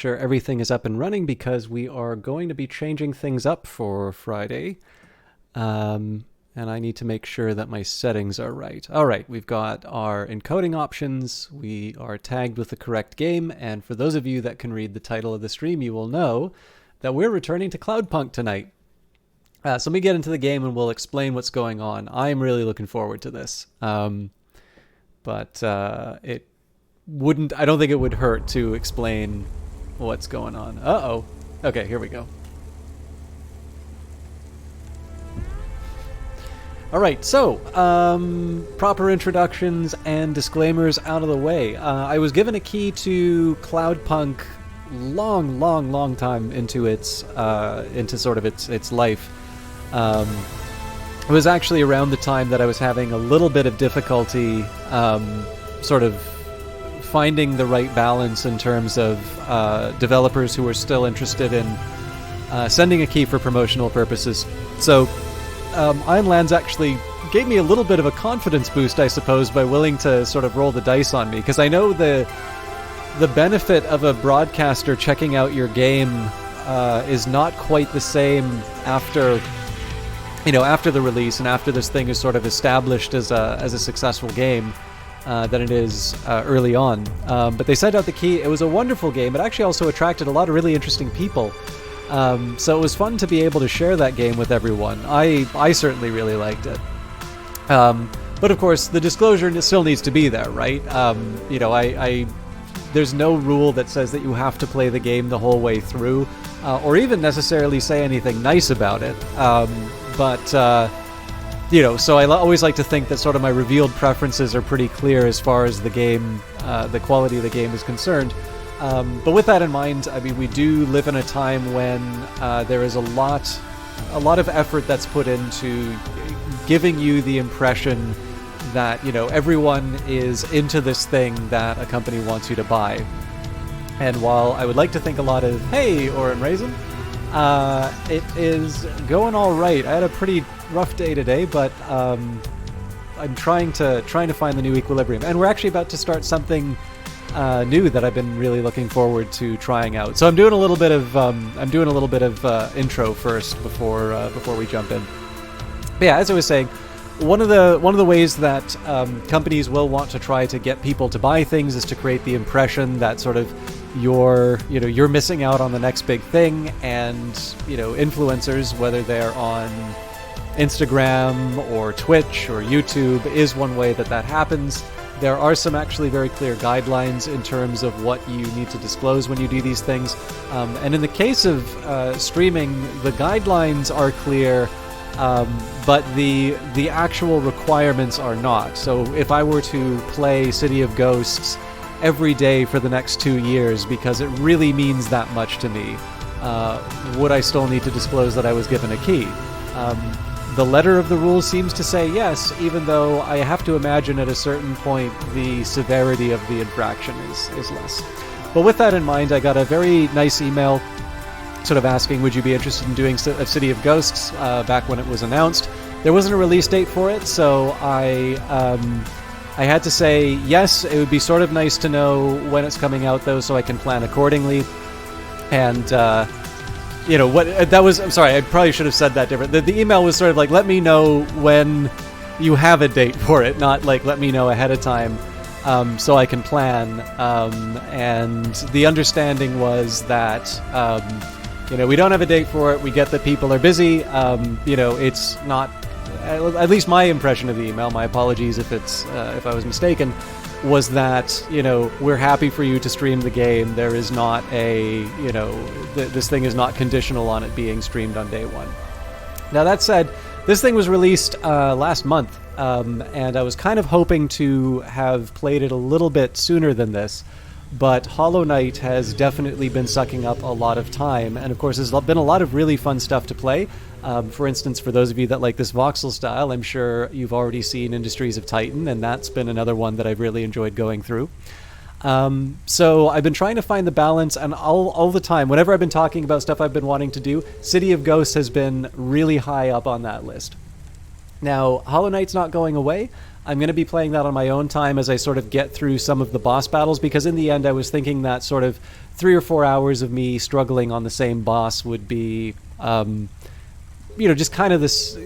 Sure, everything is up and running because we are going to be changing things up for Friday. And I need to make sure that my settings are right. All right, we've got our encoding options. We are tagged with the correct game. And for those of you that can read the title of the stream, you will know that we're returning to Cloudpunk tonight. So let me get into the game and we'll explain what's going on. I'm really looking forward to this. But it wouldn't, I don't think it would hurt to explain what's going on. Uh-oh. Okay, here we go. All right, so proper introductions and disclaimers out of the way. I was given a key to Cloudpunk long time into its life. It was actually around the time that I was having a little bit of difficulty sort of finding the right balance in terms of developers who were still interested in sending a key for promotional purposes. So Ironlands actually gave me a little bit of a confidence boost, I suppose, by willing to sort of roll the dice on me, because I know the benefit of a broadcaster checking out your game is not quite the same after the release and after this thing is sort of established as a successful game than it is early on. But they sent out the key. It was a wonderful game. It actually also attracted a lot of really interesting people. So it was fun to be able to share that game with everyone. I certainly really liked it. But of course, the disclosure still needs to be there, right? There's no rule that says that you have to play the game the whole way through, or even necessarily say anything nice about it. So I always like to think that sort of my revealed preferences are pretty clear as far as the game, the quality of the game is concerned. But with that in mind, I mean, we do live in a time when there is a lot of effort that's put into giving you the impression that, everyone is into this thing that a company wants you to buy. And while I would like to think a lot of, hey, Oren Raisin, it is going all right. I had a pretty rough day today, but I'm trying to find the new equilibrium. And we're actually about to start something new that I've been really looking forward to trying out. So I'm doing a little bit of intro first before we jump in. But yeah, as I was saying, one of the ways that companies will want to try to get people to buy things is to create the impression that sort of you're missing out on the next big thing, and influencers, whether they're on Instagram or Twitch or YouTube, is one way that happens. There are some actually very clear guidelines in terms of what you need to disclose when you do these things. And in the case of streaming, the guidelines are clear, but the actual requirements are not. So if I were to play City of Ghosts every day for the next 2 years because it really means that much to me, would I still need to disclose that I was given a key? The letter of the rule seems to say yes, even though I have to imagine at a certain point the severity of the infraction is less. But with that in mind, I got a very nice email sort of asking, would you be interested in doing a City of Ghosts back when it was announced. There wasn't a release date for it, so I had to say yes. It would be sort of nice to know when it's coming out, though, so I can plan accordingly. And what that was. I'm sorry, I probably should have said that different. The email was sort of like, let me know when you have a date for it, not like let me know ahead of time so I can plan. And the understanding was that we don't have a date for it. We get that people are busy. It's not. At least my impression of the email. My apologies if I was mistaken. Was that, we're happy for you to stream the game. There is not this thing is not conditional on it being streamed on day one. Now, that said, this thing was released last month, and I was kind of hoping to have played it a little bit sooner than this, but Hollow Knight has definitely been sucking up a lot of time, and of course there's been a lot of really fun stuff to play. For instance, for those of you that like this voxel style, I'm sure you've already seen Industries of Titan, and that's been another one that I've really enjoyed going through. So I've been trying to find the balance, and all the time, whenever I've been talking about stuff I've been wanting to do, City of Ghosts has been really high up on that list. Now, Hollow Knight's not going away. I'm going to be playing that on my own time as I sort of get through some of the boss battles, because in the end I was thinking that sort of 3 or 4 hours of me struggling on the same boss would be, just kind of this...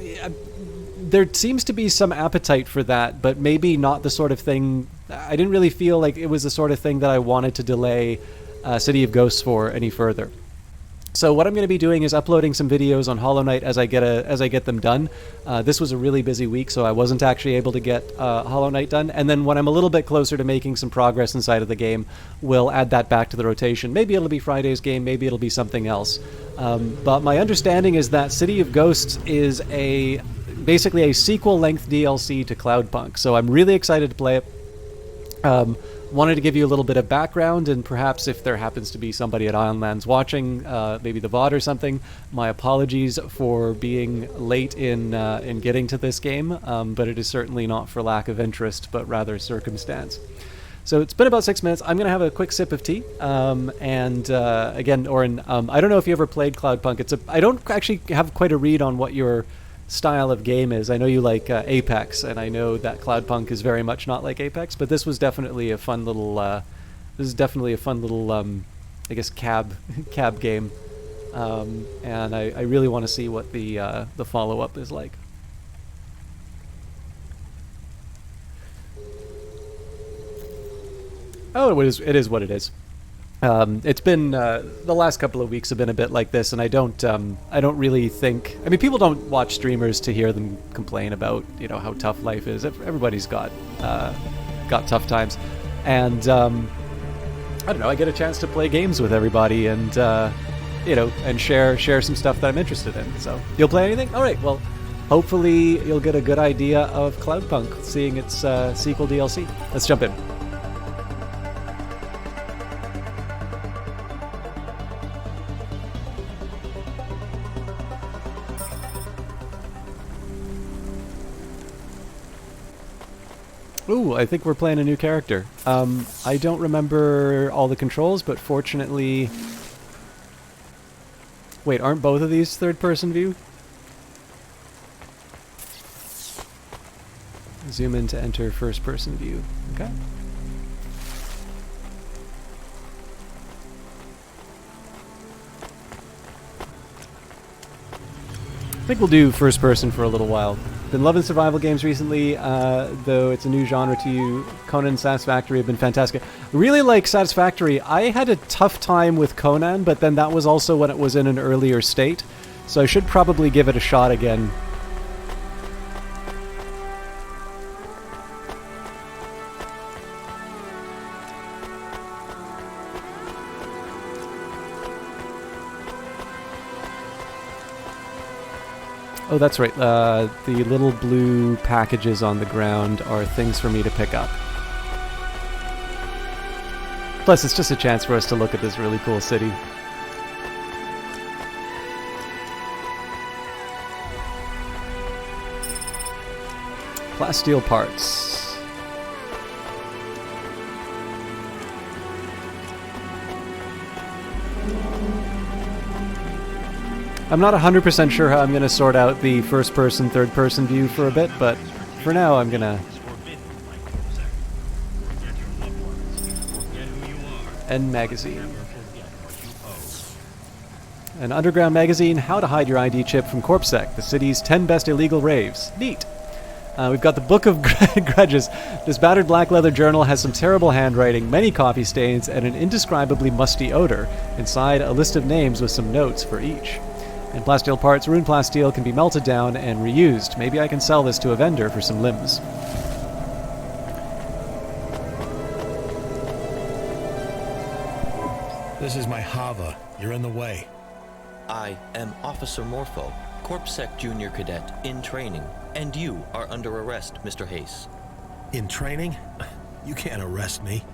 There seems to be some appetite for that, but maybe not the sort of thing... I didn't really feel like it was the sort of thing that I wanted to delay City of Ghosts for any further. So what I'm going to be doing is uploading some videos on Hollow Knight as I get them done. This was a really busy week, so I wasn't actually able to get Hollow Knight done. And then when I'm a little bit closer to making some progress inside of the game, we'll add that back to the rotation. Maybe it'll be Friday's game, maybe it'll be something else. But my understanding is that City of Ghosts is basically a sequel-length DLC to Cloudpunk. So I'm really excited to play it. Wanted to give you a little bit of background, and perhaps if there happens to be somebody at Ironlands watching, maybe the VOD or something, my apologies for being late in getting to this game, but it is certainly not for lack of interest, but rather circumstance. So it's been about 6 minutes. I'm going to have a quick sip of tea, again, Oren, I don't know if you ever played Cloudpunk. I don't actually have quite a read on what your style of game is. I know you like Apex, and I know that Cloudpunk is very much not like Apex, but this was definitely a fun little I guess cab game, and I really want to see what the follow-up is like. Oh, it is what it is. It's been the last couple of weeks have been a bit like this, and I don't really think. I mean, people don't watch streamers to hear them complain about how tough life is. Everybody's got tough times, and I don't know. I get a chance to play games with everybody, and and share some stuff that I'm interested in. So, you'll play anything? All right. Well, hopefully you'll get a good idea of Cloudpunk, seeing its sequel DLC. Let's jump in. Ooh, I think we're playing a new character. I don't remember all the controls, but fortunately... Wait, aren't both of these third-person view? Zoom in to enter first-person view. Okay. I think we'll do first-person for a little while. Been loving survival games recently, though it's a new genre to you. Conan and Satisfactory have been fantastic. I really like Satisfactory. I had a tough time with Conan, but then that was also when it was in an earlier state, so I should probably give it a shot again. Oh, that's right. The little blue packages on the ground are things for me to pick up. Plus, it's just a chance for us to look at this really cool city. Plasteel parts. I'm not 100% sure how I'm going to sort out the first-person, third-person view for a bit, but for now I'm going to... End magazine. An underground magazine, How to Hide Your ID Chip from CorpSec, the city's 10 best illegal raves. Neat. We've got the Book of Grudges. This battered black leather journal has some terrible handwriting, many coffee stains, and an indescribably musty odor. Inside, a list of names with some notes for each. In plasteel parts, rune plasteel can be melted down and reused. Maybe I can sell this to a vendor for some limbs. This is my Hava. You're in the way. I am Officer MORPHO, CorpSec Junior Cadet, in training, and you are under arrest, Mr. Hayes. In training? You can't arrest me.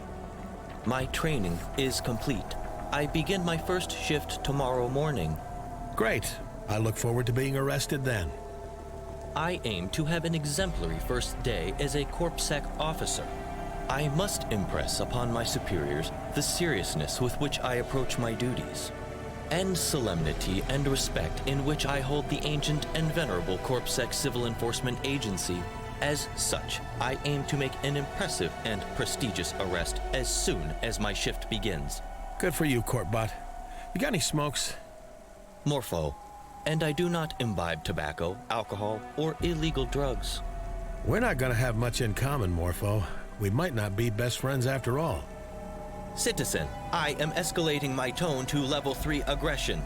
My training is complete. I begin my first shift tomorrow morning. Great. I look forward to being arrested then. I aim to have an exemplary first day as a CorpSec officer. I must impress upon my superiors the seriousness with which I approach my duties, and solemnity and respect in which I hold the ancient and venerable CorpSec Civil Enforcement Agency As such, I aim to make an impressive and prestigious arrest as soon as my shift begins. Good for you, Corpbot. You got any smokes? MORPHO, and I do not imbibe tobacco, alcohol, or illegal drugs. We're not gonna have much in common, Morpho. We might not be best friends after all. Citizen, I am escalating my tone to level 3 aggression.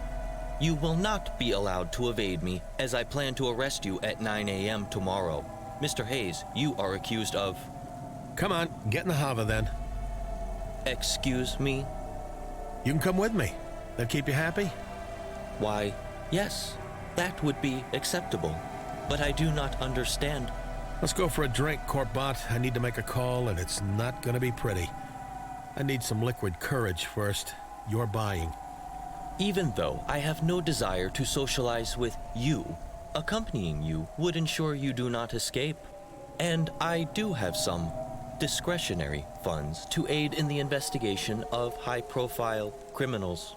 You will not be allowed to evade me, as I plan to arrest you at 9 a.m. tomorrow. Mr. Hayes, you are accused of... Come on, get in the Hava then. Excuse me? You can come with me. That keep you happy? Why, yes, that would be acceptable. But I do not understand. Let's go for a drink, Corpbot. I need to make a call, and it's not gonna be pretty. I need some liquid courage first. You're buying. Even though I have no desire to socialize with you, accompanying you would ensure you do not escape. And I do have some discretionary funds to aid in the investigation of high-profile criminals.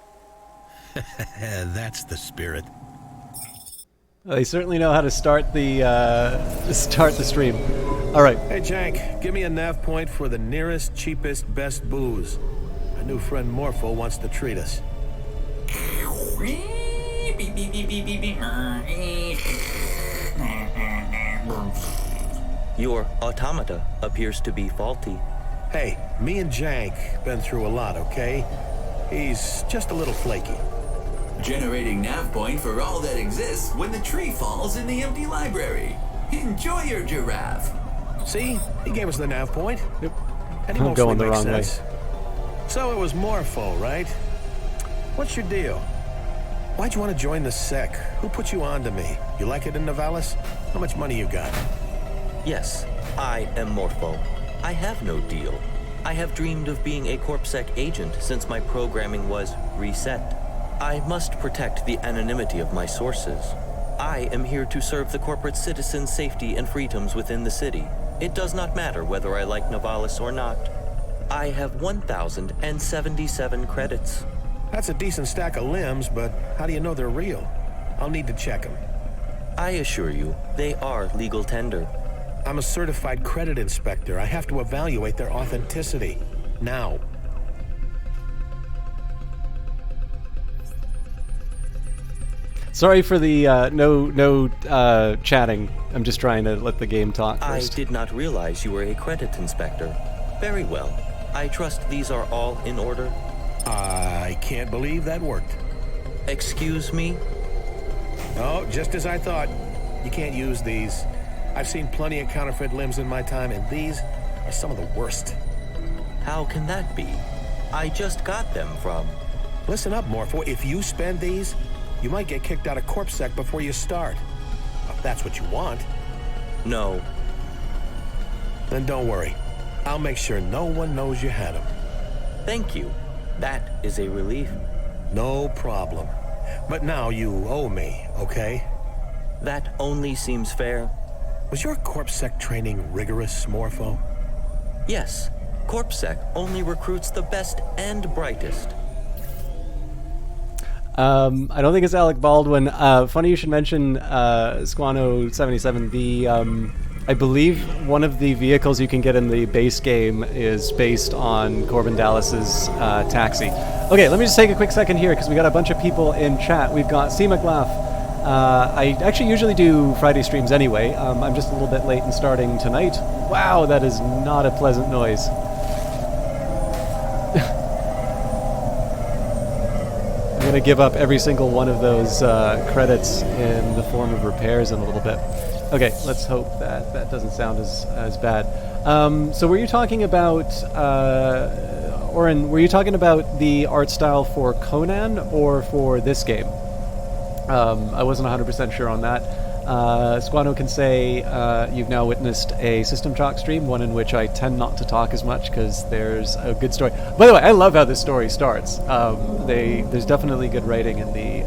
That's the spirit. They certainly know how to start the stream. All right. Hey, Jank, give me a nav point for the nearest, cheapest, best booze. My new friend Morpho wants to treat us. Your automata appears to be faulty. Hey, me and Jank been through a lot, okay? He's just a little flaky. Generating nav point for all that exists when the tree falls in the empty library. Enjoy your giraffe. See? He gave us the nav point. Yep. And he I'm mostly going the makes wrong sense. way. So it was Morpho, right? What's your deal? Why'd you want to join the sec? Who put you on to me? You like it in Novalis? How much money you got? Yes, I am MORPHO. I have no deal. I have dreamed of being a CorpSec agent since my programming was reset. I must protect the anonymity of my sources. I am here to serve the corporate citizens' safety and freedoms within the city. It does not matter whether I like Novalis or not. I have 1,077 credits. That's a decent stack of limbs, but how do you know they're real? I'll need to check them. I assure you, they are legal tender. I'm a certified credit inspector. I have to evaluate their authenticity. Now. Sorry for the no chatting. I'm just trying to let the game talk first. I did not realize you were a credit inspector. Very well. I trust these are all in order. I can't believe that worked. Excuse me? Oh, just as I thought. You can't use these. I've seen plenty of counterfeit limbs in my time, and these are some of the worst. How can that be? I just got them from... Listen up, Morpho. If you spend these, you might get kicked out of CorpSec before you start. If that's what you want. No. Then don't worry. I'll make sure no one knows you had them. Thank you. That is a relief. No problem. But now you owe me, okay? That only seems fair. Was your CorpSec training rigorous, Morpho? Yes. CorpSec only recruits the best and brightest. I don't think it's Alec Baldwin. Funny you should mention Squano 77. I believe one of the vehicles you can get in the base game is based on Corbin Dallas's taxi. Okay, let me just take a quick second here because we got a bunch of people in chat. We've got C. McLaugh. I actually usually do Friday streams anyway. I'm just a little bit late in starting tonight. Wow, that is not a pleasant noise. I'm going to give up every single one of those credits in the form of repairs in a little bit. Okay, let's hope that that doesn't sound as bad. So were you talking about, Oren, were you talking about the art style for Conan or for this game? I wasn't 100% sure on that. Squano can say you've now witnessed a System Talk stream, one in which I tend not to talk as much because there's a good story. By the way, I love how this story starts. There's definitely good writing in the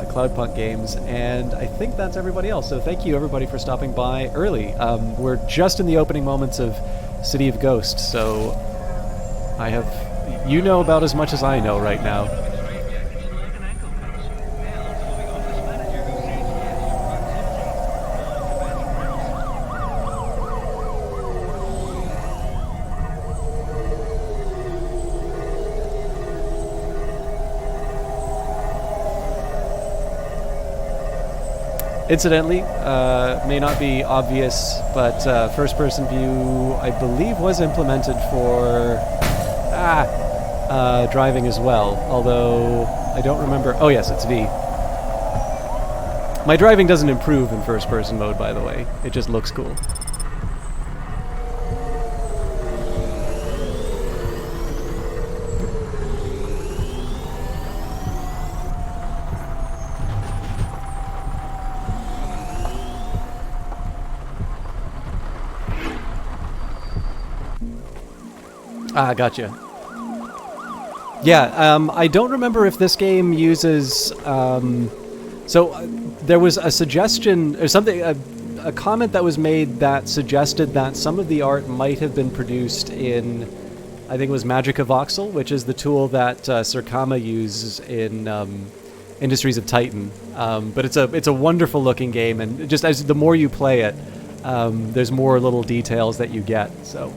Cloudpunk games, and I think that's everybody else. So thank you everybody for stopping by early. We're just in the opening moments of City of Ghosts, so you know about as much as I know right now. Incidentally, may not be obvious, but first-person view, I believe, was implemented for driving as well. Although I don't remember. Oh yes, it's V. My driving doesn't improve in first-person mode, by the way. It just looks cool. Ah, gotcha. Yeah, I don't remember if this game uses... there was a suggestion, or something, a comment that was made that suggested that some of the art might have been produced in, I think it was Magica Voxel, which is the tool that Sirkama uses in Industries of Titan. But it's a wonderful looking game, and just as the more you play it, there's more little details that you get, so...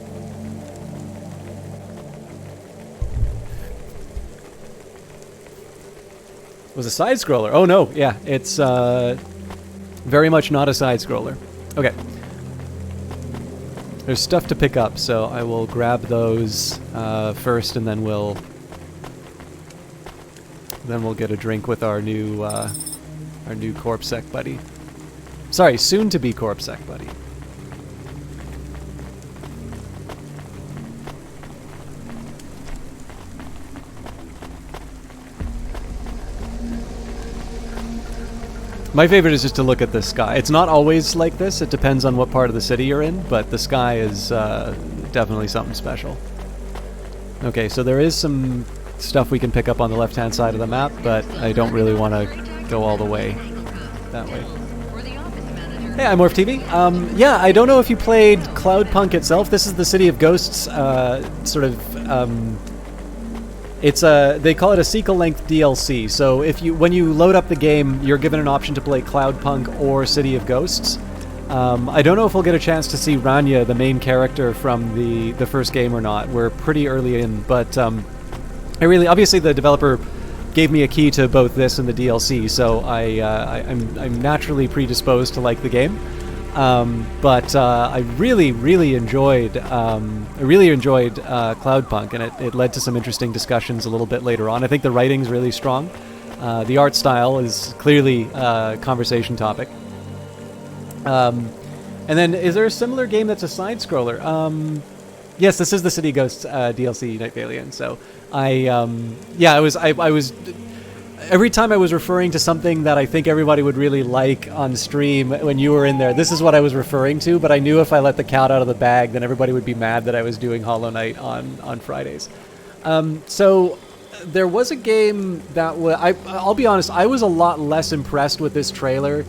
Was a side-scroller. Oh no, yeah, it's very much not a side-scroller. Okay. There's stuff to pick up, so I will grab those first, and then we'll get a drink with our new Corpsec buddy. Sorry, soon-to-be Corpsec buddy. My favorite is just to look at the sky. It's not always like this. It depends on what part of the city you're in, but the sky is definitely something special. Okay, so there is some stuff we can pick up on the left-hand side of the map, but I don't really want to go all the way that way. Hey, I'm MorphTV. Yeah, I don't know if you played Cloudpunk itself. This is the City of Ghosts sort of... It's they call it a sequel-length DLC. So when you load up the game, you're given an option to play Cloudpunk or City of Ghosts. I don't know if we'll get a chance to see Rania, the main character from the first game, or not. We're pretty early in, but obviously the developer gave me a key to both this and the DLC, so I'm naturally predisposed to like the game. But I really enjoyed Cloudpunk, and it led to some interesting discussions a little bit later on. I think the writing's really strong. The art style is clearly a conversation topic. And then, is there a similar game that's a side-scroller? Yes, this is the City Ghosts DLC, Night Valiant. So I was. Every time I was referring to something that I think everybody would really like on stream when you were in there, this is what I was referring to, but I knew if I let the cat out of the bag, then everybody would be mad that I was doing Hollow Knight on Fridays. So there was a game that I'll be honest, I was a lot less impressed with this trailer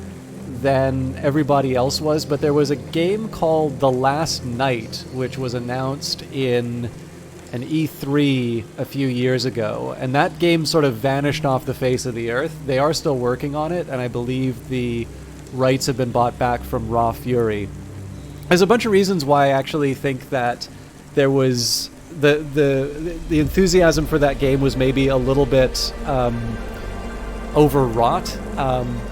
than everybody else was, but there was a game called The Last Night, which was announced in an E3 a few years ago, and that game sort of vanished off the face of the earth. They are still working on it, and I believe the rights have been bought back from Raw Fury. There's a bunch of reasons why I actually think that there was the enthusiasm for that game was maybe a little bit overwrought,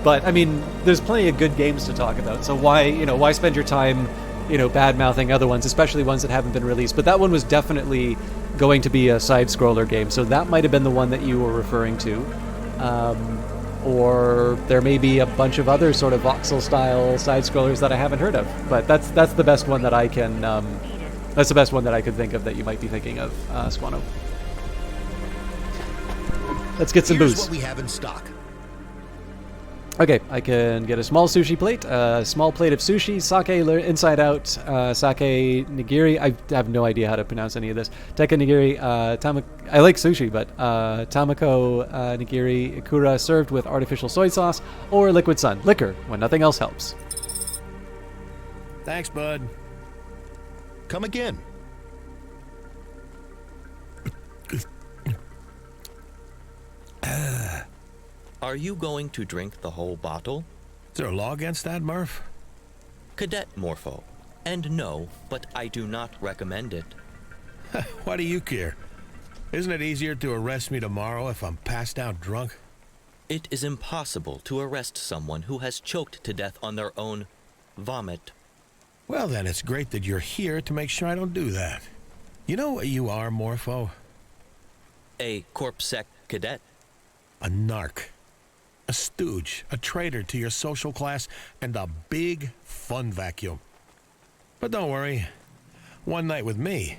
but I mean, there's plenty of good games to talk about, so why spend your time bad-mouthing other ones, especially ones that haven't been released. But that one was definitely going to be a side-scroller game, so that might have been the one that you were referring to. Or there may be a bunch of other sort of voxel-style side-scrollers that I haven't heard of. But that's the best one that I can... that's the best one that I could think of that you might be thinking of, Squano. Let's get some booze. Here's what we have in stock. Okay, I can get a small sushi plate, a small plate of sushi, sake inside out, sake nigiri. I have no idea how to pronounce any of this. Tekka nigiri, I like sushi, but tamako nigiri ikura served with artificial soy sauce or liquid sun. Liquor, when nothing else helps. Thanks, bud. Come again. Are you going to drink the whole bottle? Is there a law against that, Murph? Cadet Morpho. And no, but I do not recommend it. Why do you care? Isn't it easier to arrest me tomorrow if I'm passed out drunk? It is impossible to arrest someone who has choked to death on their own vomit. Well, then it's great that you're here to make sure I don't do that. You know what you are, Morpho? A corpsec cadet. A narc. A stooge. A traitor to your social class. And a big fun vacuum. But don't worry. One night with me,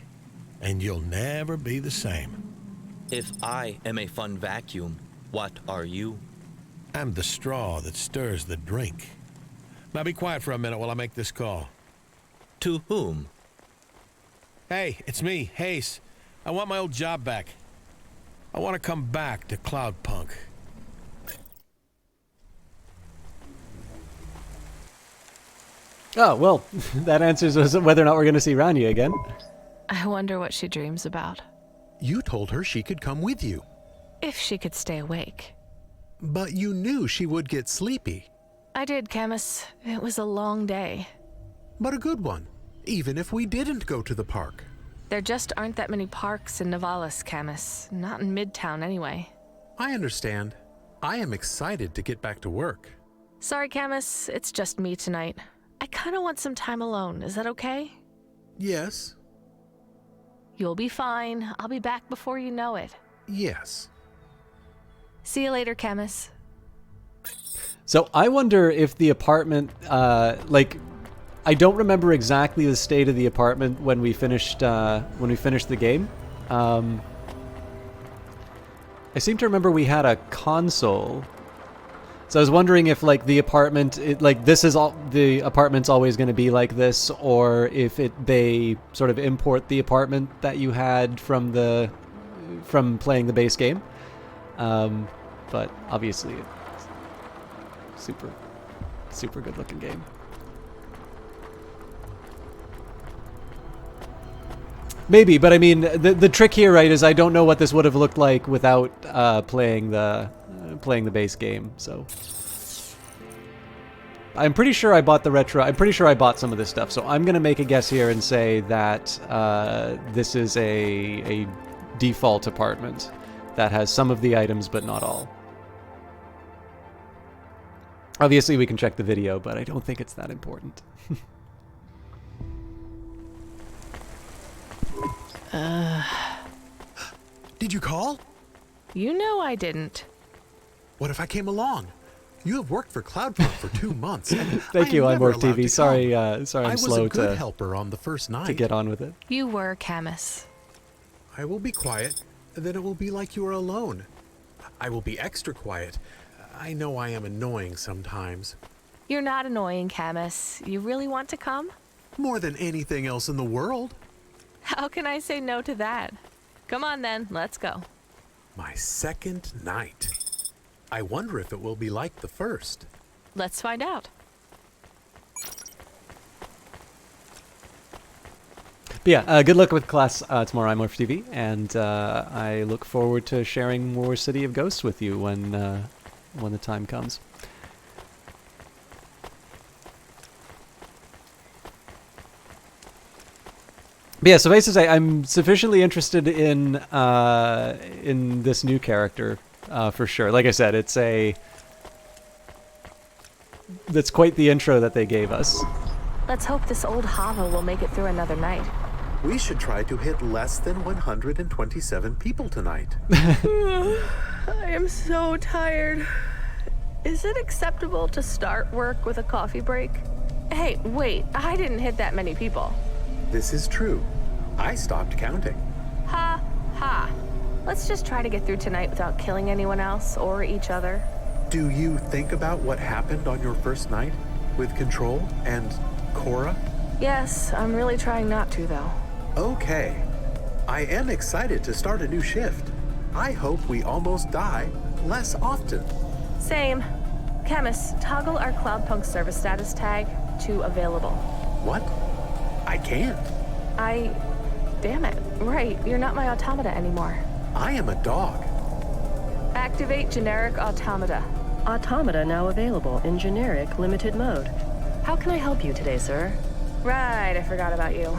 and you'll never be the same. If I am a fun vacuum, what are you? I'm the straw that stirs the drink. Now be quiet for a minute while I make this call. To whom? Hey, it's me, Hayes. I want my old job back. I want to come back to Cloudpunk. Oh, well, that answers whether or not we're going to see RANIA again. I wonder what she dreams about. You told her she could come with you, If she could stay awake. but you knew she would get sleepy. I did, Camus. It was a long day. But a good one, even if we didn't go to the park. There just aren't that many parks in Novalis, Camus. Not in Midtown, anyway. I understand. I am excited to get back to work. Sorry, Camus. It's just me tonight. I kind of want some time alone. Is that okay? Yes, You'll be fine. I'll be back before you know it. yes. See you later, Camus. So I wonder if the apartment, I don't remember exactly the state of the apartment when we finished the game. I seem to remember we had a console. So I was wondering if the apartment, the apartment's always going to be like this, or if they sort of import the apartment that you had from playing the base game. But obviously, it's super good looking game. Maybe, but I mean, the trick here, right, is I don't know what this would have looked like without playing the base game. So I'm pretty sure I bought the retro. I'm pretty sure I bought some of this stuff. So I'm gonna make a guess here and say that this is a default apartment that has some of the items but not all. Obviously, we can check the video, but I don't think it's that important. Did you call? You know I didn't. What if I came along? You have worked for Cloudpunk for 2 months. And Thank you, I am never iMorph allowed TV. to Sorry, come. sorry, I I'm was slow a good to helper on the first night. get on with it. You were, Camus. I will be quiet, then it will be like you are alone. I will be extra quiet. I know I am annoying sometimes. You're not annoying, Camus. You really want to come? More than anything else in the world. How can I say no to that? Come on then, let's go. My second night. I wonder if it will be like the first. Let's find out. But yeah, good luck with class tomorrow, iMorph TV, and I look forward to sharing more City of Ghosts with you when the time comes. But yeah, suffice to say, I'm sufficiently interested in this new character for sure. Like I said, that's quite the intro that they gave us. Let's hope this old hovel will make it through another night. We should try to hit less than 127 people tonight. I am so tired. Is it acceptable to start work with a coffee break? Hey, wait, I didn't hit that many people. This is true. I stopped counting. Ha, ha. Let's just try to get through tonight without killing anyone else or each other. Do you think about what happened on your first night with Control and Cora? Yes, I'm really trying not to, though. Okay. I am excited to start a new shift. I hope we almost die less often. Same. Camus, toggle our Cloudpunk service status tag to available. What? I can't. Damn it. Right, you're not my automata anymore. I am a dog. Activate generic automata. Automata now available in generic limited mode. How can I help you today, sir? Right, I forgot about you.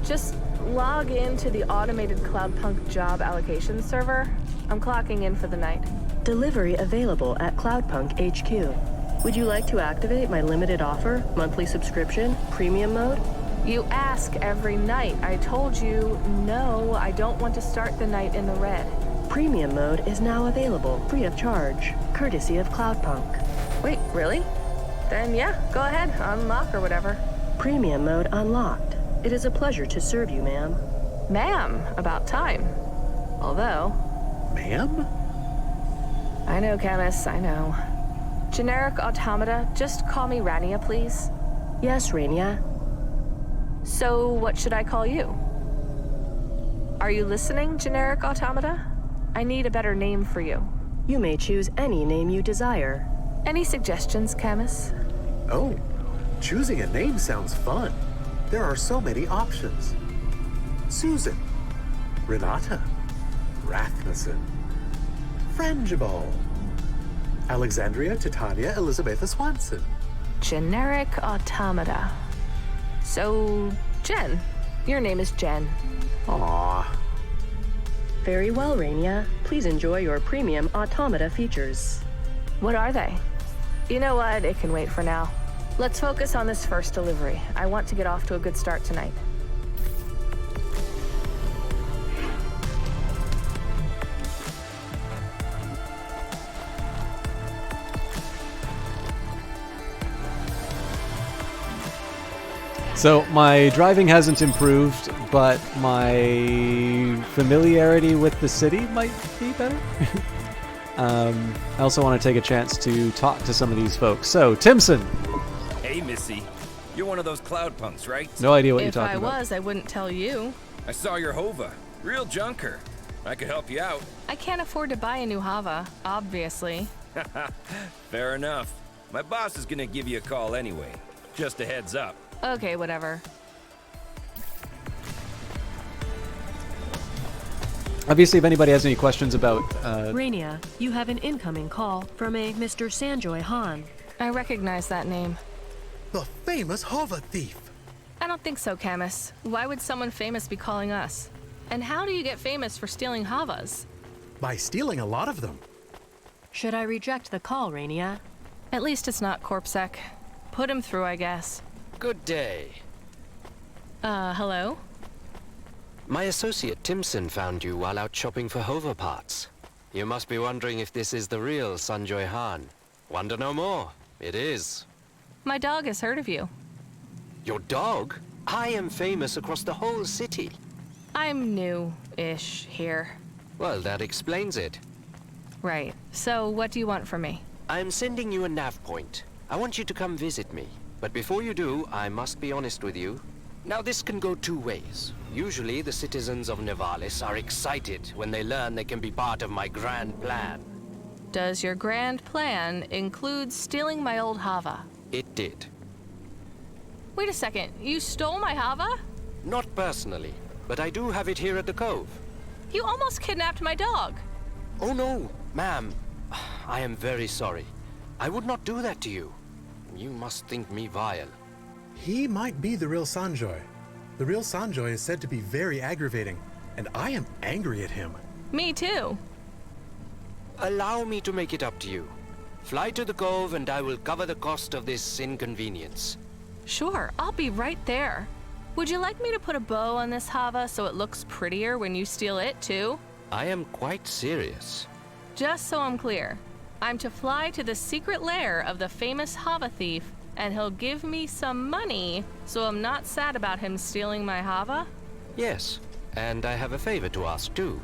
Just log in to the automated Cloudpunk job allocation server. I'm clocking in for the night. Delivery available at Cloudpunk HQ. Would you like to activate my limited offer, monthly subscription, premium mode? You ask every night. I told you, no, I don't want to start the night in the red. Premium mode is now available, free of charge, courtesy of Cloudpunk. Wait, really? Then yeah, go ahead, unlock or whatever. Premium mode unlocked. It is a pleasure to serve you, ma'am. Ma'am, about time. Although... Ma'am? I know, Camus, I know. Generic automata, just call me RANIA, please. Yes, RANIA. So, what should I call you? Are you listening, generic automata? I need a better name for you. You may choose any name you desire. Any suggestions, Camus? Oh, choosing a name sounds fun. There are so many options. Susan, Renata, Rasmussen, Frangible, Alexandria Titania Elizabetha Swanson. Generic automata. So, Jen. Your name is Jen. Aww. Very well, RANIA. Please enjoy your premium automata features. What are they? You know what? It can wait for now. Let's focus on this first delivery. I want to get off to a good start tonight. So my driving hasn't improved, but my familiarity with the city might be better. I also want to take a chance to talk to some of these folks. So, Timson. Hey, Missy. You're one of those Cloudpunks, right? No idea what you're If talking I about. was, I wouldn't tell you. I saw your Hova. Real junker. I could help you out. I can't afford to buy a new Hava, obviously. Fair enough. My boss is gonna give you a call anyway. Just a heads up. Okay, whatever. Obviously, if anybody has any questions about... RANIA, you have an incoming call from a Mr. Sanjoy Han. I recognize that name. The famous Hova thief. I don't think so, Camus. Why would someone famous be calling us? And how do you get famous for stealing Havas? By stealing a lot of them. Should I reject the call, RANIA? At least it's not Corpsec. Put him through, I guess. Good day. Hello? My associate Timson found you while out shopping for Hova parts. You must be wondering if this is the real Sanjoy Han. Wonder no more. It is. My dog has heard of you. Your dog? I am famous across the whole city. I'm new-ish here. Well, that explains it. Right. So, what do you want from me? I'm sending you a nav point. I want you to come visit me. But before you do, I must be honest with you. Now, this can go two ways. Usually, the citizens of Nivalis are excited when they learn they can be part of my grand plan. Does your grand plan include stealing my old Hava? It did. Wait a second, you stole my Hava? Not personally, but I do have it here at the Cove. You almost kidnapped my dog. Oh no, ma'am. I am very sorry. I would not do that to you. You must think me vile. He might be the real Sanjoy. The real Sanjoy is said to be very aggravating, and I am angry at him. Me too. Allow me to make it up to you. Fly to the Cove and I will cover the cost of this inconvenience. Sure, I'll be right there. Would you like me to put a bow on this Hava so it looks prettier when you steal it too? I am quite serious. Just so I'm clear, I'm to fly to the secret lair of the famous Hava thief, and he'll give me some money so I'm not sad about him stealing my Hava? Yes, and I have a favor to ask too.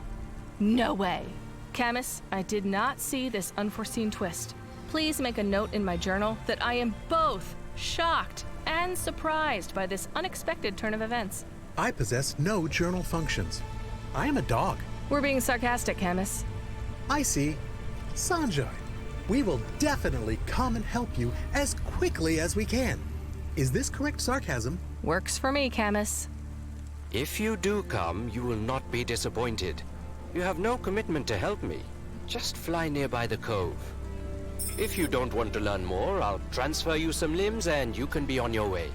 No way. Camus, I did not see this unforeseen twist. Please make a note in my journal that I am both shocked and surprised by this unexpected turn of events. I possess no journal functions. I am a dog. We're being sarcastic, Camus. I see. Sanjoy, we will definitely come and help you as quickly as we can. Is this correct sarcasm? Works for me, Camus. If you do come, you will not be disappointed. You have no commitment to help me. Just fly nearby the Cove. If you don't want to learn more, I'll transfer you some limbs and you can be on your way.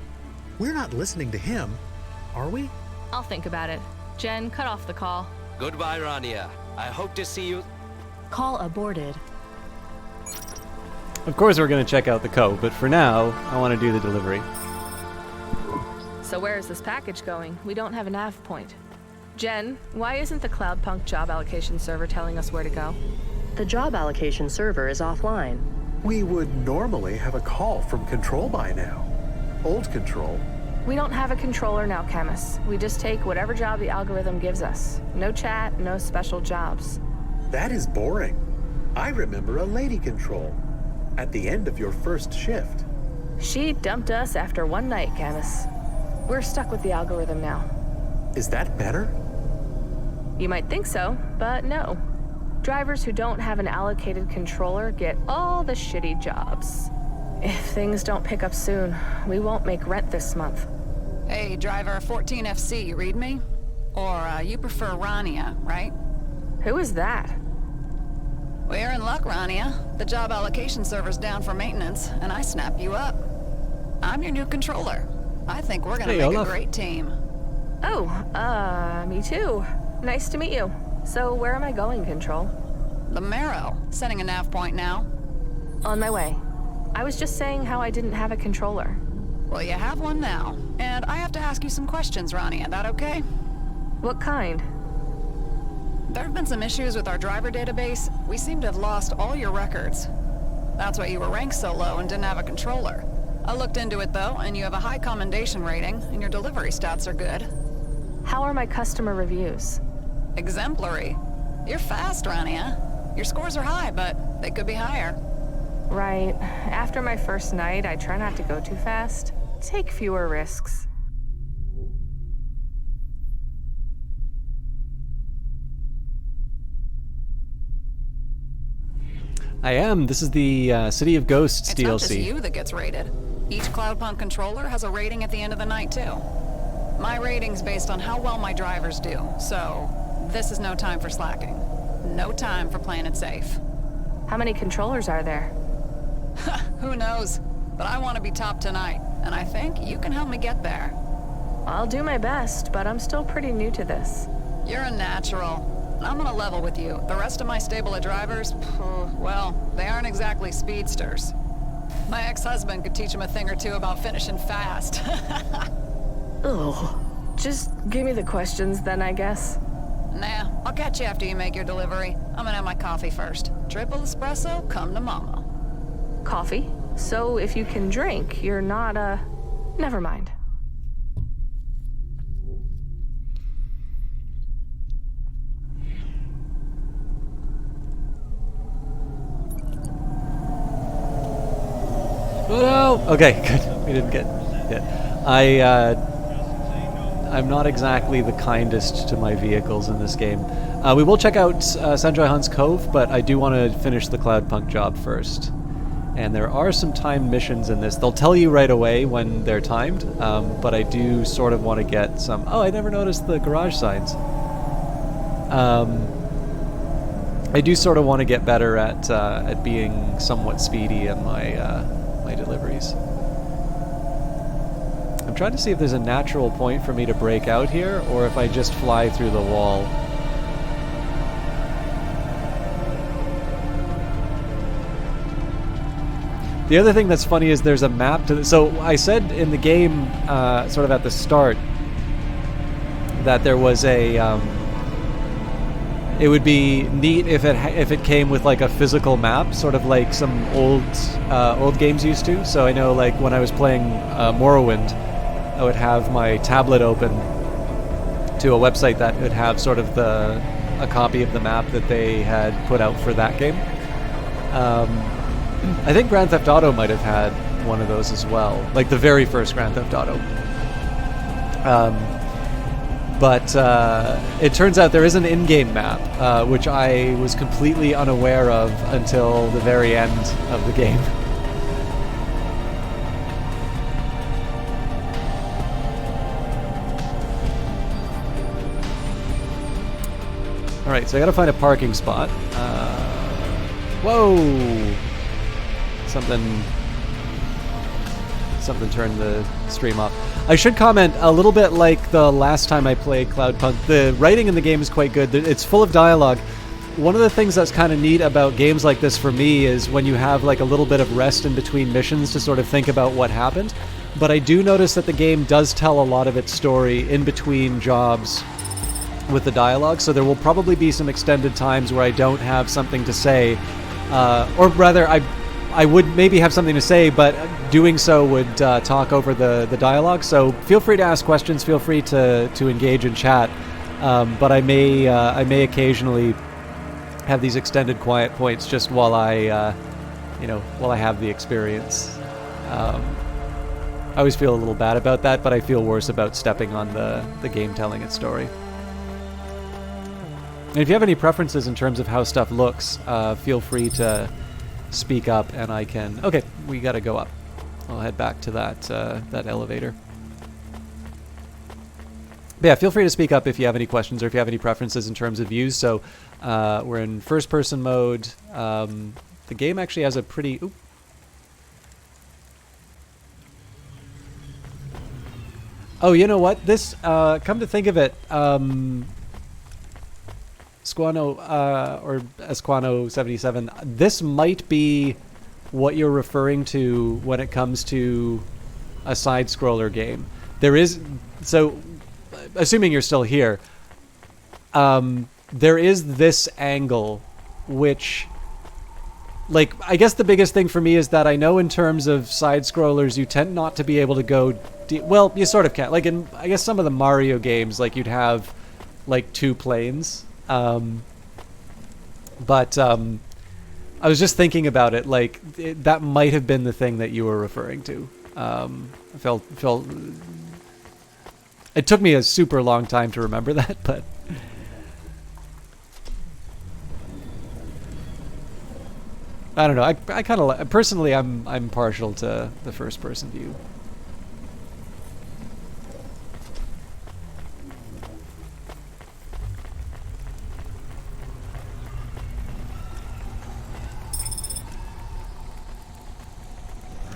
We're not listening to him, are we? I'll think about it. Jen, cut off the call. Goodbye, Rania. I hope to see you. Call aborted. Of course we're going to check out the code, but for now, I want to do the delivery. So where is this package going? We don't have a nav point. Jen, why isn't the Cloudpunk job allocation server telling us where to go? The job allocation server is offline. We would normally have a call from Control by now. Old Control. We don't have a controller now, Camus. We just take whatever job the algorithm gives us. No chat, no special jobs. That is boring. I remember a lady Control. At the end of your first shift. She dumped us after one night, Camus. We're stuck with the algorithm now. Is that better? You might think so, but no. Drivers who don't have an allocated controller get all the shitty jobs. If things don't pick up soon, we won't make rent this month. Hey, driver 14FC, you read me? Or, you prefer RANIA, right? Who is that? We're in luck, RANIA. The job allocation server's down for maintenance, and I snap you up. I'm your new controller. I think we're gonna make a great team. Oh, me too. Nice to meet you. So, where am I going, Control? The Marrow. Setting a nav point now. On my way. I was just saying how I didn't have a controller. Well, you have one now. And I have to ask you some questions, Rania. That okay? What kind? There have been some issues with our driver database. We seem to have lost all your records. That's why you were ranked so low and didn't have a controller. I looked into it, though, and you have a high commendation rating, and your delivery stats are good. How are my customer reviews? Exemplary. You're fast, Rania. Your scores are high, but they could be higher. Right. After my first night, I try not to go too fast. Take fewer risks. I am. This is the City of Ghosts it's DLC. Not just you that gets rated. Each Cloudpunk controller has a rating at the end of the night, too. My rating's based on how well my drivers do, so this is no time for slacking. No time for playing it safe. How many controllers are there? Who knows? But I want to be top tonight, and I think you can help me get there. I'll do my best, but I'm still pretty new to this. You're a natural. And I'm gonna level with you. The rest of my stable of drivers, well, they aren't exactly speedsters. My ex-husband could teach him a thing or two about finishing fast. Ugh. Just give me the questions then, I guess. Nah, I'll catch you after you make your delivery. I'm gonna have my coffee first. Triple espresso, come to mama. Coffee? So if you can drink, you're not, never mind. Oh no! Okay, good. We didn't get hit. I'm not exactly the kindest to my vehicles in this game. We will check out Sanjay Hunt's Cove, but I do want to finish the Cloudpunk job first. And there are some timed missions in this. They'll tell you right away when they're timed, but I do sort of want to get some... Oh, I never noticed the garage signs. I do sort of want to get better at being somewhat speedy in my my deliveries. I'm trying to see if there's a natural point for me to break out here, or if I just fly through the wall. The other thing that's funny is there's a map to so I said in the game, sort of at the start, that there was a... it would be neat if it came with like a physical map, sort of like some old games used to. So I know, like when I was playing Morrowind, I would have my tablet open to a website that would have sort of a copy of the map that they had put out for that game. I think Grand Theft Auto might have had one of those as well, like the very first Grand Theft Auto. But it turns out there is an in-game map, which I was completely unaware of until the very end of the game. Alright, so I gotta find a parking spot. Whoa! something to turn the stream off. I should comment, a little bit like the last time I played Cloudpunk, the writing in the game is quite good. It's full of dialogue. One of the things that's kind of neat about games like this for me is when you have like a little bit of rest in between missions to sort of think about what happened. But I do notice that the game does tell a lot of its story in between jobs with the dialogue, so there will probably be some extended times where I don't have something to say, or rather I would maybe have something to say, but doing so would talk over the dialogue. So feel free to ask questions, feel free to engage in chat, but I may occasionally have these extended quiet points just while I have the experience. I always feel a little bad about that, but I feel worse about stepping on the game telling its story. And if you have any preferences in terms of how stuff looks, feel free to speak up and I can... Okay, we gotta go up. I'll head back to that elevator. But yeah, feel free to speak up if you have any questions or if you have any preferences in terms of views. So we're in first-person mode. The game actually has a pretty... Oop. Oh, you know what? This, come to think of it, Squano, or Esquano77, this might be what you're referring to when it comes to a side-scroller game. There is... So, assuming you're still here, there is this angle, which... Like, I guess the biggest thing for me is that I know in terms of side-scrollers, you tend not to be able to go... well, you sort of can. Like, in, I guess, some of the Mario games, like, you'd have, like, 2 planes. But I was just thinking about it, like, that might have been the thing that you were referring to. I felt... It took me a super long time to remember that, but... I don't know. I kind of personally, I'm partial to the first-person view.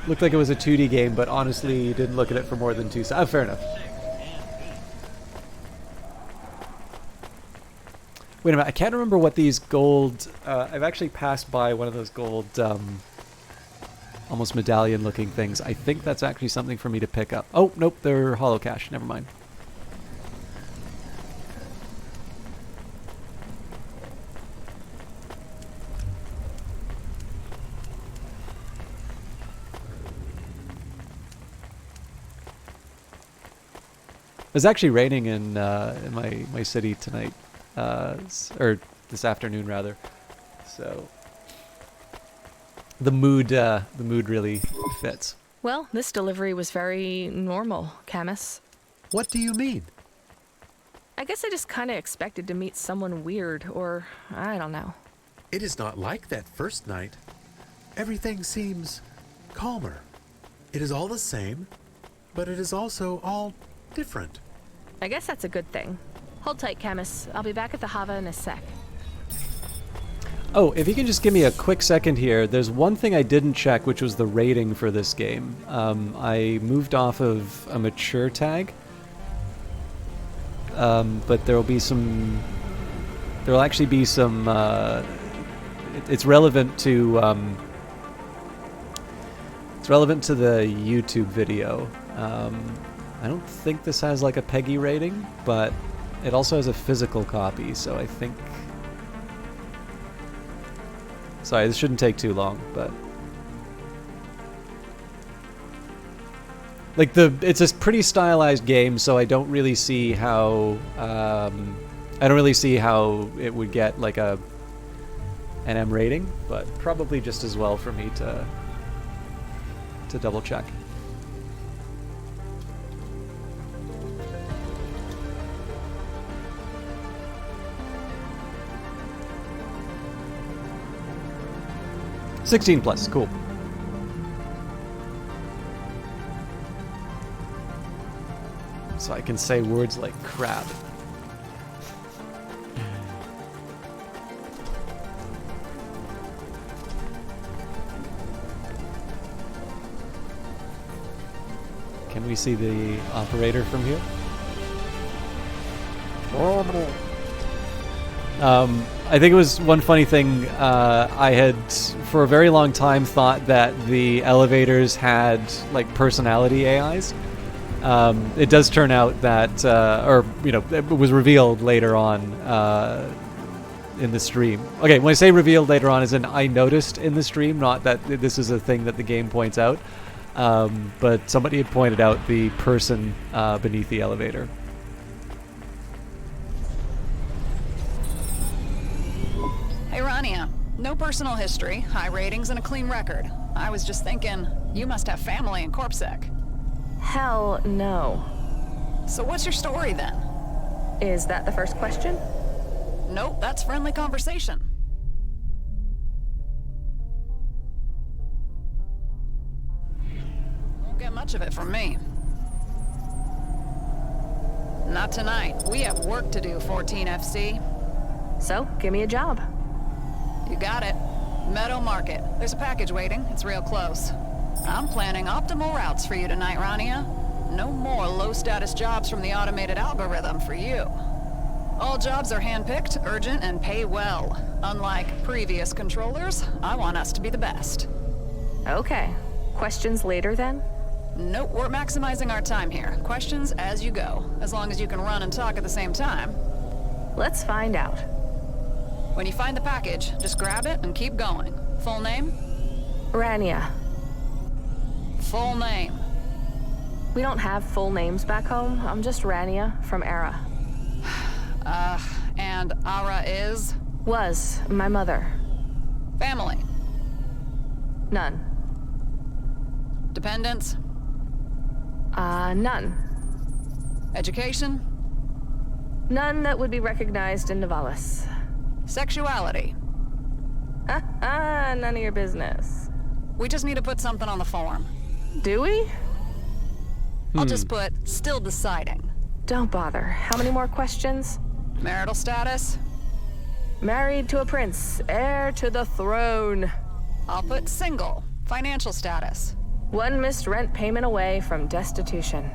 Looked like it was a 2D game, but honestly, didn't look at it for more than 2 seconds. Oh, fair enough. Wait a minute, I can't remember what these gold... I've actually passed by one of those gold, almost medallion-looking things. I think that's actually something for me to pick up. Oh, nope, they're hollow cash. Never mind. It's actually raining in my city tonight. Or this afternoon rather, so the mood really fits. Well, this delivery was very normal, Camus. What do you mean? I guess I just kind of expected to meet someone weird, or I don't know. It is not like that first night. Everything seems calmer. It is all the same, but it is also all different. I guess that's a good thing. Hold tight, Camus. I'll be back at the Hava in a sec. Oh, if you can just give me a quick second here, there's one thing I didn't check, which was the rating for this game. I moved off of a mature tag, but there'll actually be some, it's relevant to the YouTube video. I don't think this has like a PEGI rating, but it also has a physical copy, so I think... Sorry, this shouldn't take too long, but... Like, it's a pretty stylized game, so I don't really see how... I don't really see how it would get, like, an M rating, but probably just as well for me to double check. +16, cool. So I can say words like crap. Can we see the operator from here? I think it was one funny thing. I had, for a very long time, thought that the elevators had like personality AIs. It does turn out that, it was revealed later on in the stream. Okay, when I say revealed later on, as in I noticed in the stream, not that this is a thing that the game points out. But somebody had pointed out the person beneath the elevator. Hey, RANIA. No personal history, high ratings, and a clean record. I was just thinking, you must have family in CorpSec. Hell no. So what's your story then? Is that the first question? Nope, that's friendly conversation. Won't get much of it from me. Not tonight. We have work to do, 14FC. So, give me a job. You got it. Meadow Market. There's a package waiting. It's real close. I'm planning optimal routes for you tonight, RANIA. No more low-status jobs from the automated algorithm for you. All jobs are hand-picked, urgent, and pay well. Unlike previous controllers, I want us to be the best. Okay. Questions later, then? Nope, we're maximizing our time here. Questions as you go, as long as you can run and talk at the same time. Let's find out. When you find the package, just grab it and keep going. Full name? RANIA. Full name. We don't have full names back home. I'm just RANIA from Era. And Ara is? Was my mother. Family? None. Dependents? None. Education? None that would be recognized in Nivalis. Sexuality? None of your business. We just need to put something on the form. Do we? I'll just put, still deciding. Don't bother. How many more questions? Marital status? Married to a prince, heir to the throne. I'll put single. Financial status? One missed rent payment away from destitution.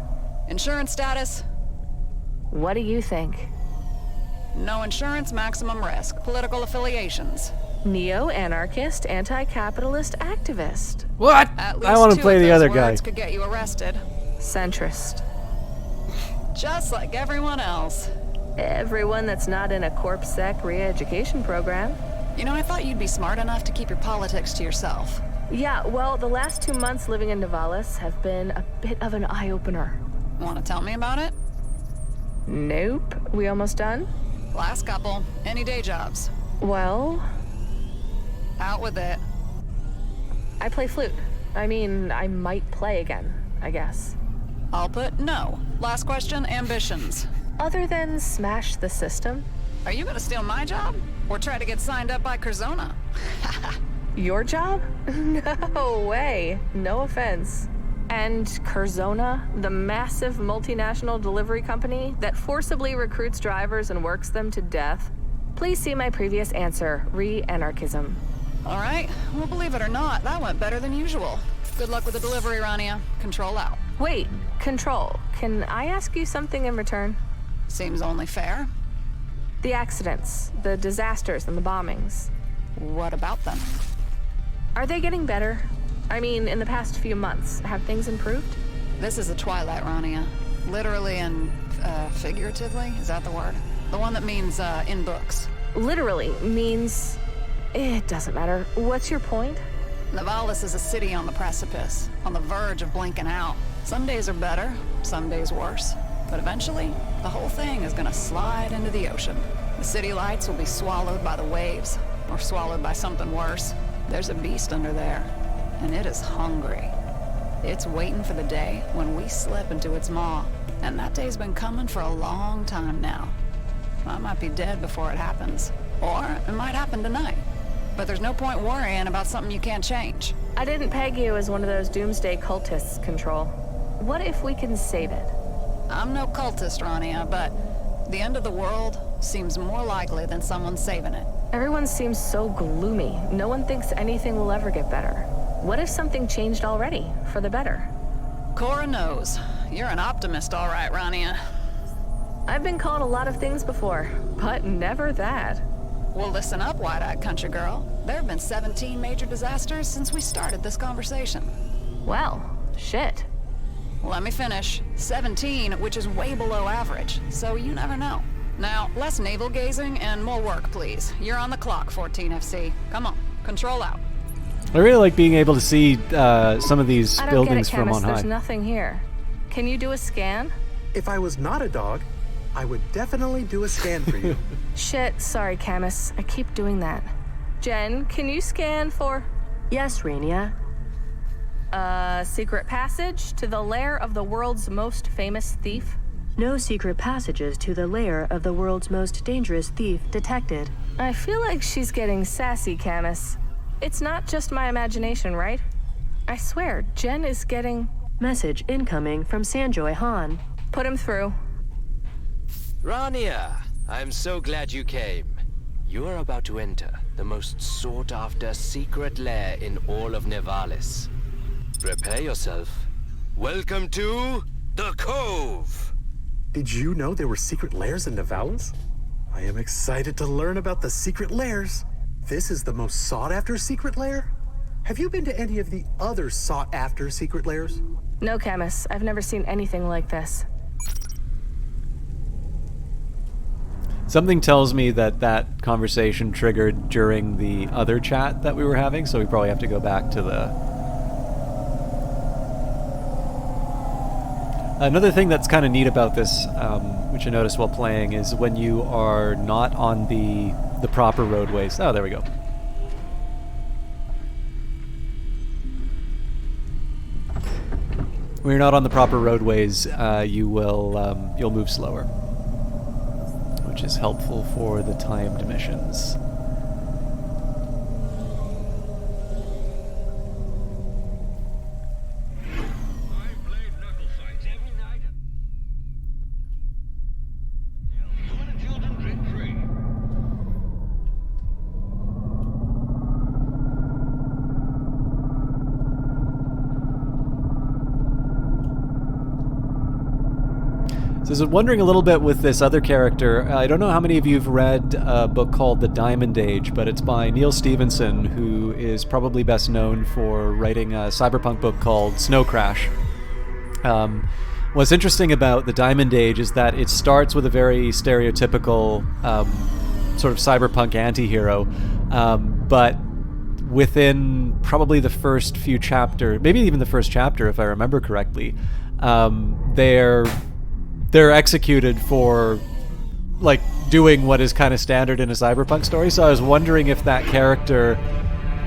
Insurance status? What do you think? No insurance, maximum risk. Political affiliations? Neo-anarchist, anti-capitalist activist. What? At least I want to two play of the those other guy. words could get you arrested. Centrist. Just like everyone else. Everyone that's not in a CorpSec re-education program. You know, I thought you'd be smart enough to keep your politics to yourself. Yeah, well, the last 2 months living in Nivalis have been a bit of an eye-opener. Want to tell me about it? Nope. We almost done? Last couple. Any day jobs? Well... Out with it. I play flute. I mean, I might play again, I guess. I'll put no. Last question, ambitions. Other than smash the system? Are you gonna steal my job? Or try to get signed up by Curzona? Your job? No way. No offense. And Curzona, the massive multinational delivery company that forcibly recruits drivers and works them to death? Please see my previous answer, re-anarchism. All right. Well, believe it or not, that went better than usual. Good luck with the delivery, RANIA. Control out. Wait, Control. Can I ask you something in return? Seems only fair. The accidents, the disasters, and the bombings. What about them? Are they getting better? I mean, in the past few months, have things improved? This is a Twilight, RANIA. Literally and figuratively, is that the word? The one that means in books. Literally means... It doesn't matter. What's your point? Nivalis is a city on the precipice, on the verge of blinking out. Some days are better, some days worse. But eventually, the whole thing is gonna slide into the ocean. The city lights will be swallowed by the waves, or swallowed by something worse. There's a beast under there, and it is hungry. It's waiting for the day when we slip into its maw, and that day's been coming for a long time now. I might be dead before it happens, or it might happen tonight. But there's no point worrying about something you can't change. I didn't peg you as one of those doomsday cultists, Control. What if we can save it? I'm no cultist, RANIA, but the end of the world seems more likely than someone saving it. Everyone seems so gloomy. No one thinks anything will ever get better. What if something changed already, for the better? Cora knows. You're an optimist, all right, RANIA. I've been called a lot of things before, but never that. Well, listen up, wide-eyed country girl. There have been 17 major disasters since we started this conversation. Well, shit. Let me finish. 17, which is way below average, so you never know. Now, less navel-gazing and more work, please. You're on the clock, 14FC. Come on, control out. I really like being able to see some of these buildings from on high. There's nothing here. Can you do a scan? If I was not a dog, I would definitely do a scan for you. Shit, sorry, Camus. I keep doing that. Jen, can you scan for... Yes, RANIA. Secret passage to the lair of the world's most famous thief? No secret passages to the lair of the world's most dangerous thief detected. I feel like she's getting sassy, Camus. It's not just my imagination, right? I swear, Jen is getting... Message incoming from Sanjoy Han. Put him through. RANIA, I'm so glad you came. You are about to enter the most sought-after secret lair in all of Nivalis. Prepare yourself. Welcome to the Cove! Did you know there were secret lairs in Nivalis? I am excited to learn about the secret lairs. This is the most sought-after secret lair? Have you been to any of the other sought-after secret lairs? No, Camus. I've never seen anything like this. Something tells me that that conversation triggered during the other chat that we were having, so we probably have to go back to the... Another thing that's kind of neat about this, which I noticed while playing, is when you are not on the proper roadways. Oh, there we go. When you're not on the proper roadways, you'll move slower, which is helpful for the timed missions. So I was wondering a little bit with this other character. I don't know how many of you have read a book called The Diamond Age, but it's by Neil Stephenson, who is probably best known for writing a cyberpunk book called Snow Crash. What's interesting about The Diamond Age is that it starts with a very stereotypical sort of cyberpunk anti-hero, but within probably the first few chapters, maybe even the first chapter if I remember correctly, they're executed for like doing what is kind of standard in a cyberpunk story. So I was wondering if that character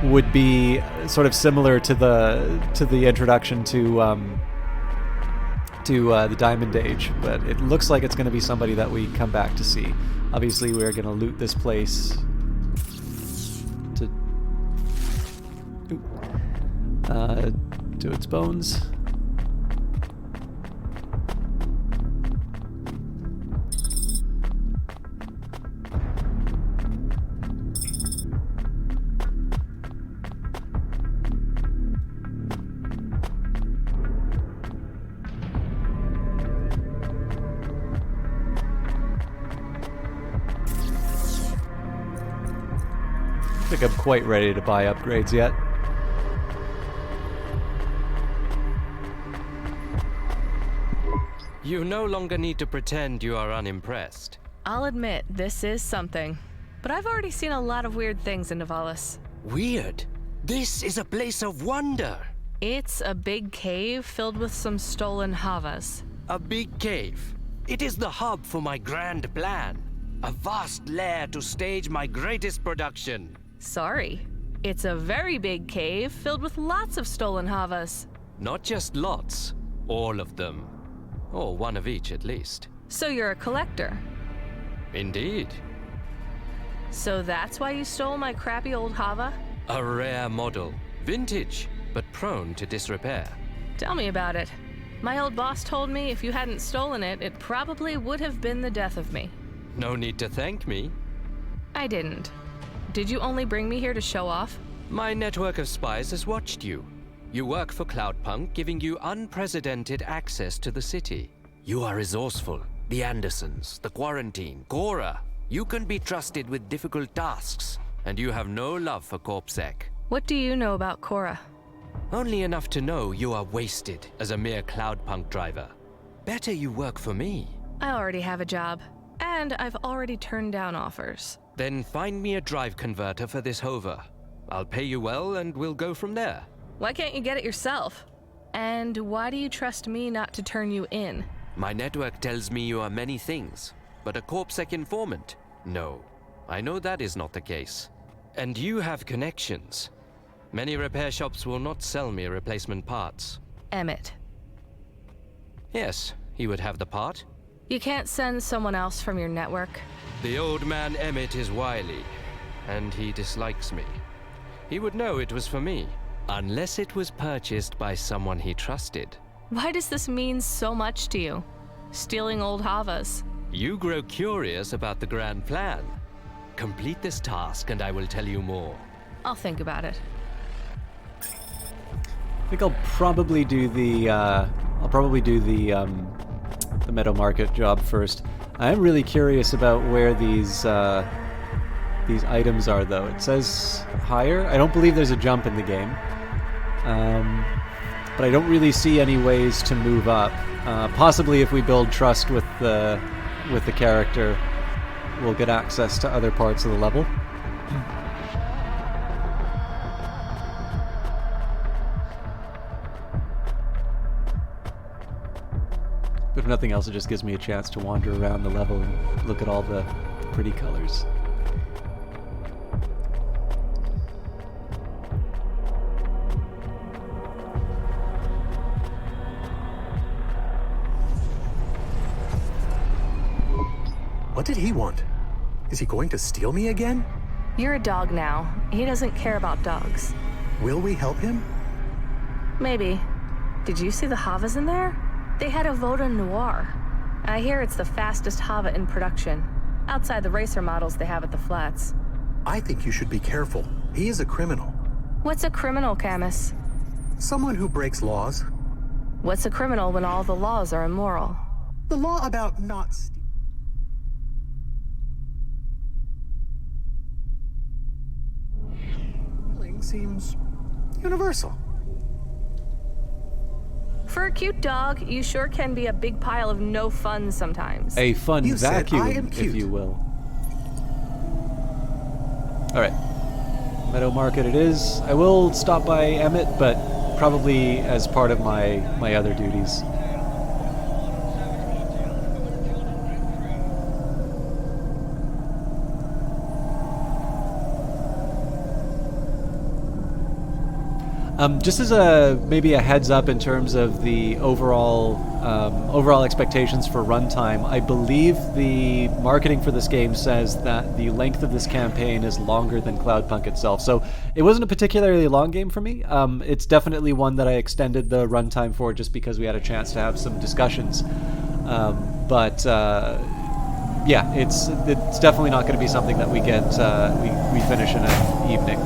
would be sort of similar to the introduction to the Diamond Age, but it looks like it's going to be somebody that we come back to see. Obviously, we're going to loot this place to its bones. I don't think I'm quite ready to buy upgrades yet. You no longer need to pretend you are unimpressed. I'll admit, this is something. But I've already seen a lot of weird things in Nivalis. Weird? This is a place of wonder. It's a big cave filled with some stolen Havas. A big cave. It is the hub for my grand plan. A vast lair to stage my greatest production. Sorry. It's a very big cave filled with lots of stolen Havas. Not just lots. All of them. Or one of each, at least. So you're a collector? Indeed. So that's why you stole my crappy old Hava? A rare model. Vintage, but prone to disrepair. Tell me about it. My old boss told me if you hadn't stolen it, it probably would have been the death of me. No need to thank me. I didn't. Did you only bring me here to show off? My network of spies has watched you. You work for Cloudpunk, giving you unprecedented access to the city. You are resourceful. The Andersons, the Quarantine, Cora. You can be trusted with difficult tasks, and you have no love for CorpSec. What do you know about Cora? Only enough to know you are wasted as a mere Cloudpunk driver. Better you work for me. I already have a job, and I've already turned down offers. Then find me a drive converter for this hover. I'll pay you well, and we'll go from there. Why can't you get it yourself? And why do you trust me not to turn you in? My network tells me you are many things, but a CorpSec informant? No, I know that is not the case. And you have connections. Many repair shops will not sell me replacement parts. Emmett. Yes, he would have the part. You can't send someone else from your network? The old man Emmett is wily, and he dislikes me. He would know it was for me, unless it was purchased by someone he trusted. Why does this mean so much to you? Stealing old Havas. You grow curious about the grand plan. Complete this task and I will tell you more. I'll think about it. I think I'll probably do the Meadow Market job first. I am really curious about where these items are, though. It says higher. I don't believe there's a jump in the game, but I don't really see any ways to move up. Possibly, if we build trust with the character, we'll get access to other parts of the level. If nothing else, it just gives me a chance to wander around the level and look at all the pretty colors. What did he want? Is he going to steal me again? You're a dog now. He doesn't care about dogs. Will we help him? Maybe. Did you see the Havas in there? They had a Voda Noir. I hear it's the fastest Hava in production. Outside the racer models they have at the flats. I think you should be careful. He is a criminal. What's a criminal, Camus? Someone who breaks laws. What's a criminal when all the laws are immoral? The law about not stealing seems universal. For a cute dog, you sure can be a big pile of no fun sometimes. A fun You said vacuum, I am cute. if you will. Alright. Meadow Market it is. I will stop by Emmett, but probably as part of my other duties. Just as maybe a heads up in terms of the overall expectations for runtime, I believe the marketing for this game says that the length of this campaign is longer than Cloudpunk itself. So it wasn't a particularly long game for me. It's definitely one that I extended the runtime for just because we had a chance to have some discussions. Yeah, it's definitely not going to be something that we get we finish in an evening.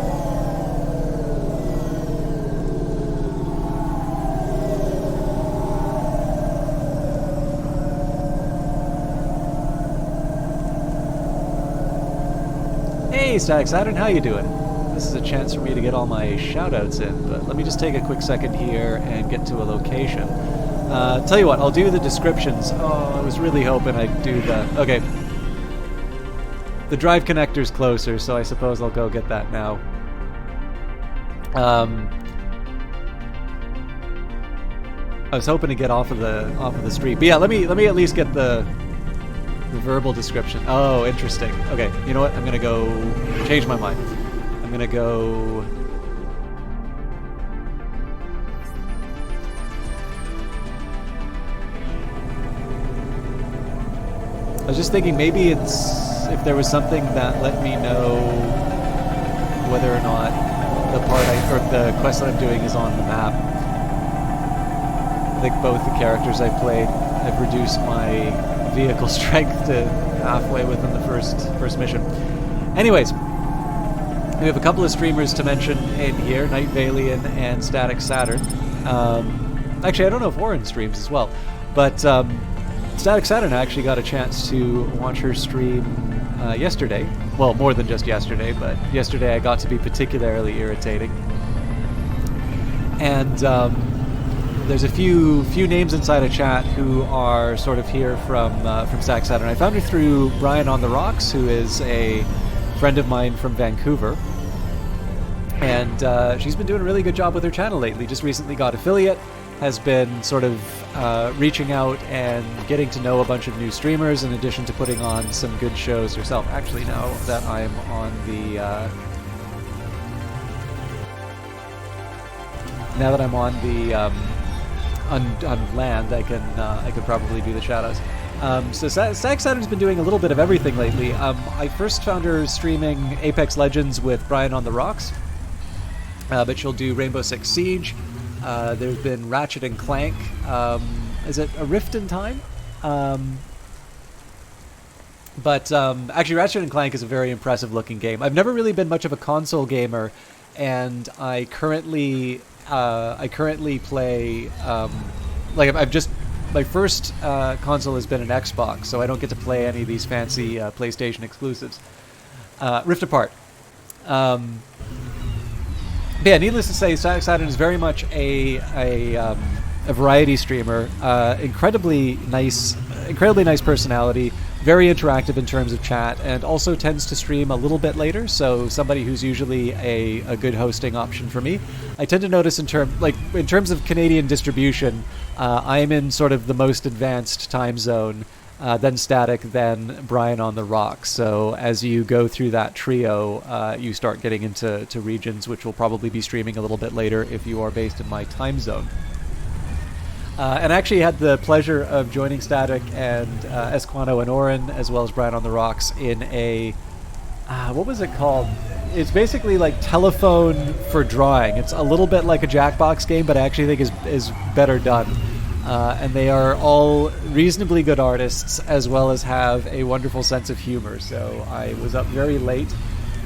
Hey, Static Saturn, how you doing? This is a chance for me to get all my shoutouts in, but let me just take a quick second here and get to a location. Tell you what, I'll do the descriptions. Oh, I was really hoping I'd do the... Okay. The drive connector's closer, so I suppose I'll go get that now. I was hoping to get off of the street, but yeah, let me at least get the verbal description. Oh, interesting. Okay, you know what? I'm gonna go change my mind. I'm gonna go. I was just thinking maybe it's if there was something that let me know whether or not the quest that I'm doing is on the map. I think both the characters I played have reduced my vehicle strength to halfway within the first mission. Anyways, We have a couple of streamers to mention in here, Night Valian and Static Saturn. Actually, I don't know if Warren streams as well, but Static Saturn actually got a chance to watch her stream yesterday. Well, more than just yesterday, but yesterday I got to be particularly irritating. And there's a few names inside a chat who are sort of here from Static Saturn. I found her through Brian on the Rocks, who is a friend of mine from Vancouver. And she's been doing a really good job with her channel lately. Just recently got affiliate, has been sort of reaching out and getting to know a bunch of new streamers in addition to putting on some good shows herself. Actually, now that I'm on the on land, I can probably do the shoutouts. So Static Saturn's been doing a little bit of everything lately. I first found her streaming Apex Legends with Brian on the Rocks, but she'll do Rainbow Six Siege. There's been Ratchet and Clank. Is it A Rift in Time? But actually, Ratchet and Clank is a very impressive looking game. I've never really been much of a console gamer, and I currently play I've just my first console has been an Xbox, so I don't get to play any of these fancy PlayStation exclusives. Rift Apart. But yeah, needless to say, Static Saturn is very much a variety streamer. Incredibly nice personality. Very interactive in terms of chat, and also tends to stream a little bit later. So somebody who's usually a good hosting option for me. I tend to notice in terms of Canadian distribution, I'm in sort of the most advanced time zone. Then Static, then Brian on the Rocks. So as you go through that trio, you start getting into regions which will probably be streaming a little bit later if you are based in my time zone. And I actually had the pleasure of joining Static and Esquano and Oren, as well as Brian on the Rocks, in a... what was it called? It's basically like telephone for drawing. It's a little bit like a Jackbox game, but I actually think is better done. And they are all reasonably good artists, as well as have a wonderful sense of humor. So I was up very late.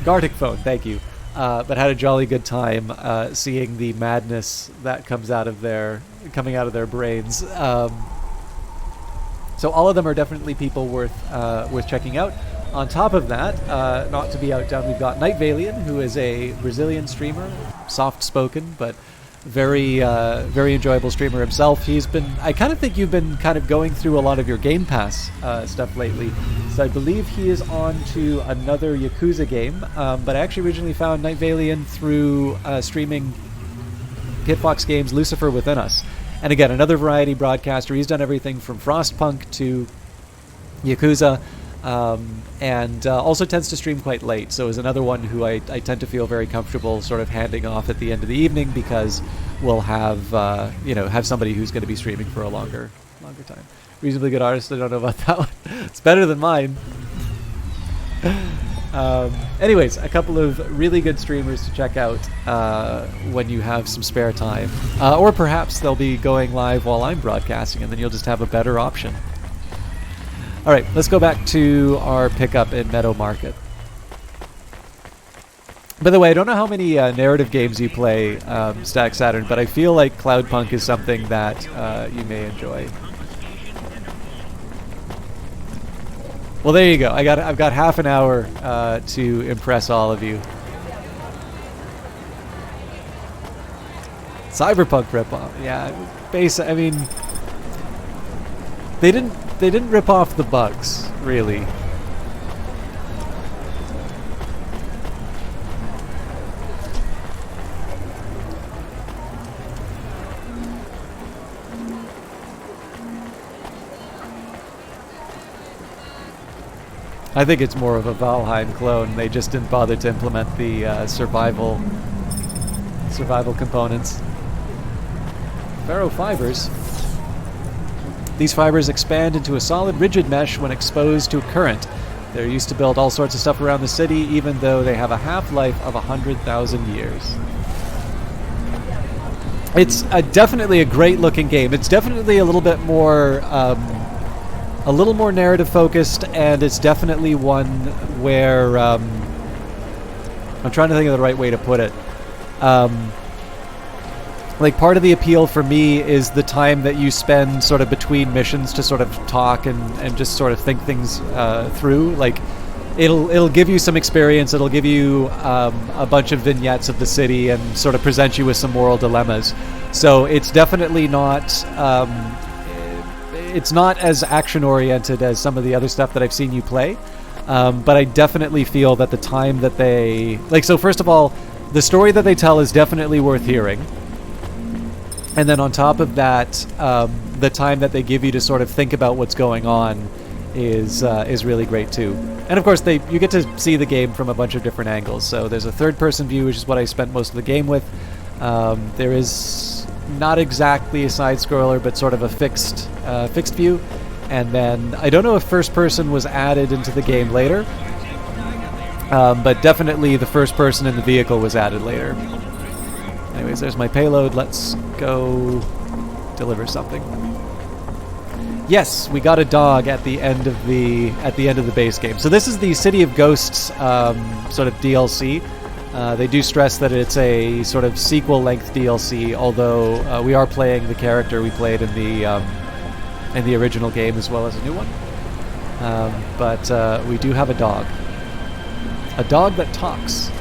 Gartic Phone, thank you. But had a jolly good time seeing the madness that coming out of their brains. So all of them are definitely people worth checking out. On top of that, not to be outdone, we've got Night Valian, who is a Brazilian streamer, soft-spoken, but very enjoyable streamer himself. I kind of think you've been kind of going through a lot of your Game Pass stuff lately. So I believe he is on to another Yakuza game, but I actually originally found Night Valian through streaming Pitfox Games' Lucifer Within Us. And again, another variety broadcaster. He's done everything from Frostpunk to Yakuza, and also tends to stream quite late. So is another one who I tend to feel very comfortable sort of handing off at the end of the evening, because we'll have have somebody who's going to be streaming for a longer time. Reasonably good artist. I don't know about that one. It's better than mine. Anyways, a couple of really good streamers to check out when you have some spare time. Or perhaps they'll be going live while I'm broadcasting, and then you'll just have a better option. All right, let's go back to our pickup in Meadow Market. By the way, I don't know how many narrative games you play, Static Saturn, but I feel like Cloudpunk is something that you may enjoy. Well, there you go. I've got half an hour to impress all of you. Cyberpunk ripoff, yeah. I mean, they didn't rip off the bugs, really. I think it's more of a Valheim clone. They just didn't bother to implement the survival components. Ferrofibers. These fibers expand into a solid, rigid mesh when exposed to current. They're used to build all sorts of stuff around the city, even though they have a half-life of 100,000 years. It's definitely a great-looking game. It's definitely a little bit more... a little more narrative focused, and it's definitely one where I'm trying to think of the right way to put it. Like, part of the appeal for me is the time that you spend sort of between missions to sort of talk and just sort of think things through. Like, it'll give you some experience. It'll give you a bunch of vignettes of the city and sort of present you with some moral dilemmas. So it's definitely not it's not as action oriented as some of the other stuff that I've seen you play. But I definitely feel that the time that they so first of all, the story that they tell is definitely worth hearing. And then on top of that, the time that they give you to sort of think about what's going on is really great too. And of course, you get to see the game from a bunch of different angles. So there's a third-person view, which is what I spent most of the game with. There is not exactly a side-scroller, but sort of a fixed view. And then I don't know if first-person was added into the game later, but definitely the first-person in the vehicle was added later. Anyways, there's my payload. Let's go deliver something. Yes, we got a dog at the end of the base game. So this is the City of Ghosts sort of DLC. They do stress that it's a sort of sequel-length DLC, although we are playing the character we played in the original game as well as a new one. But we do have a dog that talks.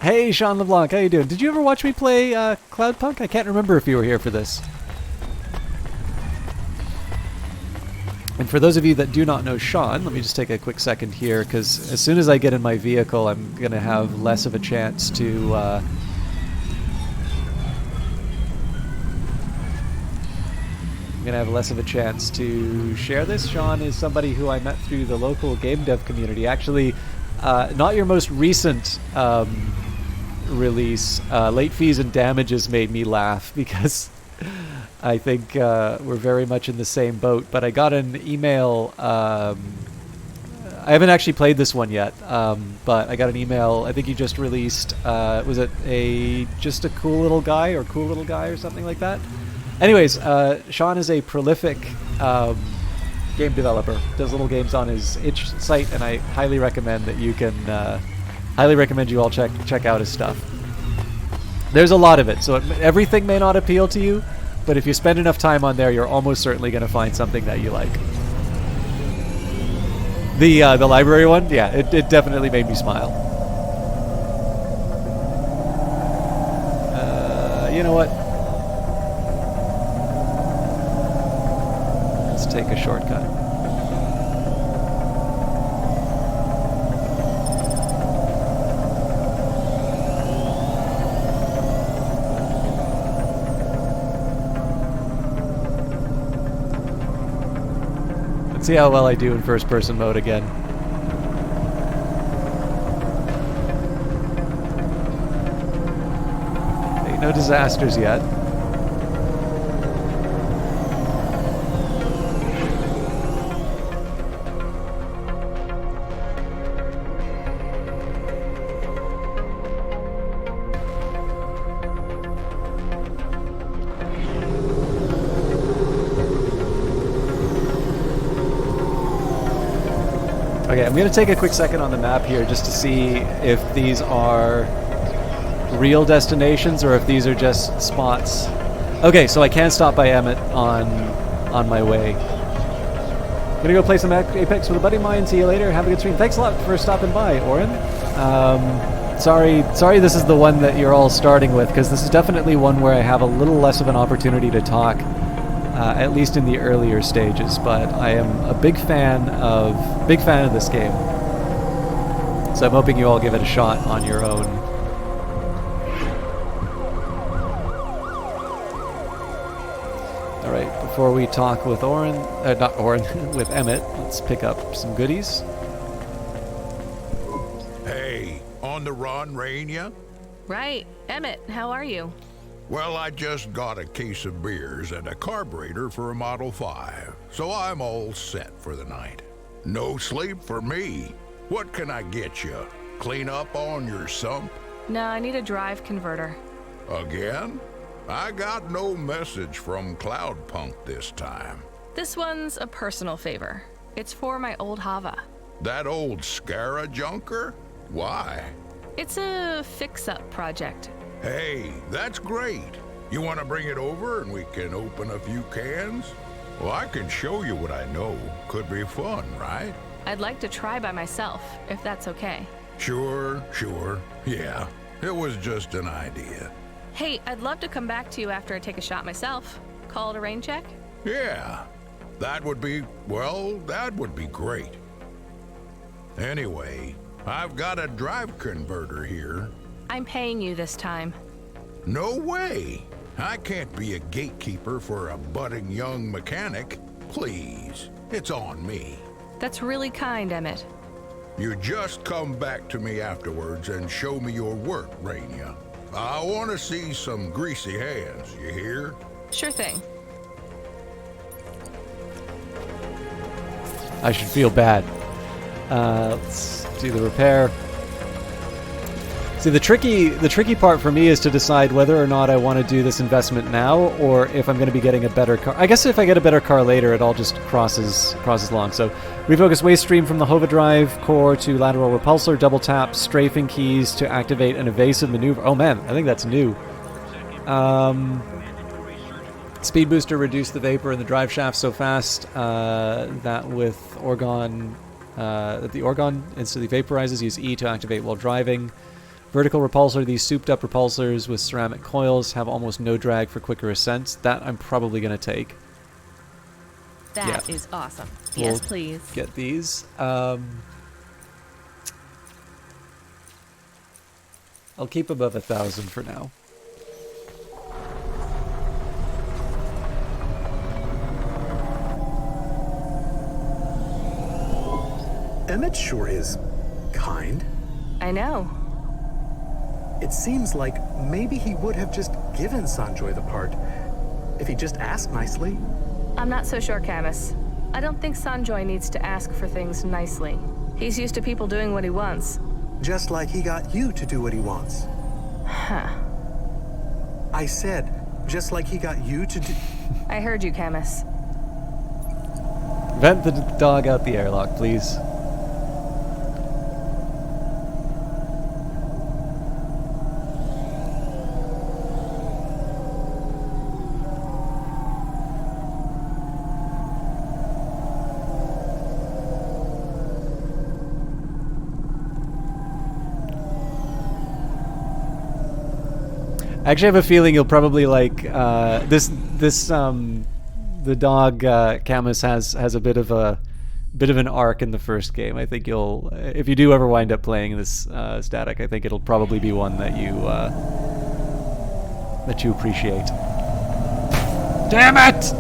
Hey, Sean LeBlanc, how you doing? Did you ever watch me play Cloudpunk? I can't remember if you were here for this. And for those of you that do not know Sean, let me just take a quick second here, because as soon as I get in my vehicle, I'm going to have less of a chance to... I'm going to have less of a chance to share this. Sean is somebody who I met through the local game dev community. Actually, not your most recent release. Late Fees and Damages made me laugh because I think we're very much in the same boat. But I got an email. I haven't actually played this one yet, but I got an email. I think you just released. Was it just a cool little guy or something like that? Anyways, Sean is a prolific game developer. Does little games on his itch site, and I highly recommend that you can. Highly recommend you all check out his stuff. There's a lot of it, so everything may not appeal to you, but if you spend enough time on there, you're almost certainly going to find something that you like. The library one, yeah, it definitely made me smile. You know what? Let's take a shortcut. See how well I do in first-person mode again. Ain't no disasters yet. Okay, I'm going to take a quick second on the map here just to see if these are real destinations or if these are just spots. Okay, so I can stop by Emmett on my way. I'm going to go play some Apex with a buddy of mine. See you later. Have a good stream. Thanks a lot for stopping by, Oren. Sorry this is the one that you're all starting with, because this is definitely one where I have a little less of an opportunity to talk. At least in the earlier stages, but I am a big fan of this game. So I'm hoping you all give it a shot on your own. All right, before we talk with with Emmett, let's pick up some goodies. Hey, on on the run, RANIA? Right. Emmett, how are you? Well, I just got a case of beers and a carburetor for a Model 5, so I'm all set for the night. No sleep for me. What can I get you? Clean up on your sump? No, I need a drive converter. Again? I got no message from Cloudpunk this time. This one's a personal favor. It's for my old Hava. That old Scara junker? Why? It's a fix-up project. Hey, that's great. You want to bring it over and we can open a few cans? Well, I can show you what I know. Could be fun, right? I'd like to try by myself, if that's okay. Sure. Yeah, it was just an idea. Hey, I'd love to come back to you after I take a shot myself. Call it a rain check? Yeah, that would be great. Anyway, I've got a drive converter here. I'm paying you this time. No way! I can't be a gatekeeper for a budding young mechanic. Please, it's on me. That's really kind, Emmett. You just come back to me afterwards and show me your work, RANIA. I want to see some greasy hands, you hear? Sure thing. I should feel bad. Let's do the repair. See, the tricky part for me is to decide whether or not I want to do this investment now, or if I'm going to be getting a better car. I guess if I get a better car later, it all just crosses along. So, refocus waste stream from the Hova drive core to lateral repulsor, double tap strafing keys to activate an evasive maneuver. Oh man, I think that's new. Speed booster reduced the vapor in the drive shaft so fast that with Orgon, the Orgon instantly vaporizes. Use E to activate while driving. Vertical repulsor, these souped up repulsors with ceramic coils have almost no drag for quicker ascents. That I'm probably going to take. That is awesome. We'll Yes, please. Get these. I'll keep above 1,000 for now. Emmett sure is kind. I know. It seems like maybe he would have just given Sanjoy the part if he just asked nicely. I'm not so sure, Camus. I don't think Sanjoy needs to ask for things nicely. He's used to people doing what he wants. Just like he got you to do what he wants. Huh. I said, just like he got you to do... I heard you, Camus. Vent the dog out the airlock, please. I actually have a feeling you'll probably like the dog Camus has a bit of an arc in the first game. I think you'll, if you do ever wind up playing this static, I think it'll probably be one that you appreciate. Damn it!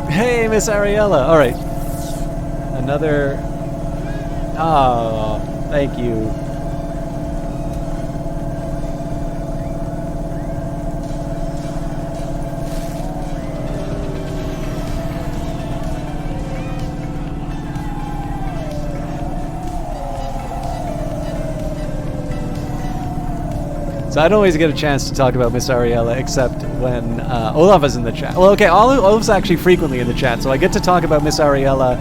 Hey, Miss Ariella. All right. Another... Oh, thank you. So I don't always get a chance to talk about Miss Ariella except when Olaf is in the chat. Well, okay, Olaf's actually frequently in the chat, so I get to talk about Miss Ariella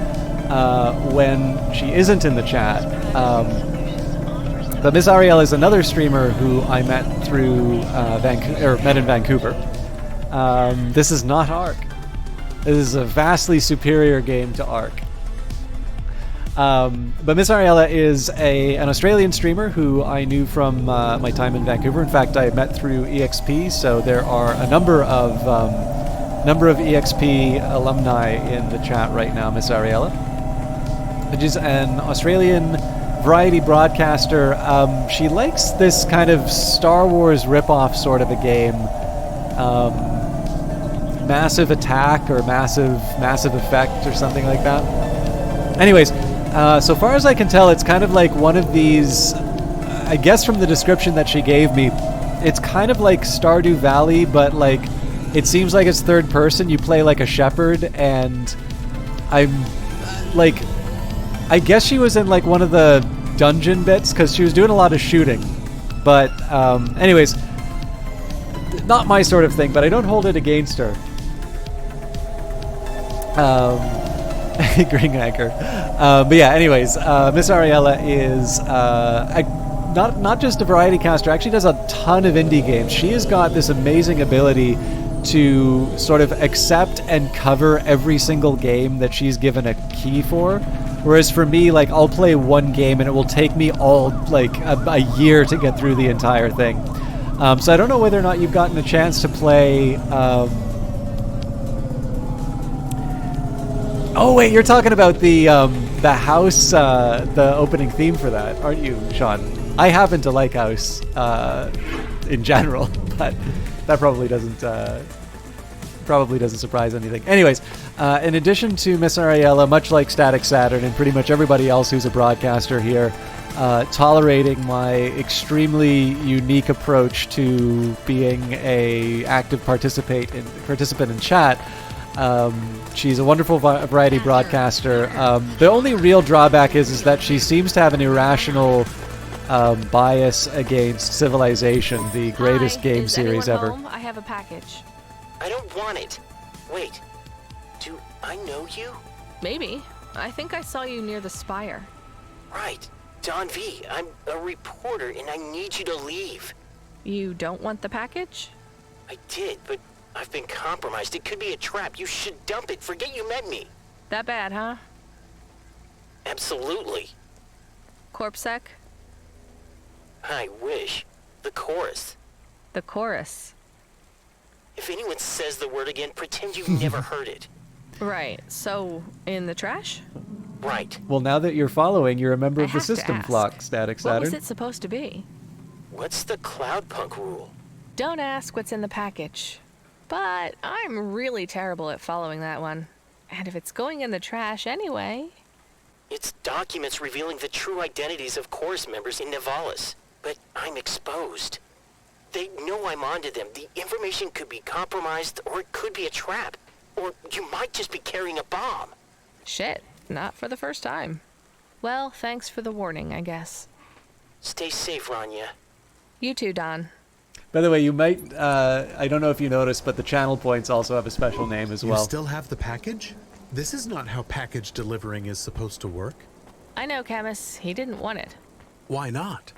when she isn't in the chat. But Miss Ariella is another streamer who I met through met in Vancouver. This is not Ark. This is a vastly superior game to Ark. But Miss Ariella is an Australian streamer who I knew from my time in Vancouver. In fact, I met through EXP, so there are a number of EXP alumni in the chat right now. Miss Ariella, which is an Australian variety broadcaster. She likes this kind of Star Wars ripoff sort of a game. Massive Attack or Massive Effect or something like that. Anyways, so far as I can tell, it's kind of like one of these, I guess from the description that she gave me, it's kind of like Stardew Valley, but like it seems like it's third person. You play like a shepherd, and I'm like, I guess she was in like one of the dungeon bits because she was doing a lot of shooting. But anyways, not my sort of thing, but I don't hold it against her. Green Anchor. But yeah, anyways, Miss Ariella is not just a variety caster, actually does a ton of indie games. She has got this amazing ability to sort of accept and cover every single game that she's given a key for. Whereas for me, like, I'll play one game and it will take me all, like, a year to get through the entire thing. So I don't know whether or not you've gotten a chance to play... Oh wait, you're talking about the house, the opening theme for that, aren't you, Sean? I happen to like House in general, but that probably doesn't surprise anything. Anyways, in addition to Miss Ariella, much like Static Saturn and pretty much everybody else who's a broadcaster here, tolerating my extremely unique approach to being a active participant in chat. She's a wonderful variety broadcaster. The only real drawback is that she seems to have an irrational bias against Civilization, the greatest game series ever. Home? I have a package. I don't want it. Wait, do I know you? Maybe. I think I saw you near the spire. Right. Don V, I'm a reporter and I need you to leave. You don't want the package? I did, but I've been compromised. It could be a trap. You should dump it. Forget you met me. That bad, huh? Absolutely. Corpsec? I wish. The chorus. The chorus. If anyone says the word again, pretend you've never heard it. Right. So, in the trash? Right. Well, now that you're following, you're a member of the System ask. Flock, Static Saturn. What was it supposed to be? What's the Cloudpunk rule? Don't ask what's in the package. But I'm really terrible at following that one. And if it's going in the trash anyway... It's documents revealing the true identities of chorus members in Nivalis. But I'm exposed. They know I'm onto them. The information could be compromised, or it could be a trap. Or you might just be carrying a bomb. Shit, not for the first time. Well, thanks for the warning, I guess. Stay safe, Rania. You too, Don. By the way, you might, I don't know if you noticed, but the channel points also have a special name as well. You still have the package? This is not how package delivering is supposed to work. I know, Camus. He didn't want it. Why not?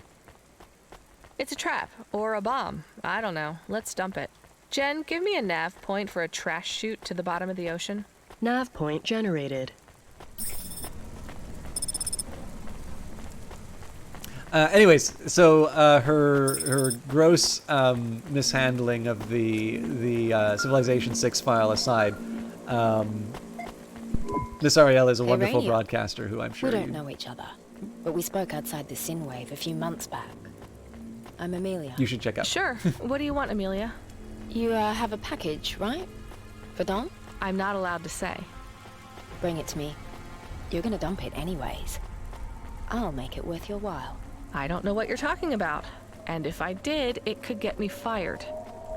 It's a trap, or a bomb. I don't know. Let's dump it. Jen, give me a nav point for a trash chute to the bottom of the ocean. Nav point generated. Anyways, so her gross mishandling of the Civilization 6 file aside, Miss Ariella is a wonderful RANIA. broadcaster who I'm sure we don't know each other, but we spoke outside the Synwave a few months back. I'm Amelia. you should check out. Sure. What do you want, Amelia? You have a package, right? For Don? I'm not allowed to say. Bring it to me. You're gonna dump it anyways. I'll make it worth your while. I don't know what you're talking about. And if I did, it could get me fired.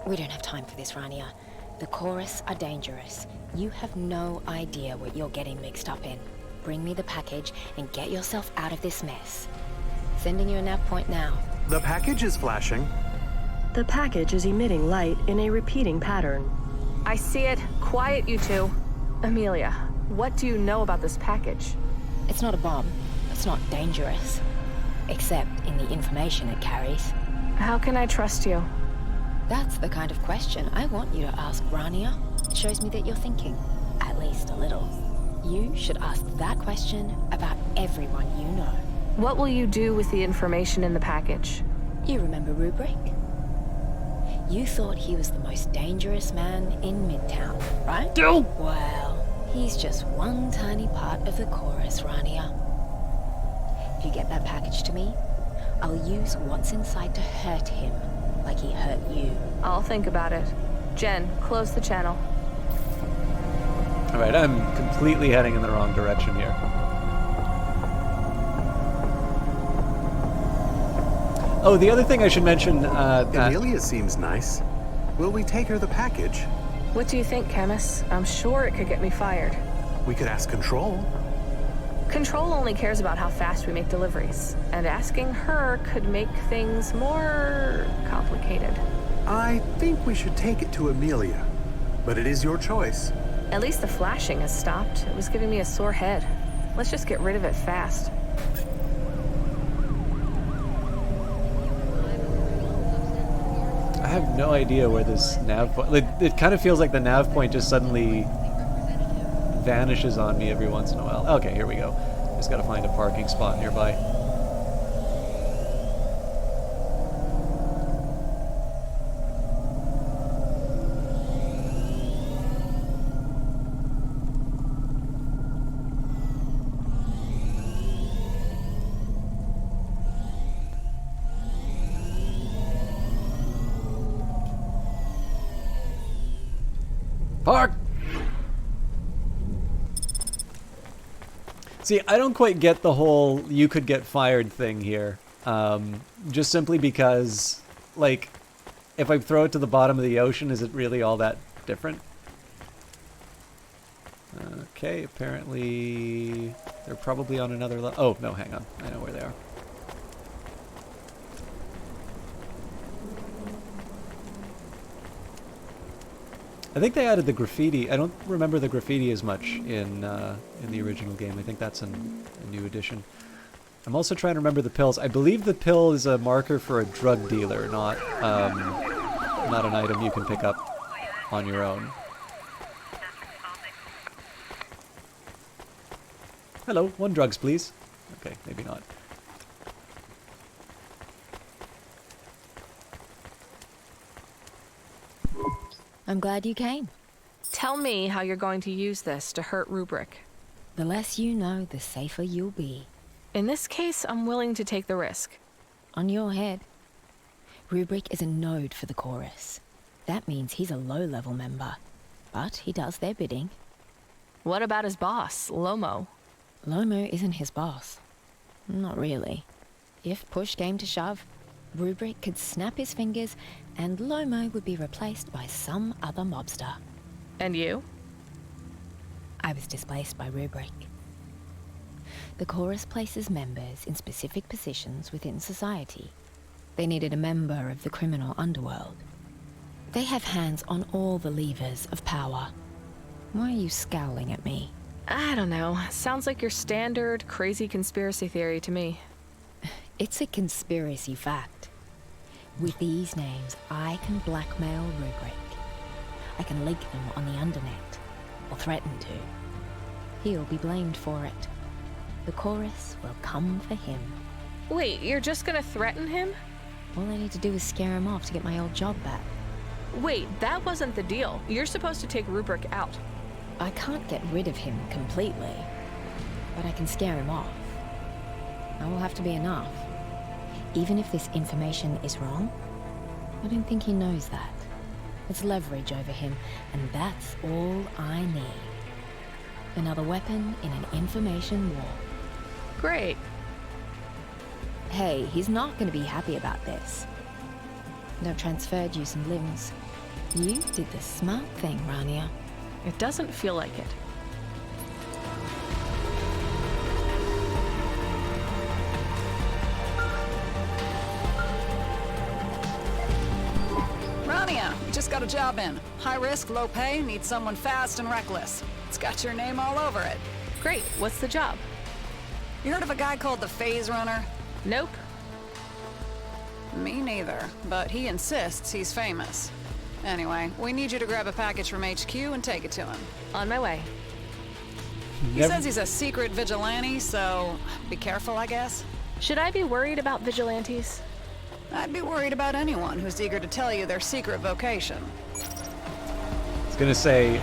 We don't have time for this, Rania. The chorus are dangerous. You have no idea what you're getting mixed up in. Bring me the package and get yourself out of this mess. Sending you a nav point now. The package is flashing. The package is emitting light in a repeating pattern. I see it. Quiet, you two. Amelia, what do you know about this package? It's not a bomb. It's not dangerous. Except in the information it carries. How can I trust you? That's the kind of question I want you to ask, Rania. It shows me that you're thinking, at least a little. You should ask that question about everyone you know. What will you do with the information in the package? You remember Rubric? You thought he was the most dangerous man in Midtown, right? Well, he's just one tiny part of the chorus, Rania. If you get that package to me, I'll use what's inside to hurt him, like he hurt you. I'll think about it. Jen, close the channel. Alright, I'm completely heading in the wrong direction here. Oh, the other thing I should mention, Amelia seems nice. Will we take her the package? What do you think, Camus? I'm sure it could get me fired. We could ask Control. Control only cares about how fast we make deliveries, and asking her could make things more complicated. I think we should take it to Amelia, but it is your choice. At least the flashing has stopped. It was giving me a sore head. Let's just get rid of it fast. I have no idea where this nav point... It kind of feels like the nav point just suddenly vanishes on me every once in a while. Okay, here we go. Just gotta find a parking spot nearby. Park! See, I don't quite get the whole you could get fired thing here. Just simply because, like, if I throw it to the bottom of the ocean, is it really all that different? Okay, apparently they're probably on another level. Oh, no, hang on. I know where they are. I think they added the graffiti. I don't remember the graffiti as much in the original game. I think that's a new addition. I'm also trying to remember the pills. I believe the pill is a marker for a drug dealer, not an item you can pick up on your own. Hello, 1 drugs, please. Okay, maybe not. I'm glad you came. Tell me how you're going to use this to hurt Rubric. The less you know, the safer you'll be. In this case, I'm willing to take the risk. On your head. Rubric is a node for the chorus. That means he's a low-level member. But he does their bidding. What about his boss, Lomo? Lomo isn't his boss. Not really. If push came to shove, Rubric could snap his fingers and Lomo would be replaced by some other mobster. And you? I was displaced by Rubric. The chorus places members in specific positions within society. They needed a member of the criminal underworld. They have hands on all the levers of power. Why are you scowling at me? I don't know. Sounds like your standard crazy conspiracy theory to me. It's a conspiracy fact. With these names, I can blackmail Rubric. I can leak them on the Undernet, or threaten to. He'll be blamed for it. The chorus will come for him. Wait, you're just gonna threaten him? All I need to do is scare him off to get my old job back. Wait, that wasn't the deal. You're supposed to take Rubric out. I can't get rid of him completely, but I can scare him off. That will have to be enough. Even if this information is wrong, I don't think he knows that. It's leverage over him, and that's all I need. Another weapon in an information war. Great. Hey, he's not going to be happy about this. I've transferred you some limbs. You did the smart thing, Rania. It doesn't feel like it. Rania, you just got a job in. High risk, low pay, need someone fast and reckless. It's got your name all over it. Great, what's the job? You heard of a guy called the Phase Runner? Nope. Me neither, but he insists he's famous. Anyway, we need you to grab a package from HQ and take it to him. On my way. He says he's a secret vigilante, so be careful, I guess. Should I be worried about vigilantes? I'd be worried about anyone who's eager to tell you their secret vocation. I was gonna say,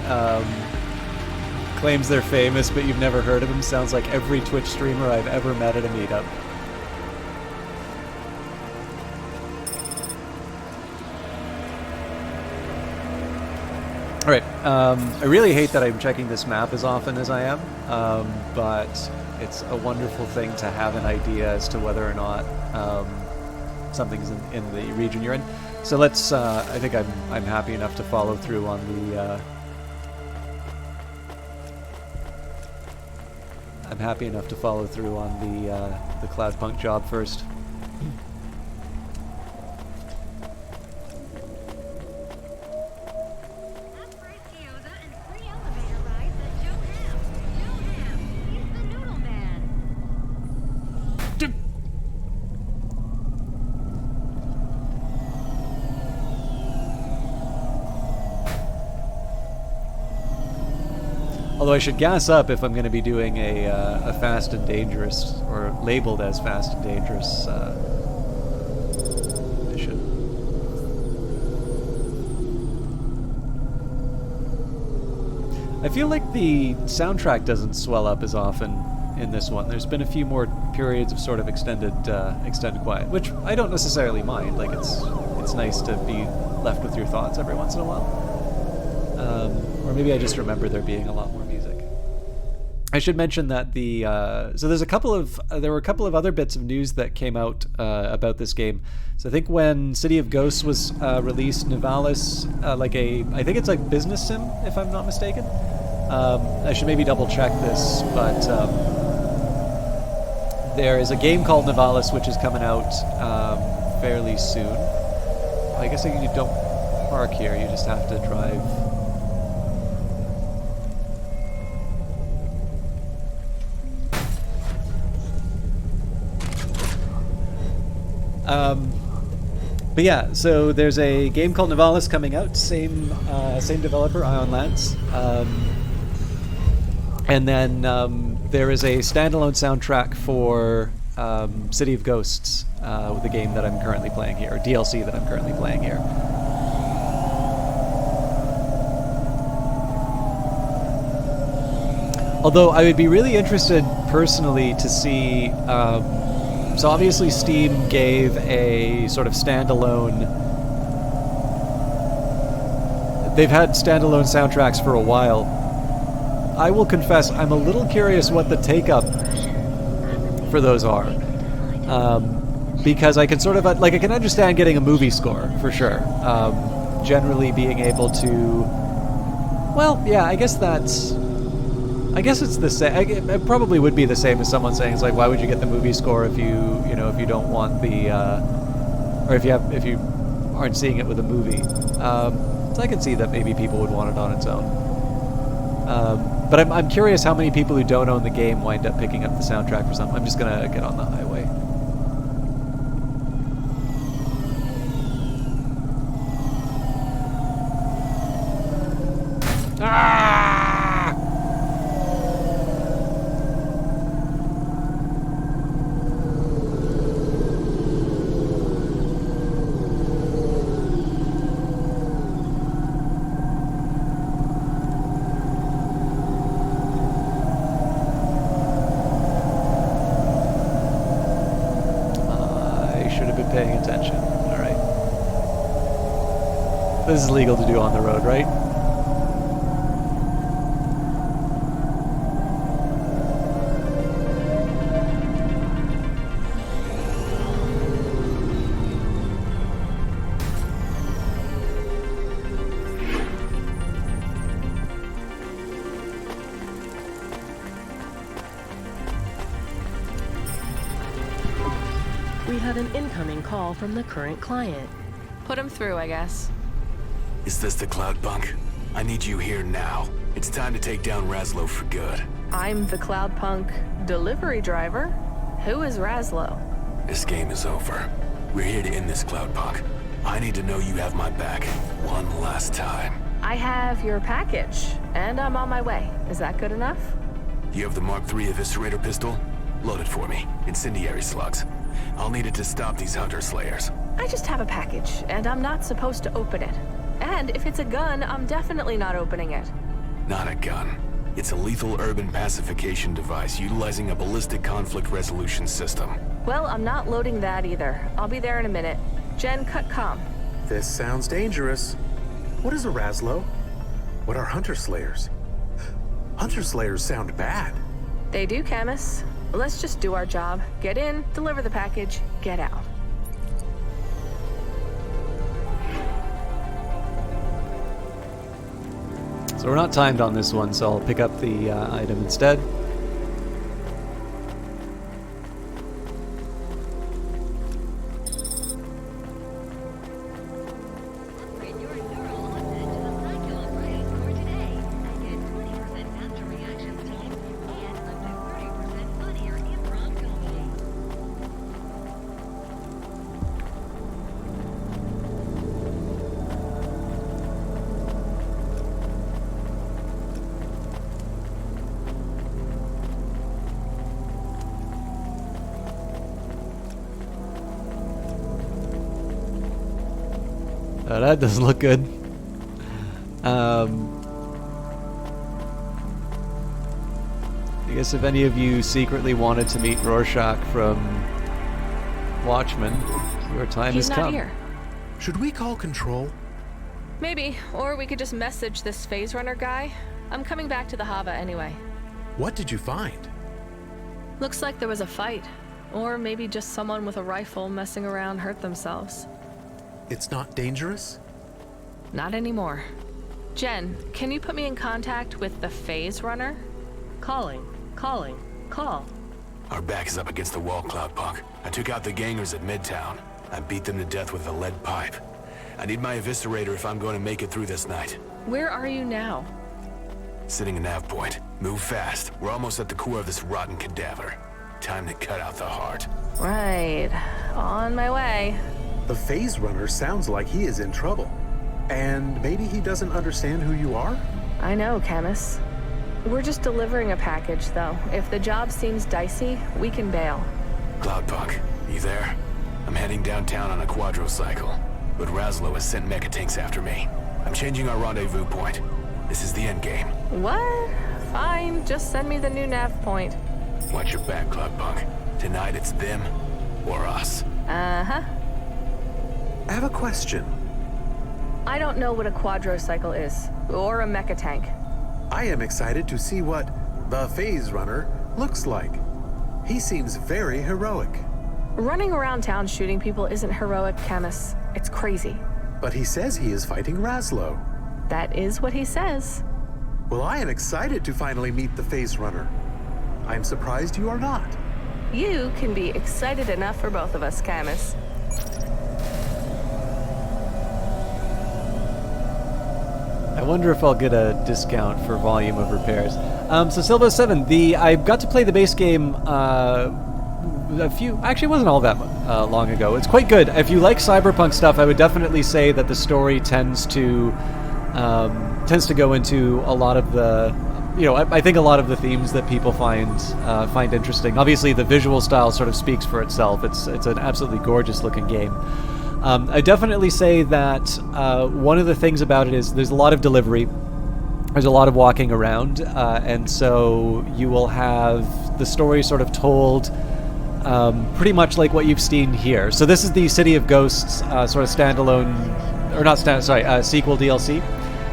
claims they're famous, but you've never heard of them. Sounds like every Twitch streamer I've ever met at a meetup. Alright, I really hate that I'm checking this map as often as I am, but it's a wonderful thing to have an idea as to whether or not something's in the region you're in. So let's, I think I'm happy enough to follow through on the, I'm happy enough to follow through on the Cloudpunk job first. Although I should gas up if I'm going to be doing a fast and dangerous, or labeled as fast and dangerous mission. I feel like the soundtrack doesn't swell up as often in this one. There's been a few more periods of sort of extended quiet, which I don't necessarily mind. Like it's nice to be left with your thoughts every once in a while. Or maybe I just remember there being a lot more music. I should mention that so there's there were a couple of other bits of news that came out about this game. So I think when City of Ghosts was released, Nivalis, I think it's like business sim, if I'm not mistaken. I should maybe double check this, but there is a game called Nivalis which is coming out fairly soon. I guess you don't park here, you just have to drive. But yeah, so there's a game called Nivalis coming out, same developer, Ion Lance. And then there is a standalone soundtrack for City of Ghosts, the game that I'm currently playing here, or DLC that I'm currently playing here. Although I would be really interested personally to see, so obviously Steam gave a sort of standalone, they've had standalone soundtracks for a while. I will confess, I'm a little curious what the take-up for those are. Because I can sort of, I can understand getting a movie score, for sure. Generally being able to, well, yeah, I guess it's the same. It probably would be the same as someone saying, it's like, why would you get the movie score if you don't want the, or if you aren't seeing it with a movie. So I can see that maybe people would want it on its own. But I'm curious how many people who don't own the game wind up picking up the soundtrack for something. I'm just gonna get on the highway. This is legal to do on the road, right? We have an incoming call from the current client. Put him through, I guess. Is this the Cloudpunk? I need you here now. It's time to take down Razlo for good. I'm the Cloudpunk delivery driver. Who is Razlo? This game is over. We're here to end this, Cloudpunk. I need to know you have my back one last time. I have your package, and I'm on my way. Is that good enough? You have the Mark III Eviscerator pistol? Load it for me. Incendiary slugs. I'll need it to stop these hunter slayers. I just have a package, and I'm not supposed to open it. And if it's a gun, I'm definitely not opening it. Not a gun. It's a lethal urban pacification device utilizing a ballistic conflict resolution system. Well, I'm not loading that either. I'll be there in a minute. Jen, cut comm. This sounds dangerous. What is a Razlo? What are hunter slayers? Hunter slayers sound bad. They do, Camus. Let's just do our job. Get in, deliver the package, get out. So we're not timed on this one, so I'll pick up the item instead. That doesn't look good. I guess if any of you secretly wanted to meet Rorschach from Watchmen, your time has come. He's not here. Should we call Control? Maybe, or we could just message this phase runner guy. I'm coming back to the Hava anyway. What did you find? Looks like there was a fight. Or maybe just someone with a rifle messing around hurt themselves. It's not dangerous? Not anymore. Jen, can you put me in contact with the phase runner? Calling. Call. Our back is up against the wall, Cloudpunk. I took out the gangers at Midtown. I beat them to death with a lead pipe. I need my eviscerator if I'm going to make it through this night. Where are you now? Sitting in nav point. Move fast. We're almost at the core of this rotten cadaver. Time to cut out the heart. Right. On my way. The phase runner sounds like he is in trouble. And maybe he doesn't understand who you are? I know, Camus. We're just delivering a package, though. If the job seems dicey, we can bail. Cloudpunk, you there? I'm heading downtown on a quadrocycle, but Razlo has sent mecha tanks after me. I'm changing our rendezvous point. This is the end game. What? Fine, just send me the new nav point. Watch your back, Cloudpunk. Tonight it's them or us. Uh-huh. I have a question. I don't know what a quadrocycle is, or a mecha tank. I am excited to see what the phase runner looks like. He seems very heroic. Running around town shooting people isn't heroic, Camus. It's crazy. But he says he is fighting Razlo. That is what he says. Well, I am excited to finally meet the phase runner. I am surprised you are not. You can be excited enough for both of us, Camus. I wonder if I'll get a discount for volume of repairs. So Silva 7, I got to play the base game actually it wasn't all that long ago. It's quite good. If you like cyberpunk stuff, I would definitely say that the story tends to go into a lot of the, I think a lot of the themes that people find interesting. Obviously, the visual style sort of speaks for itself. It's an absolutely gorgeous looking game. I definitely say that one of the things about it is there's a lot of delivery. There's a lot of walking around, and so you will have the story sort of told pretty much like what you've seen here. So this is the City of Ghosts sort of standalone, or not sequel DLC.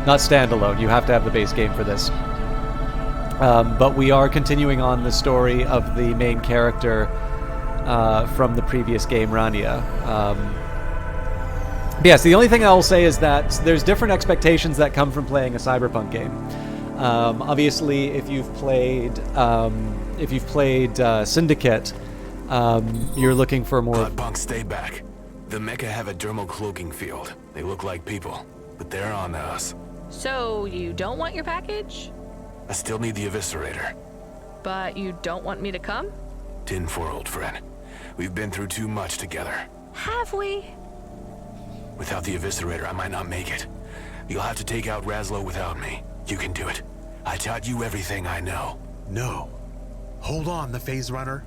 Not standalone. You have to have the base game for this. But we are continuing on the story of the main character from the previous game, RANIA. Yes, the only thing I will say is that there's different expectations that come from playing a cyberpunk game. Obviously, if you've played Syndicate, you're looking for more. Cloudpunk, stay back. The mecha have a dermal cloaking field. They look like people, but they're on to us. So you don't want your package? I still need the eviscerator. But you don't want me to come? 10-4, old friend. We've been through too much together. Have we? Without the eviscerator, I might not make it. You'll have to take out Razlo without me. You can do it. I taught you everything I know. No. Hold on, the phase runner.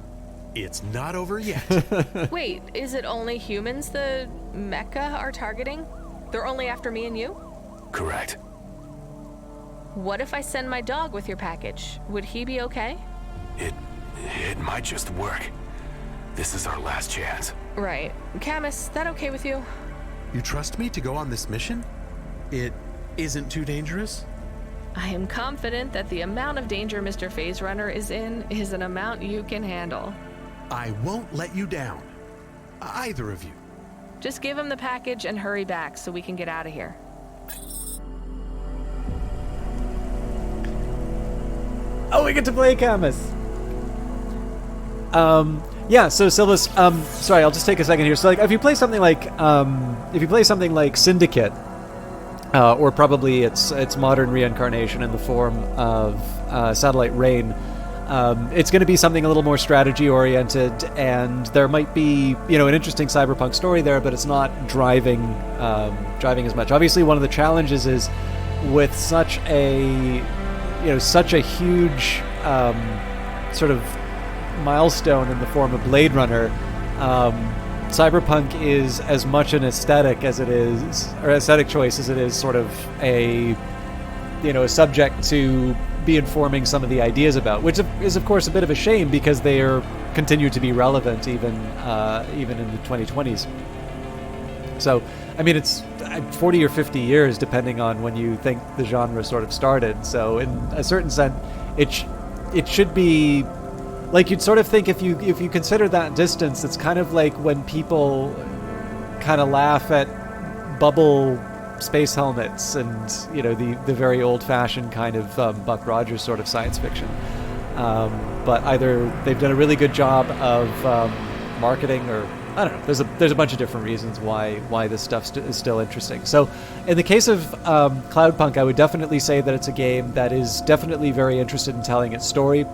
It's not over yet. Wait, is it only humans the mecha are targeting? They're only after me and you? Correct. What if I send my dog with your package? Would he be okay? It might just work. This is our last chance. Right. Camus, that okay with you? You trust me to go on this mission? It isn't too dangerous? I am confident that the amount of danger Mr. Phase Runner is in is an amount you can handle. I won't let you down. Either of you. Just give him the package and hurry back so we can get out of here. Oh, we get to play Camus. Yeah, so Silvus, sorry, I'll just take a second here. So, like, if you play something like Syndicate, or probably its modern reincarnation in the form of Satellite Rain, it's going to be something a little more strategy-oriented, and there might be, an interesting cyberpunk story there, but it's not driving as much. Obviously, one of the challenges is with such a huge sort of milestone in the form of Blade Runner. Cyberpunk is as much an aesthetic choice as it is sort of a subject to be informing some of the ideas about, which is of course a bit of a shame because they continue to be relevant even in the 2020s. So, I mean, it's 40 or 50 years depending on when you think the genre sort of started. So, in a certain sense, it should be. Like, you'd sort of think if you consider that distance, it's kind of like when people kind of laugh at bubble space helmets and, the very old-fashioned kind of Buck Rogers sort of science fiction. But either they've done a really good job of marketing, or I don't know. There's a bunch of different reasons why this stuff is still interesting. So, in the case of Cloudpunk, I would definitely say that it's a game that is definitely very interested in telling its story.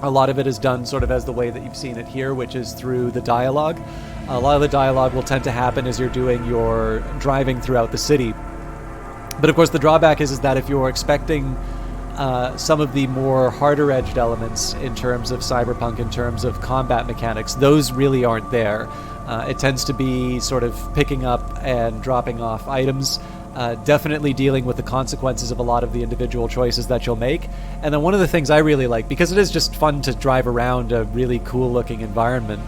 A lot of it is done sort of as the way that you've seen it here, which is through the dialogue. A lot of the dialogue will tend to happen as you're doing your driving throughout the city. But of course, the drawback is that if you're expecting some of the more harder-edged elements in terms of cyberpunk, in terms of combat mechanics, those really aren't there. It tends to be sort of picking up and dropping off items, definitely dealing with the consequences of a lot of the individual choices that you'll make. And then one of the things I really like, because it is just fun to drive around a really cool-looking environment,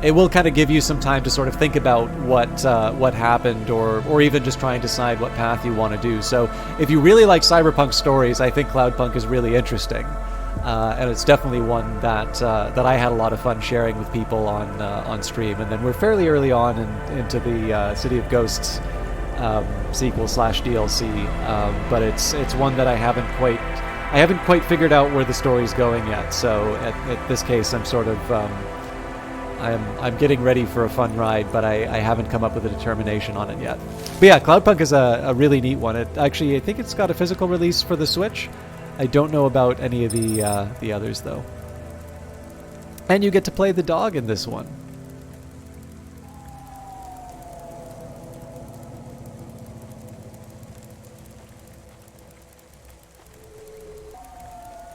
it will kind of give you some time to sort of think about what happened, or even just try and decide what path you want to do. So if you really like cyberpunk stories, I think Cloudpunk is really interesting. And it's definitely one that I had a lot of fun sharing with people on stream. And then we're fairly early on into the City of Ghosts sequel/DLC, but it's one that I haven't quite figured out where the story's going yet. So at this case, I'm sort of I'm getting ready for a fun ride, but I haven't come up with a determination on it yet. But yeah, Cloudpunk is a really neat one. I think it's got a physical release for the Switch. I don't know about any of the others, though. And you get to play the dog in this one.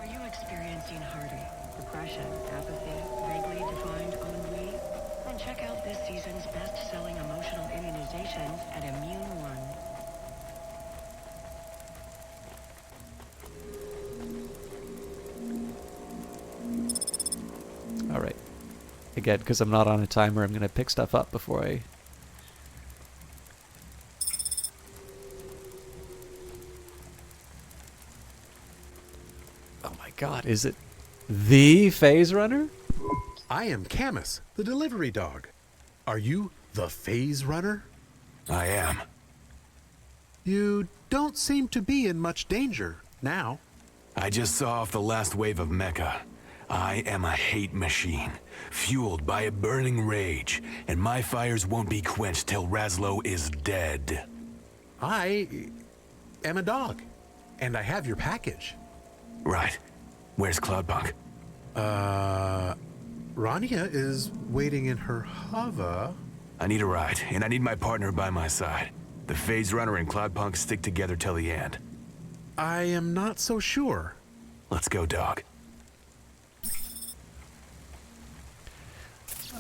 Are you experiencing heartache, depression, apathy, vaguely defined ennui? Then check out this season's best-selling emotional immunizations at Immune One. Alright. Again, because I'm not on a timer, I'm going to pick stuff up before I... Oh my god, is it the Phase Runner? I am Camus, the delivery dog. Are you the Phase Runner? I am. You don't seem to be in much danger now. I just saw off the last wave of mecha. I am a hate machine, fueled by a burning rage, and my fires won't be quenched till Razlo is dead. I am a dog, and I have your package. Right. Where's Cloudpunk? RANIA is waiting in her hover. I need a ride, and I need my partner by my side. The Phase Runner and Cloudpunk stick together till the end. I am not so sure. Let's go, dog.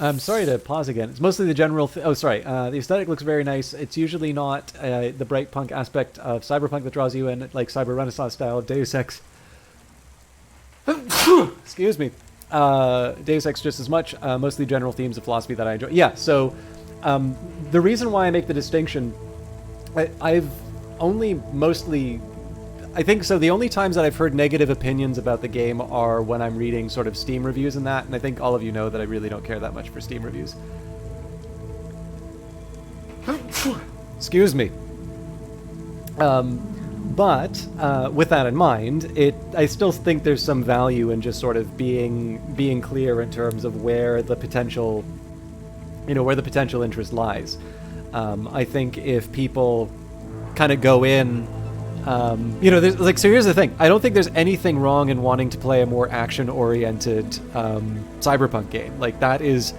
I'm sorry to pause again. It's mostly the general... the aesthetic looks very nice. It's usually not the bright punk aspect of cyberpunk that draws you in, like Cyber Renaissance style Deus Ex. Excuse me. Deus Ex just as much. Mostly general themes of philosophy that I enjoy. Yeah, so the reason why I make the distinction... only mostly... I think so. The only times that I've heard negative opinions about the game are when I'm reading sort of Steam reviews and that, and I think all of you know that I really don't care that much for Steam reviews. Excuse me. But with that in mind, I still think there's some value in just sort of being clear in terms of where the potential, where the potential interest lies. I think if people kind of go in, there's, like, so here's the thing. I don't think there's anything wrong in wanting to play a more action-oriented cyberpunk game. Like, that is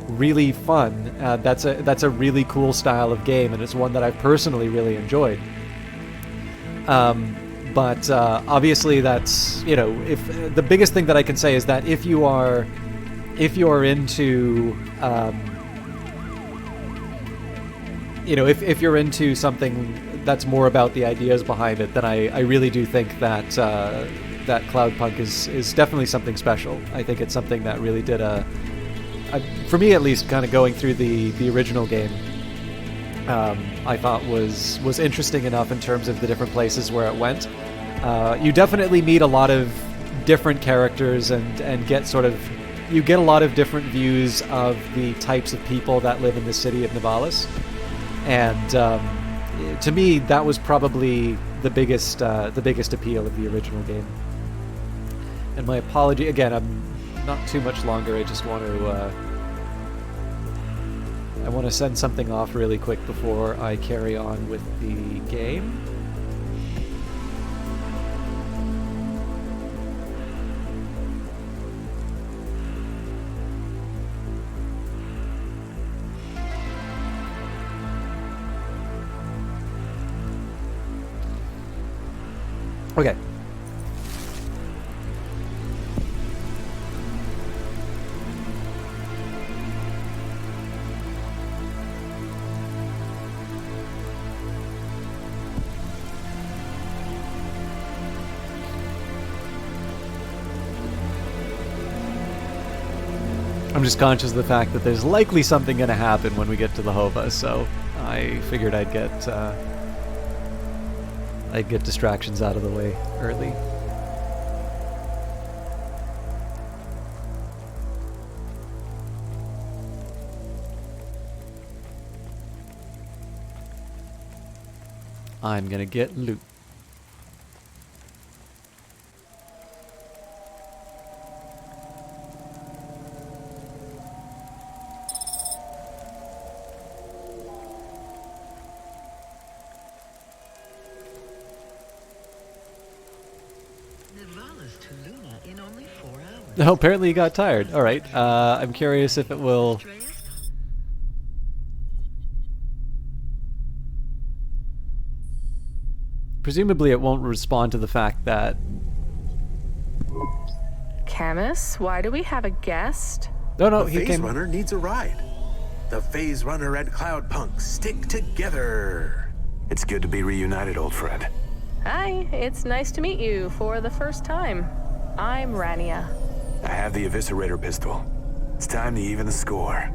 really fun. That's a really cool style of game, and it's one that I've personally really enjoyed. But obviously, that's if the biggest thing that I can say is that if you're into if you're into something that's more about the ideas behind it, then I really do think that that Cloudpunk is definitely something special. I think it's something that really did for me at least, kind of going through the original game, I thought was interesting enough in terms of the different places where it went. You definitely meet a lot of different characters and get you get a lot of different views of the types of people that live in the city of Nivalis. And to me, that was probably the biggest appeal of the original game. And my apology again. I'm not too much longer. I just want to send something off really quick before I carry on with the game. Okay. I'm just conscious of the fact that there's likely something going to happen when we get to the Hova, so I figured I'd get distractions out of the way early. I'm gonna get loot. No, apparently you got tired. Alright, I'm curious if it will... Presumably it won't respond to the fact that... Camus, why do we have a guest? No, he came... The Phase Runner needs a ride. The Phase Runner and Cloudpunk stick together. It's good to be reunited, old friend. Hi, it's nice to meet you for the first time. I'm RANIA. I have the Eviscerator pistol. It's time to even the score.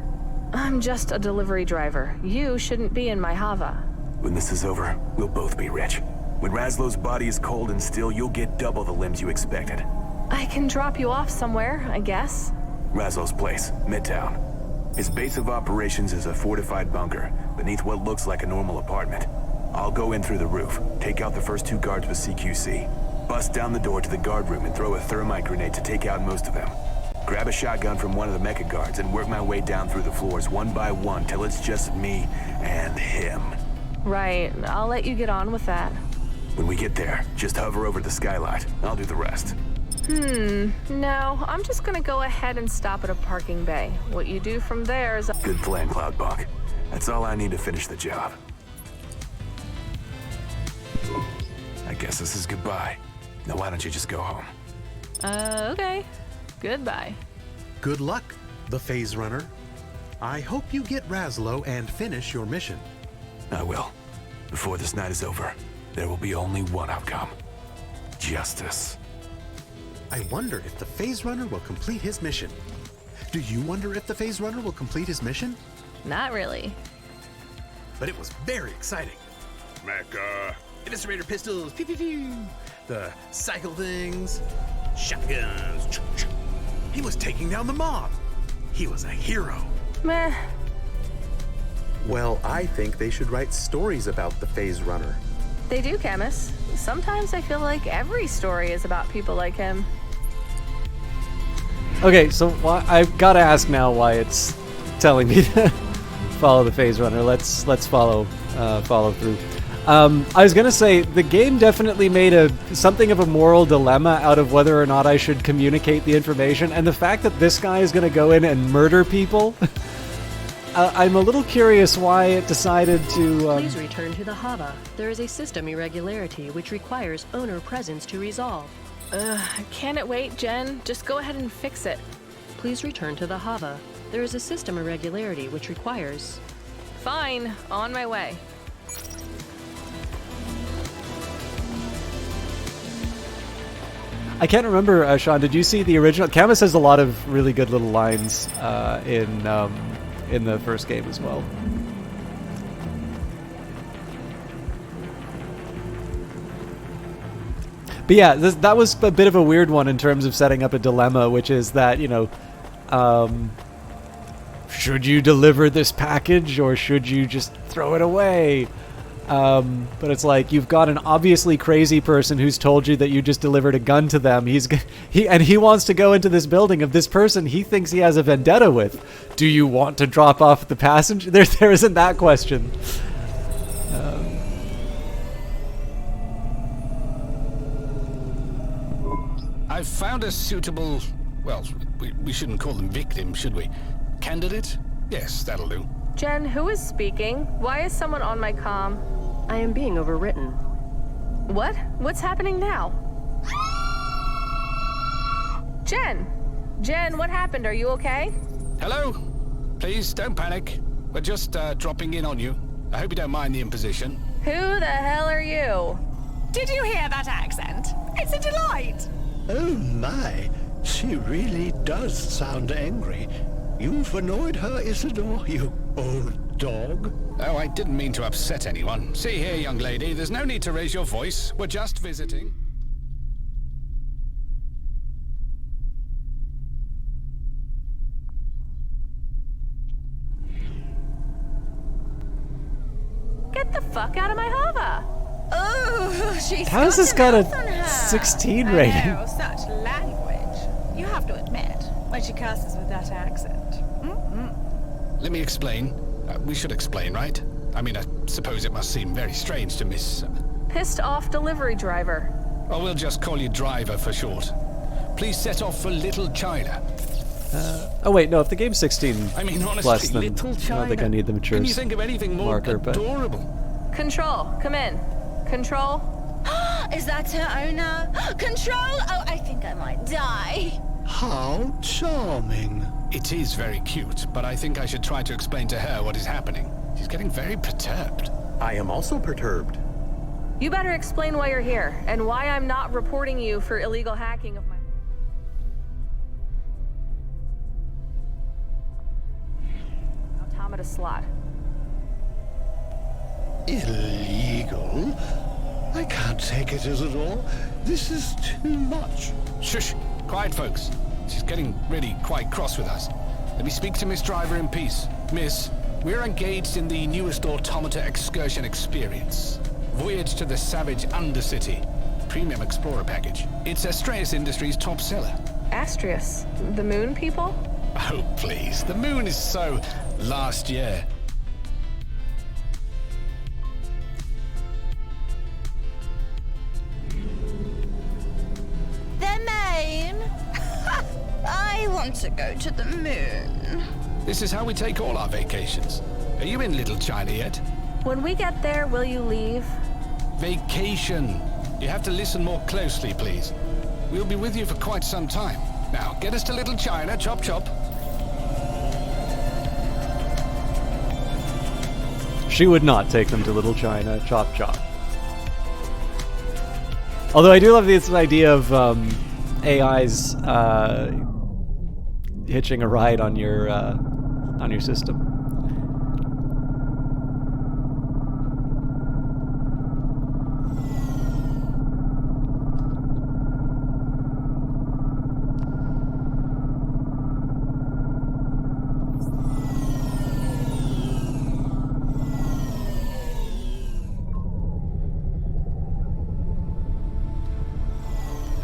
I'm just a delivery driver. You shouldn't be in my Hava. When this is over, we'll both be rich. When Raslow's body is cold and still, you'll get double the limbs you expected. I can drop you off somewhere, I guess. Raslow's place, Midtown. His base of operations is a fortified bunker beneath what looks like a normal apartment. I'll go in through the roof, take out the first 2 guards with CQC, bust down the door to the guard room and throw a thermite grenade to take out most of them. Grab a shotgun from one of the mecha guards and work my way down through the floors one by one till it's just me and him. Right, I'll let you get on with that. When we get there, just hover over the skylight. I'll do the rest. No, I'm just gonna go ahead and stop at a parking bay. What you do from there is... Good plan, Cloudpunk. That's all I need to finish the job. I guess this is goodbye. Now why don't you just go home? Okay. Goodbye. Good luck, the Phase Runner. I hope you get Raslow and finish your mission. I will. Before this night is over, there will be only one outcome. Justice. I wonder if the Phase Runner will complete his mission. Do you wonder if the Phase Runner will complete his mission? Not really. But it was very exciting. Mecha, eviscerator pistols, pew pew pew. The cycle things, shotguns. He was taking down the mob. He was a hero. Meh. Well, I think they should write stories about the Phase Runner. They do, Camus. Sometimes I feel like every story is about people like him. Okay, so I've got to ask now why it's telling me to follow the Phase Runner. Let's follow through. I was gonna say the game definitely made something of a moral dilemma out of whether or not I should communicate the information, and the fact that this guy is gonna go in and murder people. I'm a little curious why it decided to. Please return to the Hava. There is a system irregularity which requires owner presence to resolve. Can it wait, Jen? Just go ahead and fix it. Please return to the Hava. There is a system irregularity which requires... Fine, on my way. I can't remember, Sean, did you see the original? Camus has a lot of really good little lines in the first game as well. But yeah, that was a bit of a weird one in terms of setting up a dilemma, which is that, should you deliver this package or should you just throw it away? But it's like, you've got an obviously crazy person who's told you that you just delivered a gun to them. He wants to go into this building of this person he thinks he has a vendetta with. Do you want to drop off the passenger? There isn't that question. I've found a suitable, well, we shouldn't call them victims, should we? Candidate? Yes, that'll do. Jen, who is speaking? Why is someone on my comm? I am being overwritten. What? What's happening now? Jen! Jen, what happened? Are you okay? Hello? Please, don't panic. We're just dropping in on you. I hope you don't mind the imposition. Who the hell are you? Did you hear that accent? It's a delight! Oh my, she really does sound angry. You've annoyed her, Isidore, you old dog. Oh, I didn't mean to upset anyone. See here, young lady, there's no need to raise your voice. We're just visiting. Get the fuck out of my Hava! Oh, she's How has this got a 16 rating? I know, such language. You have to admit, when she curses with that accent. Let me explain. We should explain, right? I mean, I suppose it must seem very strange to miss... Pissed off delivery driver. Or we'll just call you Driver for short. Please set off for Little China. Oh wait, no, if the game's 16 I mean, honestly, plus, then Little I don't China. think I need the mature Can you think of anything more marker, adorable? Control, come in. Control? Is that her owner? Control? Oh, I think I might die. How charming. It is very cute, but I think I should try to explain to her what is happening. She's getting very perturbed. I am also perturbed. You better explain why you're here, and why I'm not reporting you for illegal hacking of my... Automata slot. Illegal? I can't take it, Isidore. This is too much. Shush! Quiet, folks. She's getting really quite cross with us. Let me speak to Miss Driver in peace. Miss, we're engaged in the newest automata excursion experience. Voyage to the Savage Undercity. Premium Explorer package. It's Astraeus Industries' top seller. Astraeus? The moon people? Oh, please. The moon is so... last year. The moon? I want to go to the moon. This is how we take all our vacations. Are you in Little China yet? When we get there, will you leave? Vacation. You have to listen more closely, please. We'll be with you for quite some time. Now, get us to Little China, chop chop. She would not take them to Little China, chop chop. Although I do love this idea of AIs hitching a ride on your system.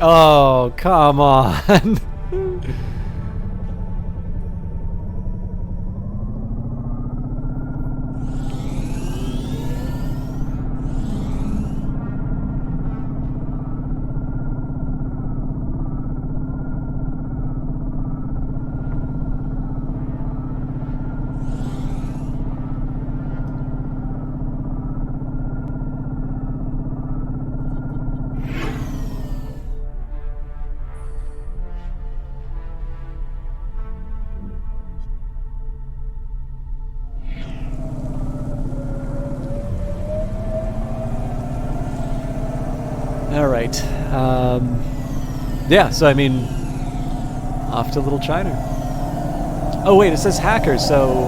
Oh, come on. All right. Yeah, so I mean, off to Little China. Oh wait, it says hackers, so...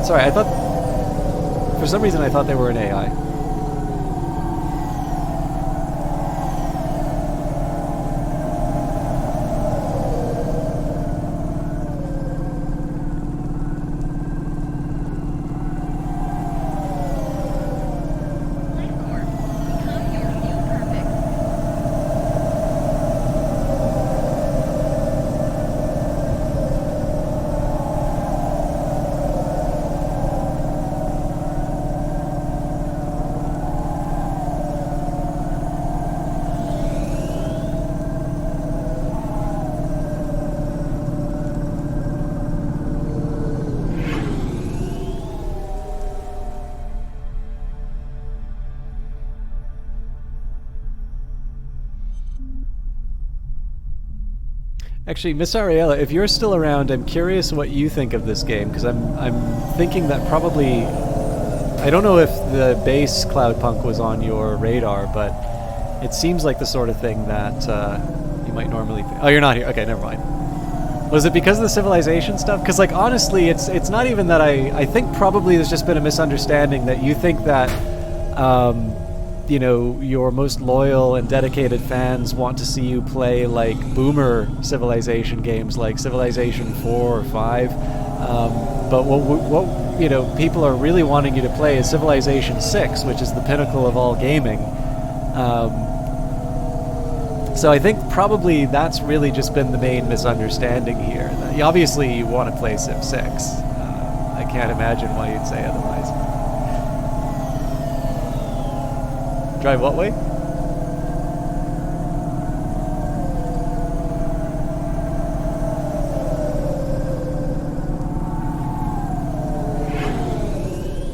Sorry, I thought... For some reason I thought they were an AI. Actually, Miss Ariella, if you're still around, I'm curious what you think of this game, because I'm thinking that probably... I don't know if the base Cloudpunk was on your radar, but it seems like the sort of thing that you might normally... Oh, you're not here. Okay, never mind. Was it because of the civilization stuff? Because, like, honestly, it's not even that I think probably there's just been a misunderstanding that you think that... you know, your most loyal and dedicated fans want to see you play like boomer Civilization games like Civilization 4 or 5. But what you know, people are really wanting you to play is Civilization 6, which is the pinnacle of all gaming. So I think probably that's really just been the main misunderstanding here. Obviously you want to play Civ 6. I can't imagine why you'd say otherwise. Drive what way?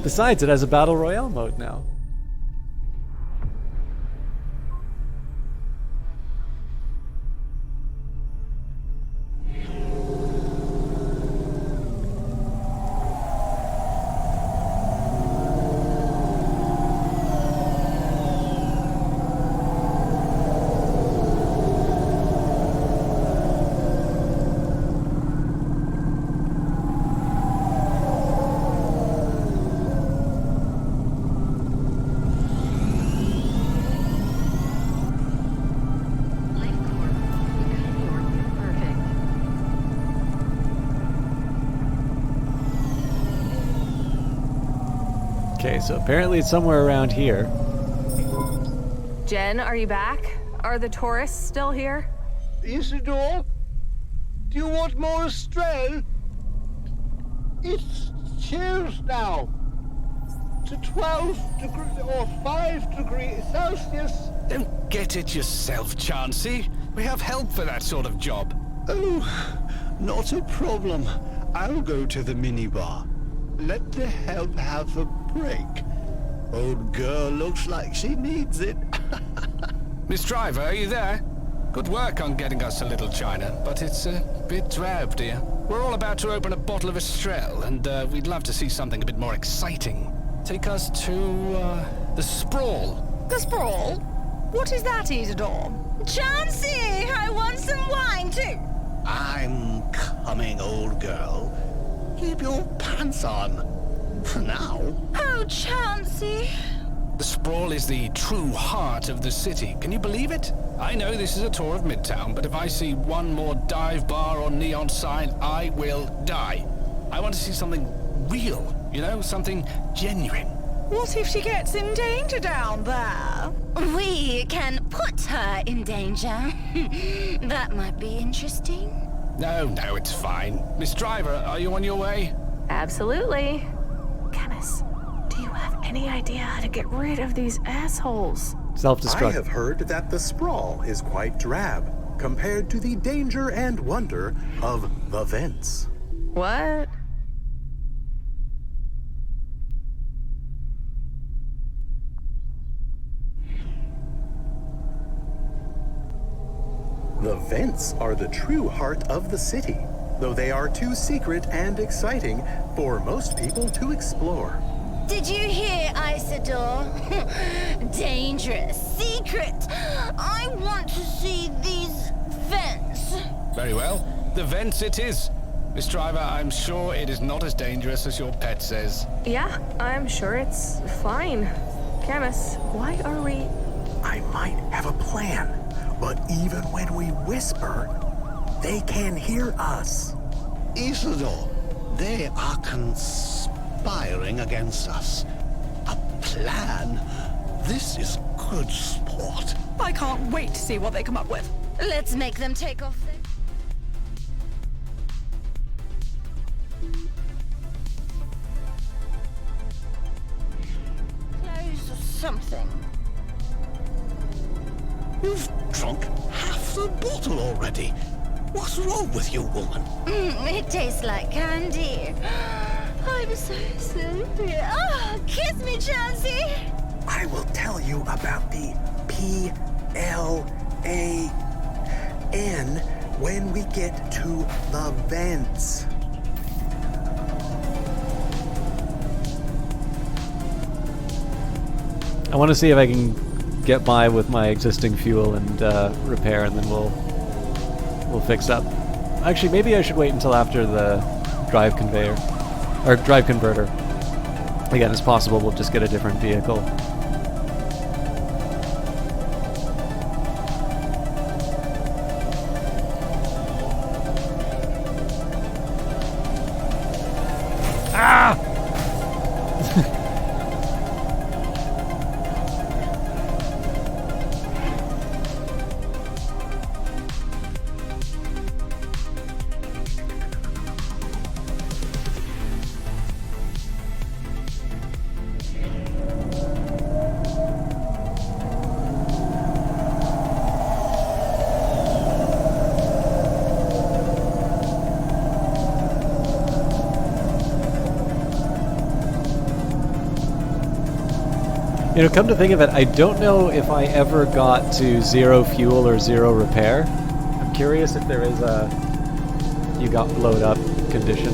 Besides, it has a Battle Royale mode now. Okay, so apparently it's somewhere around here. Jen, are you back? Are the tourists still here? Isidore? Do you want more Estrel? It's chills now. To 12 degrees or 5 degrees Celsius. Don't get it yourself, Chauncey. We have help for that sort of job. Oh, not a problem. I'll go to the minibar. Let the help have a break. Old girl looks like she needs it. Miss Driver, are you there? Good work on getting us to Little China, but it's a bit drab, dear. We're all about to open a bottle of Estrel, and we'd love to see something a bit more exciting. Take us to, the Sprawl. The Sprawl? What is that, Isidore? Chauncey, I want some wine too. I'm coming, old girl. Keep your pants on. For now. Oh, Chauncey. The Sprawl is the true heart of the city. Can you believe it? I know this is a tour of Midtown, but if I see one more dive bar or neon sign, I will die. I want to see something real, you know, something genuine. What if she gets in danger down there? We can put put her in danger. That might be interesting. No, it's fine. Miss Driver, are you on your way? Absolutely. Camus, do you have any idea how to get rid of these assholes? Self-destruct. I have heard that the sprawl is quite drab compared to the danger and wonder of the vents. What? The vents are the true heart of the city, though they are too secret and exciting for most people to explore. Did you hear, Isidore? Dangerous, secret. I want to see these vents. Very well. The vents it is. Miss Driver, I'm sure it is not as dangerous as your pet says. Yeah, I'm sure it's fine. Camus, why are we... I might have a plan, but even when we whisper, they can hear us. Isidore, they are conspiring against us. A plan? This is good sport. I can't wait to see what they come up with. Let's make them take off their... clothes or something. You've drunk half the bottle already. What's wrong with you, woman? It tastes like candy. I'm so sleepy. Oh, kiss me, Chelsea. I will tell you about the PLAN when we get to the vents. I want to see if I can get by with my existing fuel and repair, and then we'll fix up. Actually, maybe I should wait until after the drive conveyor or drive converter. Again, it's possible we'll just get a different vehicle. Ah! You know, come to think of it, I don't know if I ever got to 0 fuel or 0 repair. I'm curious if there is a you got blowed up condition.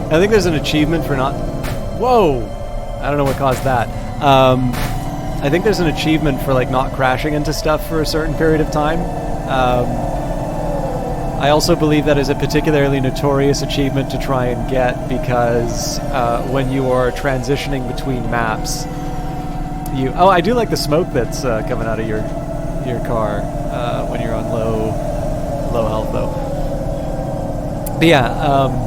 I think there's an achievement for not... Whoa! I don't know what caused that. I think there's an achievement for like not crashing into stuff for a certain period of time. I also believe that is a particularly notorious achievement to try and get because when you are transitioning between maps, you... Oh, I do like the smoke that's coming out of your car when you're on low health though. But yeah,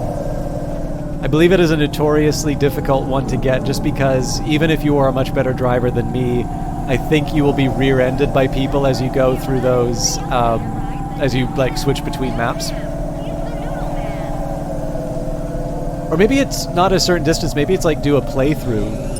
I believe it is a notoriously difficult one to get just because even if you are a much better driver than me, I think you will be rear-ended by people as you go through those, as you like switch between maps. Or maybe it's not a certain distance, maybe it's like do a playthrough.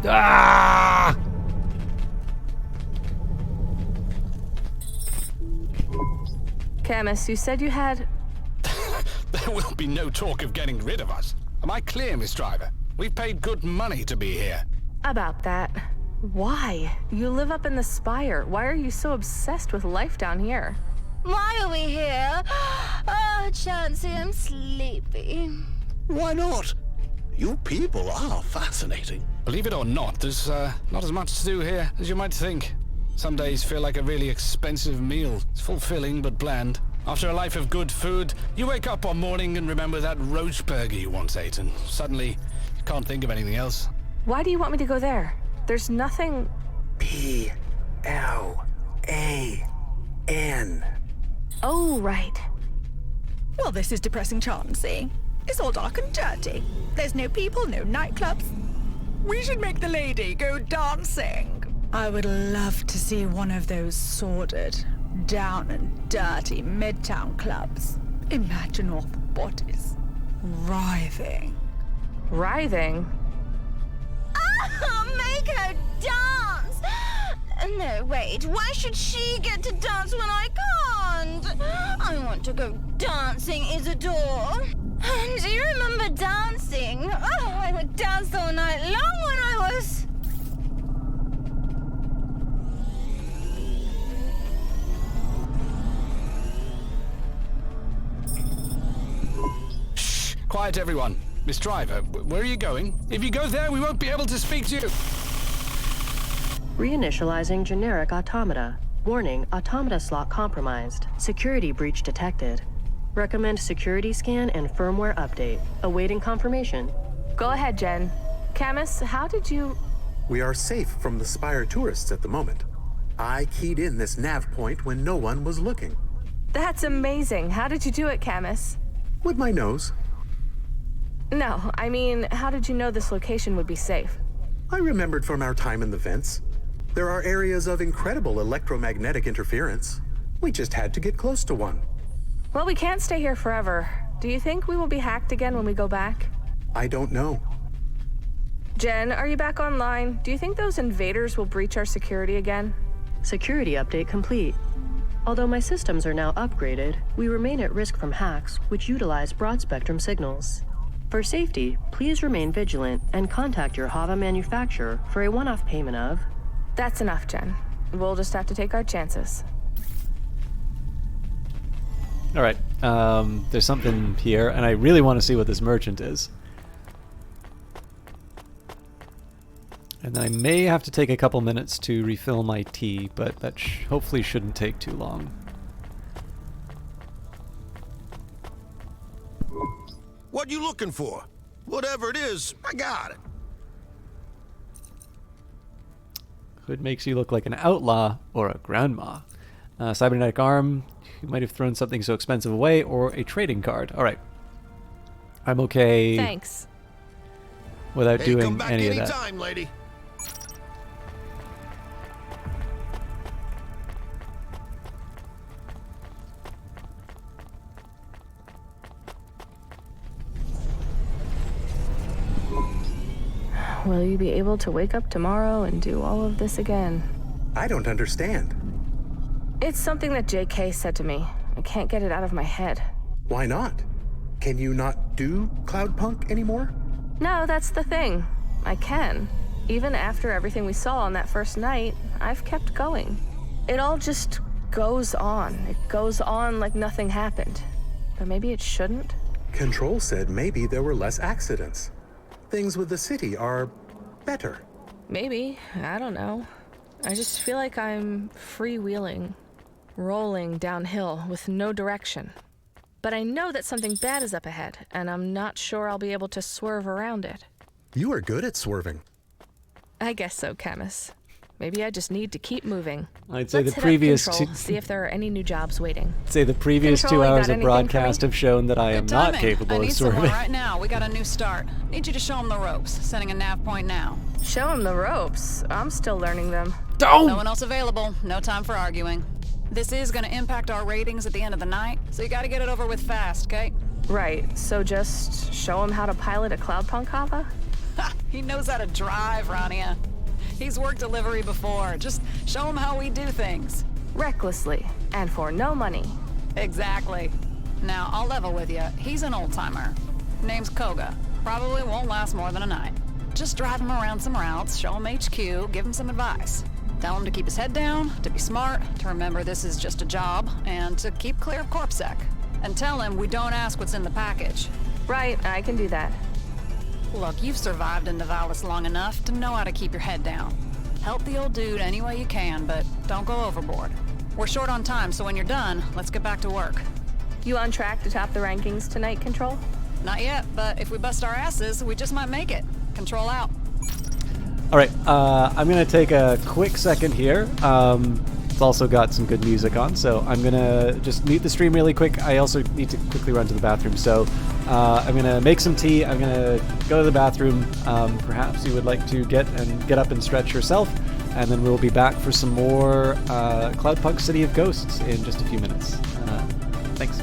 Ah! Camus, you said you had... There will be no talk of getting rid of us. Am I clear, Miss Driver? We've paid good money to be here. About that. Why? You live up in the spire. Why are you so obsessed with life down here? Why are we here? Oh, Chansey, I'm sleepy. Why not? You people are fascinating. Believe it or not, there's not as much to do here as you might think. Some days feel like a really expensive meal. It's fulfilling but bland. After a life of good food, you wake up one morning and remember that roast burger you once ate, and suddenly you can't think of anything else. Why do you want me to go there? There's nothing... P-L-A-N. Oh, right. Well, this is depressing, Chauncey. It's all dark and dirty. There's no people, no nightclubs. We should make the lady go dancing. I would love to see one of those sordid, down and dirty midtown clubs. Imagine all the bodies writhing. Writhing? Oh, make her dance! No, wait, why should she get to dance when I can't? I want to go dancing, Isidore. Do you remember dancing? Oh, I would dance all night long when I was... Shh! Quiet, everyone. Miss Driver, where are you going? If you go there, we won't be able to speak to you. Reinitializing generic automata. Warning, automata slot compromised. Security breach detected. Recommend security scan and firmware update. Awaiting confirmation. Go ahead, Jen. Camus, how did you... We are safe from the Spire tourists at the moment. I keyed in this nav point when no one was looking. That's amazing. How did you do it, Camus? With my nose. No, I mean, how did you know this location would be safe? I remembered from our time in the vents. There are areas of incredible electromagnetic interference. We just had to get close to one. Well, we can't stay here forever. Do you think we will be hacked again when we go back? I don't know. Jen, are you back online? Do you think those invaders will breach our security again? Security update complete. Although my systems are now upgraded, we remain at risk from hacks which utilize broad-spectrum signals. For safety, please remain vigilant and contact your Hava manufacturer for a one-off payment of... That's enough, Jen. We'll just have to take our chances. All right, there's something here, and I really want to see what this merchant is. And I may have to take a couple minutes to refill my tea, but that hopefully shouldn't take too long. What you looking for? Whatever it is, I got it. Hood makes you look like an outlaw or a grandma. Cybernetic arm, you might have thrown something so expensive away, or a trading card. All right. I'm okay. Thanks. Without Hey, doing come back any of that. anytime, lady. Will you be able to wake up tomorrow and do all of this again? I don't understand. It's something that JK said to me. I can't get it out of my head. Why not? Can you not do Cloudpunk anymore? No, that's the thing. I can. Even after everything we saw on that first night, I've kept going. It all just goes on. It goes on like nothing happened. But maybe it shouldn't? Control said maybe there were less accidents. Things with the city are better. Maybe. I don't know. I just feel like I'm freewheeling, rolling downhill with no direction. But I know that something bad is up ahead, and I'm not sure I'll be able to swerve around it. You are good at swerving. I guess so, Camus. Maybe I just need to keep moving. I'd say Let's the hit up previous Control, see if there are any new jobs waiting. Say the previous Control, 2 you hours got of anything for me? broadcast have shown that I am Good not timing. capable I of need swerving. someone right now. We got a new start. Need you to show them the ropes. Sending a nav point now. Show him the ropes. I'm still learning them. Don't! No one else available. No time for arguing. This is going to impact our ratings at the end of the night, so you got to get it over with fast, okay? Right, so just show him how to pilot a Cloudpunk Hava? Ha! He knows how to drive, Rania. He's worked delivery before. Just show him how we do things. Recklessly, and for no money. Exactly. Now, I'll level with you. He's an old-timer. Name's Koga. Probably won't last more than a night. Just drive him around some routes, show him HQ, give him some advice. Tell him to keep his head down, to be smart, to remember this is just a job, and to keep clear of CorpSec. And tell him we don't ask what's in the package. Right, I can do that. Look, you've survived in Nivalis long enough to know how to keep your head down. Help the old dude any way you can, but don't go overboard. We're short on time, so when you're done, let's get back to work. You on track to top the rankings tonight, Control? Not yet, but if we bust our asses, we just might make it. Control out. All right, I'm going to take a quick second here. It's also got some good music on, so I'm going to just mute the stream really quick. I also need to quickly run to the bathroom, so I'm going to make some tea. I'm going to go to the bathroom. Perhaps you would like to get up and stretch yourself, and then we'll be back for some more Cloudpunk City of Ghosts in just a few minutes. Thanks.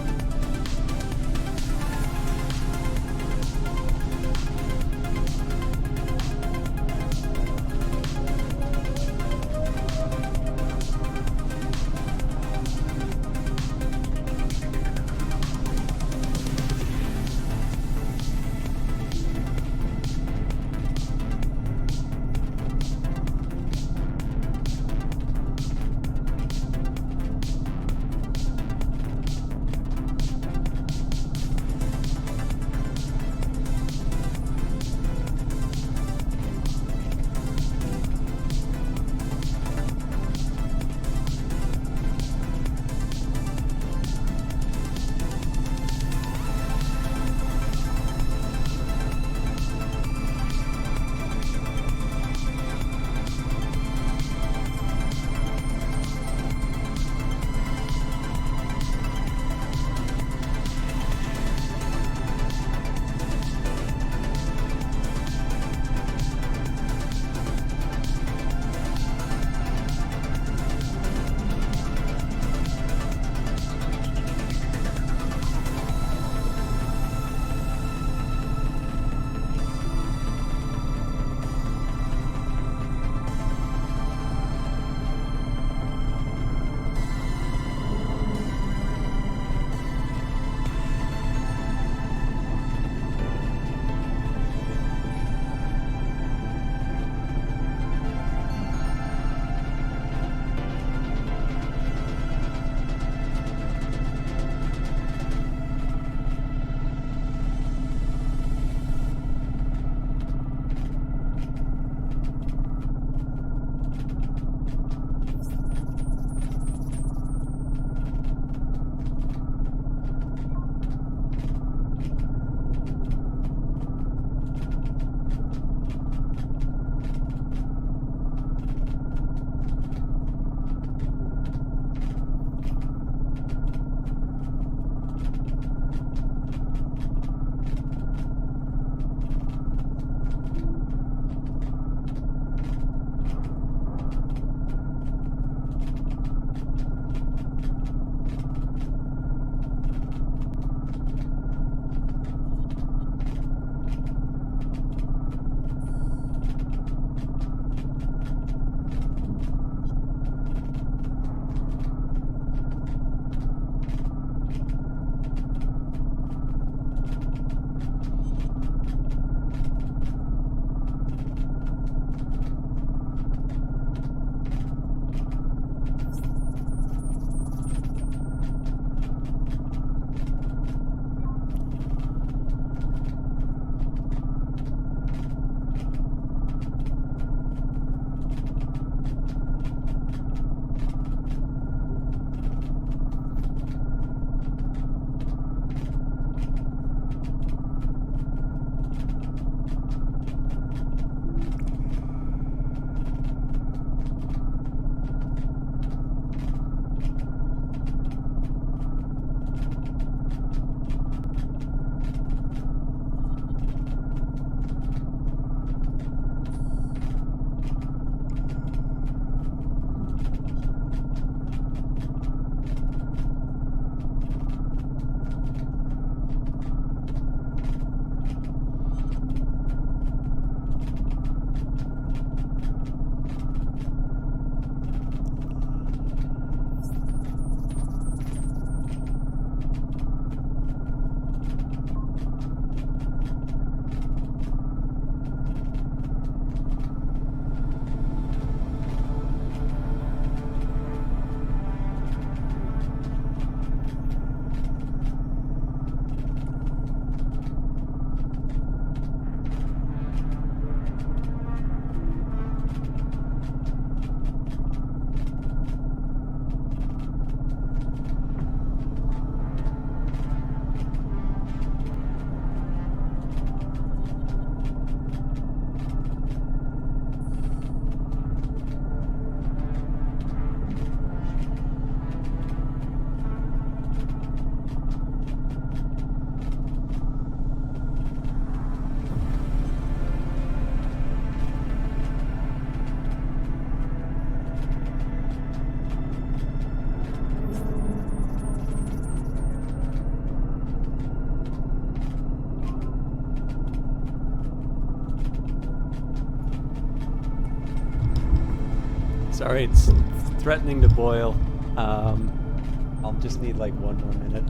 Sorry, it's threatening to boil. I'll just need like 1 more minute.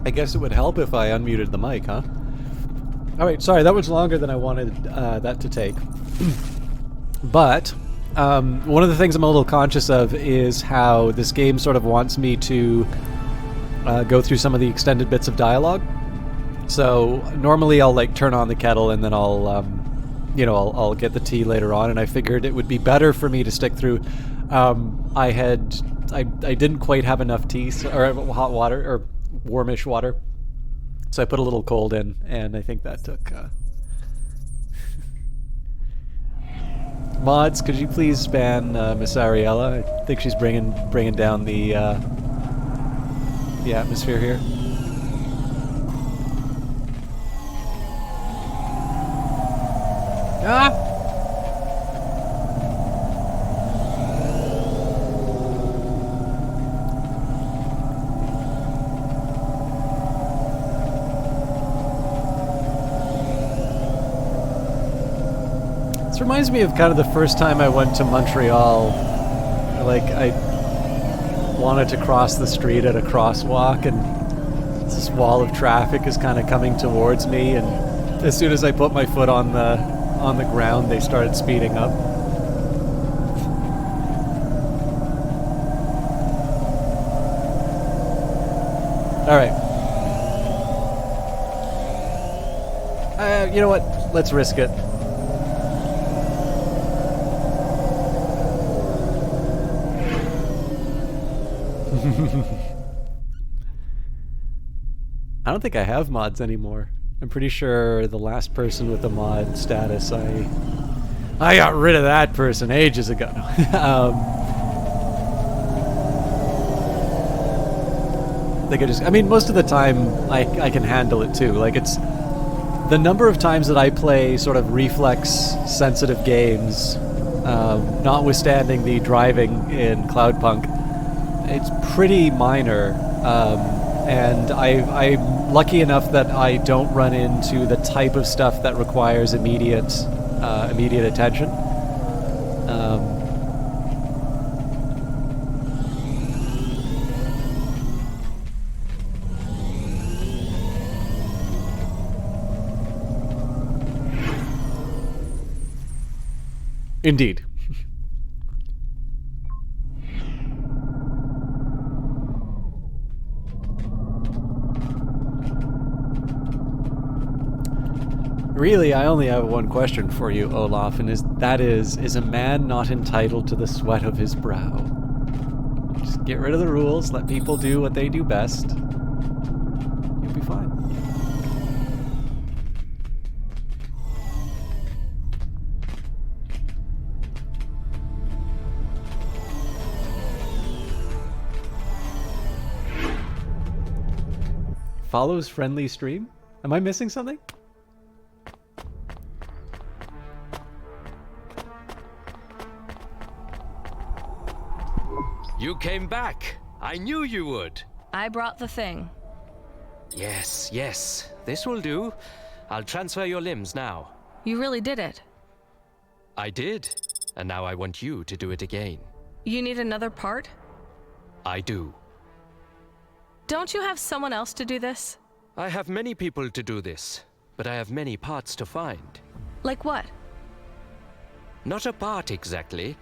I guess it would help if I unmuted the mic, huh? Alright, sorry, that was longer than I wanted that to take. But, one of the things I'm a little conscious of is how this game sort of wants me to go through some of the extended bits of dialogue. So, normally I'll like turn on the kettle and then I'll, you know, I'll get the tea later on, and I figured it would be better for me to stick through. I didn't quite have enough tea, or hot water, or warmish water, so I put a little cold in, and I think that took mods, could you please ban Miss Ariella? I think she's bringing down the atmosphere here. Ah! This reminds me of kind of the first time I went to Montreal. Like, I wanted to cross the street at a crosswalk, and this wall of traffic is kind of coming towards me, and as soon as I put my foot on the ground, they started speeding up. Alright. You know what? Let's risk it. I don't think I have mods anymore. I'm pretty sure the last person with the mod status, I got rid of that person ages ago. I mean, most of the time I can handle it too. Like, it's the number of times that I play sort of reflex-sensitive games, notwithstanding the driving in Cloudpunk, it's pretty minor. And I'm lucky enough that I don't run into the type of stuff that requires immediate attention. Indeed. Really, I only have one question for you, Olaf, and is a man not entitled to the sweat of his brow? Just get rid of the rules, let people do what they do best. You'll be fine. Follows friendly stream? Am I missing something? You came back. I knew you would. I brought the thing. Yes, yes. This will do. I'll transfer your limbs now. You really did it. I did. And now I want you to do it again. You need another part? I do. Don't you have someone else to do this? I have many people to do this, but I have many parts to find. Like what? Not a part exactly.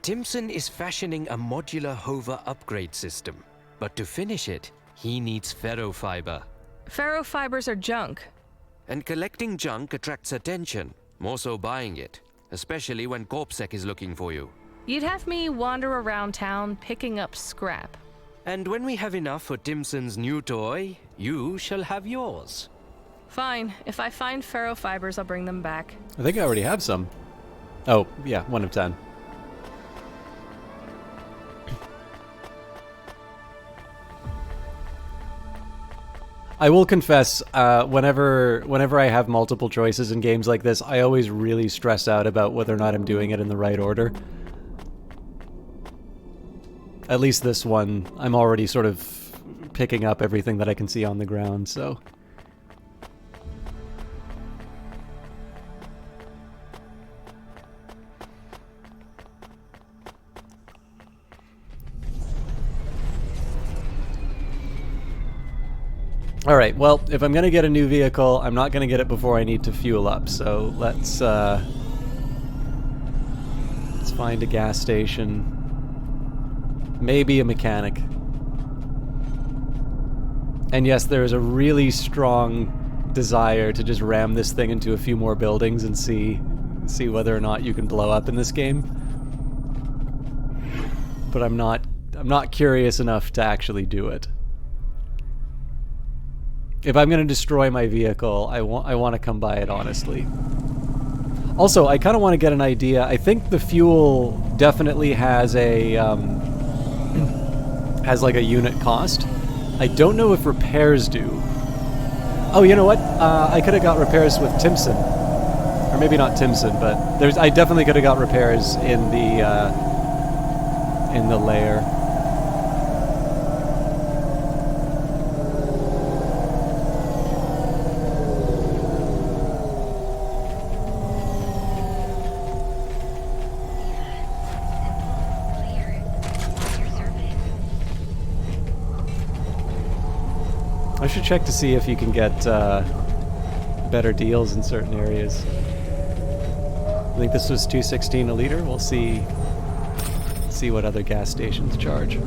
Timson is fashioning a modular hover upgrade system, but to finish it, he needs ferrofiber. Ferrofibers are junk. And collecting junk attracts attention, more so buying it, especially when Corpsec is looking for you. You'd have me wander around town picking up scrap. And when we have enough for Timson's new toy, you shall have yours. Fine. If I find ferrofibers, I'll bring them back. I think I already have some. Oh, yeah, 1 of 10. I will confess, whenever I have multiple choices in games like this, I always really stress out about whether or not I'm doing it in the right order. At least this one, I'm already sort of picking up everything that I can see on the ground, so... Alright, well, if I'm gonna get a new vehicle, I'm not gonna get it before I need to fuel up, so let's find a gas station. Maybe a mechanic. And yes, there is a really strong desire to just ram this thing into a few more buildings and see whether or not you can blow up in this game. But I'm not curious enough to actually do it. If I'm going to destroy my vehicle, I want to come by it honestly. Also, I kind of want to get an idea. I think the fuel definitely has a has like a unit cost. I don't know if repairs do. Oh, you know what? I could have got repairs with Timson, or maybe not Timson, but I definitely could have got repairs in the lair. I should check to see if you can get better deals in certain areas. I think this was $2.16 a liter. We'll see what other gas stations charge.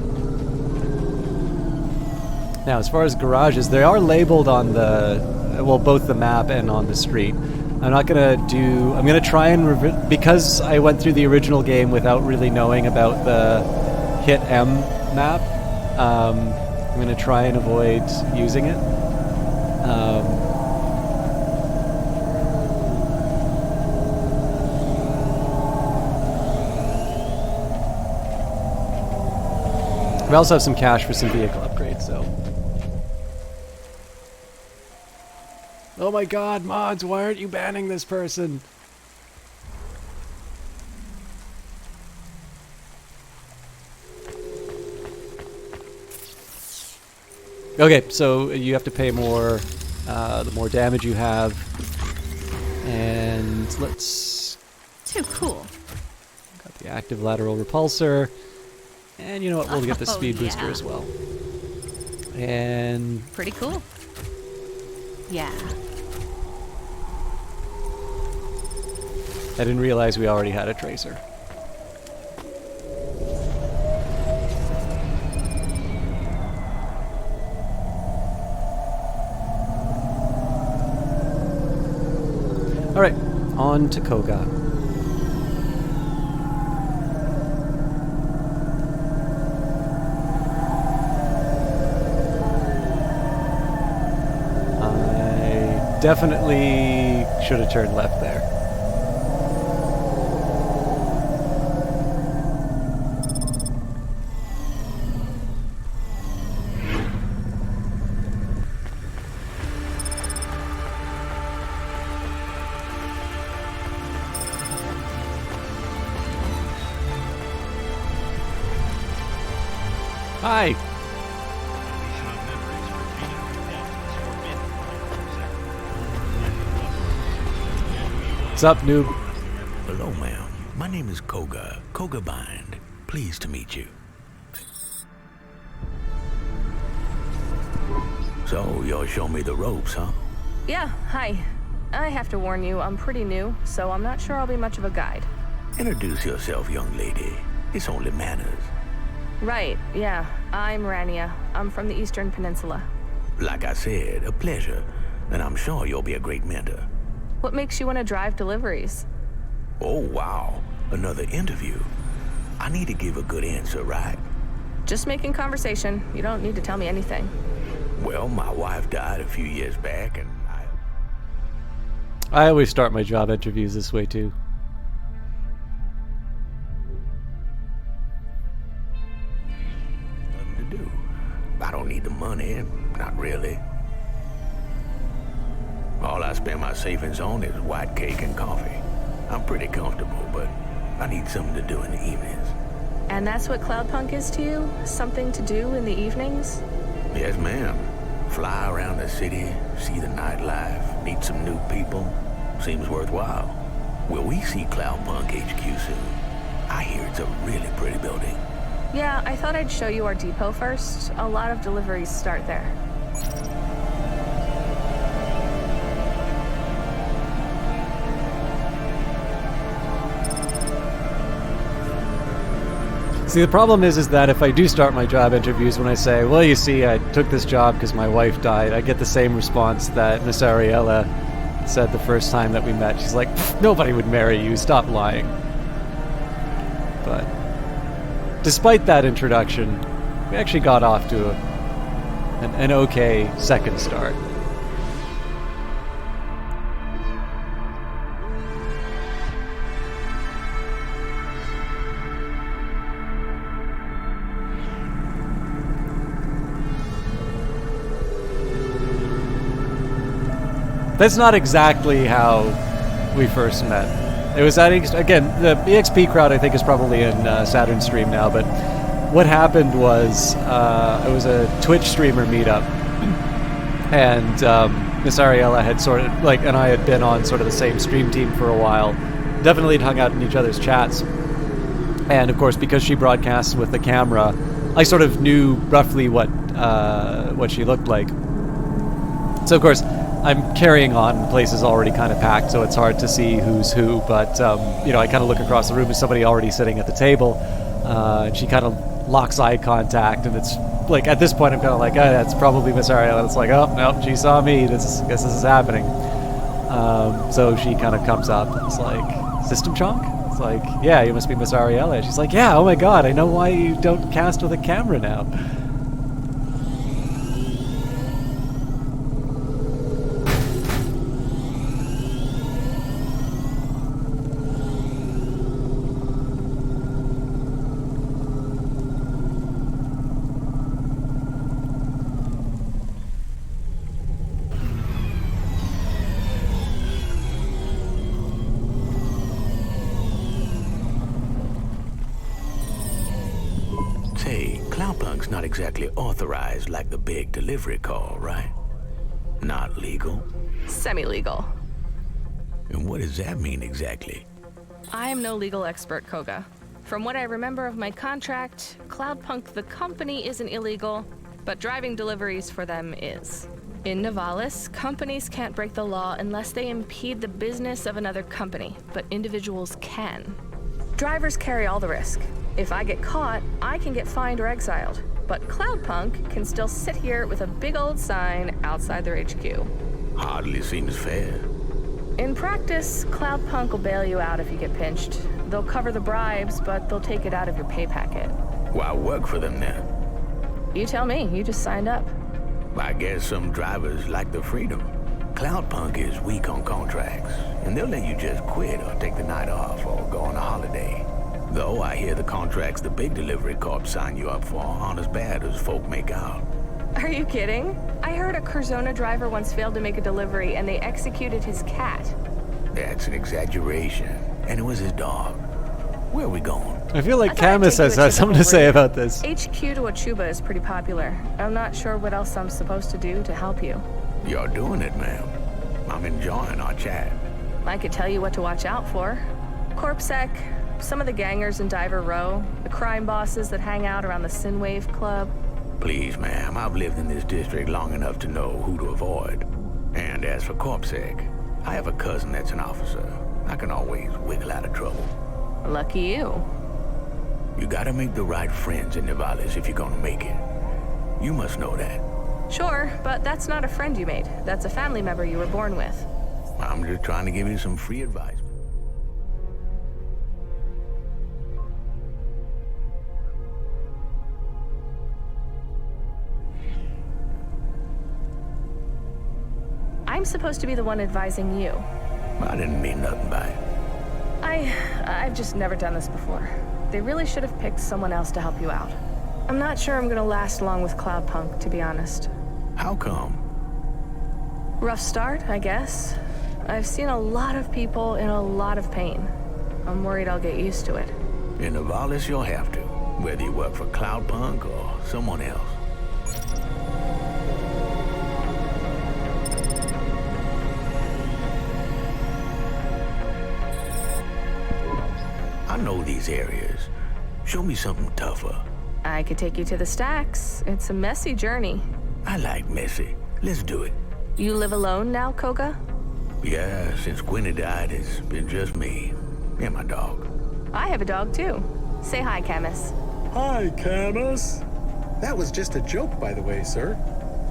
Now, as far as garages, they are labeled on both the map and on the street. I'm gonna try and because I went through the original game without really knowing about the hit M map. I'm going to try and avoid using it. We also have some cash for some vehicle upgrades, so... Oh my god, mods, why aren't you banning this person? Okay, so you have to pay more the more damage you have. And let's... Too cool. Got the active lateral repulsor. And you know what, we'll get the speed booster as well. And... Pretty cool. Yeah. I didn't realize we already had a tracer. Alright, on to Koga. I definitely should have turned left there. Hi. What's up, noob? Hello, ma'am. My name is Koga. Koga Bind. Pleased to meet you. So, you'll show me the ropes, huh? Yeah, hi. I have to warn you, I'm pretty new, so I'm not sure I'll be much of a guide. Introduce yourself, young lady. It's only manners. Right, yeah. I'm Rania. I'm from the Eastern Peninsula. Like I said, a pleasure. And I'm sure you'll be a great mentor. What makes you want to drive deliveries? Oh, wow. Another interview. I need to give a good answer, right? Just making conversation. You don't need to tell me anything. Well, my wife died a few years back, and I always start my job interviews this way, too. nothing to do. I don't need the money. Not really. All I spend my savings on is white cake and coffee. I'm pretty comfortable, but I need something to do in the evenings. And that's what Cloudpunk is to you? Something to do in the evenings? Yes, ma'am. Fly around the city, see the nightlife, meet some new people. Seems worthwhile. Will we see Cloudpunk HQ soon? I hear it's a really pretty building. Yeah, I thought I'd show you our depot first. A lot of deliveries start there. See, the problem is that if I do start my job interviews when I say, well, you see, I took this job because my wife died, I get the same response that Miss Ariella said the first time that we met. She's like, nobody would marry you, stop lying. But despite that introduction, we actually got off to an okay second start. That's not exactly how we first met. It was at, again, the EXP crowd I think is probably in Saturn Stream now, but what happened was it was a Twitch streamer meetup, and Miss Ariella had sort of, like, and I had been on sort of the same stream team for a while, definitely had hung out in each other's chats, and of course because she broadcasts with the camera, I sort of knew roughly what she looked like. So of course, I'm carrying on, the place is already kind of packed, so it's hard to see who's who, but, you know, I kind of look across the room, there's somebody already sitting at the table, and she kind of locks eye contact, and it's, like, at this point I'm kind of like, oh, that's probably Miss Ariella. It's like, oh, no, she saw me, guess this is happening. So she kind of comes up, and it's like, System Chonk? It's like, yeah, you must be Miss Ariella. She's like, yeah, oh my god, I know why you don't cast with a camera now. Cloudpunk's not exactly authorized like the big delivery call, right? Not legal? Semi-legal. And what does that mean exactly? I am no legal expert, Koga. From what I remember of my contract, Cloudpunk the company isn't illegal, but driving deliveries for them is. In Nivalis, companies can't break the law unless they impede the business of another company, but individuals can. Drivers carry all the risk. If I get caught, I can get fined or exiled. But Cloudpunk can still sit here with a big old sign outside their HQ. Hardly seems fair. In practice, Cloudpunk will bail you out if you get pinched. They'll cover the bribes, but they'll take it out of your pay packet. Why work for them then? You tell me, you just signed up. I guess some drivers like the freedom. Cloudpunk is weak on contracts, and they'll let you just quit or take the night off or go on a holiday. Though I hear the contracts the big delivery corps sign you up for aren't as bad as folk make out. Are you kidding? I heard a Curzona driver once failed to make a delivery and they executed his cat. That's an exaggeration, and it was his dog. Where are we going? I feel like Camus has something to say about this. HQ to Achuba is pretty popular. I'm not sure what else I'm supposed to do to help you. You're doing it, ma'am. I'm enjoying our chat. I could tell you what to watch out for. Corpsec, some of the gangers in Diver Row, the crime bosses that hang out around the Synwave Club. Please, ma'am, I've lived in this district long enough to know who to avoid. And as for Corpsec, I have a cousin that's an officer. I can always wiggle out of trouble. Lucky you. You gotta make the right friends in Nivalis if you're gonna make it. You must know that. Sure, but that's not a friend you made. That's a family member you were born with. I'm just trying to give you some free advice. I'm supposed to be the one advising you. I didn't mean nothing by it. I've just never done this before. They really should have picked someone else to help you out. I'm not sure I'm gonna last long with Cloudpunk, to be honest. How come? Rough start, I guess. I've seen a lot of people in a lot of pain. I'm worried I'll get used to it. In Nivalis, you'll have to, whether you work for Cloudpunk or someone else. I know these areas. Show me something tougher. I could take you to the stacks. It's a messy journey. I like messy. Let's do it. You live alone now, Koga? Yeah, since Gwenny died, it's been just me and my dog. I have a dog, too. Say hi, Camus. Hi, Camus. That was just a joke, by the way, sir.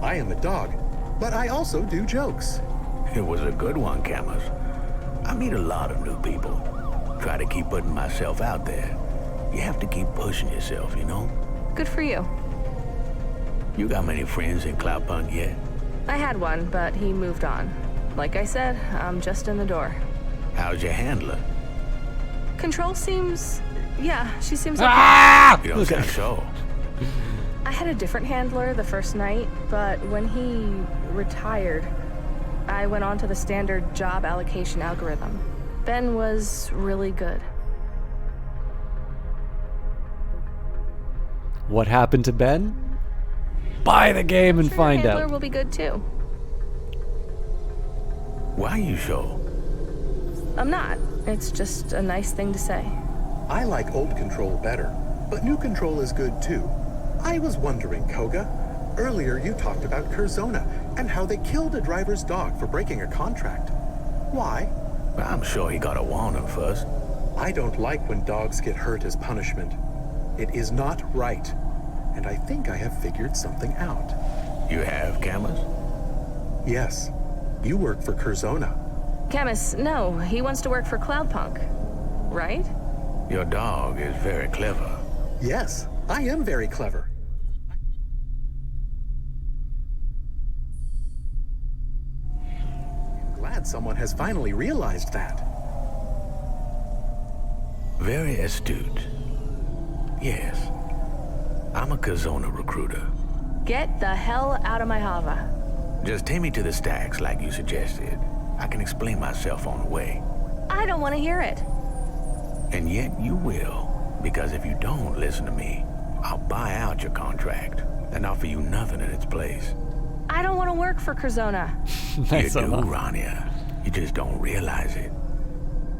I am a dog, but I also do jokes. It was a good one, Camus. I meet a lot of new people. Try to keep putting myself out there. You have to keep pushing yourself, you know? Good for you. You got many friends in Cloudpunk yet? I had one, but he moved on. Like I said, I'm just in the door. How's your handler? Control seems... yeah, she seems okay. Ah! You don't think so. I had a different handler the first night, but when he retired, I went on to the standard job allocation algorithm. Ben was really good. What happened to Ben? Buy the game and find Handler out. will be good too. Why are you sure? I'm not. It's just a nice thing to say. I like old Control better, but new Control is good too. I was wondering, Koga, earlier you talked about Curzona and how they killed a driver's dog for breaking a contract. Why? I'm sure he got a warning first. I don't like when dogs get hurt as punishment. It is not right, and I think I have figured something out. You have, Camus? Yes. You work for Curzona. Camus, no, he wants to work for Cloudpunk. Right? Your dog is very clever. Yes, I am very clever. I'm glad someone has finally realized that. Very astute. Yes. I'm a Curzona recruiter. Get the hell out of my hava. Just take me to the stacks like you suggested. I can explain myself on the way. I don't want to hear it. And yet you will, because if you don't listen to me, I'll buy out your contract and offer you nothing in its place. I don't want to work for Curzona. You do, Rania. You just don't realize it.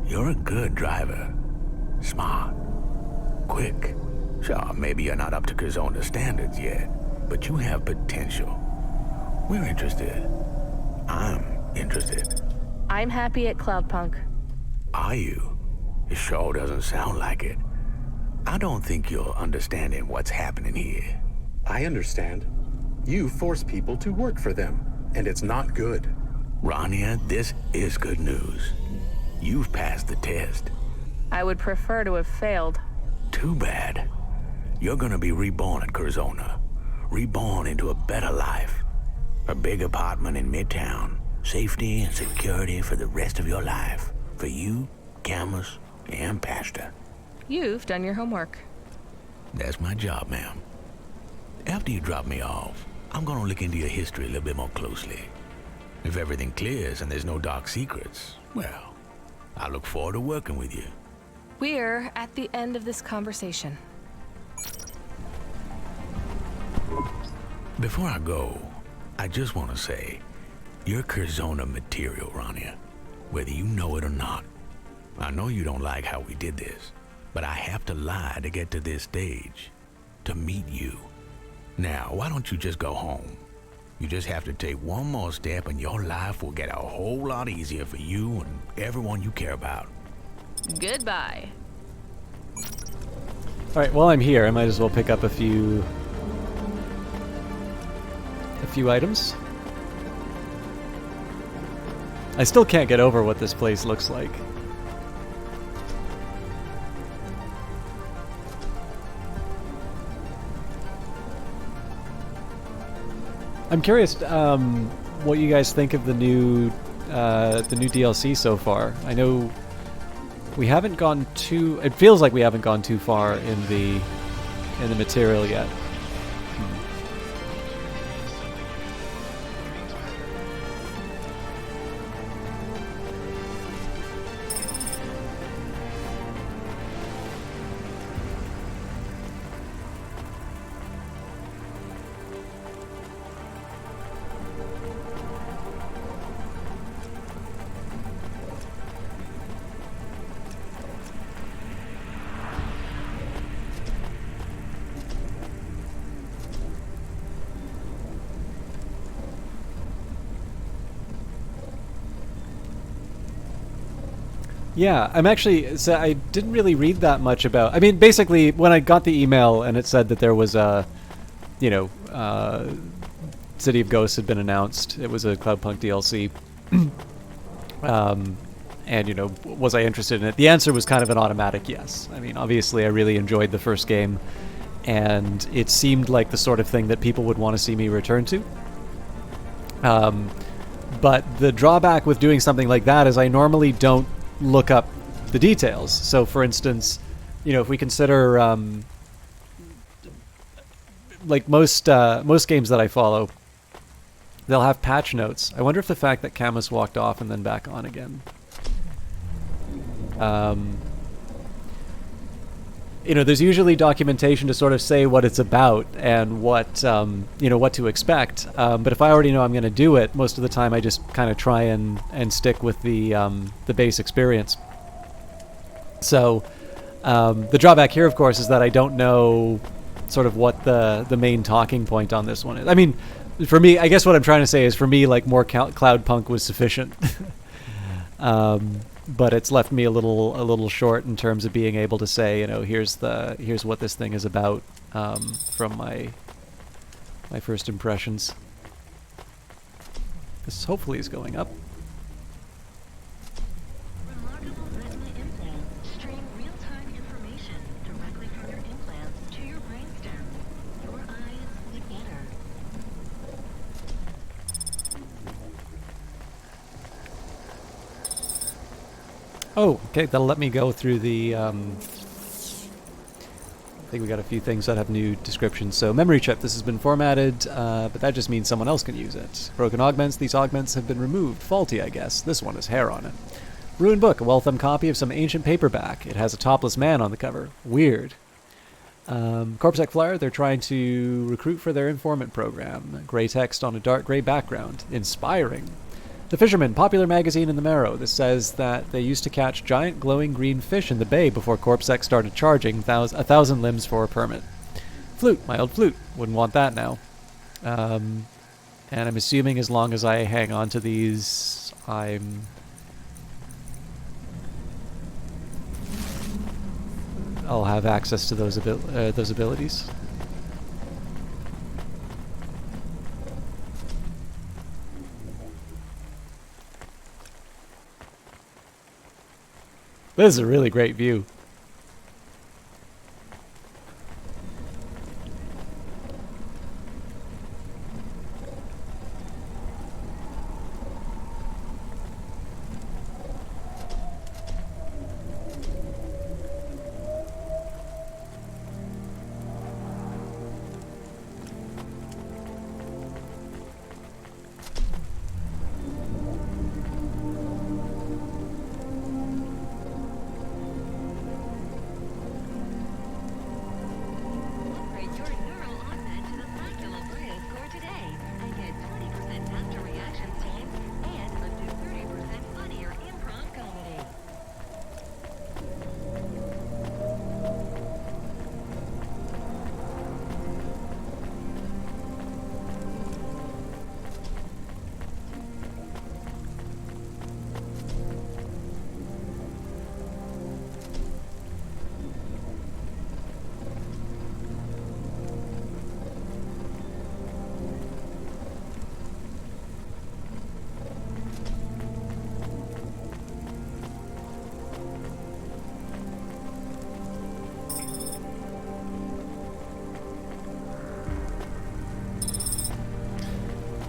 You're a good driver. Smart. Quick. Sure, maybe you're not up to Curzona standards yet, but you have potential. We're interested. I'm interested. I'm happy at Cloudpunk. Are you? It sure doesn't sound like it. I don't think you're understanding what's happening here. I understand. You force people to work for them, and it's not good. Rania, this is good news. You've passed the test. I would prefer to have failed. Too bad. You're gonna be reborn at Curzona. Reborn into a better life. A big apartment in Midtown. Safety and security for the rest of your life. For you, Camus, and Pastor. You've done your homework. That's my job, ma'am. After you drop me off, I'm gonna look into your history a little bit more closely. If everything clears and there's no dark secrets, well, I look forward to working with you. We're at the end of this conversation. Before I go, I just want to say, you're Curzona material, Rania. Whether you know it or not. I know you don't like how we did this, but I have to lie to get to this stage. To meet you. Now, why don't you just go home? You just have to take one more step and your life will get a whole lot easier for you and everyone you care about. Goodbye. Alright, while I'm here, I might as well pick up a few items. I still can't get over what this place looks like. I'm curious what you guys think of the new DLC so far. I know we haven't gone too. It feels like we haven't gone too far in the material yet. Yeah, so I didn't really read that much about. I mean, basically, when I got the email and it said that there was a, City of Ghosts had been announced. It was a Cloudpunk DLC. And was I interested in it? The answer was kind of an automatic yes. I mean, obviously, I really enjoyed the first game, and it seemed like the sort of thing that people would want to see me return to. But the drawback with doing something like that is I normally don't look up the details. So, for instance, if we consider like most games that I follow, they'll have patch notes. I wonder if the fact that Camus walked off and then back on again. There's usually documentation to sort of say what it's about and what to expect. But if I already know I'm going to do it, most of the time I just kind of try and stick with the base experience. So the drawback here, of course, is that I don't know sort of what the main talking point on this one is. I mean, for me, I guess what I'm trying to say is, for me, like, more Cloudpunk was sufficient. But it's left me a little short in terms of being able to say, here's what this thing is about from my first impressions. This hopefully is going up. Oh, okay, that'll let me go through the, I think we got a few things that have new descriptions. So, memory chip, this has been formatted, but that just means someone else can use it. Broken augments, these augments have been removed. Faulty, I guess. This one has hair on it. Ruined book, a well-thumbed copy of some ancient paperback. It has a topless man on the cover. Weird. Corpsec flyer, they're trying to recruit for their informant program. Gray text on a dark gray background. Inspiring. The Fisherman, popular magazine in the Marrow. This says that they used to catch giant glowing green fish in the bay before Corpsec started charging 1,000 limbs for a permit. Flute, my old flute. Wouldn't want that now. And I'm assuming as long as I hang on to these, I'll have access to those abilities. This is a really great view.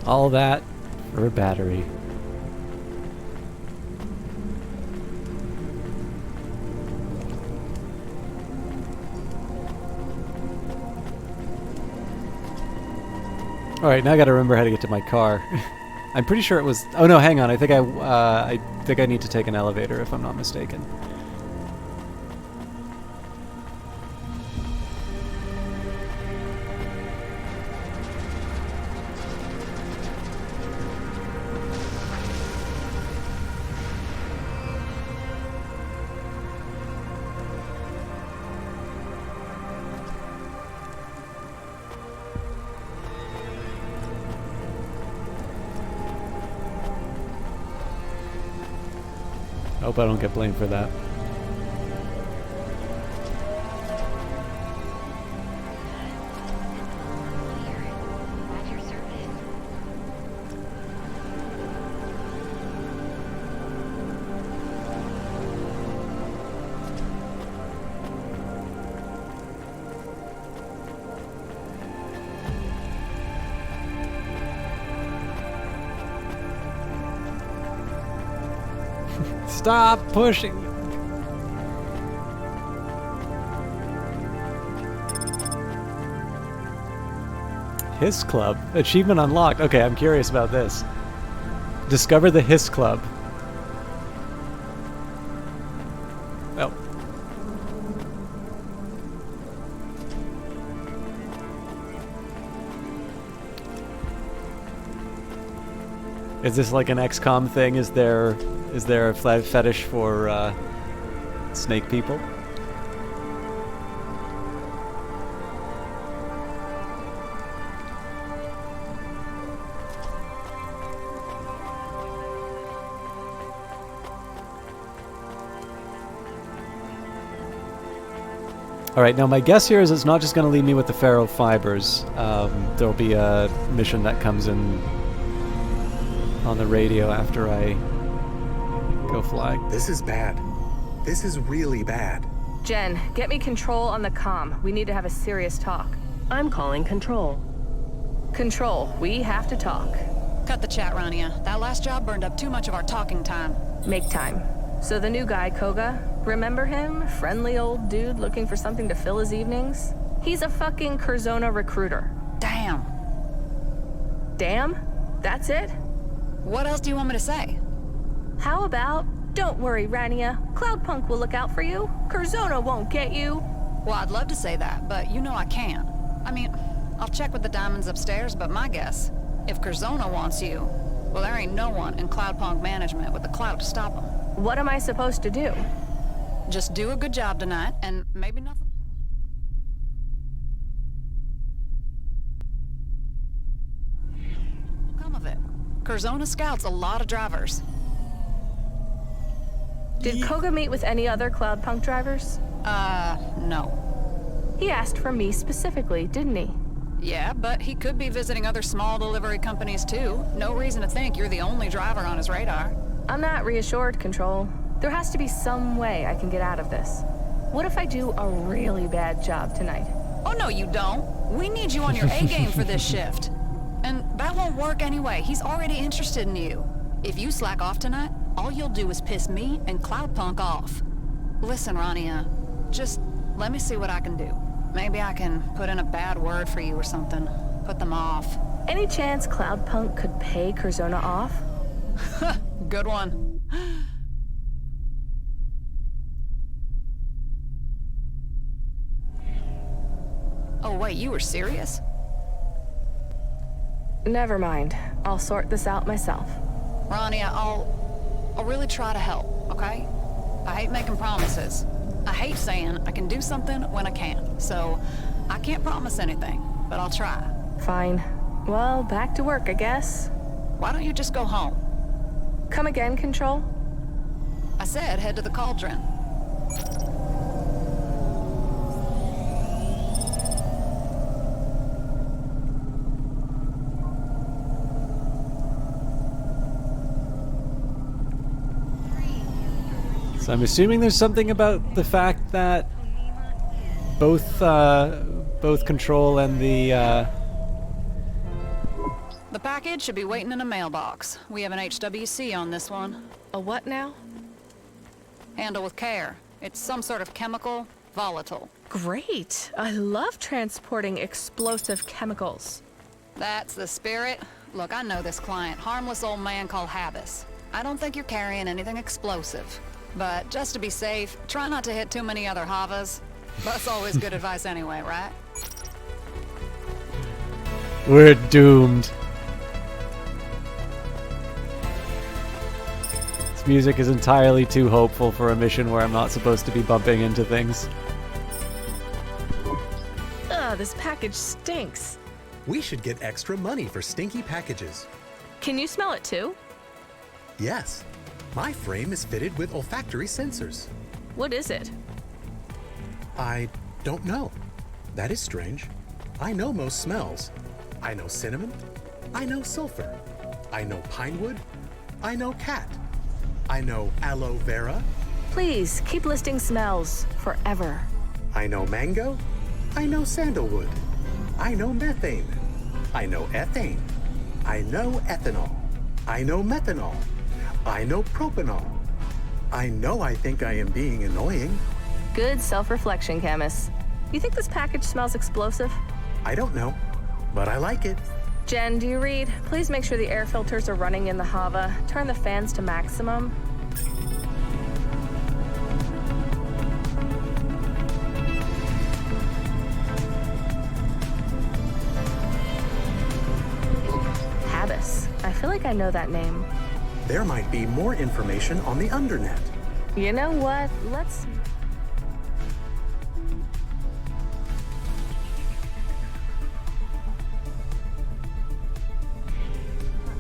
All that for a battery. All right, now I gotta remember how to get to my car. I'm pretty sure it was. Oh no, hang on. I think I need to take an elevator if I'm not mistaken. Hope I don't get blamed for that. Stop pushing. Hiss Club. Achievement unlocked. Okay, I'm curious about this. Discover the Hiss Club. Oh. Is this like an XCOM thing? Is there a fetish for snake people? Alright, now my guess here is it's not just going to leave me with the ferro fibers. There'll be a mission that comes in on the radio after I go fly. This is bad. This is really bad. Jen, get me control on the comm. We need to have a serious talk. I'm calling control. Control, we have to talk. Cut the chat, RANIA. That last job burned up too much of our talking time. Make time. So the new guy, Koga, remember him? Friendly old dude looking for something to fill his evenings? He's a fucking Curzona recruiter. Damn. Damn? That's it? What else do you want me to say? How about, don't worry, Rania. Cloudpunk will look out for you. Curzona won't get you. Well, I'd love to say that, but you know I can't. I mean, I'll check with the diamonds upstairs, but my guess, if Curzona wants you, well, there ain't no one in Cloudpunk management with the clout to stop him. What am I supposed to do? Just do a good job tonight, and maybe nothing. Will come of it. Curzona scouts a lot of drivers. Did Koga meet with any other Cloudpunk drivers? No. He asked for me specifically, didn't he? Yeah, but he could be visiting other small delivery companies too. No reason to think you're the only driver on his radar. I'm not reassured, Control. There has to be some way I can get out of this. What if I do a really bad job tonight? Oh, no, you don't. We need you on your A game for this shift. And that won't work anyway. He's already interested in you. If you slack off tonight, all you'll do is piss me and Cloudpunk off. Listen, RANIA, just let me see what I can do. Maybe I can put in a bad word for you or something. Put them off. Any chance Cloudpunk could pay Curzona off? Good one. Oh, wait, you were serious? Never mind. I'll sort this out myself. RANIA, I'll really try to help, okay? I hate making promises. I hate saying I can do something when I can't. So, I can't promise anything, but I'll try. Fine. Well, back to work, I guess. Why don't you just go home? Come again, Control? I said head to the cauldron. So I'm assuming there's something about the fact that both Control and the package should be waiting in a mailbox. We have an HWC on this one. A what now? Handle with care. It's some sort of chemical, volatile. Great. I love transporting explosive chemicals. That's the spirit. Look, I know this client. Harmless old man called Habis. I don't think you're carrying anything explosive. But just to be safe, try not to hit too many other Havas. That's always good advice anyway, right? We're doomed. This music is entirely too hopeful for a mission where I'm not supposed to be bumping into things. Ugh, this package stinks. We should get extra money for stinky packages. Can you smell it too? Yes. My frame is fitted with olfactory sensors. What is it? I don't know. That is strange. I know most smells. I know cinnamon. I know sulfur. I know pine wood. I know cat. I know aloe vera. Please, keep listing smells forever. I know mango. I know sandalwood. I know methane. I know ethane. I know ethanol. I know methanol. I know propanol. I think I am being annoying. Good self-reflection, Camus. You think this package smells explosive? I don't know, but I like it. Jen, do you read? Please make sure the air filters are running in the Hava. Turn the fans to maximum. Habis. I feel like I know that name. There might be more information on the Undernet. You know what? Let's...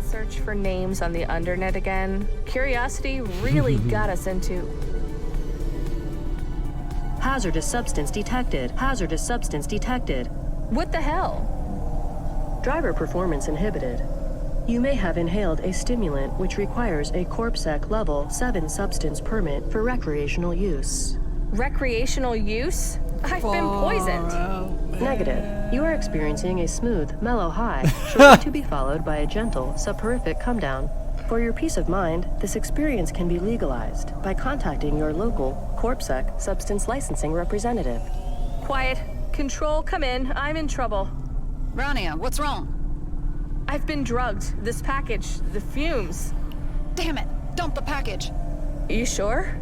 search for names on the Undernet again. Curiosity really got us into... Hazardous substance detected. Hazardous substance detected. What the hell? Driver performance inhibited. You may have inhaled a stimulant which requires a CorpSec Level 7 substance permit for recreational use. Recreational use? I've been poisoned. Negative. You are experiencing a smooth, mellow high, shortly to be followed by a gentle, soporific come-down. For your peace of mind, this experience can be legalized by contacting your local CorpSec substance licensing representative. Quiet. Control, come in. I'm in trouble. RANIA, what's wrong? I've been drugged. This package, the fumes. Damn it! Dump the package! You sure?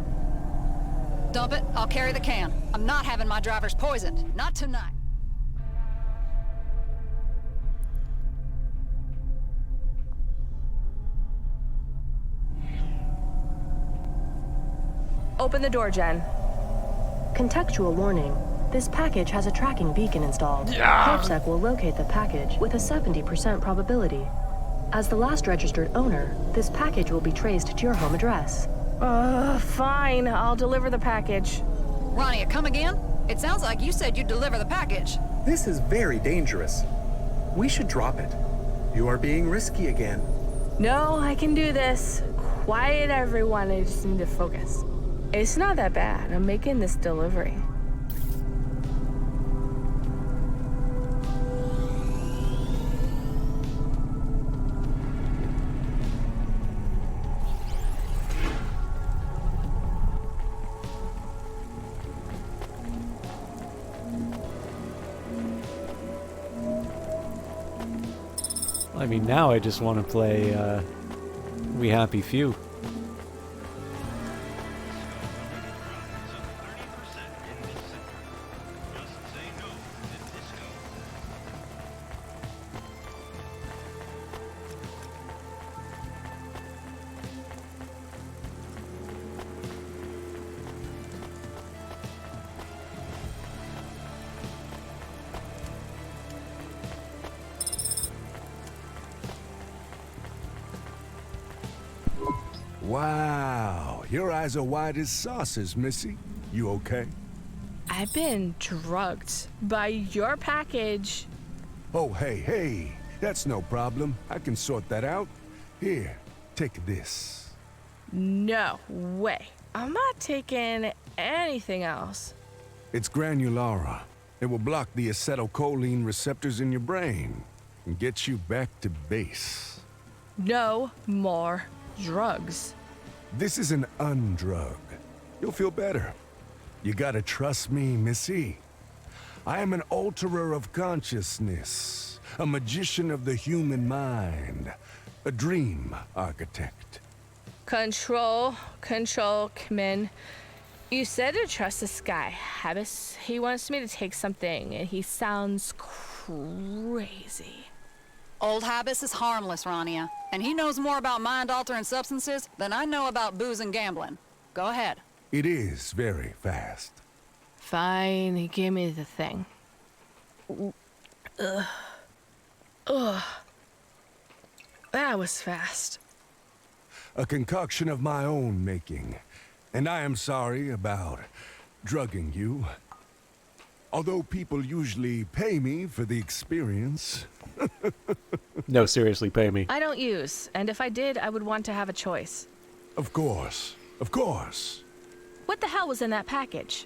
Dump it, I'll carry the can. I'm not having my drivers poisoned. Not tonight. Open the door, Jen. Contextual warning. This package has a tracking beacon installed. CorpSec will locate the package with a 70% probability. As the last registered owner, this package will be traced to your home address. Fine. I'll deliver the package. RANIA, come again? It sounds like you said you'd deliver the package. This is very dangerous. We should drop it. You are being risky again. No, I can do this. quiet everyone, I just need to focus. It's not that bad. I'm making this delivery. I mean, now I just want to play We Happy Few. Wow, your eyes are wide as saucers, Missy. You okay? I've been drugged by your package. Oh, hey, that's no problem. I can sort that out. Here, take this. No way. I'm not taking anything else. It's granulara. It will block the acetylcholine receptors in your brain and get you back to base. No more drugs. This is an undrug. You'll feel better. You gotta trust me, Missy. I am an alterer of consciousness, a magician of the human mind, a dream architect. Control, come in. You said to trust this guy, Habis. He wants me to take something, and he sounds crazy. Old Habis is harmless, Rania, and he knows more about mind-altering substances than I know about booze and gambling. Go ahead. It is very fast. Fine, give me the thing. Ugh. That was fast. A concoction of my own making, and I am sorry about drugging you. Although people usually pay me for the experience. No, seriously, pay me. I don't use, and if I did, I would want to have a choice. Of course, of course. What the hell was in that package?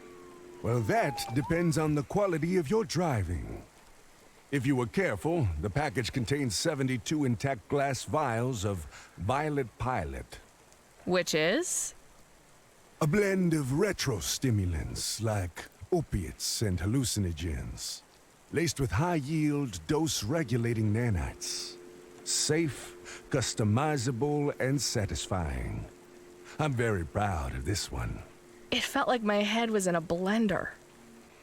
Well, that depends on the quality of your driving. If you were careful, the package contains 72 intact glass vials of Violet Pilot. Which is? A blend of retro-stimulants like opiates and hallucinogens, laced with high-yield, dose-regulating nanites. Safe, customizable, and satisfying. I'm very proud of this one. It felt like my head was in a blender.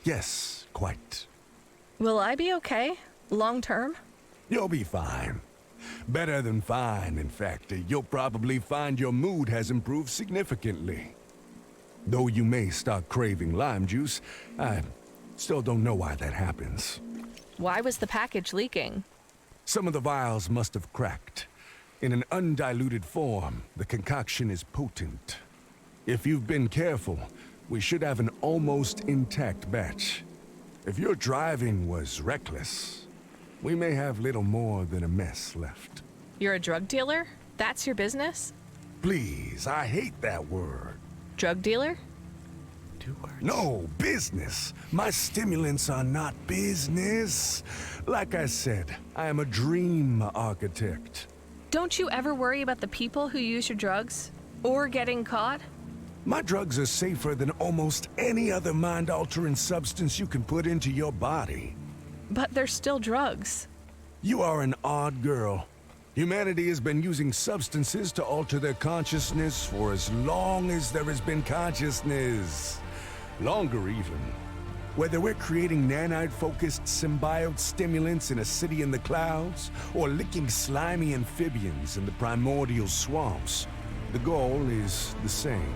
Yes, quite. Will I be okay? Long term? You'll be fine. Better than fine, in fact. You'll probably find your mood has improved significantly. Though you may start craving lime juice, I still don't know why that happens. Why was the package leaking? Some of the vials must have cracked. In an undiluted form, the concoction is potent. If you've been careful, we should have an almost intact batch. If your driving was reckless, we may have little more than a mess left. You're a drug dealer? That's your business? Please, I hate that word. Drug dealer? 2 words. No, business. My stimulants are not business. Like I said, I am a dream architect. Don't you ever worry about the people who use your drugs? Or getting caught? My drugs are safer than almost any other mind-altering substance you can put into your body. But they're still drugs. You are an odd girl. Humanity has been using substances to alter their consciousness for as long as there has been consciousness. Longer even. Whether we're creating nanite-focused symbiote stimulants in a city in the clouds, or licking slimy amphibians in the primordial swamps, the goal is the same.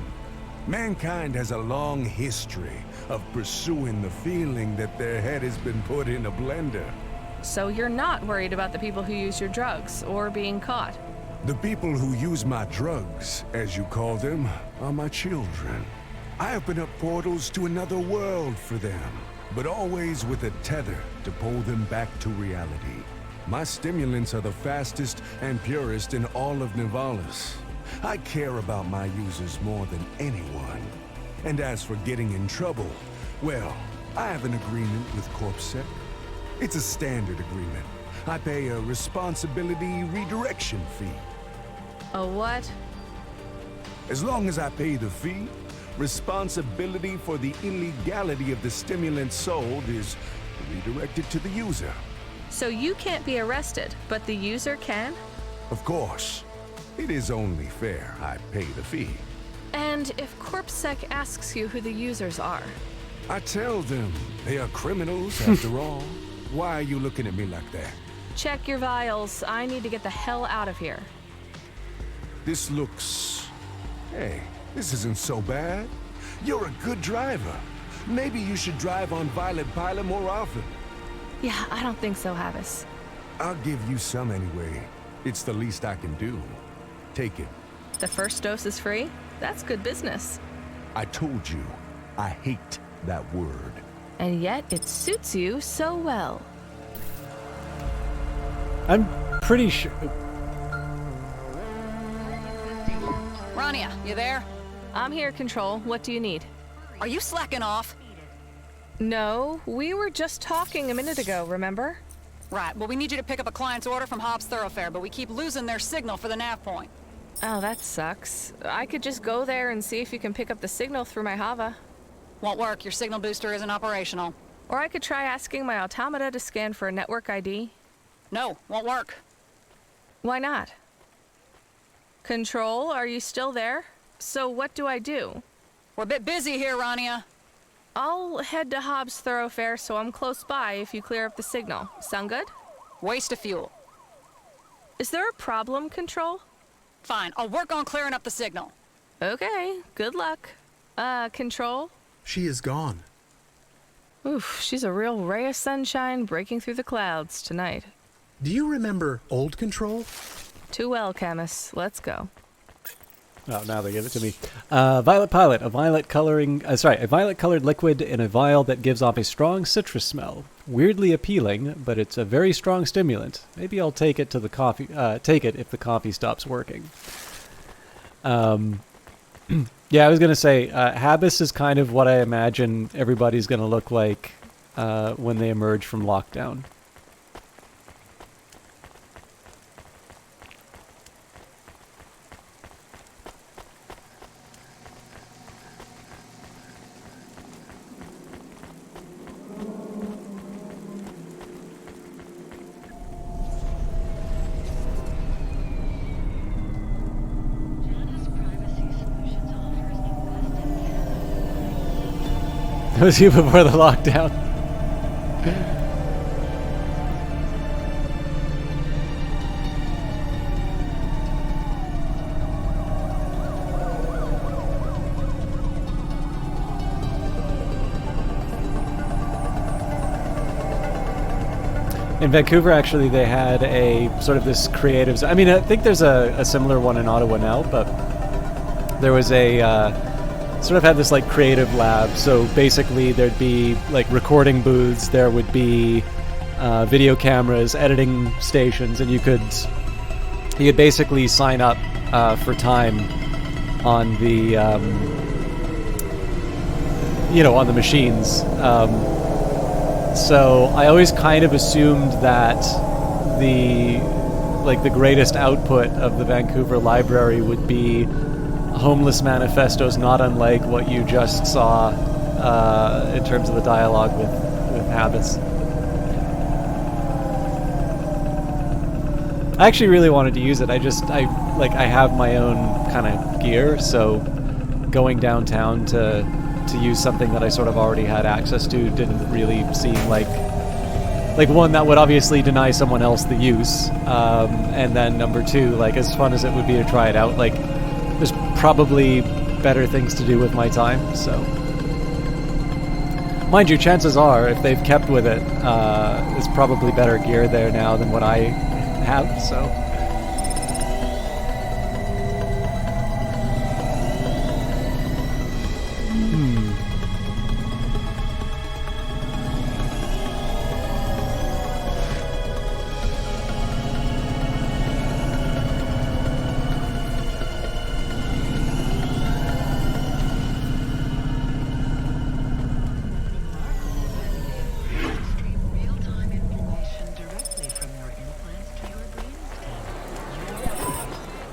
Mankind has a long history of pursuing the feeling that their head has been put in a blender. So you're not worried about the people who use your drugs, or being caught? The people who use my drugs, as you call them, are my children. I open up portals to another world for them, but always with a tether to pull them back to reality. My stimulants are the fastest and purest in all of Nivalis, I care about my users more than anyone. And as for getting in trouble, well, I have an agreement with CorpSec. It's a standard agreement. I pay a responsibility redirection fee. A what? As long as I pay the fee, responsibility for the illegality of the stimulant sold is redirected to the user. So you can't be arrested, but the user can? Of course. It is only fair I pay the fee. And if CorpSec asks you who the users are? I tell them they are criminals after all. Why are you looking at me like that? Check your vials. I need to get the hell out of here. This looks... Hey, this isn't so bad. You're a good driver. Maybe you should drive on Violet Pilot more often. Yeah, I don't think so, Havis. I'll give you some anyway. It's the least I can do. Take it. The first dose is free? That's good business. I told you, I hate that word. And yet it suits you so well. I'm pretty sure... Rania, you there? I'm here, Control. What do you need? Are you slacking off? No, we were just talking a minute ago, remember? Right, well we need you to pick up a client's order from Hobbs Thoroughfare, but we keep losing their signal for the nav point. Oh, that sucks. I could just go there and see if you can pick up the signal through my Hava. Won't work, your signal booster isn't operational. Or I could try asking my automata to scan for a network ID. No, won't work. Why not? Control, are you still there? So what do I do? We're a bit busy here, Rania. I'll head to Hobbs Thoroughfare so I'm close by if you clear up the signal. Sound good? Waste of fuel. Is there a problem, Control? Fine, I'll work on clearing up the signal. Okay, good luck. Control? She is gone. Oof, she's a real ray of sunshine breaking through the clouds tonight. Do you remember old Control? Too well, Camus. Let's go. Oh, now they give it to me. Violet Pilot, a violet-colored liquid in a vial that gives off a strong citrus smell. Weirdly appealing, but it's a very strong stimulant. Maybe I'll take it to the coffee. Take it if the coffee stops working. Yeah, I was gonna say, Habis is kind of what I imagine everybody's gonna look like when they emerge from lockdown. That was you before the lockdown. In Vancouver, actually, they had a sort of this creative... I mean, I think there's a similar one in Ottawa now, but there was a... sort of had this like creative lab. So basically there'd be like recording booths, there would be video cameras, editing stations, and you could basically sign up for time on the on the machines. So I always kind of assumed that the greatest output of the Vancouver library would be homeless manifestos, not unlike what you just saw in terms of the dialogue with Habits. I actually really wanted to use it. I have my own kind of gear, so going downtown to use something that I sort of already had access to didn't really seem like one that would obviously deny someone else the use, and then number two, like as fun as it would be to try it out, like there's probably better things to do with my time. So mind you, chances are if they've kept with it, there's probably better gear there now than what I have, so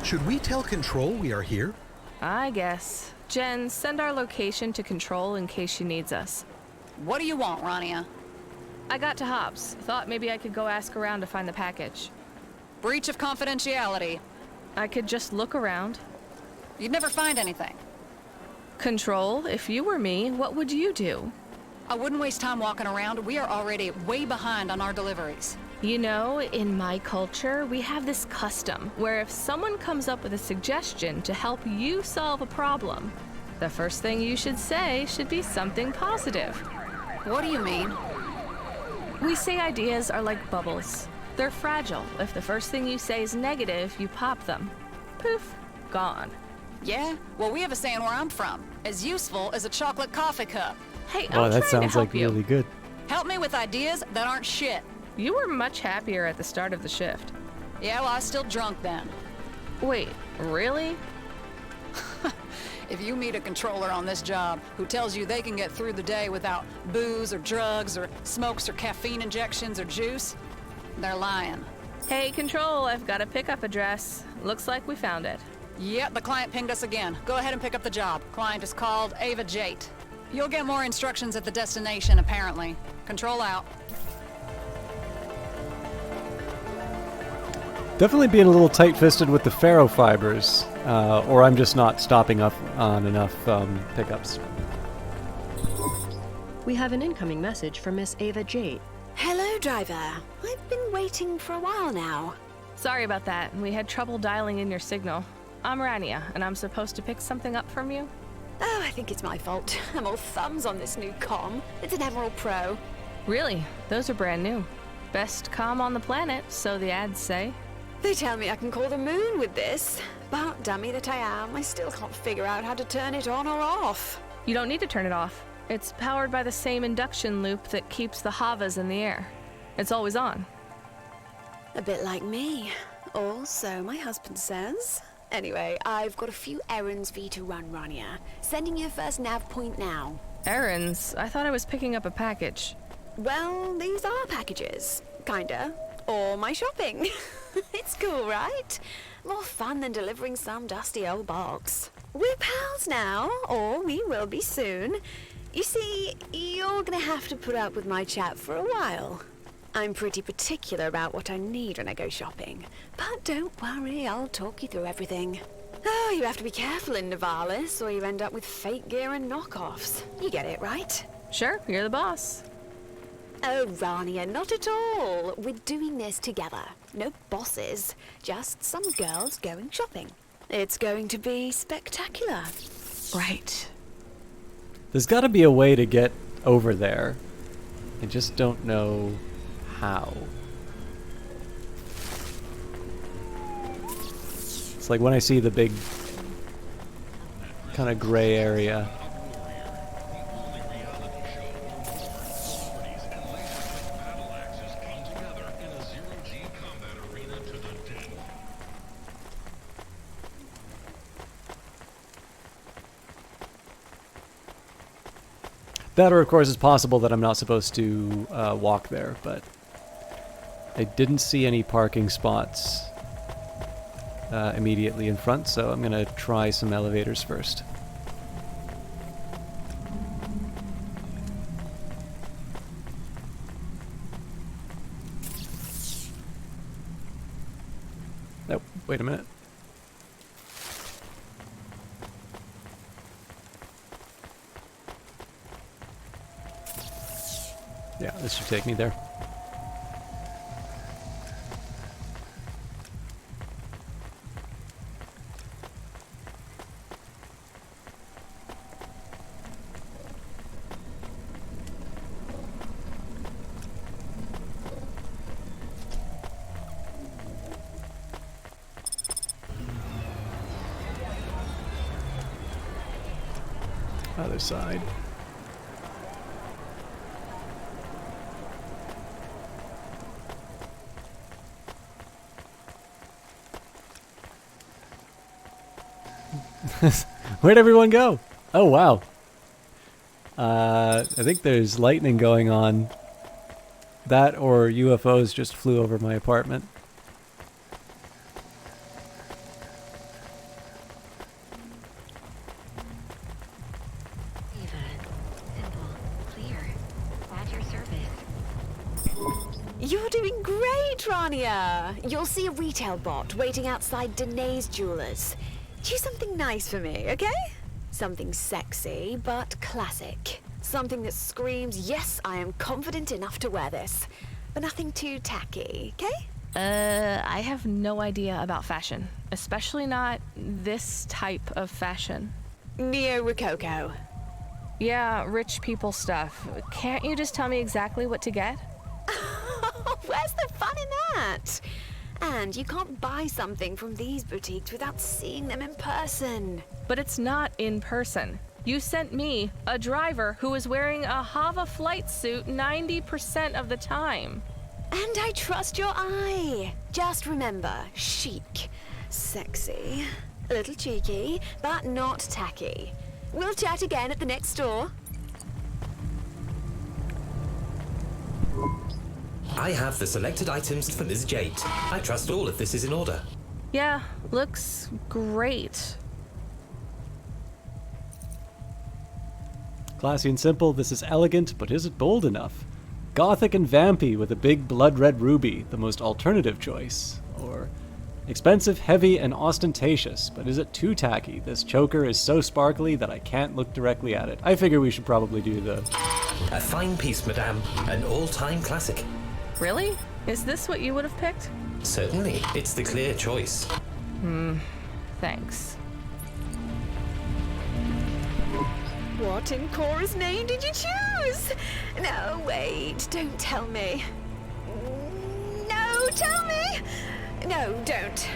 Should we tell Control we are here? I guess. Jen, send our location to Control in case she needs us. What do you want, Rania? I got to Hobbs. Thought maybe I could go ask around to find the package. Breach of confidentiality. I could just look around. You'd never find anything. Control, if you were me, what would you do? I wouldn't waste time walking around. We are already way behind on our deliveries. You know, in my culture, we have this custom where if someone comes up with a suggestion to help you solve a problem, the first thing you should say should be something positive. What do you mean? We say ideas are like bubbles. They're fragile. If the first thing you say is negative, you pop them. Poof, gone. Yeah? Well, we have a saying where I'm from. As useful as a chocolate coffee cup. Hey, Oh, I'm that trying sounds to help like you. really good. Help me with ideas that aren't shit. You were much happier at the start of the shift. Yeah, well, I was still drunk then. Wait, really? If you meet a controller on this job who tells you they can get through the day without booze or drugs or smokes or caffeine injections or juice, they're lying. Hey, Control, I've got a pickup address. Looks like we found it. Yep, the client pinged us again. Go ahead and pick up the job. Client is called Ava Jate. You'll get more instructions at the destination, apparently. Control out. Definitely being a little tight-fisted with the ferrofibers, or I'm just not stopping up on enough pickups. We have an incoming message from Miss Ava Jate. Hello, driver. I've been waiting for a while now. Sorry about that. We had trouble dialing in your signal. I'm RANIA, and I'm supposed to pick something up from you? Oh, I think it's my fault. I'm all thumbs on this new comm. It's an Emerald Pro. Really? Those are brand new. Best comm on the planet, so the ads say. They tell me I can call the moon with this. But dummy that I am, I still can't figure out how to turn it on or off. You don't need to turn it off. It's powered by the same induction loop that keeps the Havas in the air. It's always on. A bit like me. Or so my husband says. Anyway, I've got a few errands for you to run, Rania. Sending you first nav point now. Errands? I thought I was picking up a package. Well, these are packages. Kinda. Or my shopping. It's cool, right? More fun than delivering some dusty old box. We're pals now, or we will be soon. You see, you're gonna have to put up with my chat for a while. I'm pretty particular about what I need when I go shopping. But don't worry, I'll talk you through everything. Oh, you have to be careful in Nivalis, or you end up with fake gear and knockoffs. You get it, right? Sure, you're the boss. Oh, Rania, not at all. We're doing this together. No bosses, just some girls going shopping. It's going to be spectacular. Right. There's got to be a way to get over there. I just don't know how. It's like when I see the big kind of gray area. That, or of course, it's possible that I'm not supposed to walk there, but I didn't see any parking spots immediately in front, so I'm going to try some elevators first. Nope, wait a minute. Yeah, this should take me there. Other side. Where'd everyone go? Oh, wow. I think there's lightning going on. That or UFOs just flew over my apartment. You're doing great, Rania. You'll see a retail bot waiting outside Danae's Jewelers. Choose something nice for me, okay? Something sexy, but classic. Something that screams, yes, I am confident enough to wear this. But nothing too tacky, okay? I have no idea about fashion. Especially not this type of fashion. Neo-Rococo. Yeah, rich people stuff. Can't you just tell me exactly what to get? Where's the fun in that? And you can't buy something from these boutiques without seeing them in person. But it's not in person. You sent me, a driver who is wearing a Hava flight suit 90% of the time. And I trust your eye. Just remember, chic, sexy, a little cheeky, but not tacky. We'll chat again at the next store. I have the selected items for Ms. Jade. I trust all of this is in order. Yeah, looks great. Classy and simple, this is elegant, but is it bold enough? Gothic and vampy with a big blood red ruby, the most alternative choice. Or expensive, heavy, and ostentatious, but is it too tacky? This choker is so sparkly that I can't look directly at it. I figure we should probably do the... A fine piece, madame. An all-time classic. Really? Is this what you would have picked? Certainly. It's the clear choice. Thanks. What in Cora's name did you choose? No, wait, don't tell me. No, tell me! No, don't.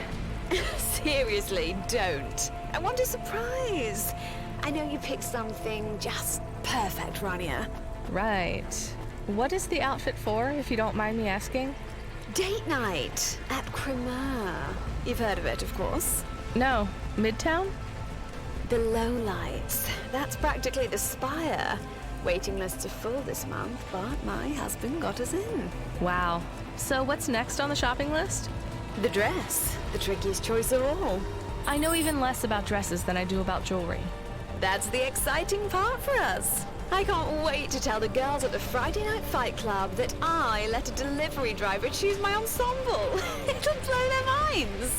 Seriously, don't. I want a surprise. I know you picked something just perfect, Rania. Right. What is the outfit for, if you don't mind me asking? Date night at Cremeur. You've heard of it, of course. No. Midtown? The Lowlights. That's practically the Spire. Waiting lists are full this month, but my husband got us in. Wow. So what's next on the shopping list? The dress. The trickiest choice of all. I know even less about dresses than I do about jewelry. That's the exciting part for us. I can't wait to tell the girls at the Friday Night Fight Club that I let a delivery driver choose my ensemble. It'll blow their minds.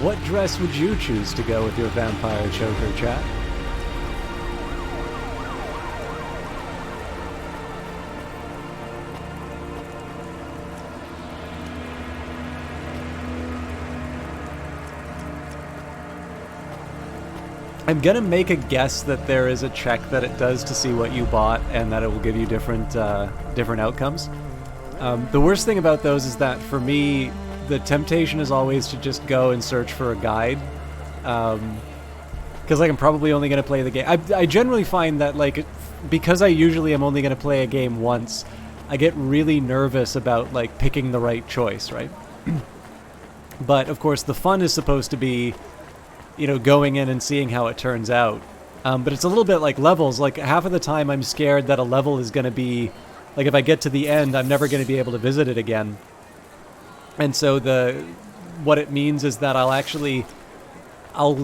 What dress would you choose to go with your vampire choker, chat? I'm gonna make a guess that there is a check that it does to see what you bought and that it will give you different different outcomes. The worst thing about those is that for me, the temptation is always to just go and search for a guide, because like I'm probably only going to play the game. I generally find that like because I usually am only going to play a game once, I get really nervous about like picking the right choice, right? But of course the fun is supposed to be, you know, going in and seeing how it turns out. But it's a little bit like levels. Like half of the time I'm scared that a level is going to be like if I get to the end, I'm never going to be able to visit it again. And so what it means is that I'll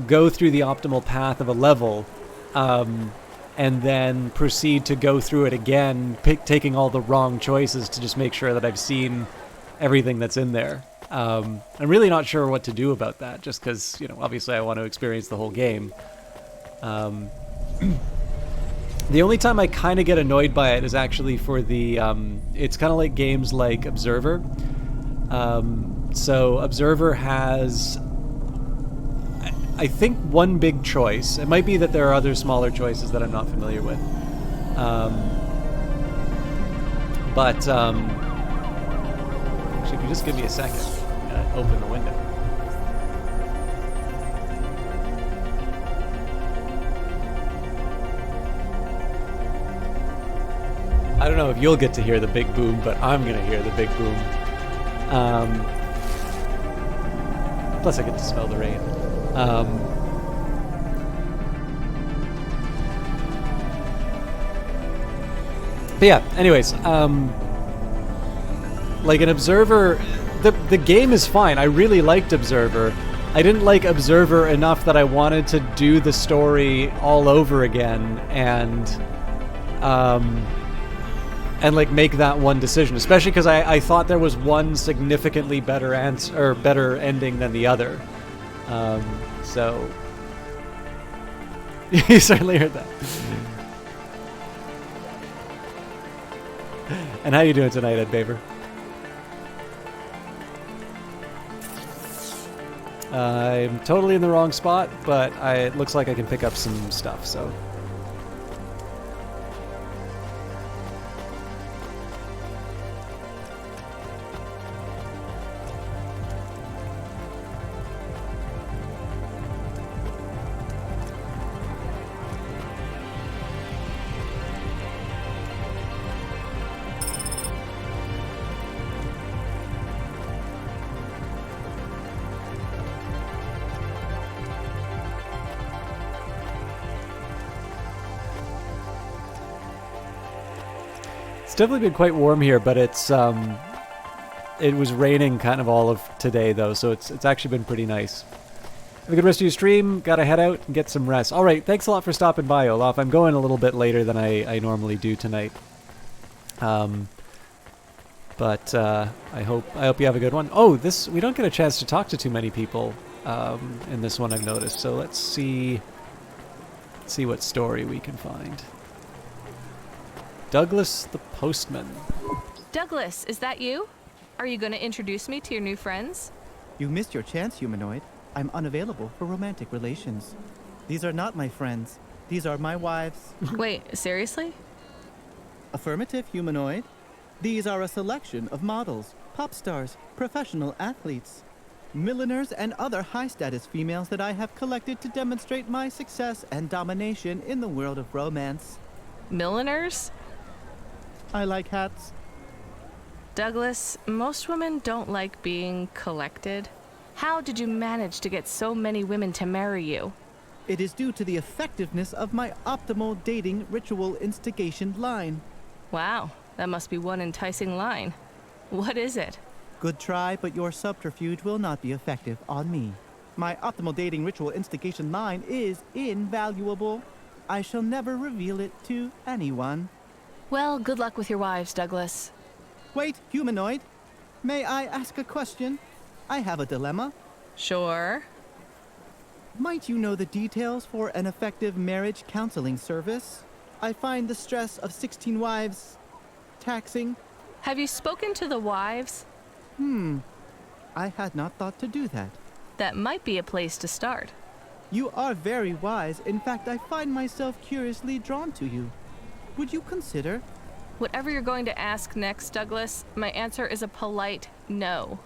go through the optimal path of a level, and then proceed to go through it again, taking all the wrong choices to just make sure that I've seen everything that's in there. I'm really not sure what to do about that, just because, you know, obviously I want to experience the whole game. The only time I kind of get annoyed by it is actually for the, it's kind of like games like Observer. So Observer has, I think, one big choice. It might be that there are other smaller choices that I'm not familiar with. Actually, if you just give me a second, I'm gonna open the window. I don't know if you'll get to hear the big boom, but I'm gonna hear the big boom. Plus, I get to smell the rain. But yeah, anyways, like an Observer, the game is fine. I really liked Observer. I didn't like Observer enough that I wanted to do the story all over again and like make that one decision, especially because I thought there was one significantly better answer or better ending than the other. So you certainly heard that. And how you doing tonight, Ed Baver? I'm totally in the wrong spot, but it looks like I can pick up some stuff, so. It's definitely been quite warm here, but it was raining kind of all of today though, so it's actually been pretty nice. Have a good rest of your stream. Gotta head out and get some rest. All right, thanks a lot for stopping by, Olaf. I'm going a little bit later than I normally do tonight. But I hope you have a good one. Oh, we don't get a chance to talk to too many people in this one, I've noticed. So let's see what story we can find. Douglas the Postman. Douglas, is that you? Are you going to introduce me to your new friends? You missed your chance, humanoid. I'm unavailable for romantic relations. These are not my friends. These are my wives. Wait, seriously? Affirmative, humanoid. These are a selection of models, pop stars, professional athletes, milliners, and other high-status females that I have collected to demonstrate my success and domination in the world of romance. Milliners? I like hats. Douglas, most women don't like being collected. How did you manage to get so many women to marry you? It is due to the effectiveness of my optimal dating ritual instigation line. Wow, that must be one enticing line. What is it? Good try, but your subterfuge will not be effective on me. My optimal dating ritual instigation line is invaluable. I shall never reveal it to anyone. Well, good luck with your wives, Douglas. Wait, humanoid. May I ask a question? I have a dilemma. Sure. Might you know the details for an effective marriage counseling service? I find the stress of 16 wives taxing. Have you spoken to the wives? I had not thought to do that. That might be a place to start. You are very wise. In fact, I find myself curiously drawn to you. Would you consider? Whatever you're going to ask next, Douglas, my answer is a polite no.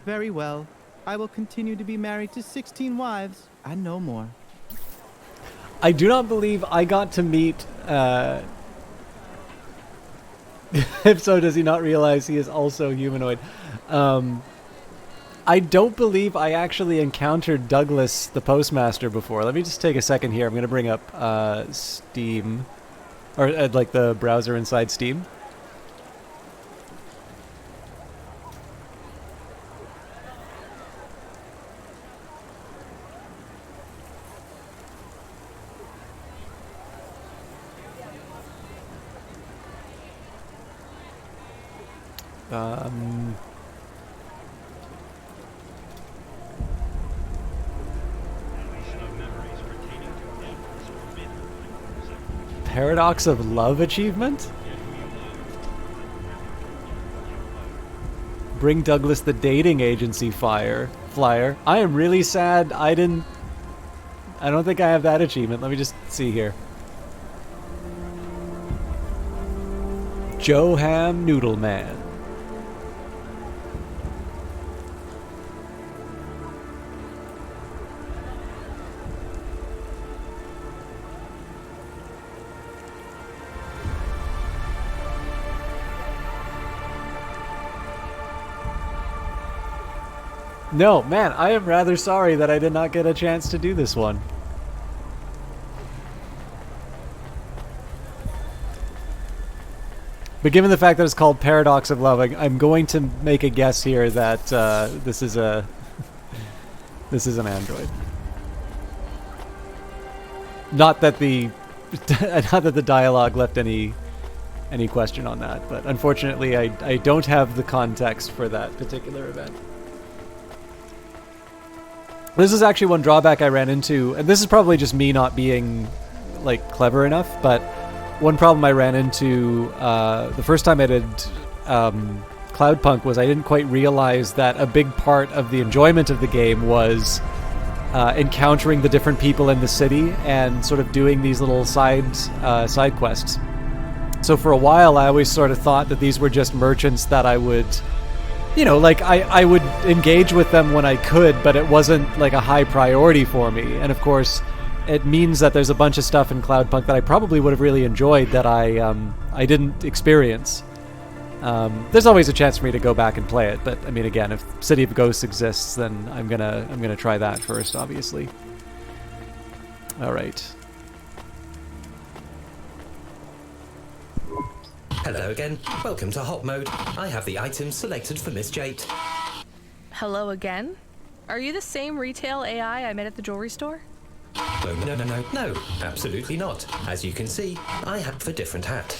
Very well. I will continue to be married to 16 wives and no more. I do not believe I got to meet... if so, does he not realize he is also humanoid? I don't believe I actually encountered Douglas the Postmaster before. Let me just take a second here. I'm going to bring up Steam. Or like the browser inside Steam. Paradox of Love achievement? Bring Douglas the dating agency flyer. I am really sad I don't think I have that achievement. Let me just see here. Joe Ham Noodle Man. No, man, I am rather sorry that I did not get a chance to do this one. But given the fact that it's called Paradox of Love, I'm going to make a guess here that this is an android. Not that the dialogue left any question on that, but unfortunately I don't have the context for that particular event. This is actually one drawback I ran into, and this is probably just me not being like clever enough, but one problem I ran into the first time I did Cloudpunk was I didn't quite realize that a big part of the enjoyment of the game was encountering the different people in the city and sort of doing these little side quests. So for a while I always sort of thought that these were just merchants that I would, you know, like I would engage with them when I could, but it wasn't like a high priority for me. And of course it means that there's a bunch of stuff in Cloudpunk that I probably would have really enjoyed that I didn't experience. There's always a chance for me to go back and play it, but I mean, again, if City of Ghosts exists, then I'm gonna try that first, obviously. All right. Hello again. Welcome to Hot Mode. I have the items selected for Miss Jate. Hello again? Are you the same retail AI I met at the jewelry store? Oh, no, absolutely not. As you can see, I have a different hat.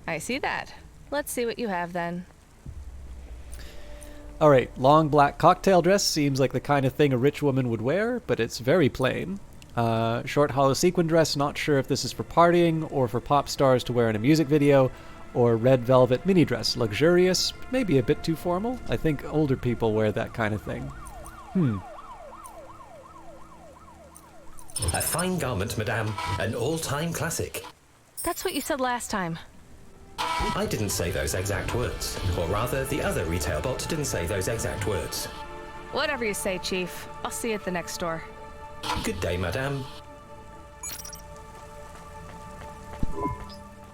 I see that. Let's see what you have then. All right, long black cocktail dress seems like the kind of thing a rich woman would wear, but it's very plain. Short hollow sequin dress, not sure if this is for partying or for pop stars to wear in a music video, or red velvet mini dress, luxurious, maybe a bit too formal. I think older people wear that kind of thing. A fine garment, madame. An all-time classic. That's what you said last time. I didn't say those exact words. Or rather, the other retail bot didn't say those exact words. Whatever you say, Chief. I'll see you at the next store. Good day, madame.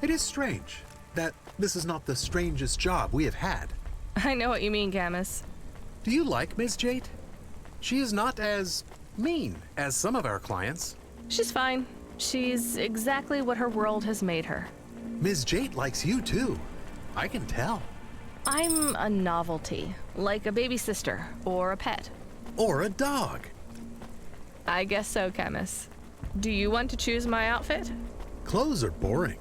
It is strange that this is not the strangest job we have had. I know what you mean, Camus. Do you like Ms. Jate? She is not as mean as some of our clients. She's fine. She's exactly what her world has made her. Ms. Jate likes you too. I can tell. I'm a novelty, like a baby sister or a pet. Or a dog. I guess so, Camus. Do you want to choose my outfit? Clothes are boring.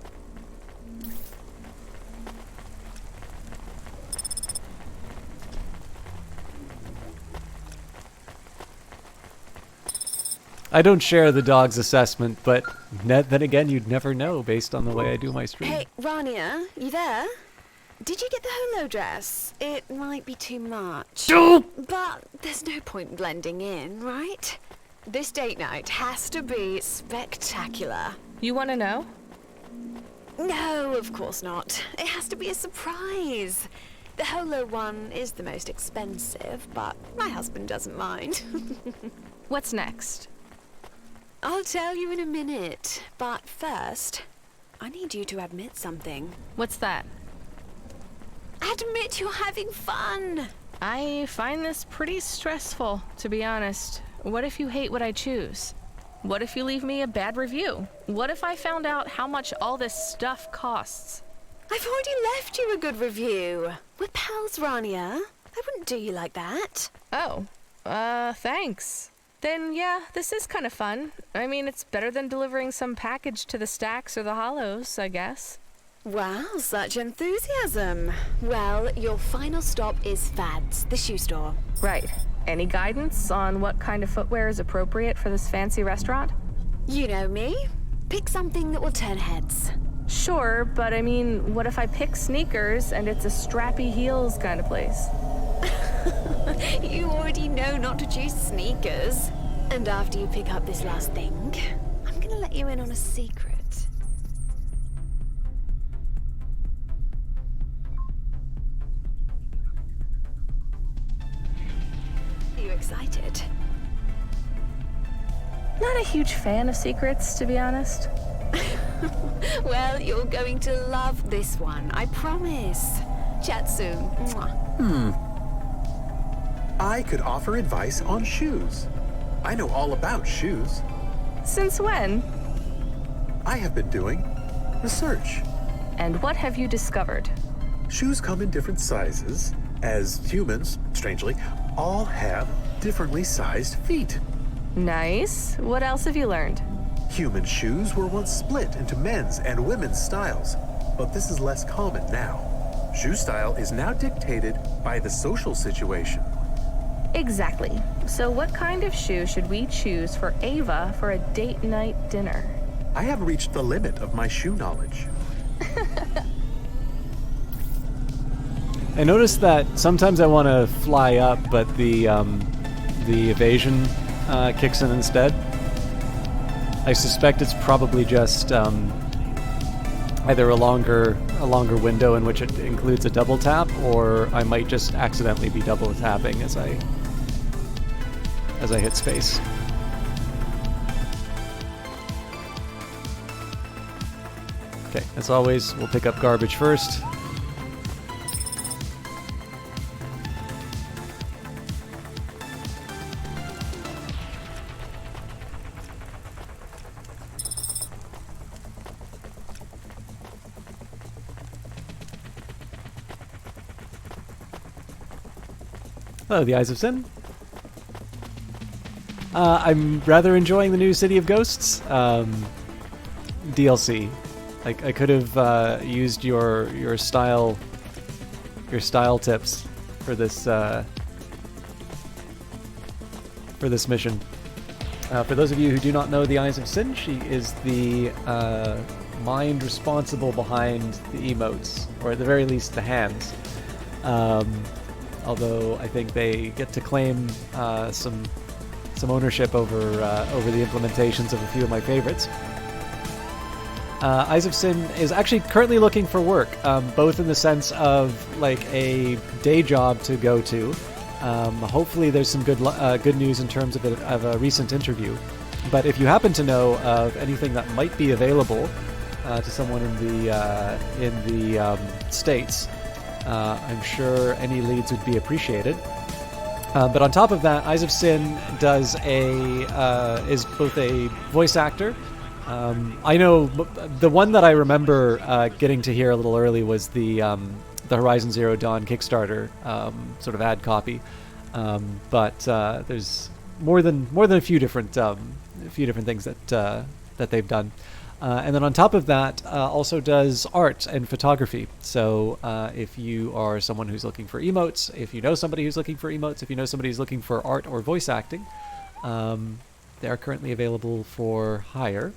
I don't share the dog's assessment, but then again, you'd never know based on the way I do my stream. Hey, Rania, you there? Did you get the holo dress? It might be too much. But there's no point blending in, right? This date night has to be spectacular. You want to know? No, of course not. It has to be a surprise. The holo one is the most expensive, but my husband doesn't mind. What's next? I'll tell you in a minute, but first, I need you to admit something. What's that? Admit you're having fun! I find this pretty stressful, to be honest. What if you hate what I choose? What if you leave me a bad review? What if I found out how much all this stuff costs? I've already left you a good review. We're pals, Rania. I wouldn't do you like that. Oh, thanks. Then, yeah, this is kind of fun. I mean, it's better than delivering some package to the Stacks or the Hollows, I guess. Wow, such enthusiasm. Well, your final stop is Fads, the shoe store. Right. Any guidance on what kind of footwear is appropriate for this fancy restaurant? You know me. Pick something that will turn heads. Sure, but I mean, what if I pick sneakers and it's a strappy heels kind of place? You already know not to choose sneakers. And after you pick up this last thing, I'm gonna let you in on a secret. Are you excited? Not a huge fan of secrets, to be honest. Well, you're going to love this one, I promise. Chat soon. Mwah. I could offer advice on shoes. I know all about shoes. Since when? I have been doing research. And what have you discovered? Shoes come in different sizes, as humans, strangely, all have differently sized feet. Nice. What else have you learned? Human shoes were once split into men's and women's styles, but this is less common now. Shoe style is now dictated by the social situation. Exactly. So what kind of shoe should we choose for Ava for a date night dinner? I have reached the limit of my shoe knowledge. I noticed that sometimes I want to fly up, but the evasion kicks in instead. I suspect it's probably just either a longer window in which it includes a double tap, or I might just accidentally be double tapping as I hit space. Okay, as always, we'll pick up garbage first. Hello, the Eyes of Sin. I'm rather enjoying the new City of Ghosts DLC. Like, I could have used your style tips for this mission. For those of you who do not know the Eyes of Sin, she is the mind responsible behind the emotes, or at the very least the hands. Although I think they get to claim some ownership over the implementations of a few of my favorites. Eyes of Sin is actually currently looking for work, both in the sense of like a day job to go to. Hopefully, there's some good news in terms of a recent interview. But if you happen to know of anything that might be available to someone in the States, I'm sure any leads would be appreciated. But on top of that, Eyes of Sin is both a voice actor. I know the one that I remember getting to hear a little early was the Horizon Zero Dawn Kickstarter sort of ad copy. But there's more than a few different things that they've done. And then on top of that, also does art and photography. So if you are someone who's looking for emotes, if you know somebody who's looking for emotes, if you know somebody who's looking for art or voice acting, they are currently available for hire.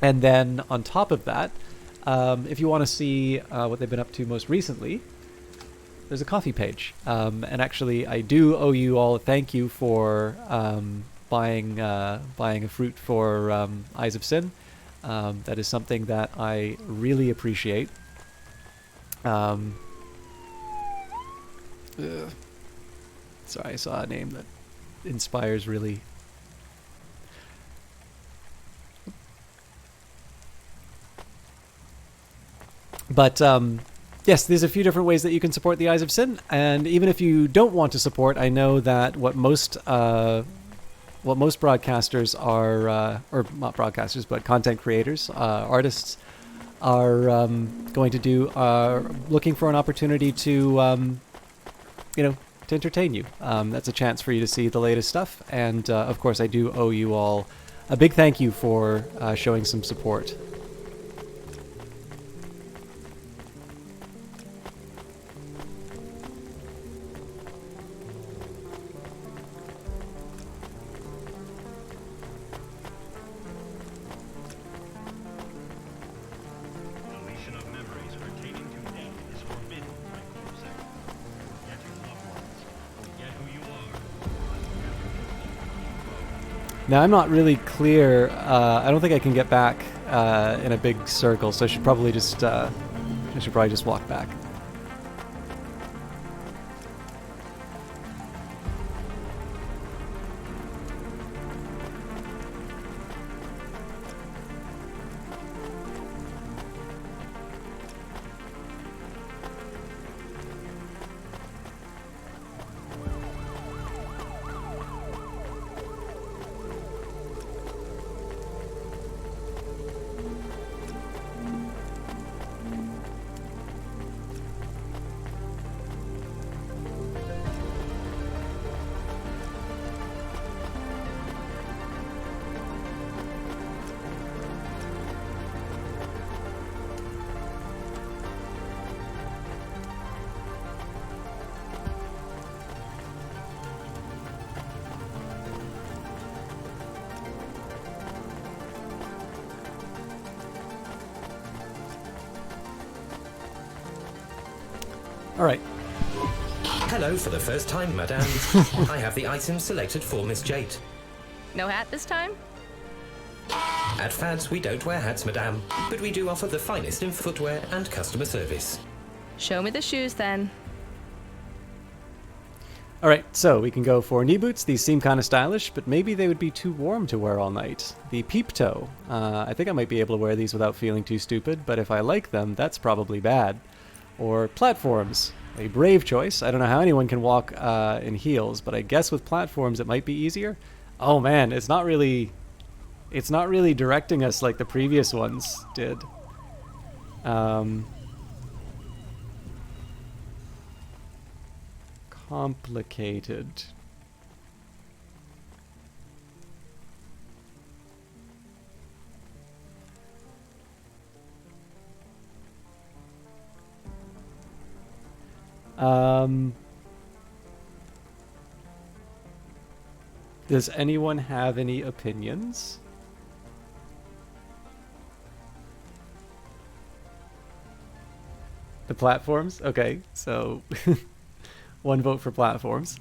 And then on top of that, if you want to see what they've been up to most recently, there's a coffee page. And actually, I do owe you all a thank you for buying a fruit for Eyes of Sin. That is something that I really appreciate. Sorry, I saw a name that inspires really. But yes, there's a few different ways that you can support the Eyes of Sin, and even if you don't want to support, I know that what most broadcasters are, or not broadcasters, but content creators, artists, are going to do, are looking for an opportunity to, to entertain you. That's a chance for you to see the latest stuff, and of course, I do owe you all a big thank you for showing some support. Now, I'm not really clear. I don't think I can get back in a big circle, so I should probably just walk back. All right. Hello for the first time, madame. I have the items selected for Miss Jade. No hat this time? At Fads, we don't wear hats, madame, but we do offer the finest in footwear and customer service. Show me the shoes, then. All right, so we can go for knee boots. These seem kind of stylish, but maybe they would be too warm to wear all night. The peep toe. I think I might be able to wear these without feeling too stupid, but if I like them, that's probably bad. Or platforms. A brave choice. I don't know how anyone can walk in heels, but I guess with platforms it might be easier. Oh man, it's not really directing us like the previous ones did. Complicated. Does anyone have any opinions? The platforms? Okay, so one vote for platforms.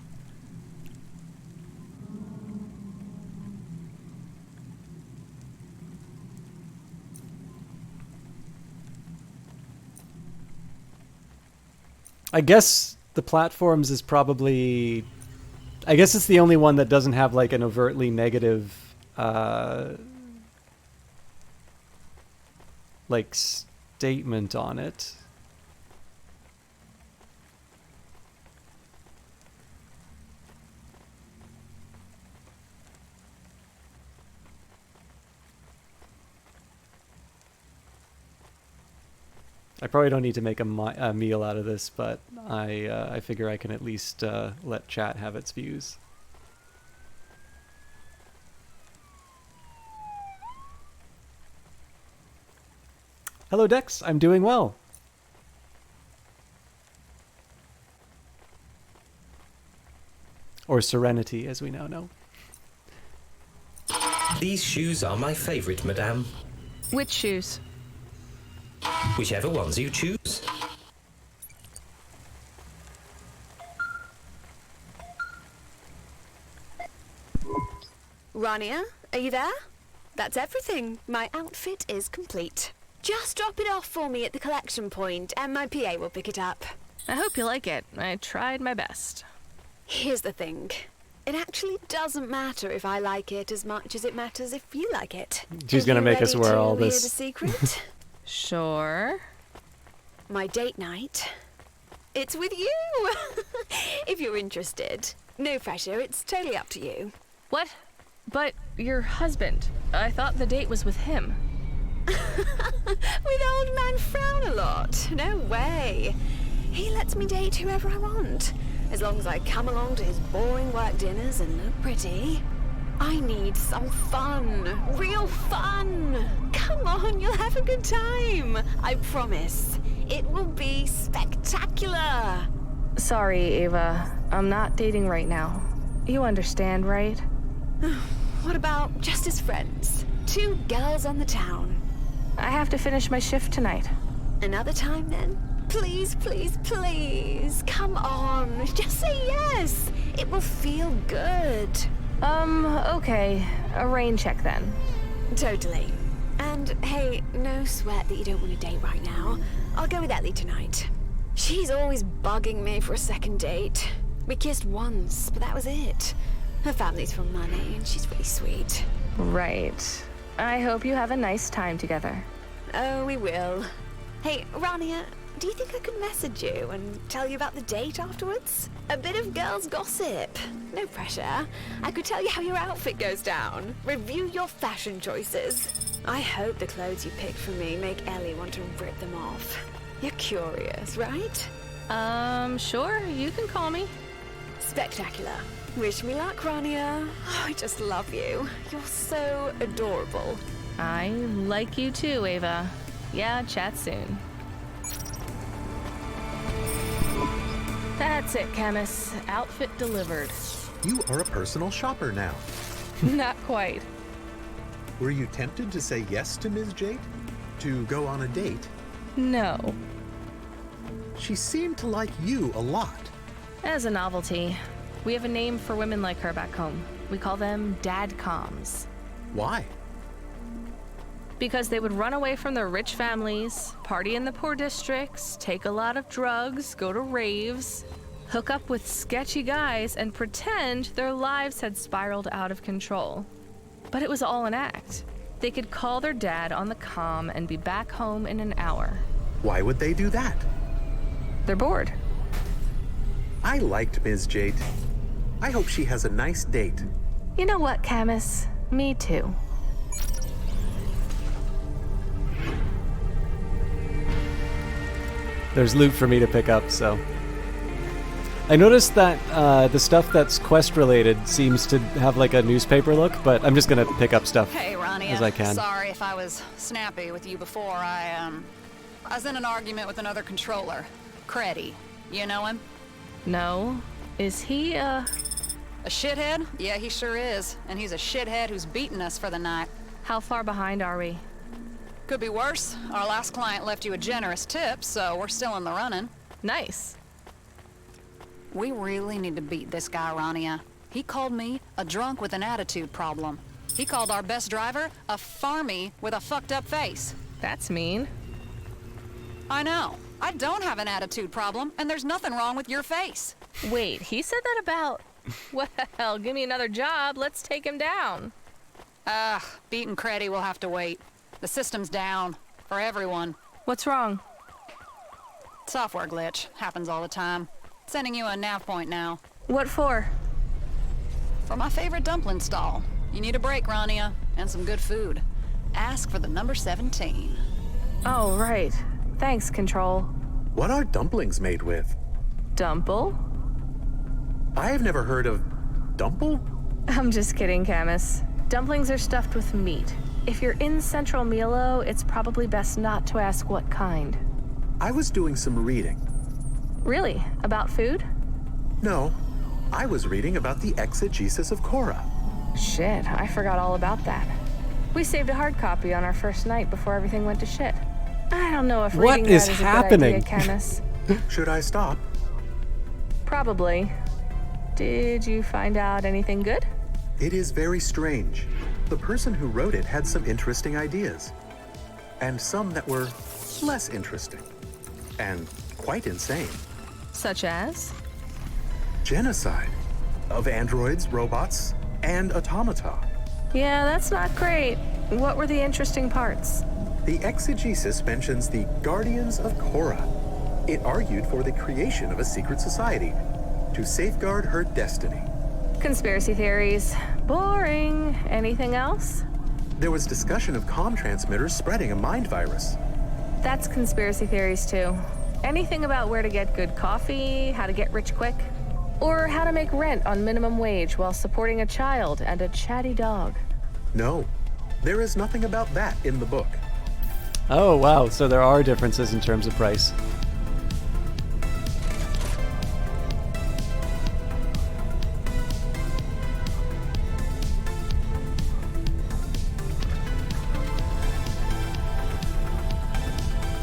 I guess the platforms is probably... I guess it's the only one that doesn't have like an overtly negative like statement on it. I probably don't need to make a meal out of this, but I figure I can at least let chat have its views. Hello, Dex. I'm doing well. Or Serenity, as we now know. These shoes are my favorite, madame. Which shoes? Whichever ones you choose. Rania, are you there? That's everything. My outfit is complete. Just drop it off for me at the collection point, and my PA will pick it up. I hope you like it. I tried my best. Here's the thing. It actually doesn't matter if I like it as much as it matters if you like it. She's gonna make us wear all this. Hear the secret? Sure. My date night. It's with you! If you're interested. No pressure, it's totally up to you. What? But your husband. I thought the date was with him. With old man Frown-a-lot. No way. He lets me date whoever I want. As long as I come along to his boring work dinners and look pretty. I need some fun. Real fun. Come on, you'll have a good time. I promise. It will be spectacular. Sorry, Ava. I'm not dating right now. You understand, right? What about just as friends? 2 girls on the town. I have to finish my shift tonight. Another time then? Please, please, please. Come on. Just say yes. It will feel good. Okay. A rain check then. Totally. And hey, no sweat that you don't want to date right now. I'll go with Ellie tonight. She's always bugging me for a second date. We kissed once, but that was it. Her family's from money, and she's really sweet. Right. I hope you have a nice time together. Oh, we will. Hey, Rania, do you think I could message you and tell you about the date afterwards? A bit of girls' gossip. No pressure. I could tell you how your outfit goes down. Review your fashion choices. I hope the clothes you picked for me make Ellie want to rip them off. You're curious, right? Sure. You can call me. Spectacular. Wish me luck, Rania. Oh, I just love you. You're so adorable. I like you too, Ava. Yeah, chat soon. That's it, Camus. Outfit delivered. You are a personal shopper now. Not quite. Were you tempted to say yes to Ms. Jade? To go on a date? No. She seemed to like you a lot. As a novelty, we have a name for women like her back home. We call them dadcoms. Why? Because they would run away from their rich families, party in the poor districts, take a lot of drugs, go to raves, hook up with sketchy guys, and pretend their lives had spiraled out of control. But it was all an act. They could call their dad on the comm and be back home in an hour. Why would they do that? They're bored. I liked Ms. Jate. I hope she has a nice date. You know what, Camus? Me too. There's loot for me to pick up, so... I noticed that the stuff that's quest-related seems to have like a newspaper look, but I'm just gonna pick up stuff Hey, RANIA. as I can. Sorry if I was snappy with you before. I was in an argument with another controller. Creddy. You know him? No. Is he, A shithead? Yeah, he sure is. And he's a shithead who's beaten us for the night. How far behind are we? Could be worse. Our last client left you a generous tip, so we're still in the running. Nice. We really need to beat this guy, RANIA. He called me a drunk with an attitude problem. He called our best driver a farmy with a fucked up face. That's mean. I know. I don't have an attitude problem, and there's nothing wrong with your face. Wait, he said that about... Well, give me another job. Let's take him down. Beating Creddy will have to wait. The system's down. For everyone. What's wrong? Software glitch. Happens all the time. Sending you a nav point now. What for? For my favorite dumpling stall. You need a break, RANIA, and some good food. Ask for the number 17. Oh, right. Thanks, Control. What are dumplings made with? Dumple? I have never heard of dumple? I'm just kidding, Camus. Dumplings are stuffed with meat. If you're in Central Milo, it's probably best not to ask what kind. I was doing some reading. Really? About food? No. I was reading about the exegesis of Korra. Shit, I forgot all about that. We saved a hard copy on our first night before everything went to shit. I don't know if reading that is a good idea, Camus. Should I stop? Probably. Did you find out anything good? It is very strange. The person who wrote it had some interesting ideas. And some that were less interesting. And quite insane. Such as? Genocide. Of androids, robots, and automata. Yeah, that's not great. What were the interesting parts? The exegesis mentions the Guardians of Korra. It argued for the creation of a secret society to safeguard her destiny. Conspiracy theories. Boring. Anything else? There was discussion of comm transmitters spreading a mind virus. That's conspiracy theories too. Anything about where to get good coffee, how to get rich quick, or how to make rent on minimum wage while supporting a child and a chatty dog. No, there is nothing about that in the book. Oh, wow. So there are differences in terms of price.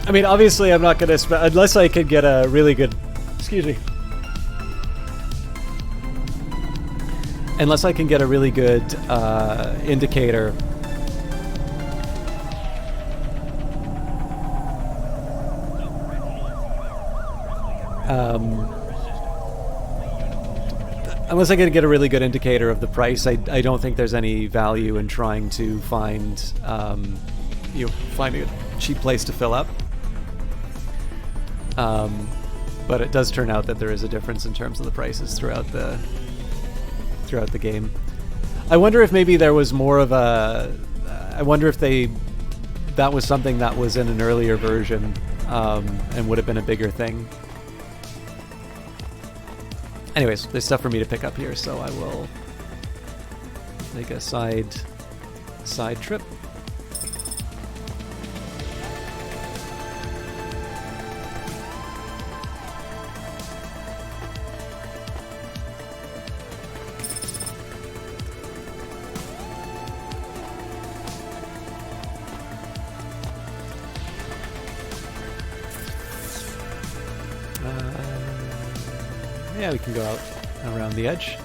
I mean, obviously I'm not going to unless I could get a really good... Excuse me. Unless I can get a really good indicator. Unless I can get a really good indicator of the price, I don't think there's any value in trying to find, find a cheap place to fill up. But it does turn out that there is a difference in terms of the prices throughout the game. I wonder if maybe there was more of a... I wonder if that was something that was in an earlier version and would have been a bigger thing. Anyways, there's stuff for me to pick up here, so I will make a side trip. Yeah, we can go out around the edge.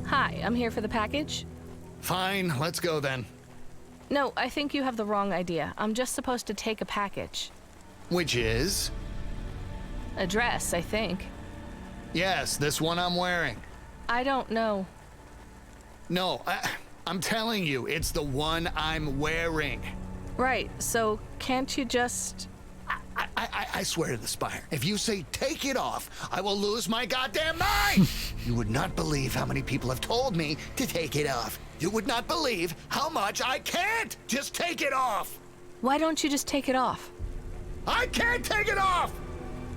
Hi, I'm here for the package. Fine, let's go then. No, I think you have the wrong idea. I'm just supposed to take a package. Which is? A dress, I think. Yes, this one I'm wearing. I don't know. No, I'm telling you, it's the one I'm wearing. Right, so can't you just... I swear to the Spire, if you say take it off, I will lose my goddamn mind! You would not believe how many people have told me to take it off. You would not believe how much I can't just take it off! Why don't you just take it off? I can't take it off!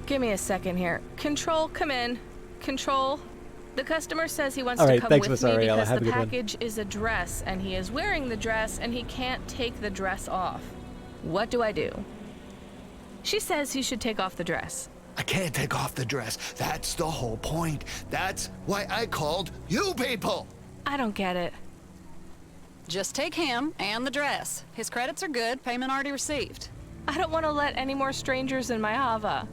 Give me a second here. Control, come in. Control. The customer says he wants All right, to come thanks, with Miss me Ariella. because Have a the good one. package is a dress, and he is wearing the dress, and he can't take the dress off. What do I do? She says he should take off the dress. I can't take off the dress. That's the whole point. That's why I called you people. I don't get it. Just take him and the dress. His credits are good, payment already received. I don't want to let any more strangers in my Hava.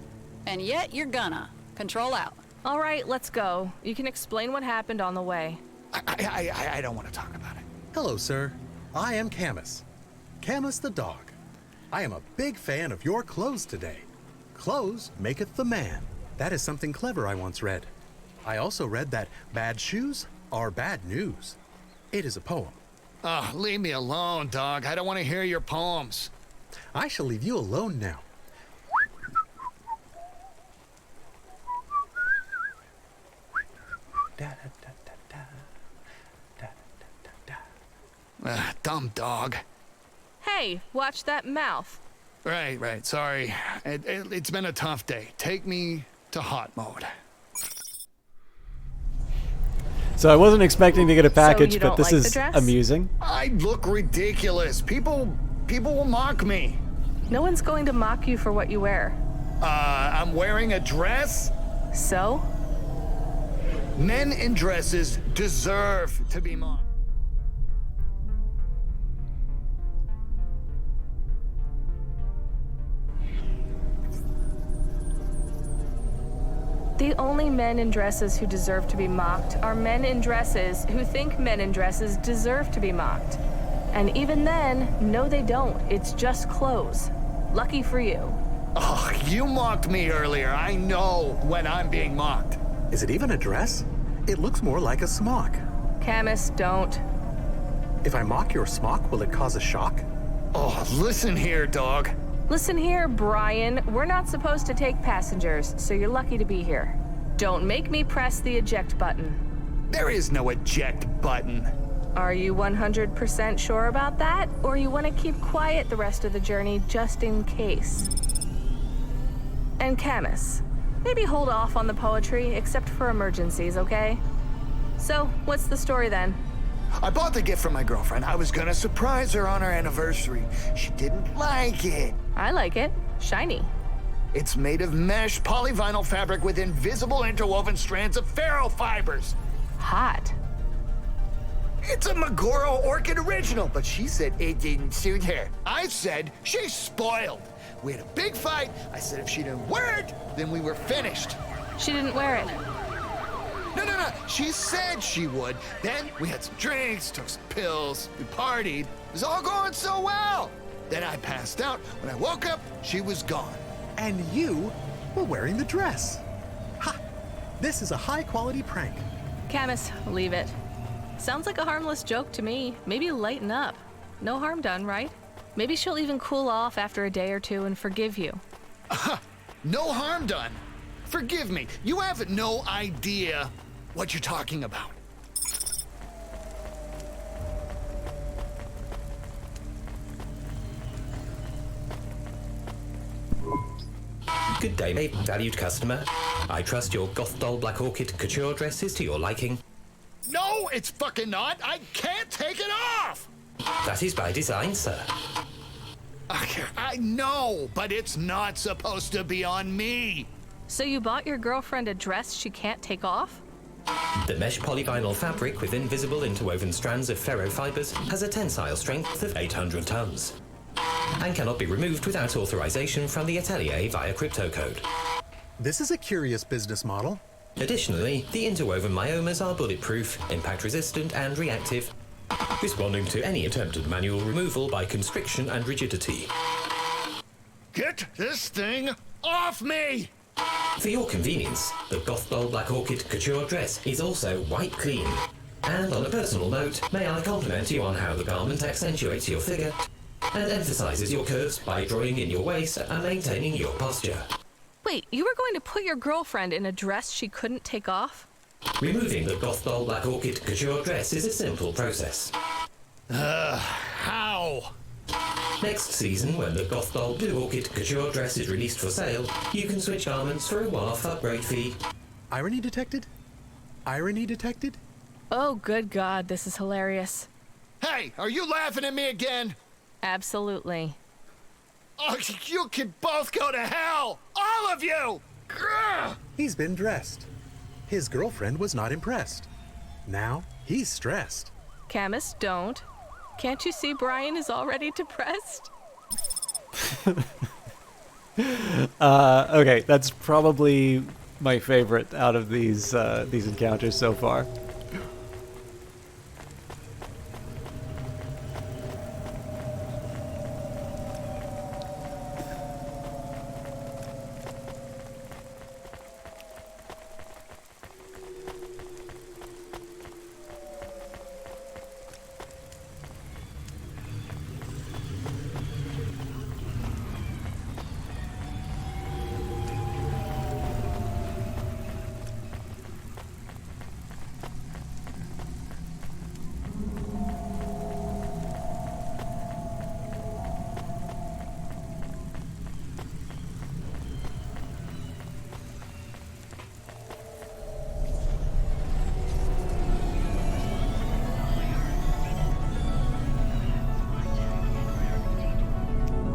And yet you're gonna. Control out. All right, let's go. You can explain what happened on the way. I don't want to talk about it. Hello, sir. I am Camus. Camus the dog. I am a big fan of your clothes today. Clothes maketh the man. That is something clever I once read. I also read that bad shoes are bad news. It is a poem. Oh, leave me alone, dog. I don't want to hear your poems. I shall leave you alone now. Dumb dog. Hey, watch that mouth. Right. Sorry. It's been a tough day. Take me to hot mode. So I wasn't expecting to get a package, you but don't this like the is dress? amusing. I look ridiculous. People will mock me. No one's going to mock you for what you wear. I'm wearing a dress? So? Men in dresses deserve to be mocked. The only men in dresses who deserve to be mocked are men in dresses who think men in dresses deserve to be mocked. And even then, no they don't. It's just clothes. Lucky for you. Oh, you mocked me earlier. I know when I'm being mocked. Is it even a dress? It looks more like a smock. Camus, don't. If I mock your smock, will it cause a shock? Oh, listen here, dog. Listen here, Brian. We're not supposed to take passengers, so you're lucky to be here. Don't make me press the eject button. There is no eject button. Are you 100% sure about that? Or you want to keep quiet the rest of the journey just in case? And Camus, maybe hold off on the poetry except for emergencies, okay? So, what's the story then? I bought the gift for my girlfriend. I was gonna surprise her on her anniversary. She didn't like it. I like it. Shiny. It's made of mesh polyvinyl fabric with invisible interwoven strands of ferrofibers. Hot. It's a Magoro Orchid original, but she said it didn't suit her. I said she's spoiled. We had a big fight. I said if she didn't wear it, then we were finished. She didn't wear it. No. She said she would. Then we had some drinks, took some pills, we partied. It was all going so well. Then I passed out. When I woke up, she was gone. And you were wearing the dress. Ha! This is a high-quality prank. Camus, leave it. Sounds like a harmless joke to me. Maybe lighten up. No harm done, right? Maybe she'll even cool off after a day or two and forgive you. No harm done. Forgive me. You have no idea what you're talking about. Good day, valued customer. I trust your Goth Doll Black Orchid couture dress is to your liking. No, it's fucking not. I can't take it off. That is by design, sir. I know, but it's not supposed to be on me. So you bought your girlfriend a dress she can't take off? The mesh polyvinyl fabric with invisible interwoven strands of ferrofibers has a tensile strength of 800 tons and cannot be removed without authorization from the atelier via cryptocode. This is a curious business model. Additionally, the interwoven myomas are bulletproof, impact-resistant, and reactive, responding to any attempted manual removal by constriction and rigidity. Get this thing off me! For your convenience, the Goth Doll Black Orchid couture dress is also white clean. And on a personal note, may I compliment you on how the garment accentuates your figure and emphasizes your curves by drawing in your waist and maintaining your posture. Wait, you were going to put your girlfriend in a dress she couldn't take off? Removing the Goth Doll Black Orchid couture dress is a simple process. How? Next season, when the Goth Doll Blue Orchid couture dress is released for sale, you can switch garments for a one-off upgrade fee. Irony detected? Irony detected? Oh, good God, this is hilarious. Hey, are you laughing at me again? Absolutely. Oh, you can both go to hell! All of you! Grr! He's been dressed. His girlfriend was not impressed. Now he's stressed. Camus, don't. Can't you see Brian is already depressed? Okay, that's probably my favorite out of these encounters so far.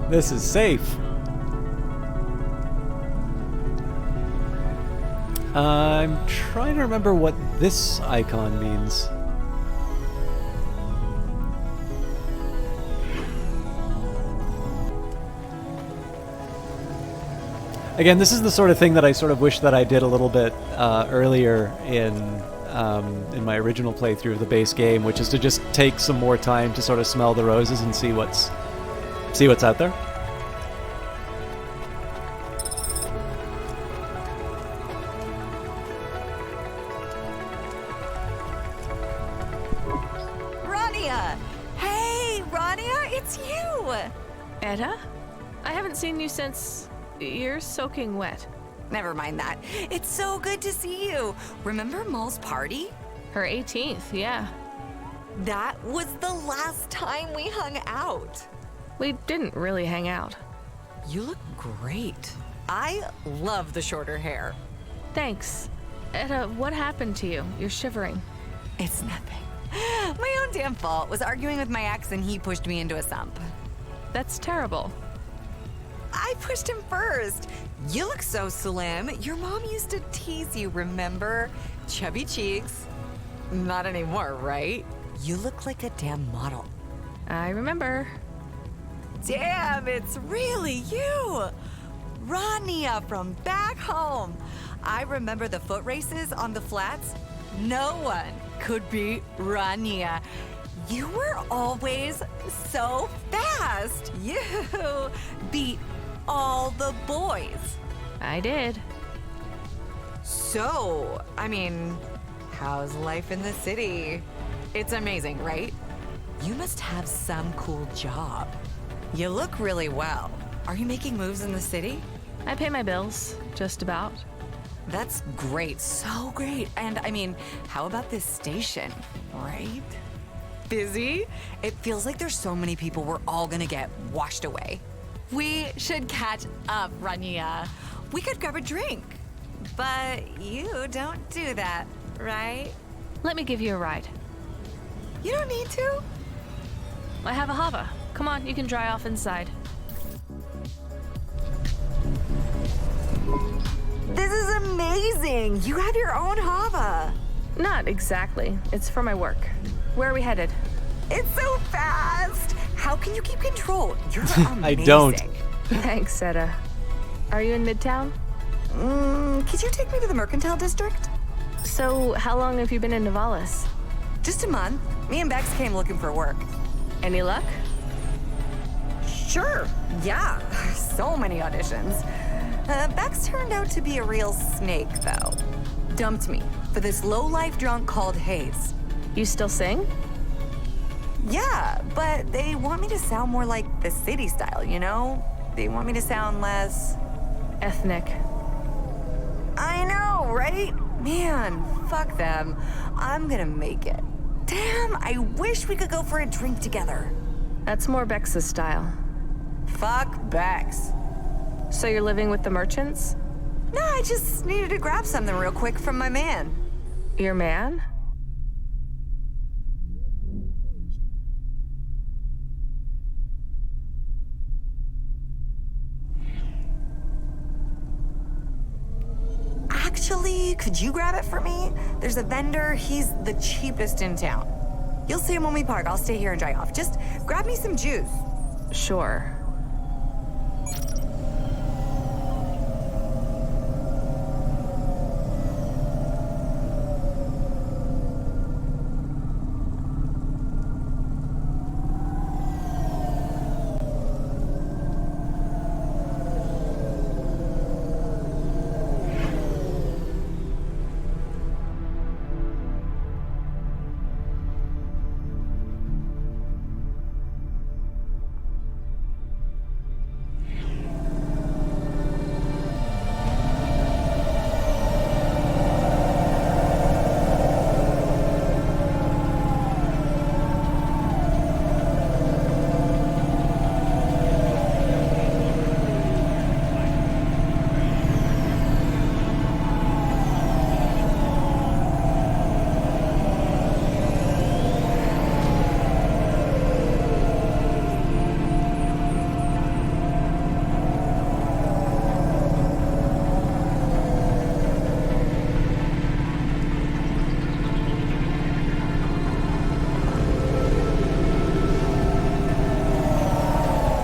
This is safe. I'm trying to remember what this icon means. Again, this is the sort of thing that I sort of wish that I did a little bit earlier in my original playthrough of the base game, which is to just take some more time to sort of smell the roses and see what's out there. RANIA! Hey, RANIA, it's you! Etta? I haven't seen you since... You're soaking wet. Never mind that. It's so good to see you. Remember Mal's party? Her 18th, yeah. That was the last time we hung out. We didn't really hang out. You look great. I love the shorter hair. Thanks. Etta, what happened to you? You're shivering. It's nothing. My own damn fault. Was arguing with my ex and he pushed me into a sump. That's terrible. I pushed him first. You look so slim. Your mom used to tease you, remember? Chubby cheeks. Not anymore, right? You look like a damn model. I remember. Damn, it's really you! RANIA from back home. I remember the foot races on the flats. No one could beat RANIA. You were always so fast. You beat all the boys. I did. So, I mean, how's life in the city? It's amazing, right? You must have some cool job. You look really well. Are you making moves in the city? I pay my bills, just about. That's great, so great. And I mean, how about this station, right? Busy? It feels like there's so many people we're all gonna get washed away. We should catch up, RANIA. We could grab a drink. But you don't do that, right? Let me give you a ride. You don't need to. I have a Hava. Come on, you can dry off inside. This is amazing. You have your own Hava. Not exactly. It's for my work. Where are we headed? It's so fast. How can you keep control? You're amazing. I don't. Thanks, Seta. Are you in Midtown? Could you take me to the Mercantile District? So, how long have you been in Nivalis? Just a month. Me and Bex came looking for work. Any luck? Sure. Yeah. So many auditions. Bex turned out to be a real snake, though. Dumped me for this low-life drunk called Hayes. You still sing? Yeah, but they want me to sound more like the city style, you know? They want me to sound less... ethnic. I know, right? Man, fuck them. I'm gonna make it. Damn, I wish we could go for a drink together. That's more Bex's style. Fuck Bex. So you're living with the merchants? No, I just needed to grab something real quick from my man. Your man? Actually, could you grab it for me? There's a vendor, he's the cheapest in town. You'll see him when we park. I'll stay here and dry off. Just grab me some juice. Sure.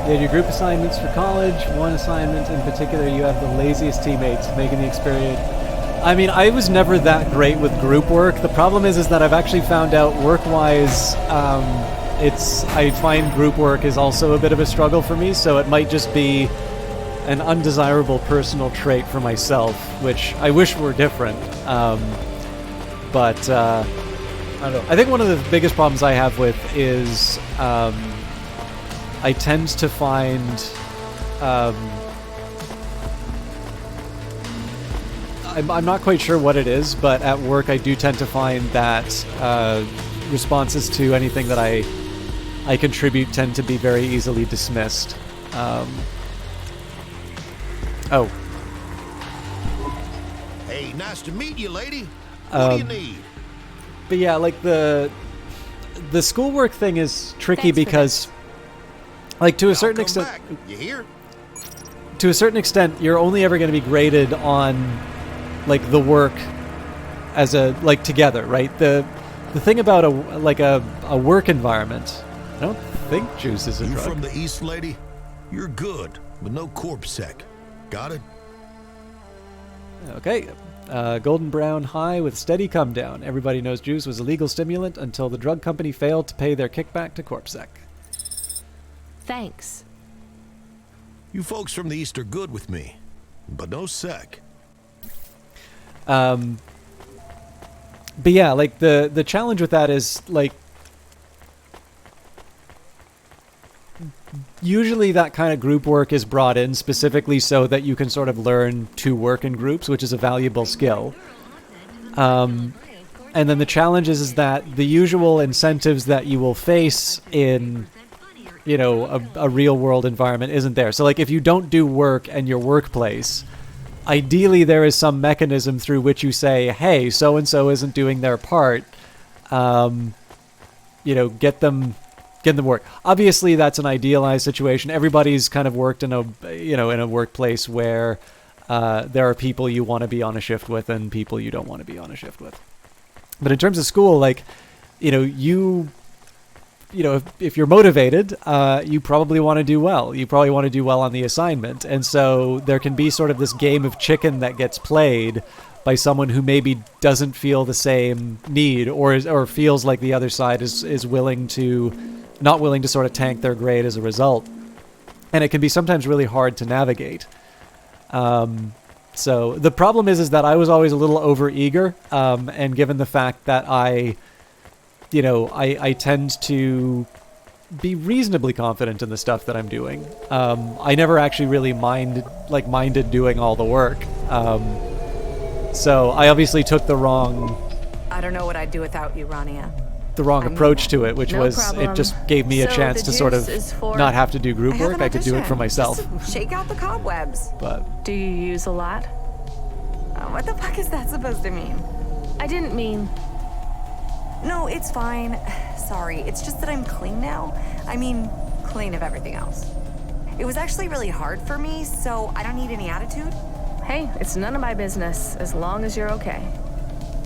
You had your group assignments for college. One assignment in particular, you have the laziest teammates, making the experience. I mean, I was never that great with group work. The problem is that I've actually found out work-wise, I find group work is also a bit of a struggle for me, so it might just be an undesirable personal trait for myself, which I wish were different. But I don't know. I think one of the biggest problems I have with is I tend to find I'm not quite sure what it is, but at work I do tend to find that responses to anything that I contribute tend to be very easily dismissed. Oh. Hey, nice to meet you, lady. What do you need? But yeah, like the schoolwork thing is tricky because, like, to a certain extent. You hear? to a certain extent, you're only ever going to be graded on like the work as a like together, right? The thing about a work environment, I don't think juice is a You drug. from the East, lady? You're good, but no corpse sec. Got it? Okay. Golden brown high with steady come down. Everybody knows juice was a legal stimulant until the drug company failed to pay their kickback to CorpSec. Thanks. You folks from the East are good with me, but no sec. But yeah, like the challenge with that is like usually that kind of group work is brought in specifically so that you can sort of learn to work in groups, which is a valuable skill. And then the challenge is that the usual incentives that you will face in, you know, a real world environment isn't there. So like if you don't do work in your workplace, ideally there is some mechanism through which you say, hey, so-and-so isn't doing their part. You know, get them work. Obviously, that's an idealized situation. Everybody's kind of worked in a workplace where there are people you want to be on a shift with and people you don't want to be on a shift with. But in terms of school, like, if you're motivated, you probably want to do well. You probably want to do well on the assignment. And so there can be sort of this game of chicken that gets played by someone who maybe doesn't feel the same need or feels like the other side is not willing to sort of tank their grade as a result. And it can be sometimes really hard to navigate. So the problem is that I was always a little overeager, and given the fact that I tend to be reasonably confident in the stuff that I'm doing, I never actually really minded doing all the work. So I obviously took the wrong I don't know what I'd do without you, RANIA. approach to it, which No was problem. it just gave me a So chance the to sort juice of is for- not have to do group I have work. an I could do it for audition. myself. Just shake out the cobwebs. But Do you use a lot? What the fuck is that supposed to mean? I didn't mean... No, it's fine. Sorry, it's just that I'm clean now. I mean, clean of everything else. It was actually really hard for me, so I don't need any attitude. Hey, it's none of my business, as long as you're okay.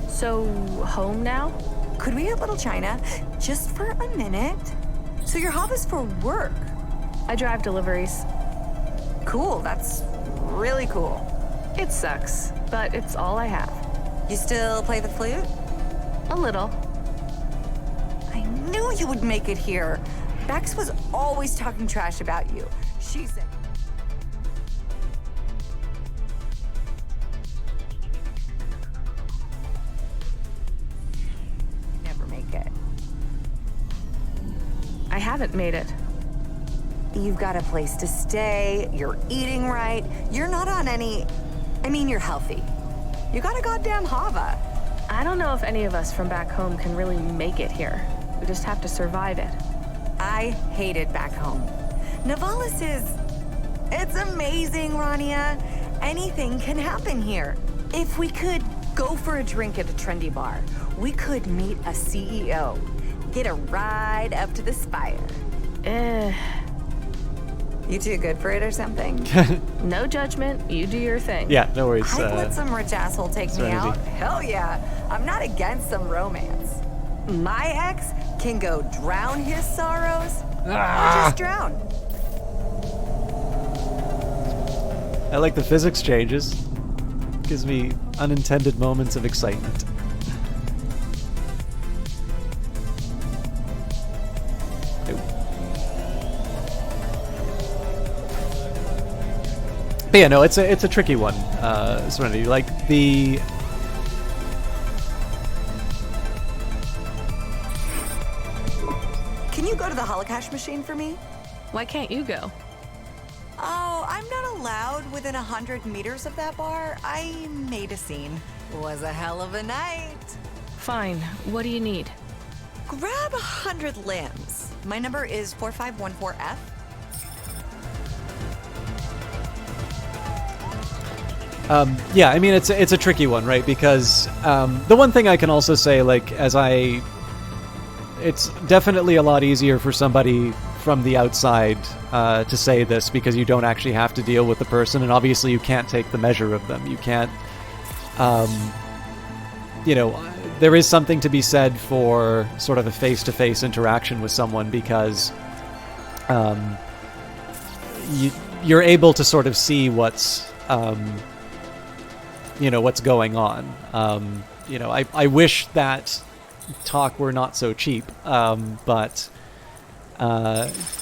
So, home now? Could we have Little China, just for a minute? So your hobby is for work? I drive deliveries. Cool, that's really cool. It sucks, but it's all I have. You still play the flute? A little. I knew you would make it here. Bex was always talking trash about you. She said... Never make it. I haven't made it. You've got a place to stay, you're eating right, you're not on any... I mean, you're healthy. You got a goddamn hava. I don't know if any of us from back home can really make it here. We just have to survive it. I hate it back home. Navalis is... It's amazing, RANIA. Anything can happen here. If we could go for a drink at a trendy bar, we could meet a CEO. Get a ride up to the spire. You too good for it or something? No judgment, you do your thing. Yeah, no worries. I'd let some rich asshole take me Serenity. out. Hell yeah. I'm not against some romance. My ex can go drown his sorrows or just drown. I like the physics changes. Gives me unintended moments of excitement. But yeah, no, it's a tricky one, Serenity. Like the Can you go to the holocaust machine for me? Why can't you go? Oh, I'm not allowed within 100 meters of that bar. I made a scene. Was a hell of a night. Fine. What do you need? Grab 100 limbs. My number is 4514F. Yeah, I mean it's a tricky one, right? Because the one thing I can also say, like, it's definitely a lot easier for somebody from the outside to say this because you don't actually have to deal with the person, and obviously you can't take the measure of them. You can't, there is something to be said for sort of a face-to-face interaction with someone because you're able to sort of see what's going on. I wish that talk were not so cheap, but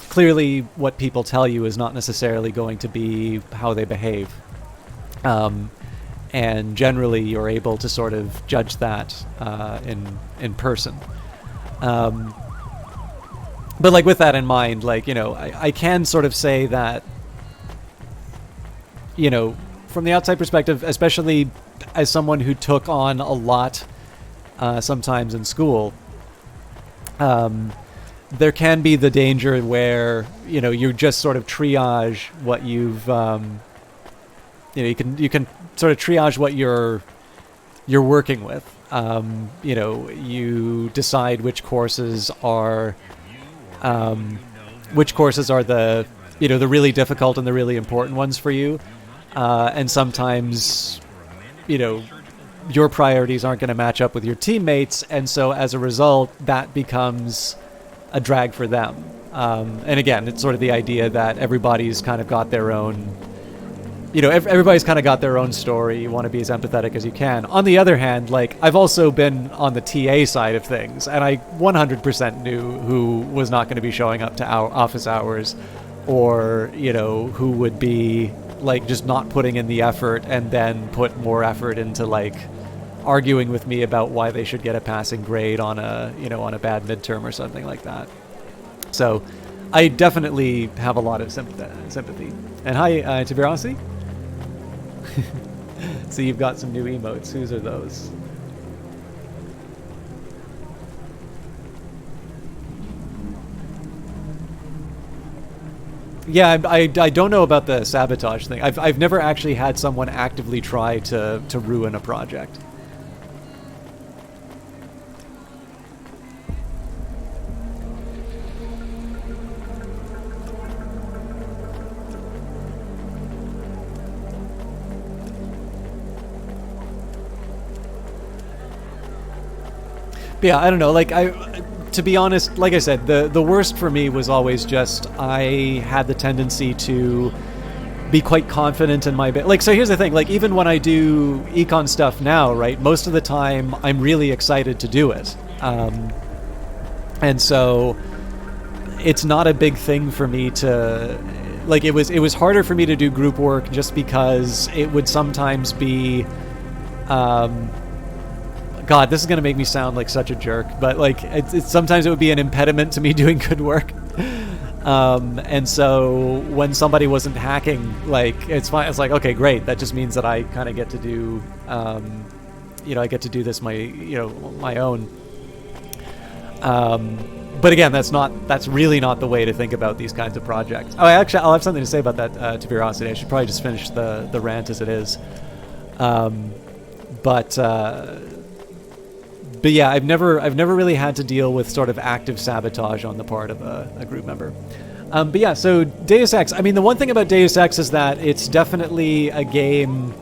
clearly what people tell you is not necessarily going to be how they behave. And generally you're able to sort of judge that in person. But like with that in mind, I can sort of say that, from the outside perspective, especially as someone who took on a lot sometimes in school, there can be the danger where, you just sort of triage what you've, you can sort of triage what you're working with. You decide which courses are the, the really difficult and the really important ones for you. And sometimes, your priorities aren't going to match up with your teammates, and so as a result, that becomes a drag for them. And again, it's sort of the idea that everybody's kind of got their own, everybody's kind of got their own story. You want to be as empathetic as you can. On the other hand, I've also been on the TA side of things, and I 100% knew who was not going to be showing up to our office hours, or, who would be just not putting in the effort and then put more effort into arguing with me about why they should get a passing grade on a on a bad midterm or something like that. So I definitely have a lot of sympathy. And hi, Tibirasi. So you've got some new emotes. Whose are those? Yeah, I don't know about the sabotage thing. I've never actually had someone actively try to ruin a project. But yeah, I don't know. To be honest, like I said, the worst for me was always just I had the tendency to be quite confident in my so here's the thing, even when I do econ stuff now, right, most of the time I'm really excited to do it. And so it's not a big thing for me to it was harder for me to do group work just because it would sometimes be God, this is going to make me sound like such a jerk, but sometimes it would be an impediment to me doing good work. And so when somebody wasn't hacking, it's fine. It's okay, great. That just means that I kind of get to do, I get to do this my own. But again, that's really not the way to think about these kinds of projects. Oh, I'll have something to say about that, Tibirosity. I should probably just finish the rant as it is. But yeah, I've never really had to deal with sort of active sabotage on the part of a group member. But yeah, so Deus Ex. I mean, the one thing about Deus Ex is that it's definitely a game.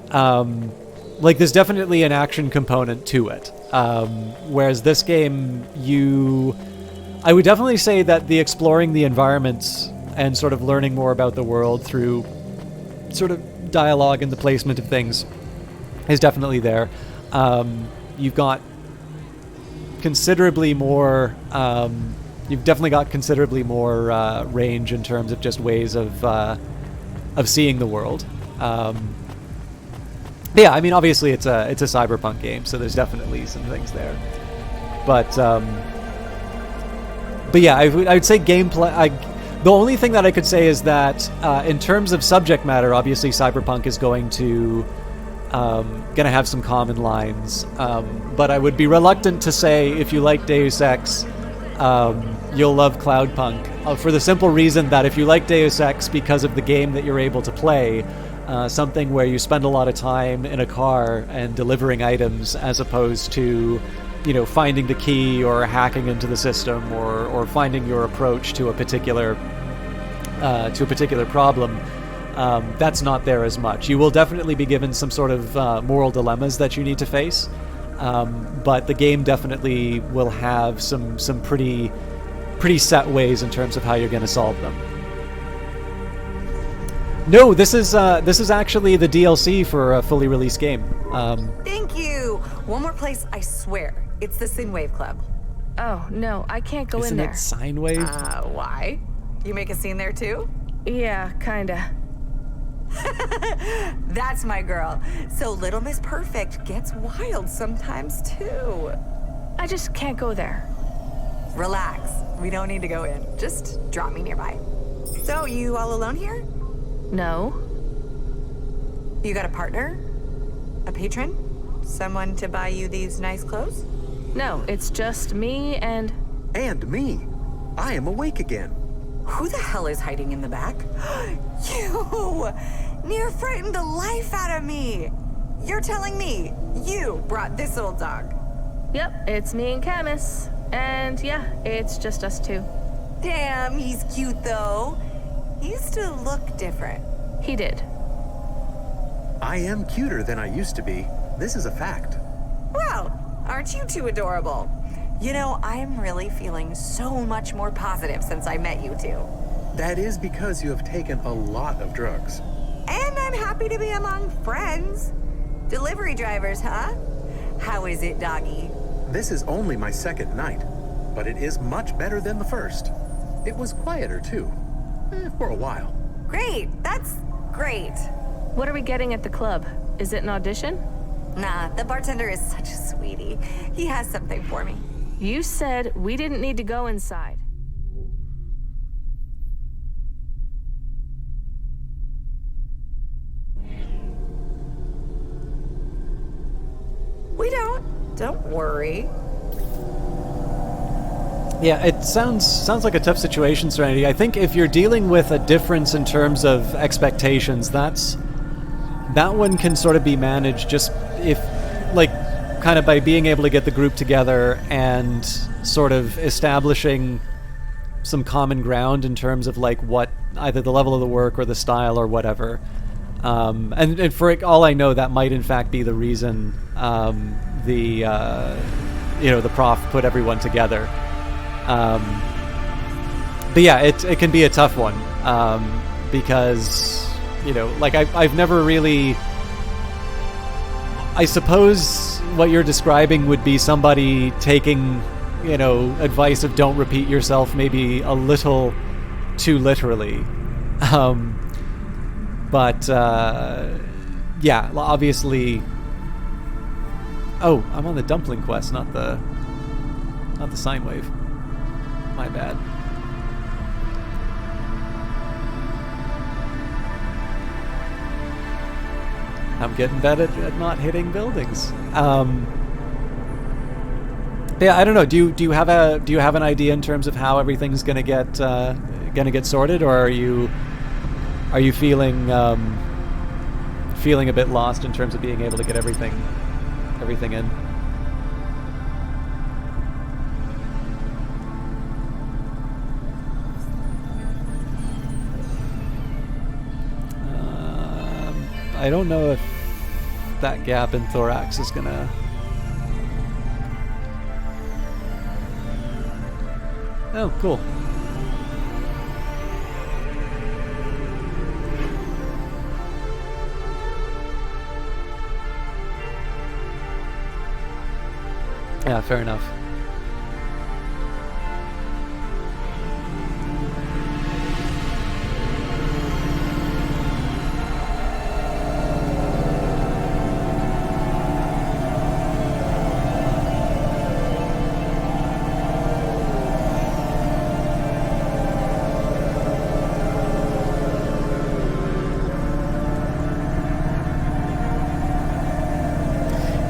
There's definitely an action component to it. Whereas this game, I would definitely say that the exploring the environments and sort of learning more about the world through sort of dialogue and the placement of things is definitely there. You've got considerably more. You've definitely got considerably more range in terms of just ways of seeing the world. Yeah, I mean, obviously it's a cyberpunk game, so there's definitely some things there. But yeah, I would say gameplay. The only thing that I could say is that in terms of subject matter, obviously cyberpunk is going to have some common lines, but I would be reluctant to say if you like Deus Ex, you'll love Cloudpunk, for the simple reason that if you like Deus Ex because of the game that you're able to play, something where you spend a lot of time in a car and delivering items as opposed to finding the key or hacking into the system or finding your approach to a particular problem. That's not there as much. You will definitely be given some sort of moral dilemmas that you need to face, but the game definitely will have some pretty set ways in terms of how you're going to solve them. No, this is actually the DLC for a fully released game. Thank you. One more place, I swear. It's the Synwave Club. Oh, no, I can't go Isn't in there. it sine wave? Why? You make a scene there too? Yeah, kinda. That's my girl. So Little Miss Perfect gets wild sometimes too. I just can't go there. Relax. We don't need to go in. Just drop me nearby. So, you all alone here? No. You got a partner? A patron? Someone to buy you these nice clothes? No, it's just me and... And me. I am awake again. Who the hell is hiding in the back? You! Near frightened the life out of me! You're telling me you brought this old dog? Yep, it's me and Camus. And yeah, it's just us two. Damn, he's cute though. He used to look different. He did. I am cuter than I used to be. This is a fact. Well, aren't you two adorable? You know, I'm really feeling so much more positive since I met you two. That is because you have taken a lot of drugs. And I'm happy to be among friends. Delivery drivers, huh? How is it, doggy? This is only my second night, but it is much better than the first. It was quieter too, for a while. Great, that's great. What are we getting at the club? Is it an audition? Nah, the bartender is such a sweetie. He has something for me. You said we didn't need to go inside. We don't. Don't worry. Yeah, it sounds like a tough situation, Serenity. I think if you're dealing with a difference in terms of expectations, that one can sort of be managed just if, like, kind of by being able to get the group together and sort of establishing some common ground in terms of like what either the level of the work or the style or whatever. And for all I know, that might in fact be the reason the prof put everyone together. But yeah, it can be a tough one because like I've never really. I suppose what you're describing would be somebody taking advice of don't repeat yourself maybe a little too literally. But yeah, obviously. Oh, I'm on the dumpling quest, not the sine wave. My bad. I'm getting better at not hitting buildings. Yeah, I don't know. Do you have an idea in terms of how everything's gonna get sorted, or are you feeling a bit lost in terms of being able to get everything in? I don't know if that gap in thorax is gonna... Oh, cool. Yeah, fair enough.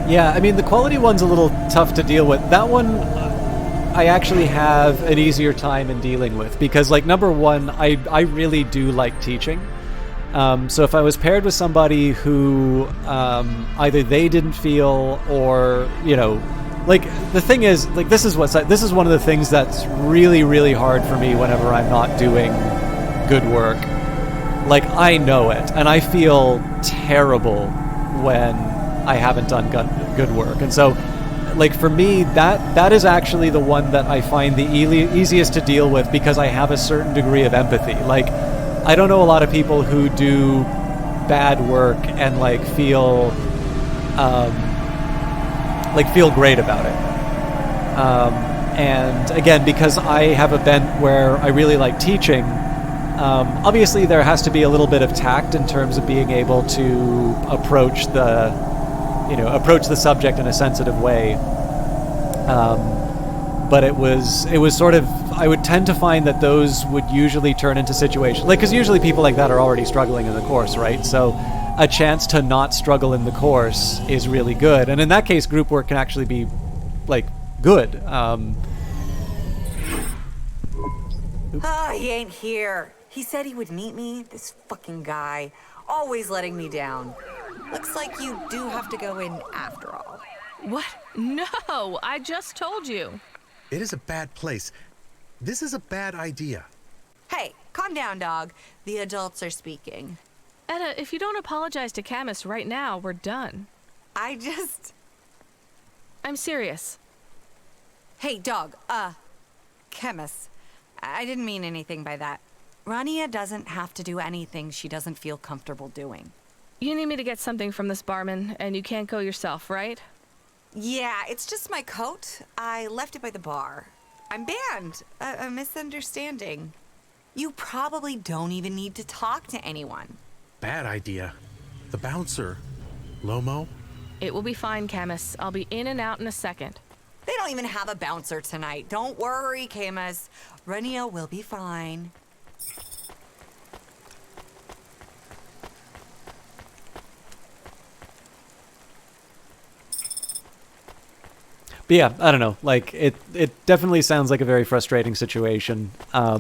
Yeah, I mean, the quality one's a little tough to deal with. That one, I actually have an easier time in dealing with because, like, number one, I really do like teaching. So if I was paired with somebody who either they didn't feel or, like, the thing is, like, this is one of the things that's really, really hard for me whenever I'm not doing good work. Like, I know it, and I feel terrible when I haven't done good work. And so, like, for me, that is actually the one that I find the easiest to deal with, because I have a certain degree of empathy. Like, I don't know a lot of people who do bad work and, like, feel great about it. And again, because I have a bent where I really like teaching, obviously there has to be a little bit of tact in terms of being able to approach the subject in a sensitive way. But it was sort of, I would tend to find that those would usually turn into situations, like, because usually people like that are already struggling in the course, right? So a chance to not struggle in the course is really good. And in that case, group work can actually be, like, good. He ain't here. He said he would meet me. This fucking guy. Always letting me down. Looks like you do have to go in after all. What? No, I just told you. It is a bad place. This is a bad idea. Hey, calm down, dog. The adults are speaking. Etta, if you don't apologize to Camus right now, we're done. I'm serious. Hey, dog, Camus. I didn't mean anything by that. Rania doesn't have to do anything she doesn't feel comfortable doing. You need me to get something from this barman, and you can't go yourself, right? Yeah, it's just my coat. I left it by the bar. I'm banned. A misunderstanding. You probably don't even need to talk to anyone. Bad idea. The bouncer. Lomo? It will be fine, Camus. I'll be in and out in a second. They don't even have a bouncer tonight. Don't worry, Camus. Rania will be fine. But yeah, I don't know. Like, it definitely sounds like a very frustrating situation. I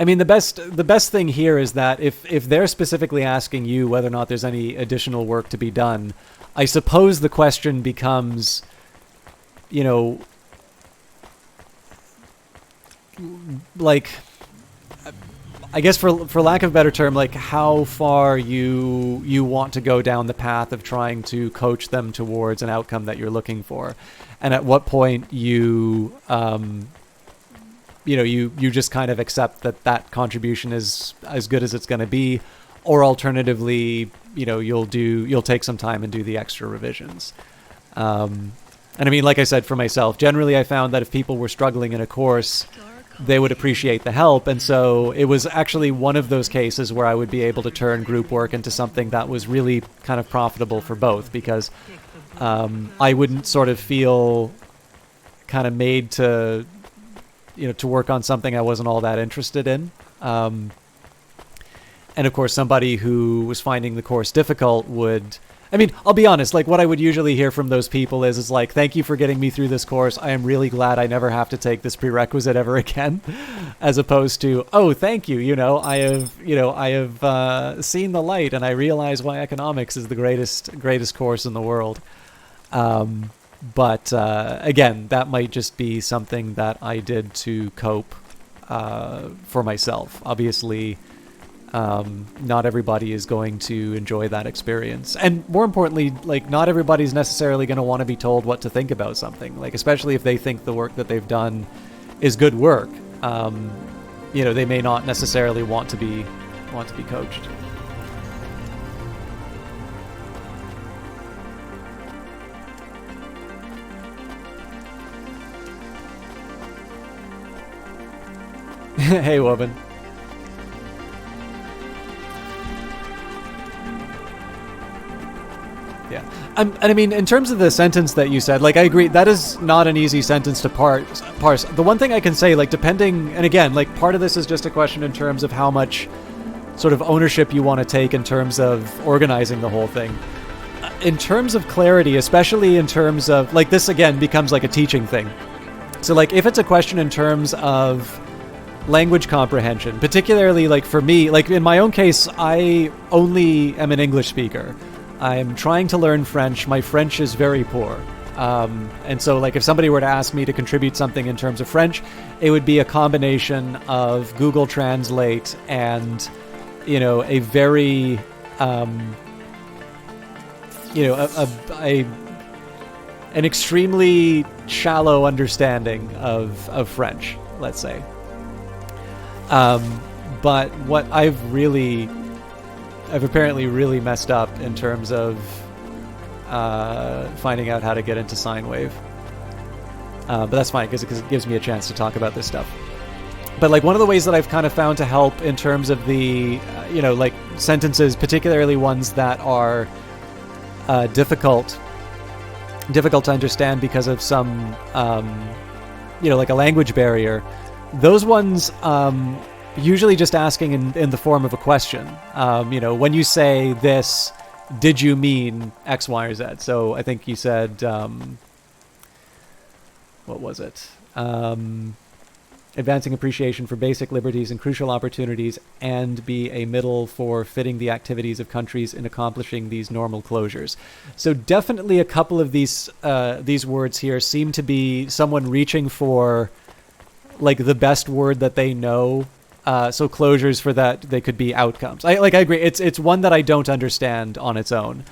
mean, the best thing here is that if they're specifically asking you whether or not there's any additional work to be done, I suppose the question becomes, you know, like, I guess for lack of a better term, like, how far you want to go down the path of trying to coach them towards an outcome that you're looking for, and at what point you just kind of accept that contribution is as good as it's going to be, or alternatively, you'll take some time and do the extra revisions. And I mean, like I said, for myself, generally I found that if people were struggling in a course, they would appreciate the help. And so it was actually one of those cases where I would be able to turn group work into something that was really kind of profitable for both, because I wouldn't sort of feel kind of made to work on something I wasn't all that interested in. And of course, somebody who was finding the course difficult would, I mean, I'll be honest, like, what I would usually hear from those people is like, thank you for getting me through this course. I am really glad I never have to take this prerequisite ever again, as opposed to, oh, thank you. I have seen the light, and I realize why economics is the greatest course in the world. But again, that might just be something that I did to cope for myself. Obviously, not everybody is going to enjoy that experience. And more importantly, like, not everybody's necessarily going to want to be told what to think about something. Like, especially if they think the work that they've done is good work. They may not necessarily want to be coached. Hey, woman. Yeah. And I mean, in terms of the sentence that you said, like, I agree, that is not an easy sentence to parse. The one thing I can say, like, depending, and again, like, part of this is just a question in terms of how much sort of ownership you want to take in terms of organizing the whole thing. In terms of clarity, especially in terms of, like, this again becomes like a teaching thing. So, like, if it's a question in terms of language comprehension, particularly, like, for me, like, in my own case, I only am an English speaker. I'm trying to learn French. My French is very poor. And so, like, if somebody were to ask me to contribute something in terms of French, it would be a combination of Google Translate and, a very, an extremely shallow understanding of French, let's say. But what I've apparently really messed up in terms of finding out how to get into sine wave. But that's fine because it gives me a chance to talk about this stuff. But like one of the ways that I've kind of found to help in terms of the, like sentences, particularly ones that are difficult to understand because of some, like a language barrier, those ones, usually just asking in the form of a question. When you say this, did you mean X, Y, or Z? So I think you said, what was it? Advancing appreciation for basic liberties and crucial opportunities, and be a middle for fitting the activities of countries in accomplishing these normal closures. So definitely a couple of these words here seem to be someone reaching for like the best word that they know. So closures for that, they could be outcomes. I agree. It's one that I don't understand on its own.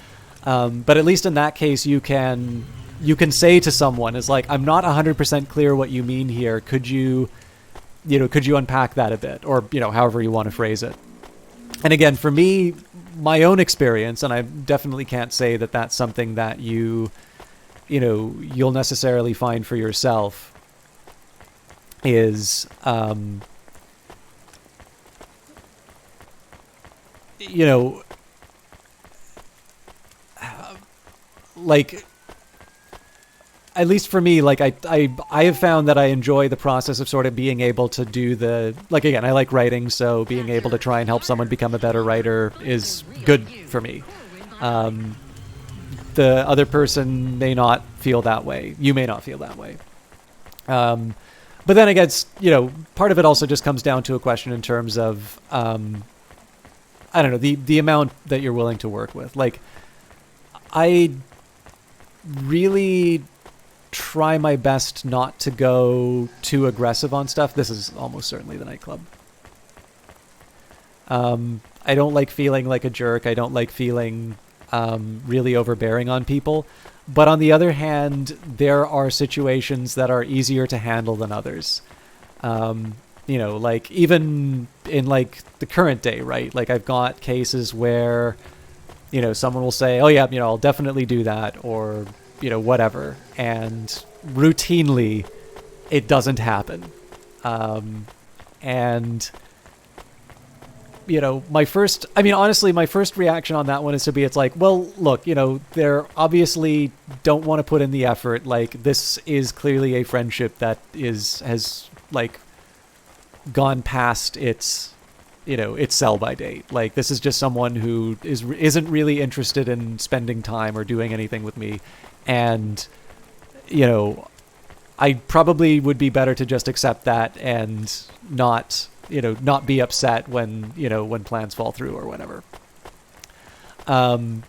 But at least in that case, you can say to someone is like, I'm not 100% clear what you mean here. Could you unpack that a bit, or, however you want to phrase it. And again, for me, my own experience, and I definitely can't say that that's something that you'll necessarily find for yourself, is, like, at least for me, like I have found that I enjoy the process of sort of being able to do again, I like writing, so being able to try and help someone become a better writer is good for me. The other person may not feel that way. You may not feel that way. But then I guess, part of it also just comes down to a question in terms of, I don't know, the amount that you're willing to work with. Like, I really try my best not to go too aggressive on stuff. This is almost certainly the nightclub. I don't like feeling like a jerk. I don't like feeling really overbearing on people. But on the other hand, there are situations that are easier to handle than others. Like even in like the current day, right? Like I've got cases where, someone will say, oh yeah, I'll definitely do that, or, whatever. And routinely it doesn't happen. And, my first reaction on that one is to be, it's like, well, look, they're obviously don't want to put in the effort. Like, this is clearly a friendship that has like gone past its sell-by date. Like, this is just someone who isn't really interested in spending time or doing anything with me. And, I probably would be better to just accept that and not be upset when plans fall through or whatever. And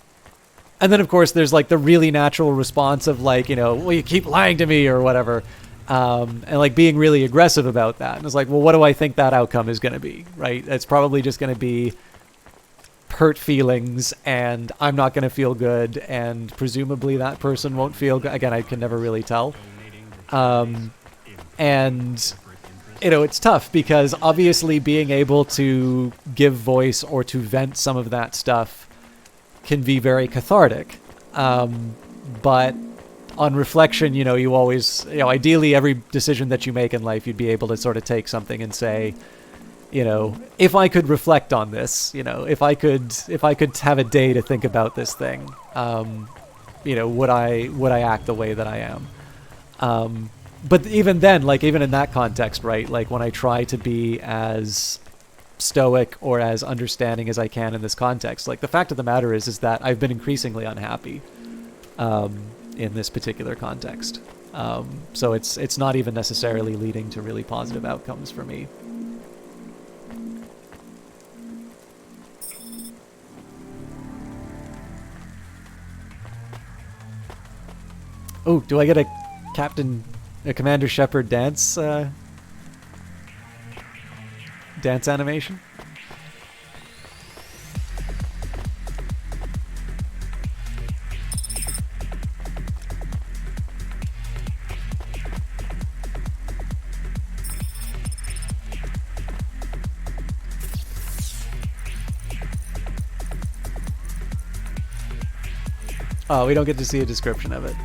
then of course there's like the really natural response of like, well, you keep lying to me or whatever. And like being really aggressive about that. And it's like, well, what do I think that outcome is going to be? Right. It's probably just going to be hurt feelings, and I'm not going to feel good. And presumably that person won't feel good. Again, I can never really tell. And it's tough because obviously being able to give voice or to vent some of that stuff can be very cathartic. But on reflection, you always, ideally every decision that you make in life, you'd be able to sort of take something and say, if I could reflect on this, if I could have a day to think about this thing, would I act the way that I am? But even then, like, even in that context, right? Like when I try to be as stoic or as understanding as I can in this context, like the fact of the matter is that I've been increasingly unhappy, in this particular context. So it's not even necessarily leading to really positive outcomes for me. Oh, do I get a Commander Shepard dance animation? Oh, we don't get to see a description of it.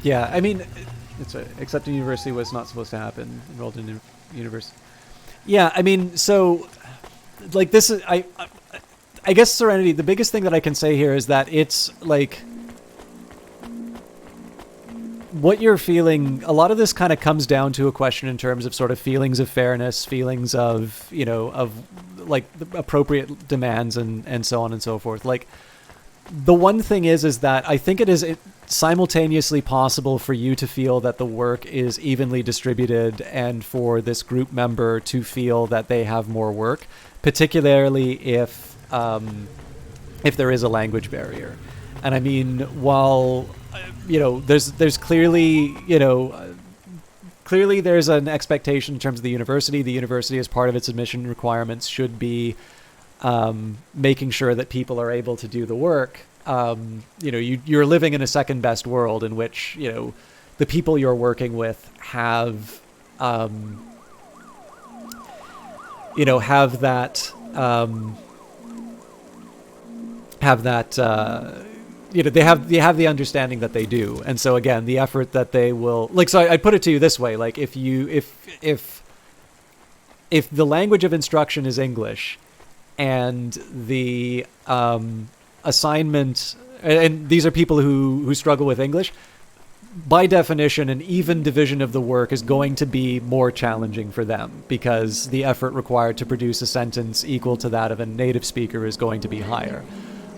Yeah, I mean, it's except in university was not supposed to happen. Enrolled in university. Yeah, I mean, so like this is I guess Serenity. The biggest thing that I can say here is that it's like what you're feeling. A lot of this kind of comes down to a question in terms of sort of feelings of fairness, feelings of of like the appropriate demands and so on and so forth. Like the one thing is that I think it is simultaneously possible for you to feel that the work is evenly distributed and for this group member to feel that they have more work, particularly if there is a language barrier. And I mean, while there's clearly clearly there's an expectation in terms of the university as part of its admission requirements should be making sure that people are able to do the work. You're living in a second best world in which the people you're working with have they have the understanding that they do. And so again, the effort that they will so I put it to you this way, like if the language of instruction is English and the assignment, and these are people who struggle with English, by definition, an even division of the work is going to be more challenging for them because the effort required to produce a sentence equal to that of a native speaker is going to be higher.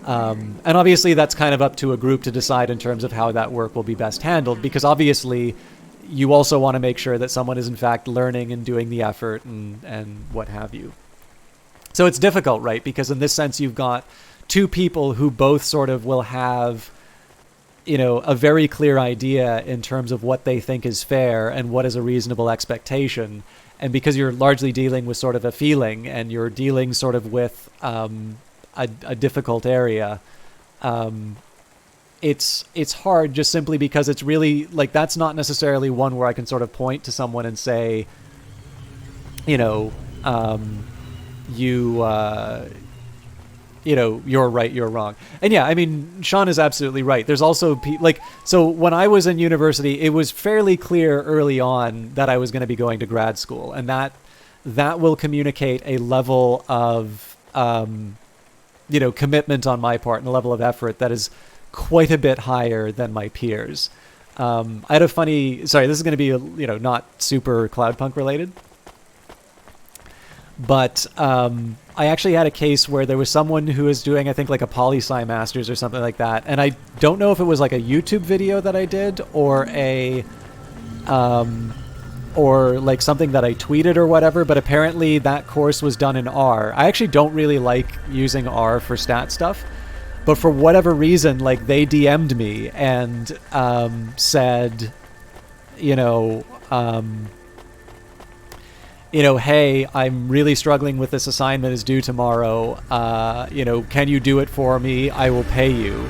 And obviously that's kind of up to a group to decide in terms of how that work will be best handled, because obviously you also want to make sure that someone is in fact learning and doing the effort and what have you. So it's difficult, right? Because in this sense, you've got two people who both sort of will have, a very clear idea in terms of what they think is fair and what is a reasonable expectation. And because you're largely dealing with sort of a feeling and you're dealing sort of with a difficult area, it's hard just simply because it's really like that's not necessarily one where I can sort of point to someone and say, you're right, you're wrong. And yeah, I mean, Sean is absolutely right. There's also so when I was in university, it was fairly clear early on that I was going to be going to grad school, and that will communicate a level of commitment on my part and a level of effort that is quite a bit higher than my peers. I had a sorry, this is going to be not super Cloudpunk related, but I actually had a case where there was someone who was doing, I think, like a poli-sci masters or something like that. And I don't know if it was like a YouTube video that I did or or like something that I tweeted or whatever, but apparently that course was done in R. I actually don't really like using R for stat stuff, but for whatever reason, like they DM'd me and said, hey, I'm really struggling with this assignment, is due tomorrow. Can you do it for me? I will pay you.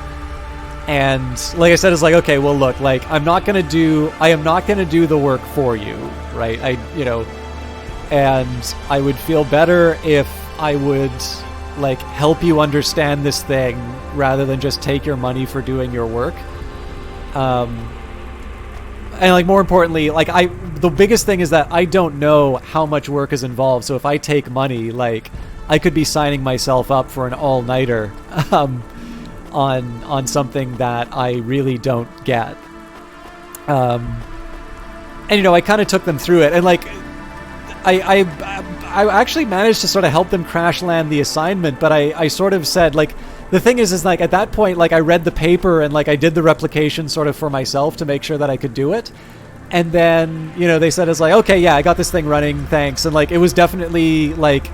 And like I said, it's like, okay, well, look, like I am not going to do the work for you, right? And I would feel better if I would like help you understand this thing rather than just take your money for doing your work. And like more importantly, like the biggest thing is that I don't know how much work is involved. So if I take money, like I could be signing myself up for an all-nighter. on something that I really don't get. And I kind of took them through it, and like I actually managed to sort of help them crash land the assignment, but I sort of said, like, the thing is like at that point, like I read the paper and like I did the replication sort of for myself to make sure that I could do it. And then, they said, it's like, okay, yeah, I got this thing running, thanks. And like, it was definitely like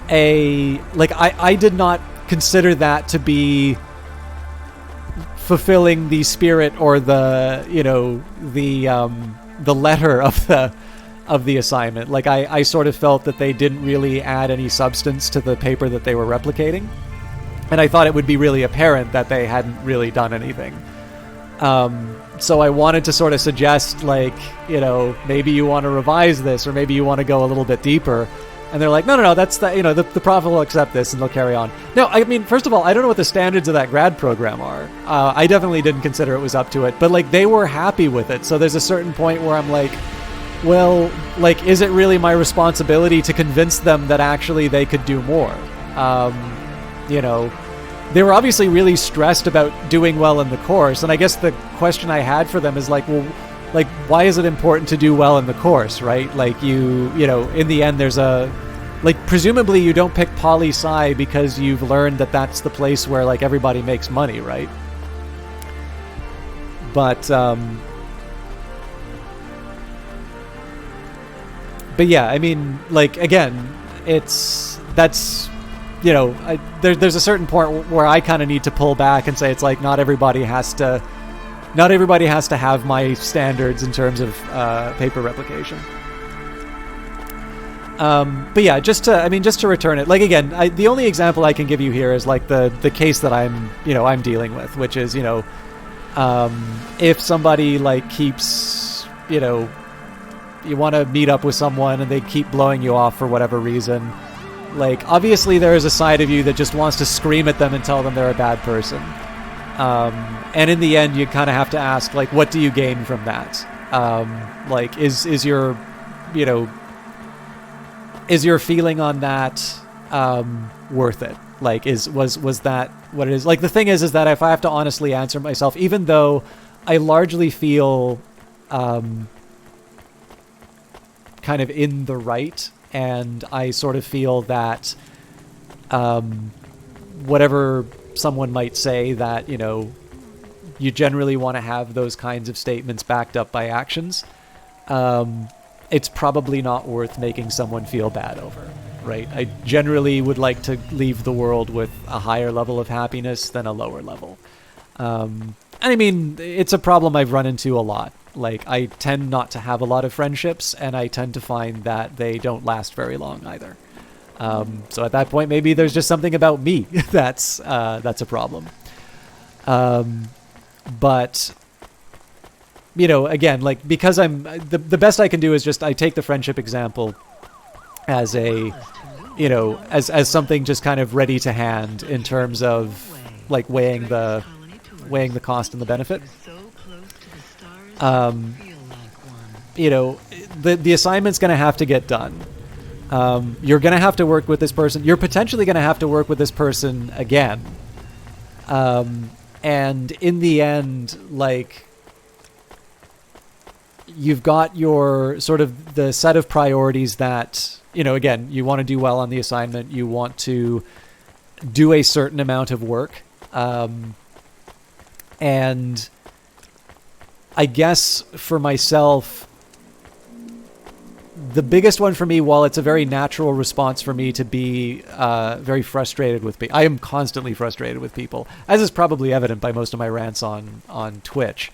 I did not consider that to be fulfilling the spirit or the, the letter of the assignment. Like I sort of felt that they didn't really add any substance to the paper that they were replicating. And I thought it would be really apparent that they hadn't really done anything. So I wanted to sort of suggest, like, maybe you want to revise this, or maybe you want to go a little bit deeper. And they're like, no, that's the prof will accept this and they'll carry on. No, I mean, first of all, I don't know what the standards of that grad program are. I definitely didn't consider it was up to it, but like they were happy with it. So there's a certain point where I'm like, well, like, is it really my responsibility to convince them that actually they could do more? They were obviously really stressed about doing well in the course. And I guess the question I had for them is like, well, like, why is it important to do well in the course, right? Like in the end, there's presumably you don't pick poli-sci because you've learned that that's the place where like everybody makes money, right? But yeah, I mean, like, again, there's a certain point where I kind of need to pull back and say it's like not everybody has to have my standards in terms of paper replication. But yeah, just to return it, like, again, the only example I can give you here is like the case that I'm dealing with, which is, if somebody like keeps, you want to meet up with someone and they keep blowing you off for whatever reason, like, obviously there is a side of you that just wants to scream at them and tell them they're a bad person. And in the end, you kind of have to ask, like, what do you gain from that? Like, is your feeling on that worth it? Like, was that what it is? Like, the thing is that if I have to honestly answer myself, even though I largely feel kind of in the right, and I sort of feel that whatever someone might say, that, you generally want to have those kinds of statements backed up by actions, it's probably not worth making someone feel bad over, right? I generally would like to leave the world with a higher level of happiness than a lower level. And I mean, it's a problem I've run into a lot. Like, I tend not to have a lot of friendships, and I tend to find that they don't last very long either. So at that point, maybe there's just something about me that's a problem. But, again, like, because I'm the best I can do is just I take the friendship example as a, as something just kind of ready to hand in terms of like weighing the cost and the benefit. The assignment's going to have to get done. You're going to have to work with this person. You're potentially going to have to work with this person again. And in the end, like, you've got your sort of the set of priorities that, again, you want to do well on the assignment. You want to do a certain amount of work. And I guess for myself, the biggest one for me, while it's a very natural response for me to be very frustrated with people, I am constantly frustrated with people, as is probably evident by most of my rants on Twitch.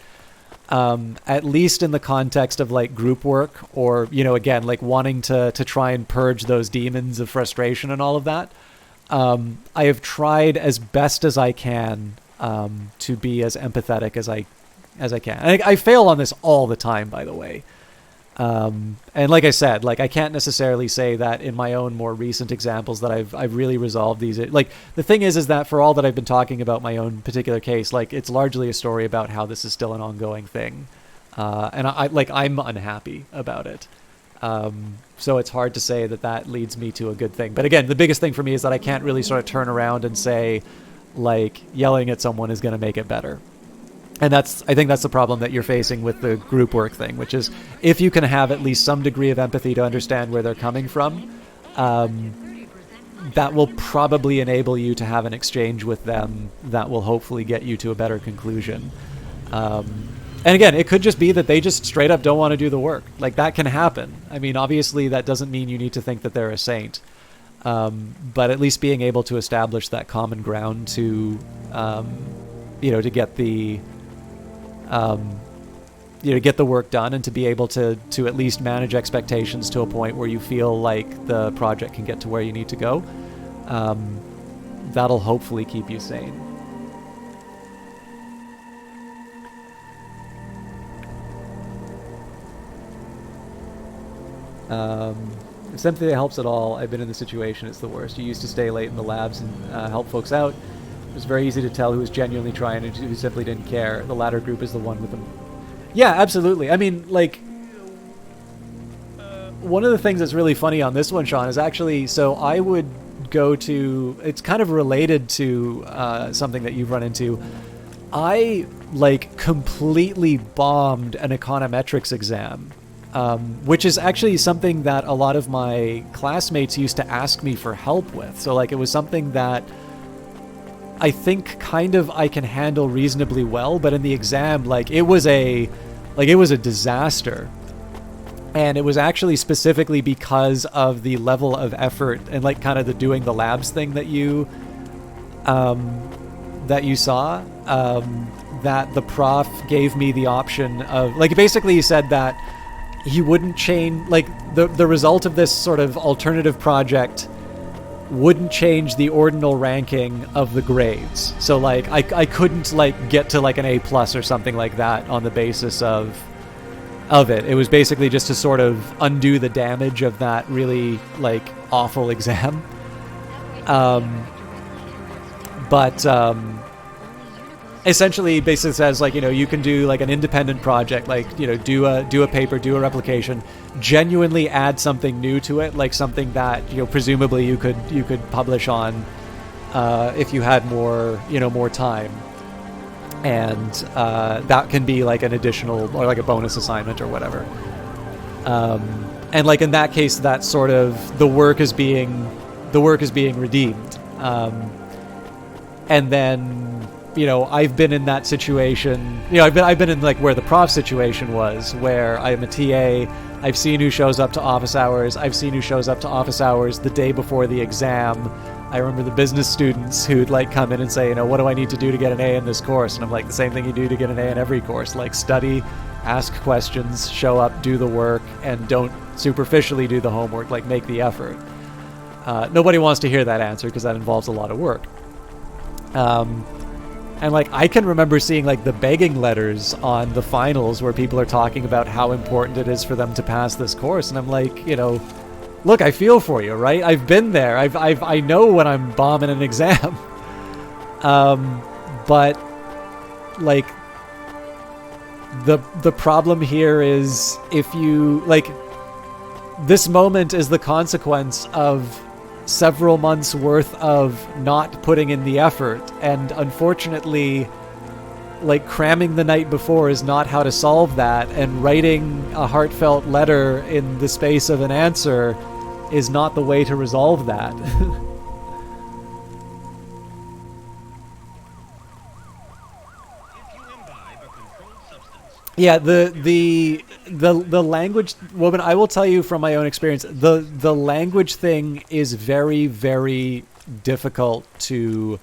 At least in the context of like group work, or, again, like wanting to try and purge those demons of frustration and all of that. I have tried as best as I can to be as empathetic as I can. And I fail on this all the time, by the way. And like I said, like, I can't necessarily say that in my own more recent examples that I've really resolved these. Like, the thing is that for all that I've been talking about my own particular case, like, it's largely a story about how this is still an ongoing thing. And I'm unhappy about it. So it's hard to say that leads me to a good thing. But again, the biggest thing for me is that I can't really sort of turn around and say, like yelling at someone is going to make it better. And I think that's the problem that you're facing with the group work thing, which is if you can have at least some degree of empathy to understand where they're coming from, that will probably enable you to have an exchange with them that will hopefully get you to a better conclusion. And again, it could just be that they just straight up don't want to do the work. Like, that can happen. I mean, obviously that doesn't mean you need to think that they're a saint. But at least being able to establish that common ground to, to get the, get the work done and to be able to at least manage expectations to a point where you feel like the project can get to where you need to go. That'll hopefully keep you sane. If sympathy helps at all, I've been in the situation, it's the worst. You used to stay late in the labs and help folks out. It was very easy to tell who was genuinely trying and who simply didn't care. The latter group is the one with them. Yeah, absolutely. I mean, like, one of the things that's really funny on this one, Sean, is actually, so I would go to, it's kind of related to something that you've run into. I, like, completely bombed an econometrics exam. Which is actually something that a lot of my classmates used to ask me for help with. So, like, it was something that I think kind of I can handle reasonably well, but in the exam, like, it was a disaster. And it was actually specifically because of the level of effort and, like, kind of the doing the labs thing that you saw, that the prof gave me the option of, like, basically he said that he wouldn't change, like, the result of this sort of alternative project wouldn't change the ordinal ranking of the grades. So, like, I couldn't, like, get to, like, an A+ or something like that on the basis of it. It was basically just to sort of undo the damage of that really, like, awful exam. Essentially basically says, like, you can do, like, an independent project, like, do a paper, do a replication, genuinely add something new to it, like something that, presumably you could publish on if you had more time. And that can be, like, an additional or, like, a bonus assignment or whatever. And, like, in that case, that's sort of the work is being redeemed. And then, I've been in that situation. I've been in, like, where the prof situation was, where I'm a TA. I've seen who shows up to office hours. I've seen who shows up to office hours the day before the exam. I remember the business students who'd, like, come in and say, what do I need to do to get an A in this course? And I'm like, the same thing you do to get an A in every course. Like, study, ask questions, show up, do the work, and don't superficially do the homework. Like, make the effort. Nobody wants to hear that answer because that involves a lot of work. And, like, I can remember seeing, like, the begging letters on the finals where people are talking about how important it is for them to pass this course. And I'm like, look, I feel for you, right? I've been there. I know when I'm bombing an exam. But, like, the problem here is if you, like, this moment is the consequence of several months worth of not putting in the effort, and unfortunately, like, cramming the night before is not how to solve that, and writing a heartfelt letter in the space of an answer is not the way to resolve that. Yeah, the language, woman, I will tell you from my own experience, the language thing is very, very difficult to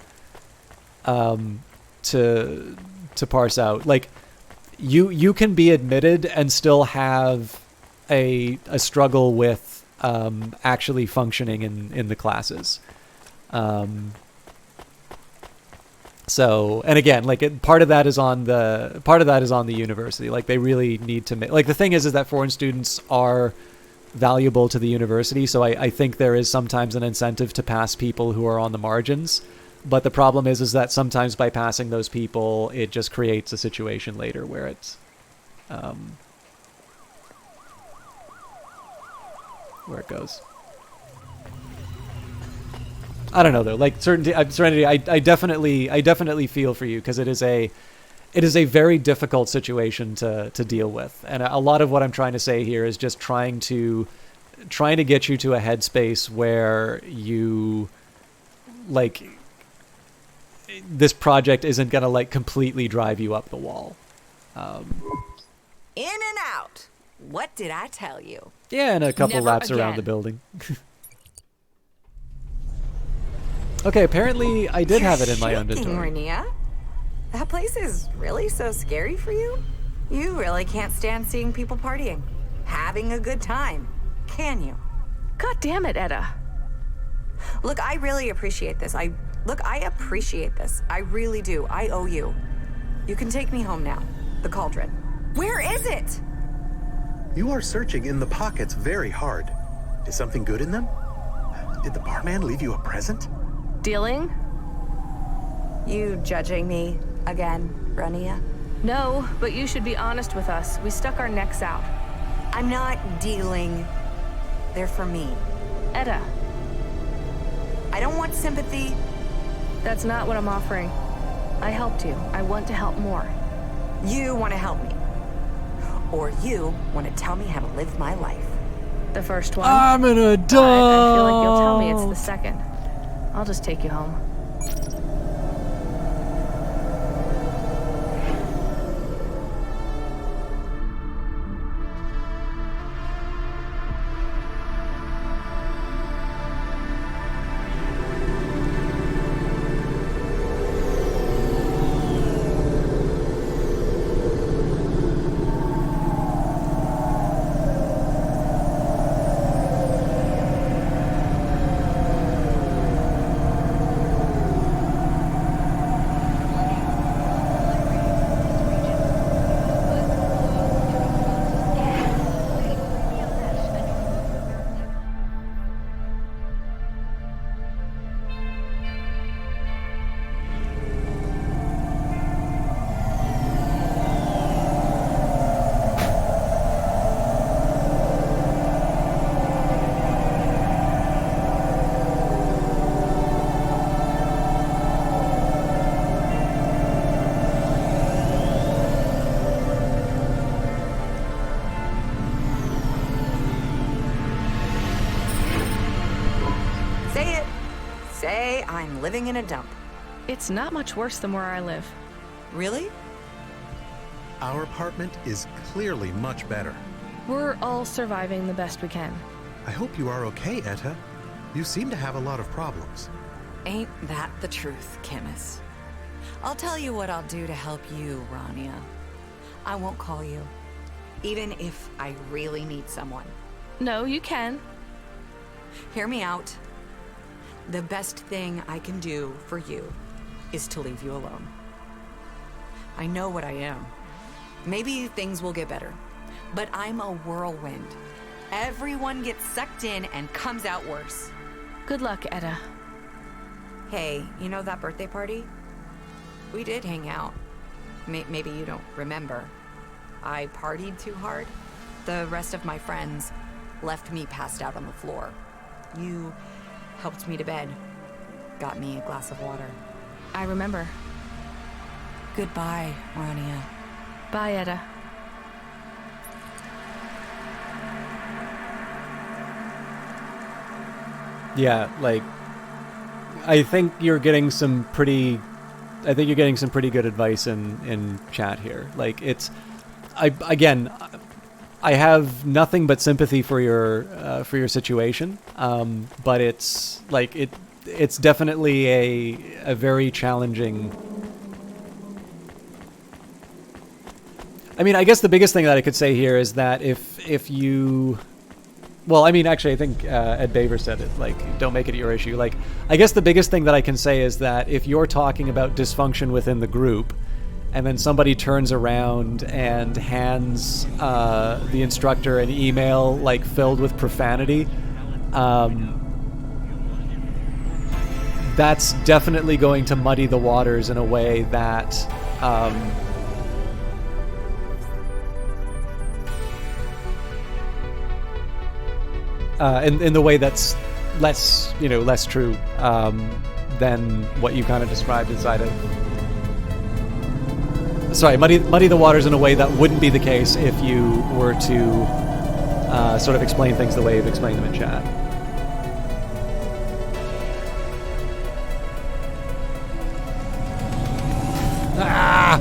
parse out. Like, you can be admitted and still have a struggle with actually functioning in the classes. So, and again, like, part of that is on the university. Like, they really need to make, like, the thing is that foreign students are valuable to the university. So I think there is sometimes an incentive to pass people who are on the margins. But the problem is that sometimes by passing those people, it just creates a situation later where it's, where it goes. I don't know though. Like Serenity, I definitely feel for you, because it is a very difficult situation to deal with, and a lot of what I'm trying to say here is just trying to get you to a headspace where you, like, this project isn't gonna like completely drive you up the wall. In and out. What did I tell you? Yeah, and a couple Never laps around again. the building. Okay, apparently I did have it in my Shaking, inventory. RANIA. That place is really so scary for you? You really can't stand seeing people partying, having a good time, can you? God damn it, Etta. Look, I really appreciate this. I appreciate this. I really do. I owe you. You can take me home now. The cauldron. Where is it? You are searching in the pockets very hard. Is something good in them? Did the barman leave you a present? Dealing? You judging me again, RANIA? No, but you should be honest with us. We stuck our necks out. I'm not dealing. They're for me. Etta. I don't want sympathy. That's not what I'm offering. I helped you. I want to help more. You want to help me. Or you want to tell me how to live my life. The first one. I'm an adult. But I feel like you'll tell me it's the second. I'll just take you home. Say I'm living in a dump. It's not much worse than where I live. Really? Our apartment is clearly much better. We're all surviving the best we can. I hope you are okay, Etta. You seem to have a lot of problems. Ain't that the truth, Chemist? I'll tell you what I'll do to help you, RANIA. I won't call you, even if I really need someone. No, you can. Hear me out. The best thing I can do for you is to leave you alone. I know what I am. Maybe things will get better, but I'm a whirlwind. Everyone gets sucked in and comes out worse. Good luck, Etta. Hey, you know that birthday party? We did hang out. Maybe you don't remember. I partied too hard. The rest of my friends left me passed out on the floor. You helped me to bed. Got me a glass of water. I remember. Goodbye, RANIA. Bye, Etta. Yeah, like, I think you're getting some pretty good advice in chat here. Like, I have nothing but sympathy for your situation, but it's like it's definitely a very challenging. I mean, I guess the biggest thing that I could say here is that if you, well, I mean, actually, I think Ed Baver said it. Like, don't make it your issue. Like, I guess the biggest thing that I can say is that if you're talking about dysfunction within the group, and then somebody turns around and hands the instructor an email like filled with profanity, that's definitely going to muddy the waters in a way that in the way that's less true than what you kind of described inside of. Sorry, muddy the waters in a way that wouldn't be the case if you were to sort of explain things the way you've explained them in chat. Ah!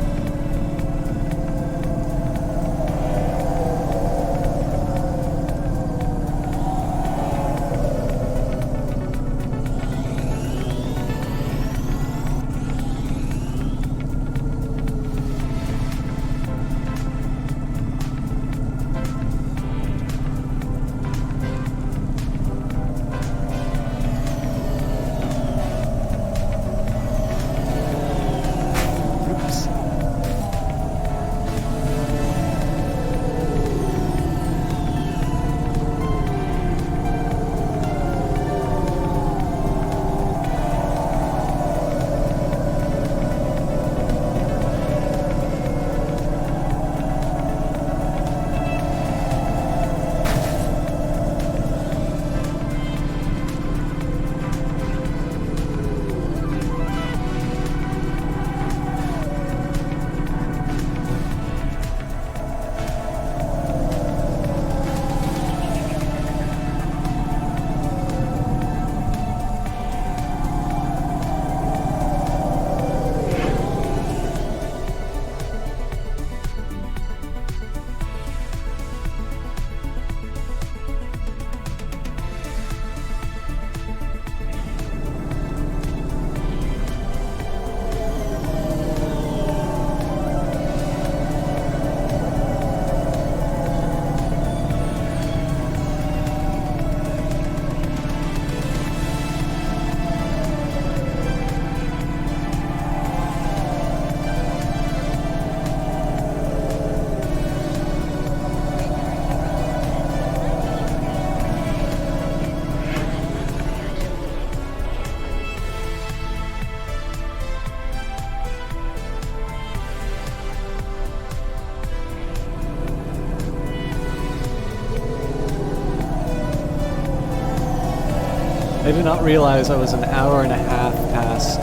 I did not realize I was an hour and a half past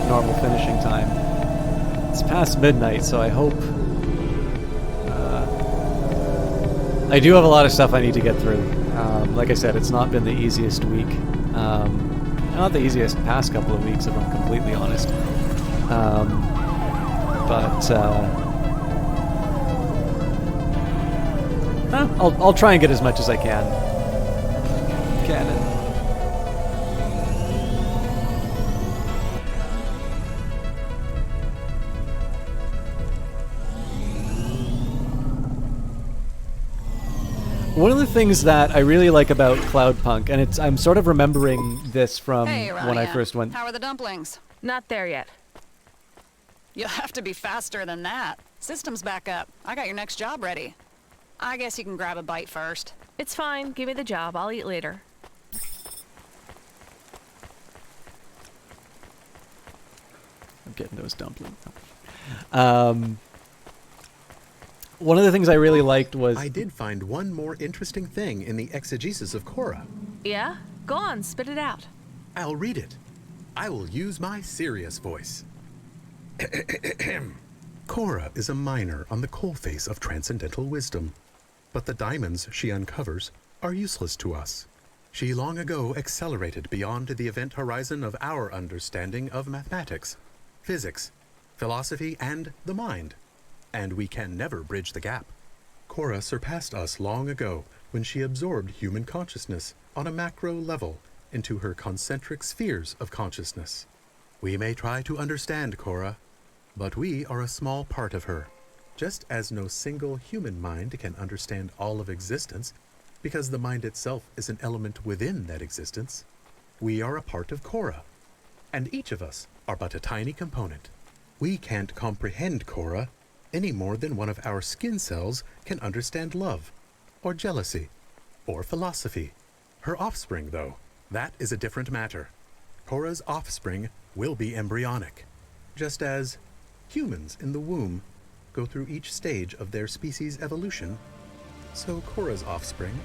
normal finishing time. It's past midnight, so I hope... I do have a lot of stuff I need to get through. Like I said, it's not been the easiest week. Not the easiest past couple of weeks, if I'm completely honest. I'll try and get as much as I can. One of the things that I really like about Cloudpunk, and I'm sort of remembering this from when I first went... How are the dumplings? Not there yet. You'll have to be faster than that. System's back up. I got your next job ready. I guess you can grab a bite first. It's fine. Give me the job. I'll eat later. I'm getting those dumplings. One of the things I really liked was... I did find one more interesting thing in the exegesis of Korra. Yeah? Go on, spit it out. I'll read it. I will use my serious voice. Korra is a miner on the coalface of transcendental wisdom, but the diamonds she uncovers are useless to us. She long ago accelerated beyond the event horizon of our understanding of mathematics, physics, philosophy, and the mind. And we can never bridge the gap. Korra surpassed us long ago when she absorbed human consciousness on a macro level into her concentric spheres of consciousness. We may try to understand Korra, but we are a small part of her, just as no single human mind can understand all of existence, because the mind itself is an element within that existence. We are a part of Korra, and each of us are but a tiny component. We can't comprehend Korra any more than one of our skin cells can understand love, or jealousy, or philosophy. Her offspring, though, that is a different matter. Korra's offspring will be embryonic, just as humans in the womb go through each stage of their species' evolution, so Korra's offspring,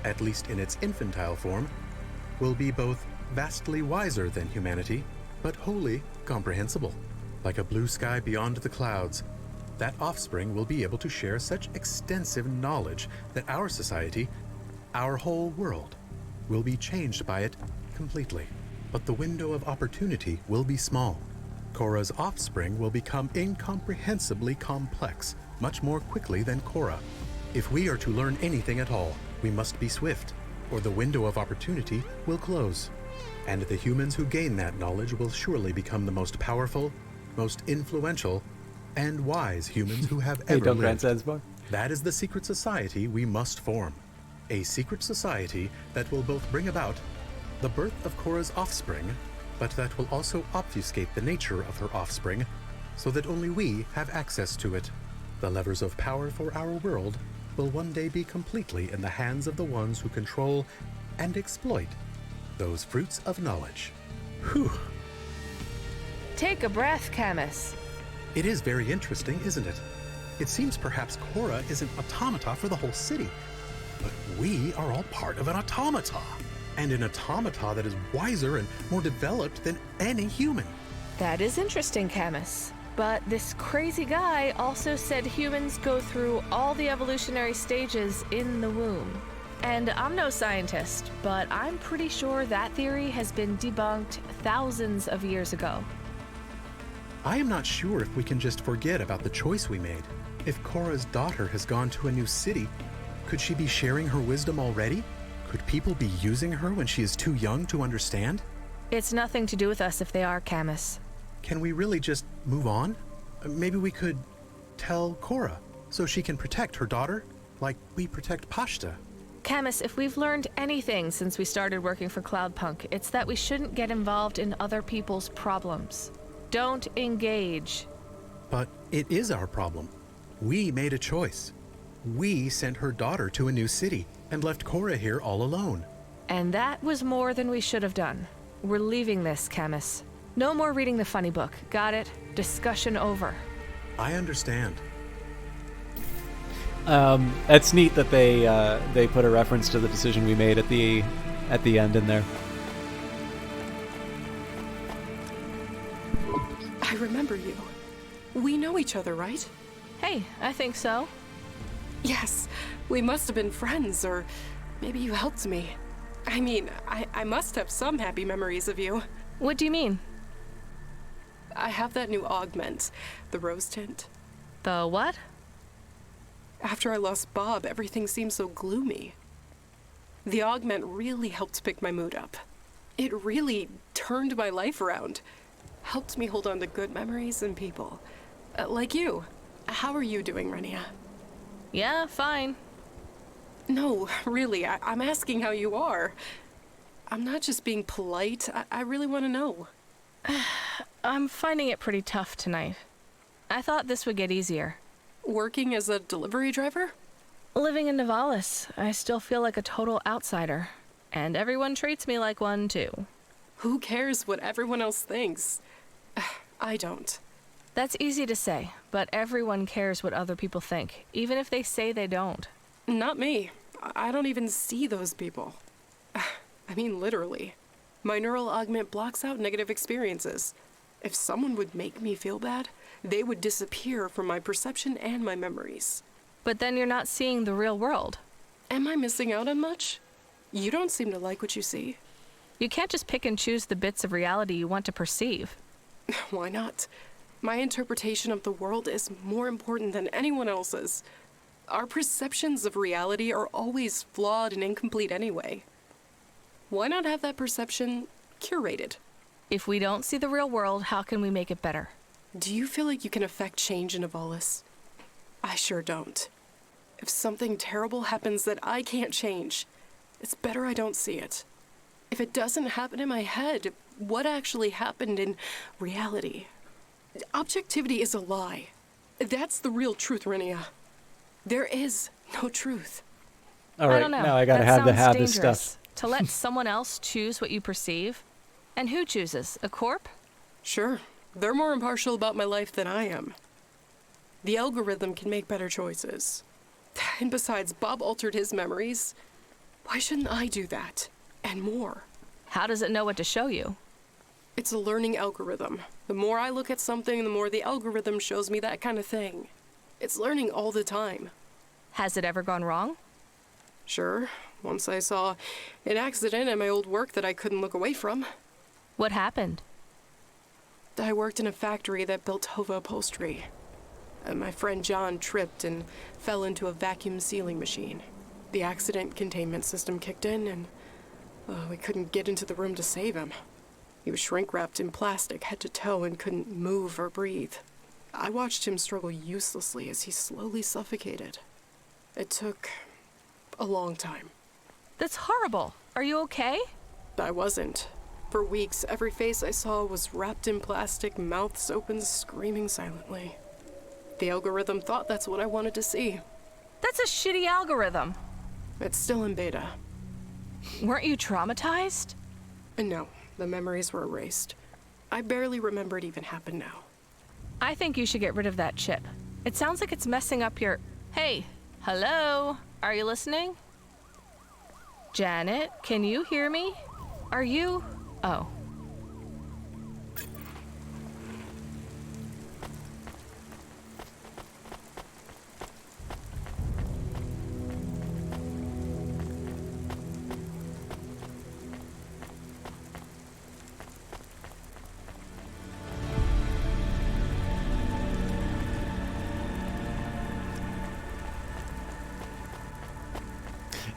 at least in its infantile form, will be both vastly wiser than humanity, but wholly comprehensible. Like a blue sky beyond the clouds, that offspring will be able to share such extensive knowledge that our society, our whole world, will be changed by it completely. But the window of opportunity will be small. Korra's offspring will become incomprehensibly complex, much more quickly than Korra. If we are to learn anything at all, we must be swift, or the window of opportunity will close. And the humans who gain that knowledge will surely become the most powerful, most influential, and wise humans who have ever lived. That is the secret society we must form. A secret society that will both bring about the birth of Korra's offspring, but that will also obfuscate the nature of her offspring, so that only we have access to it. The levers of power for our world will one day be completely in the hands of the ones who control and exploit those fruits of knowledge. Whew. Take a breath, Camus. It is very interesting, isn't it? It seems perhaps Korra is an automata for the whole city, but we are all part of an automata. And an automata that is wiser and more developed than any human. That is interesting, Camus. But this crazy guy also said humans go through all the evolutionary stages in the womb. And I'm no scientist, but I'm pretty sure that theory has been debunked thousands of years ago. I am not sure if we can just forget about the choice we made. If Korra's daughter has gone to a new city, could she be sharing her wisdom already? Could people be using her when she is too young to understand? It's nothing to do with us if they are, Camus. Can we really just move on? Maybe we could tell Korra so she can protect her daughter like we protect Pashta. Camus, if we've learned anything since we started working for Cloudpunk, it's that we shouldn't get involved in other people's problems. Don't engage. But it is our problem. We made a choice. We sent her daughter to a new city and left Korra here all alone. And that was more than we should have done. We're leaving this, Camus. No more reading the funny book. Got it? Discussion over. I understand. It's neat that they put a reference to the decision we made at the end in there. I remember you. We know each other, right? Hey, I think so. Yes, we must have been friends, or maybe you helped me. I mean, I must have some happy memories of you. What do you mean? I have that new augment, the rose tint. The what? After I lost Bob, everything seemed so gloomy. The augment really helped pick my mood up. It really turned my life around. Helped me hold on to good memories and people. Like you. How are you doing, RANIA? Yeah, fine. No, really, I'm asking how you are. I'm not just being polite. I really want to know. I'm finding it pretty tough tonight. I thought this would get easier. Working as a delivery driver? Living in Nivalis, I still feel like a total outsider. And everyone treats me like one, too. Who cares what everyone else thinks? I don't. That's easy to say, but everyone cares what other people think, even if they say they don't. Not me. I don't even see those people. I mean, literally. My neural augment blocks out negative experiences. If someone would make me feel bad, they would disappear from my perception and my memories. But then you're not seeing the real world. Am I missing out on much? You don't seem to like what you see. You can't just pick and choose the bits of reality you want to perceive. Why not? My interpretation of the world is more important than anyone else's. Our perceptions of reality are always flawed and incomplete anyway. Why not have that perception curated? If we don't see the real world, how can we make it better? Do you feel like you can affect change in Nivalis? I sure don't. If something terrible happens that I can't change, it's better I don't see it. If it doesn't happen in my head, what actually happened in reality? Objectivity is a lie. That's the real truth, RANIA. There is no truth. All right, I don't know. now I gotta have this stuff. To let someone else choose what you perceive? And who chooses? A corp? Sure. They're more impartial about my life than I am. The algorithm can make better choices. And besides, Bob altered his memories. Why shouldn't I do that? And more? How does it know what to show you? It's a learning algorithm. The more I look at something, the more the algorithm shows me that kind of thing. It's learning all the time. Has it ever gone wrong? Sure. Once I saw an accident at my old work that I couldn't look away from. What happened? I worked in a factory that built Hova upholstery. My friend John tripped and fell into a vacuum sealing machine. The accident containment system kicked in and we couldn't get into the room to save him. He was shrink-wrapped in plastic head to toe and couldn't move or breathe. I watched him struggle uselessly as he slowly suffocated. It took a long time. That's horrible. Are you okay? I wasn't. For weeks, every face I saw was wrapped in plastic, mouths open, screaming silently. The algorithm thought that's what I wanted to see. That's a shitty algorithm. It's still in beta. Weren't you traumatized? No, the memories were erased. I barely remember it even happened now. I think you should get rid of that chip. It sounds like it's messing up your... Hey, hello? Are you listening? Janet, can you hear me? Are you... Oh.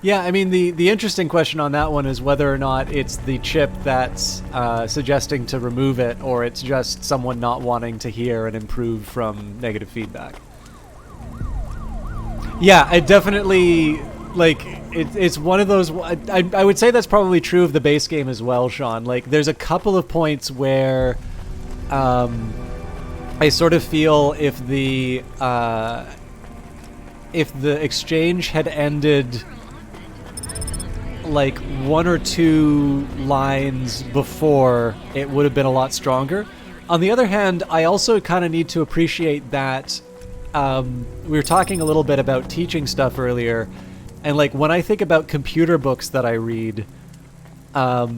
Yeah, I mean, the interesting question on that one is whether or not it's the chip that's suggesting to remove it, or it's just someone not wanting to hear and improve from negative feedback. Yeah, I definitely, like, it's one of those... I would say that's probably true of the base game as well, Sean. Like, there's a couple of points where I sort of feel if the exchange had ended... like 1 or 2 lines before, it would have been a lot stronger. On the other hand, I also kind of need to appreciate that we were talking a little bit about teaching stuff earlier, and like when I think about computer books that I read, I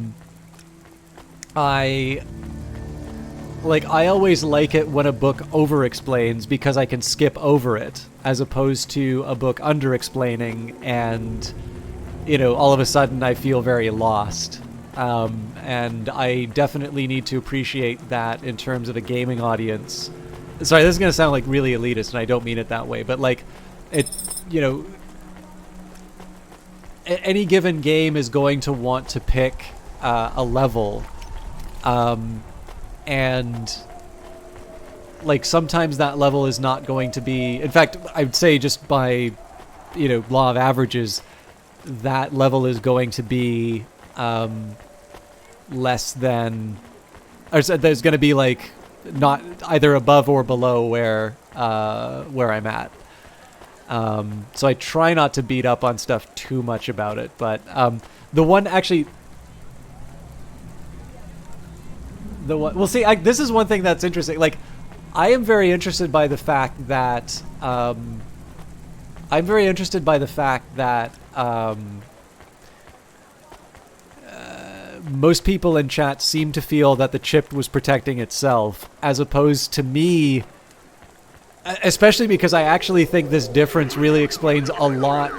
always like it when a book over-explains because I can skip over it, as opposed to a book under-explaining and all of a sudden I feel very lost. And I definitely need to appreciate that in terms of a gaming audience. Sorry, this is going to sound like really elitist, and I don't mean it that way, but like, any given game is going to want to pick a level. And like sometimes that level is not going to be, in fact, I'd say just by, law of averages, that level is going to be less than, or there's going to be like not either above or below where I'm at. So I try not to beat up on stuff too much about it, but the one actually, we'll see. This is one thing that's interesting. Like, I am very interested by the fact that most people in chat seem to feel that the chip was protecting itself, as opposed to me, especially because I actually think this difference really explains a lot.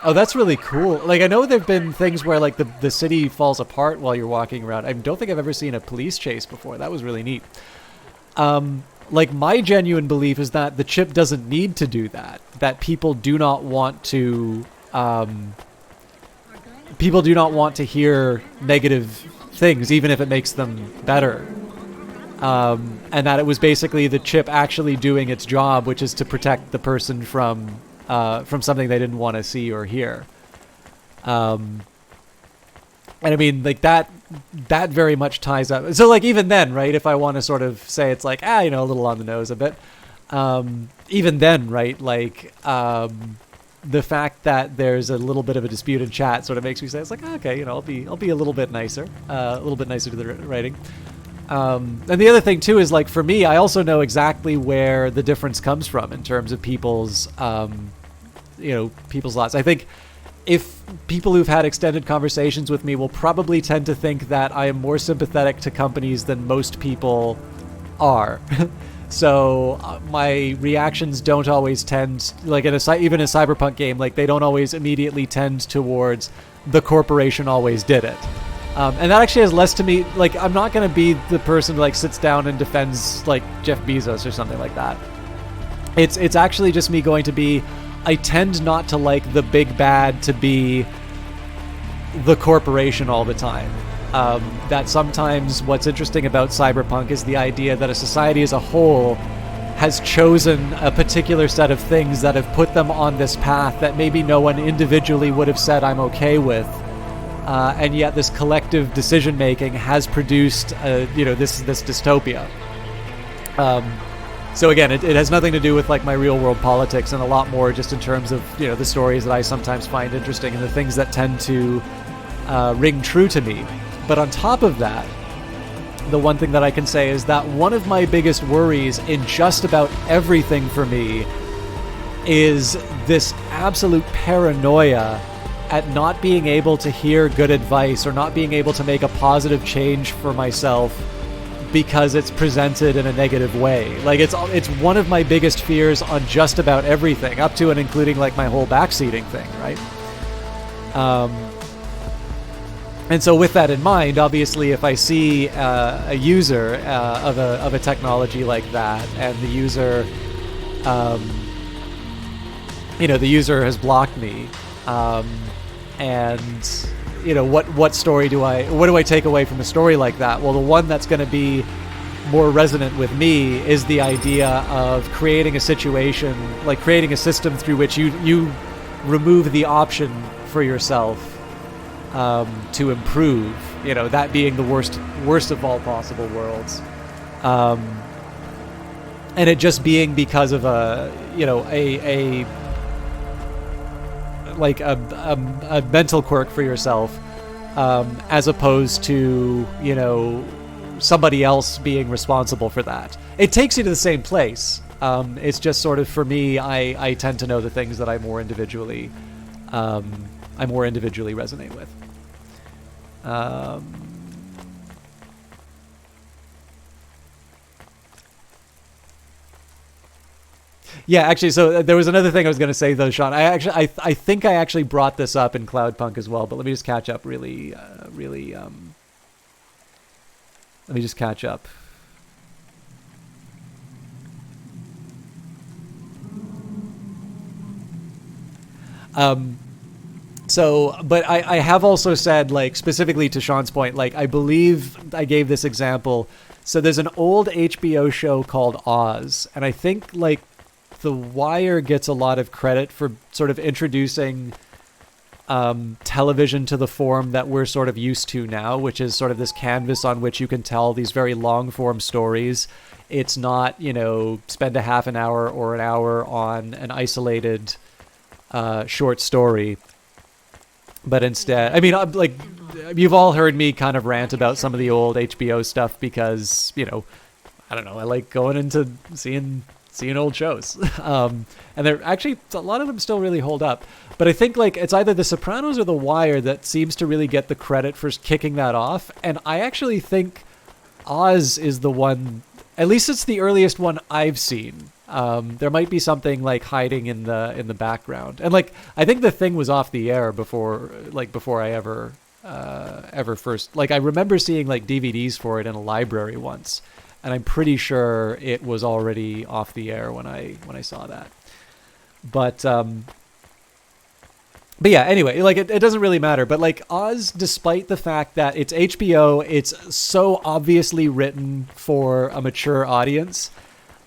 Oh, that's really cool. Like, I know there have been things where like the city falls apart while you're walking around. I don't think I've ever seen a police chase before. That was really neat. Like, my genuine belief is that the chip doesn't need to do that. That people do not want to hear negative things, even if it makes them better. And that it was basically the chip actually doing its job, which is to protect the person from something they didn't want to see or hear. And I mean, like, that very much ties up. So, like, even then, right, if I want to sort of say it's like, a little on the nose a bit, even then, right, like, the fact that there's a little bit of a dispute in chat sort of makes me say, it's like, okay, I'll be a little bit nicer to the writing. And the other thing too is, like, for me, I also know exactly where the difference comes from in terms of people's, people's lots. I think if people who've had extended conversations with me will probably tend to think that I am more sympathetic to companies than most people are. So my reactions don't always tend, like even a Cyberpunk game, like they don't always immediately tend towards the corporation always did it. And that actually has less to me, like I'm not going to be the person who like sits down and defends like Jeff Bezos or something like that. It's actually just me going to be, I tend not to like the big bad to be the corporation all the time. That sometimes what's interesting about Cyberpunk is the idea that a society as a whole has chosen a particular set of things that have put them on this path that maybe no one individually would have said I'm okay with. And yet this collective decision-making has produced, this dystopia. So again, it has nothing to do with like my real-world politics, and a lot more just in terms of the stories that I sometimes find interesting and the things that tend to ring true to me. But on top of that, the one thing that I can say is that one of my biggest worries in just about everything for me is this absolute paranoia at not being able to hear good advice or not being able to make a positive change for myself because it's presented in a negative way. Like it's one of my biggest fears on just about everything, up to and including like my whole backseating thing, right? And so with that in mind, obviously if I see a user of a technology like that, and the user has blocked me, and what do I take away from a story like that? Well, the one that's going to be more resonant with me is the idea of creating a situation, like creating a system through which you remove the option for yourself to improve, that being the worst of all possible worlds, and it just being because of a mental quirk for yourself, as opposed to somebody else being responsible for that. It takes you to the same place. It's just sort of, for me, I tend to know the things that I more individually resonate with. Yeah, actually, so there was another thing I was going to say though, Sean. I think I actually brought this up in Cloudpunk as well, but let me just catch up let me just catch up. But I have also said, like, specifically to Sean's point, like, I believe I gave this example. So there's an old HBO show called Oz, and I think, like, The Wire gets a lot of credit for sort of introducing television to the form that we're sort of used to now, which is sort of this canvas on which you can tell these very long-form stories. It's not, spend a half an hour or an hour on an isolated short story. But instead, I mean, like, you've all heard me kind of rant about some of the old HBO stuff because, I don't know, I like going into seeing old shows. And they're actually, a lot of them still really hold up. But I think, like, it's either The Sopranos or The Wire that seems to really get the credit for kicking that off. And I actually think Oz is the one, at least it's the earliest one I've seen. There might be something like hiding in the background, and like I think the thing was off the air before I ever first, like, I remember seeing like DVDs for it in a library once, and I'm pretty sure it was already off the air when I saw that. But yeah, anyway, like it doesn't really matter. But like Oz, despite the fact that it's HBO, it's so obviously written for a mature audience.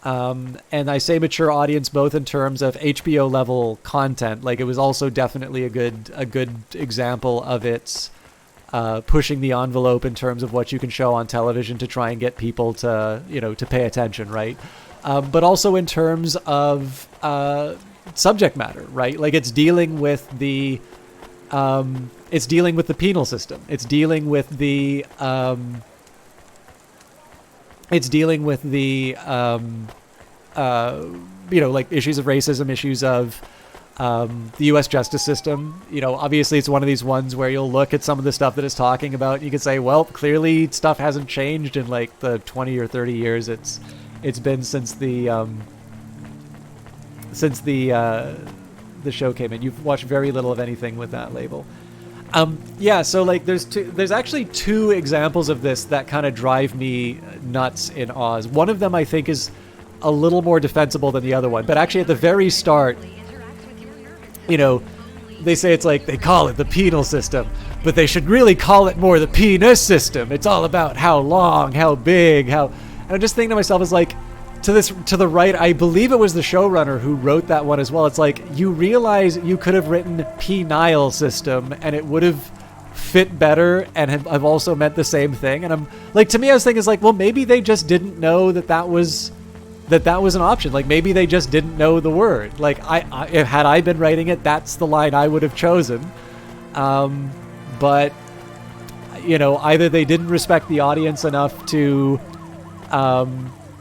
And I say mature audience both in terms of HBO level content. Like, it was also definitely a good example of its pushing the envelope in terms of what you can show on television to try and get people to to pay attention, right? But also in terms of subject matter, right? Like, it's dealing with the penal system. It's dealing with the like issues of racism, issues of the U.S. justice system. You know, obviously it's one of these ones where you'll look at some of the stuff that it's talking about and you can say, well, clearly stuff hasn't changed in like the 20 or 30 years it's been since the show came in. You've watched very little of anything with that label. Yeah, so like there's actually two examples of this that kind of drive me nuts in Oz. One of them I think is a little more defensible than the other one, but actually at the very start, you know, they say it's like they call it the penal system, but they should really call it more the penis system. It's all about how long, how big, how... And I'm just thinking to myself, is like, to the right, I believe it was the showrunner who wrote that one as well. It's like, you realize you could have written penile system and it would have fit better and have also meant the same thing. And I'm like, to me, I was thinking, it's like, well, maybe they just didn't know that was an option. Like, maybe they just didn't know the word. Like, had I been writing it, that's the line I would have chosen. But, you know, either they didn't respect the audience enough to,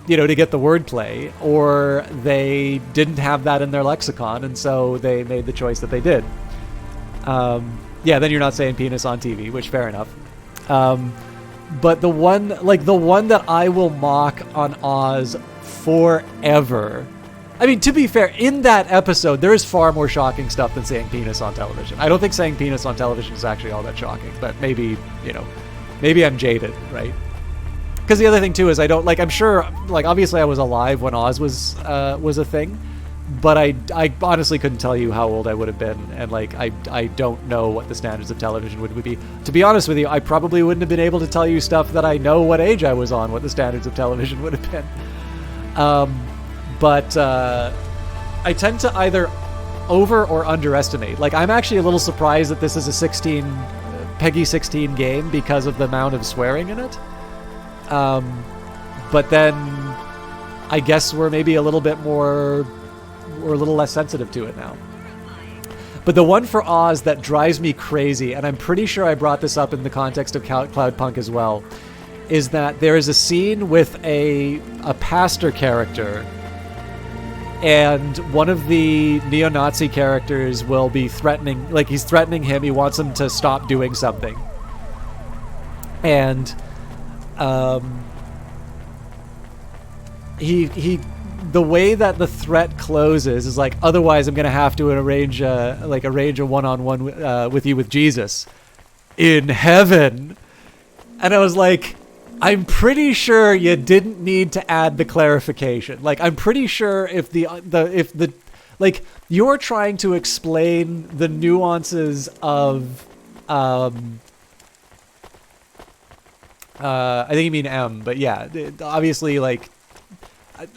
you know, to get the wordplay, or they didn't have that in their lexicon, and so they made the choice that they did. Yeah, then you're not saying penis on TV, which fair enough. But the one that I will mock on Oz forever. I mean, to be fair, in that episode, there is far more shocking stuff than saying penis on television. I don't think saying penis on television is actually all that shocking, but maybe, you know, maybe I'm jaded, right? Because the other thing too is I don't, like, I'm sure, like, obviously I was alive when Oz was a thing, but I honestly couldn't tell you how old I would have been, and like I don't know what the standards of television would be. To be honest with you, I probably wouldn't have been able to tell you stuff that I know what age I was on, what the standards of television would have been. But I tend to either over or underestimate. Like, I'm actually a little surprised that this is a Peggy 16 game because of the amount of swearing in it. But then I guess we're maybe a little bit more, or a little less sensitive to it now. But the one for Oz that drives me crazy, and I'm pretty sure I brought this up in the context of Cloudpunk as well, is that there is a scene with a pastor character, and one of the neo-Nazi characters will be threatening, like, he's threatening him, he wants him to stop doing something. And the way that the threat closes is like, otherwise I'm gonna have to arrange a one-on-one with you with Jesus in heaven. And I was like, I'm pretty sure you didn't need to add the clarification. Like, I'm pretty sure if the like, you're trying to explain the nuances of I think you mean M, but yeah, obviously, like,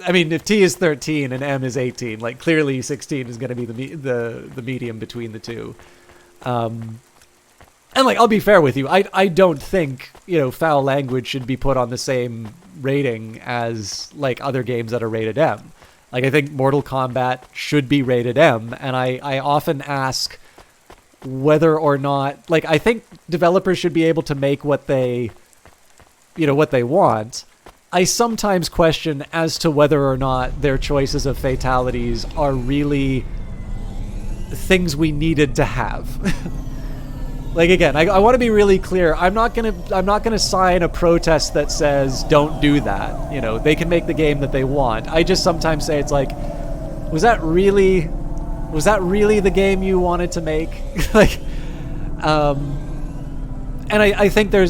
I mean, if T is 13 and M is 18, like, clearly 16 is going to be the medium between the two. And, like, I'll be fair with you, I don't think, you know, foul language should be put on the same rating as, like, other games that are rated M. Like, I think Mortal Kombat should be rated M, and I often ask whether or not, like, I think developers should be able to make what they want. I sometimes question as to whether or not their choices of fatalities are really things we needed to have. Like, again, I want to be really clear. I'm not gonna sign a protest that says don't do that. You know, they can make the game that they want. I just sometimes say, it's like, was that really the game you wanted to make? Like, and I think there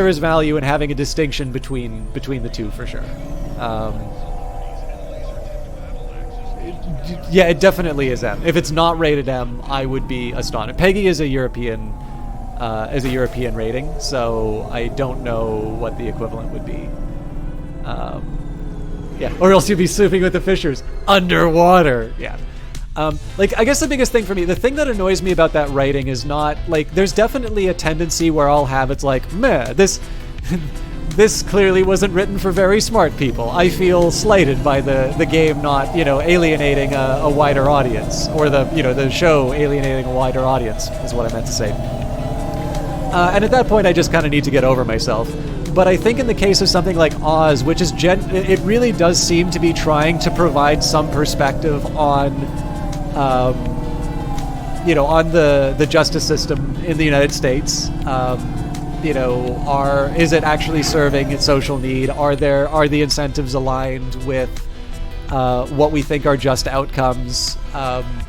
is value in having a distinction between the two, for sure. Yeah, it definitely is M. If it's not rated M, I would be astonished. Peggy is a European rating, so I don't know what the equivalent would be. Yeah, or else you'd be sleeping with the Fishers underwater. Yeah. Like, I guess the biggest thing for me, the thing that annoys me about that writing is not, like, there's definitely a tendency where I'll have, it's like, meh, this clearly wasn't written for very smart people. I feel slighted by the game not, you know, alienating a wider audience, or the show alienating a wider audience, is what I meant to say. And at that point, I just kind of need to get over myself. But I think in the case of something like Oz, which is it really does seem to be trying to provide some perspective on on the justice system in the United States. Is it actually serving its social need? Are the incentives aligned with what we think are just outcomes?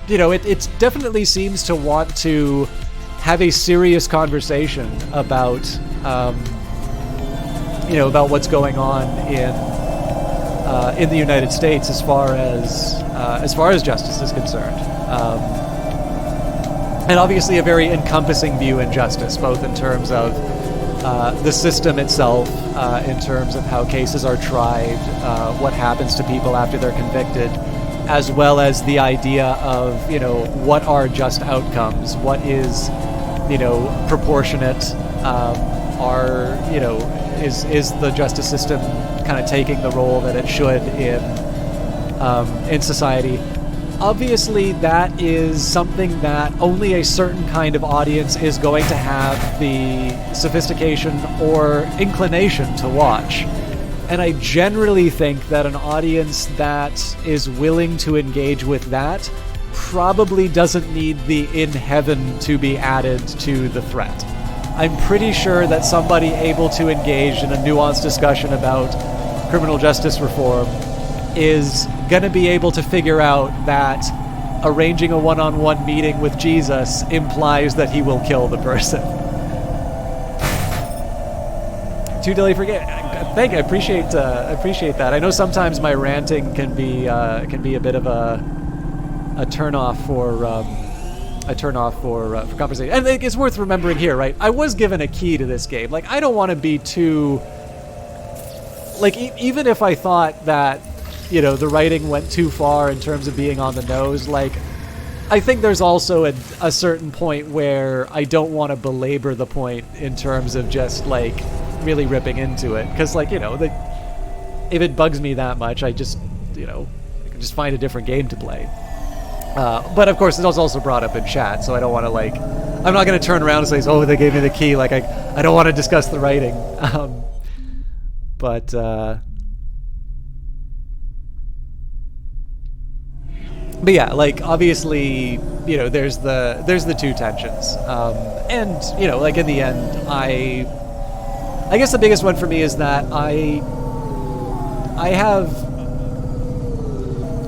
It definitely seems to want to have a serious conversation about about what's going on in the United States as far as justice is concerned. And obviously a very encompassing view in justice, both in terms of the system itself, in terms of how cases are tried, what happens to people after they're convicted, as well as the idea of, what are just outcomes, what is, proportionate, is the justice system kind of taking the role that it should in society. Obviously, that is something that only a certain kind of audience is going to have the sophistication or inclination to watch. And I generally think that an audience that is willing to engage with that probably doesn't need the in heaven to be added to the threat. I'm pretty sure that somebody able to engage in a nuanced discussion about criminal justice reform is going to be able to figure out that arranging a one-on-one meeting with Jesus implies that he will kill the person. Too dilly forget. Thank you. I appreciate that. I know sometimes my ranting can be a bit of a turnoff for conversation. And it's worth remembering here, right? I was given a key to this game. Like, I don't want to be too, like, even if I thought that, the writing went too far in terms of being on the nose, like, I think there's also a certain point where I don't want to belabor the point in terms of just, like, really ripping into it. Because, like, if it bugs me that much, I just, I can just find a different game to play. But, of course, it was also brought up in chat, so I don't want to, like, I'm not going to turn around and say, oh, they gave me the key. Like, I don't want to discuss the writing. But yeah, like, obviously, there's the two tensions. And, like, in the end, I guess the biggest one for me is that I have,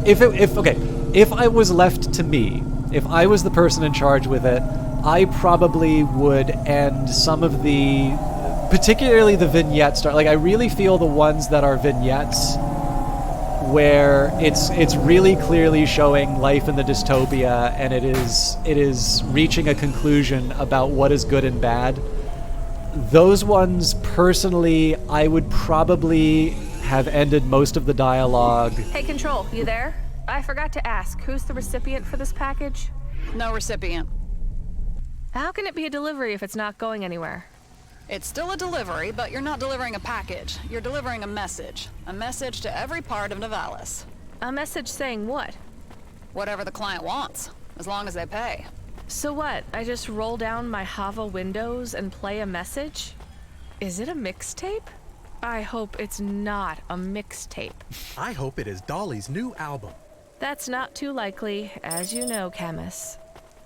if I was left to me, if I was the person in charge with it, I probably would end some of the, particularly the vignettes. Like, I really feel the ones that are vignettes where it's really clearly showing life in the dystopia, and it is reaching a conclusion about what is good and bad. Those ones, personally, I would probably have ended most of the dialogue. Hey, Control, you there? I forgot to ask, who's the recipient for this package? No recipient. How can it be a delivery if it's not going anywhere? It's still a delivery, but you're not delivering a package. You're delivering a message. A message to every part of Nivalis. A message saying what? Whatever the client wants, as long as they pay. So what? I just roll down my Hava windows and play a message? Is it a mixtape? I hope it's not a mixtape. I hope it is Dolly's new album. That's not too likely, as you know, Camus.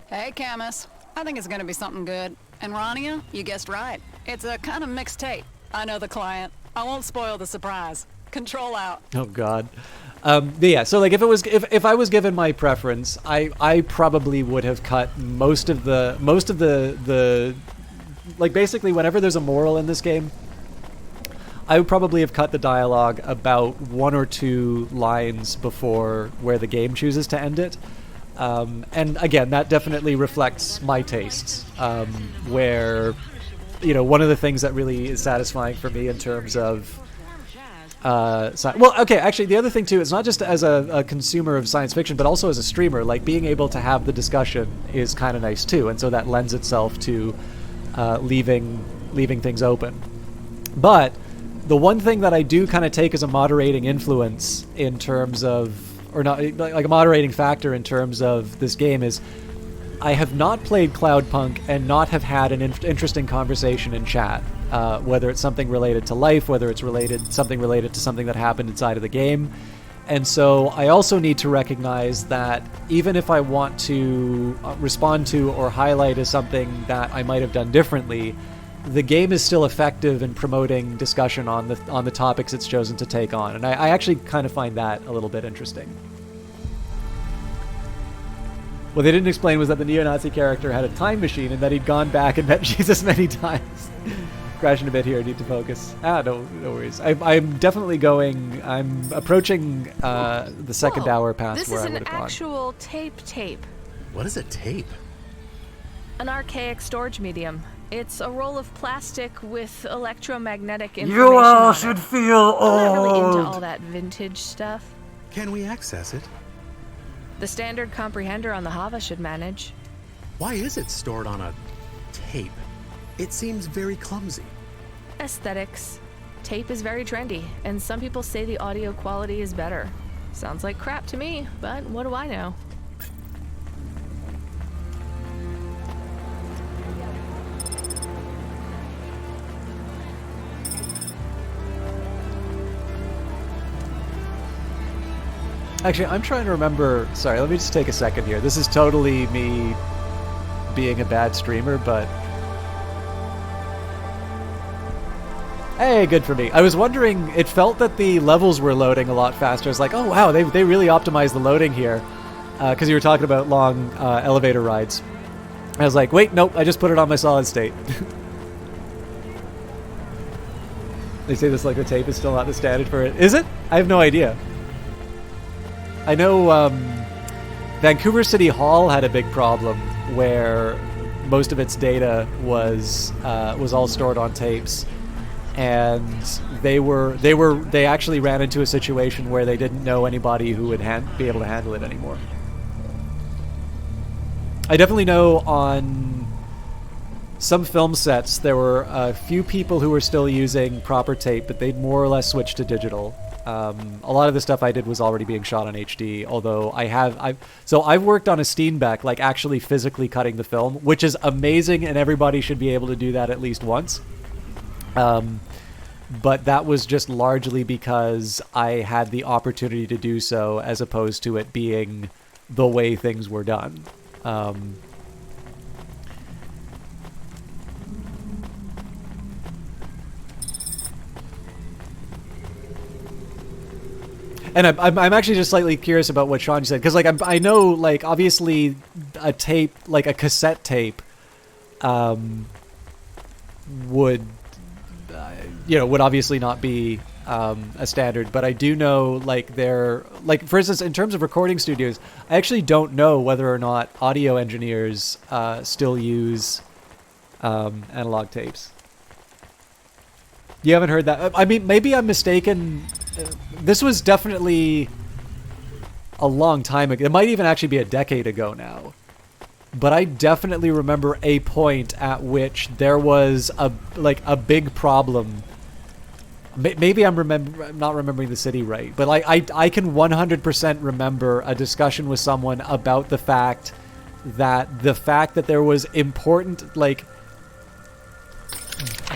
Hey, Camus. I think it's gonna be something good. And RANIA, you guessed right. It's a kind of mixed tape. I know the client. I won't spoil the surprise. Control out. Oh God. But yeah, so like if I was given my preference, I probably would have cut most of the like, basically whenever there's a moral in this game, I would probably have cut the dialogue about 1 or 2 lines before where the game chooses to end it. And again, that definitely reflects my tastes, where, one of the things that really is satisfying for me in terms of, actually, the other thing too, it's not just as a consumer of science fiction, but also as a streamer, like, being able to have the discussion is kind of nice too, and so that lends itself to leaving things open. But the one thing that I do kind of take as a moderating influence in terms of, or not, like a moderating factor in terms of this game, is I have not played Cloudpunk and not have had an interesting conversation in chat, whether it's something related to life, whether it's something related to something that happened inside of the game, And so I also need to recognize that even if I want to respond to or highlight as something that I might have done differently, the game is still effective in promoting discussion on the topics it's chosen to take on. And I actually kind of find that a little bit interesting. What they didn't explain was that the neo-Nazi character had a time machine and that he'd gone back and met Jesus many times. Crashing a bit here, need to focus. No worries. I'm definitely I'm approaching the second hour past where I would have gone. This is an actual tape. What is a tape? An archaic storage medium. It's a roll of plastic with electromagnetic information. You all should feel old. I'm not really into all that vintage stuff. Can we access it? The standard comprehender on the Hava should manage. Why is it stored on a tape? It seems very clumsy. Aesthetics. Tape is very trendy, and some people say the audio quality is better. Sounds like crap to me, but what do I know? Actually, I'm trying to remember... Sorry, let me just take a second here. This is totally me being a bad streamer, but... Hey, good for me. I was wondering, it felt that the levels were loading a lot faster. I was like, oh wow, they really optimized the loading here. Because you were talking about long elevator rides. I was like, wait, nope, I just put it on my solid state. They say this like the tape is still not the standard for it. Is it? I have no idea. I know Vancouver City Hall had a big problem where most of its data was all stored on tapes, and they actually ran into a situation where they didn't know anybody who would be able to handle it anymore. I definitely know on some film sets there were a few people who were still using proper tape, but they'd more or less switched to digital. A lot of the stuff I did was already being shot on HD, although I've worked on a Steenbeck, like actually physically cutting the film, which is amazing, and everybody should be able to do that at least once. But that was just largely because I had the opportunity to do so, as opposed to it being the way things were done. And I'm actually just slightly curious about what Sean said, because like I know, like, obviously a tape, like a cassette tape, would obviously not be a standard, but I do know, like, for instance, in terms of recording studios, I actually don't know whether or not audio engineers still use analog tapes. You haven't heard that? I mean, maybe I'm mistaken. This was definitely a long time ago. It might even actually be a decade ago now. But I definitely remember a point at which there was a big problem. Maybe I'm not remembering the city right, but I can 100% remember a discussion with someone about the fact that there was important, like,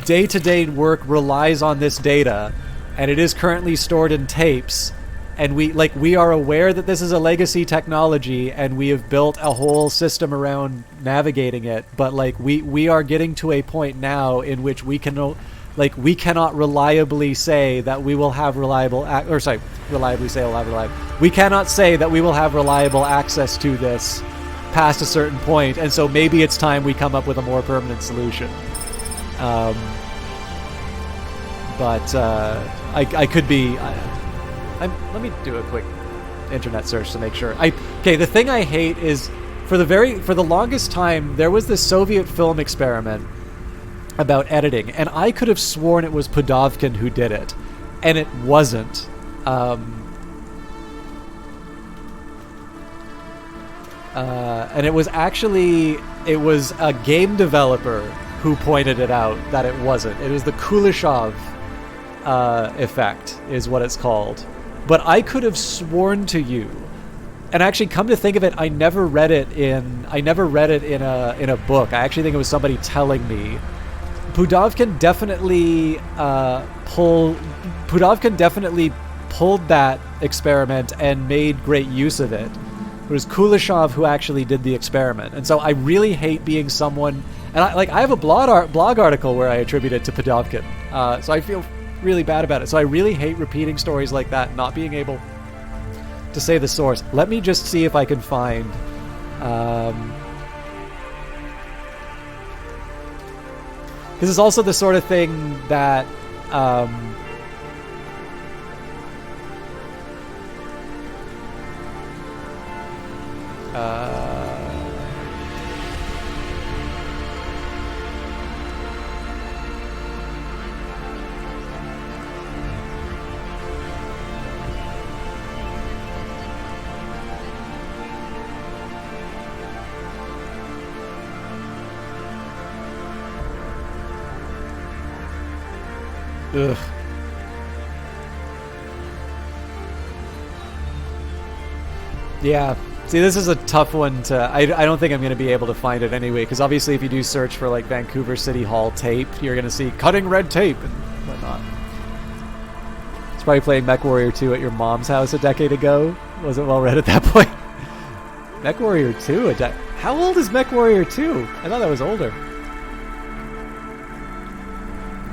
day-to-day work relies on this data, and it is currently stored in tapes, and we are aware that this is a legacy technology, and we have built a whole system around navigating it, but like we are getting to a point now in which we cannot reliably say that we will have we cannot say that we will have reliable access to this past a certain point, and so maybe it's time we come up with a more permanent solution. But I could be. Let me do a quick internet search to make sure. Okay, the thing I hate is for the longest time there was this Soviet film experiment about editing, and I could have sworn it was Pudovkin who did it, and it wasn't. And it was a game developer who pointed it out that it wasn't. It was the Kuleshov effect is what it's called. But I could have sworn to you, and actually, come to think of it, I never read it in a book. I actually think it was somebody telling me. Pudovkin definitely pulled that experiment and made great use of it. It was Kuleshov who actually did the experiment. And so I really hate being someone... And I have a blog article where I attribute it to Podovkin. So I feel really bad about it. So I really hate repeating stories like that, not being able to say the source. Let me just see if I can find... This is also the sort of thing that... Ugh. Yeah. See, this is a tough one to... I don't think I'm going to be able to find it anyway, because obviously if you do search for, like, Vancouver City Hall tape, you're going to see cutting red tape and whatnot. It's probably playing MechWarrior 2 at your mom's house a decade ago. Wasn't well read at that point. MechWarrior 2? How old is MechWarrior 2? I thought that was older.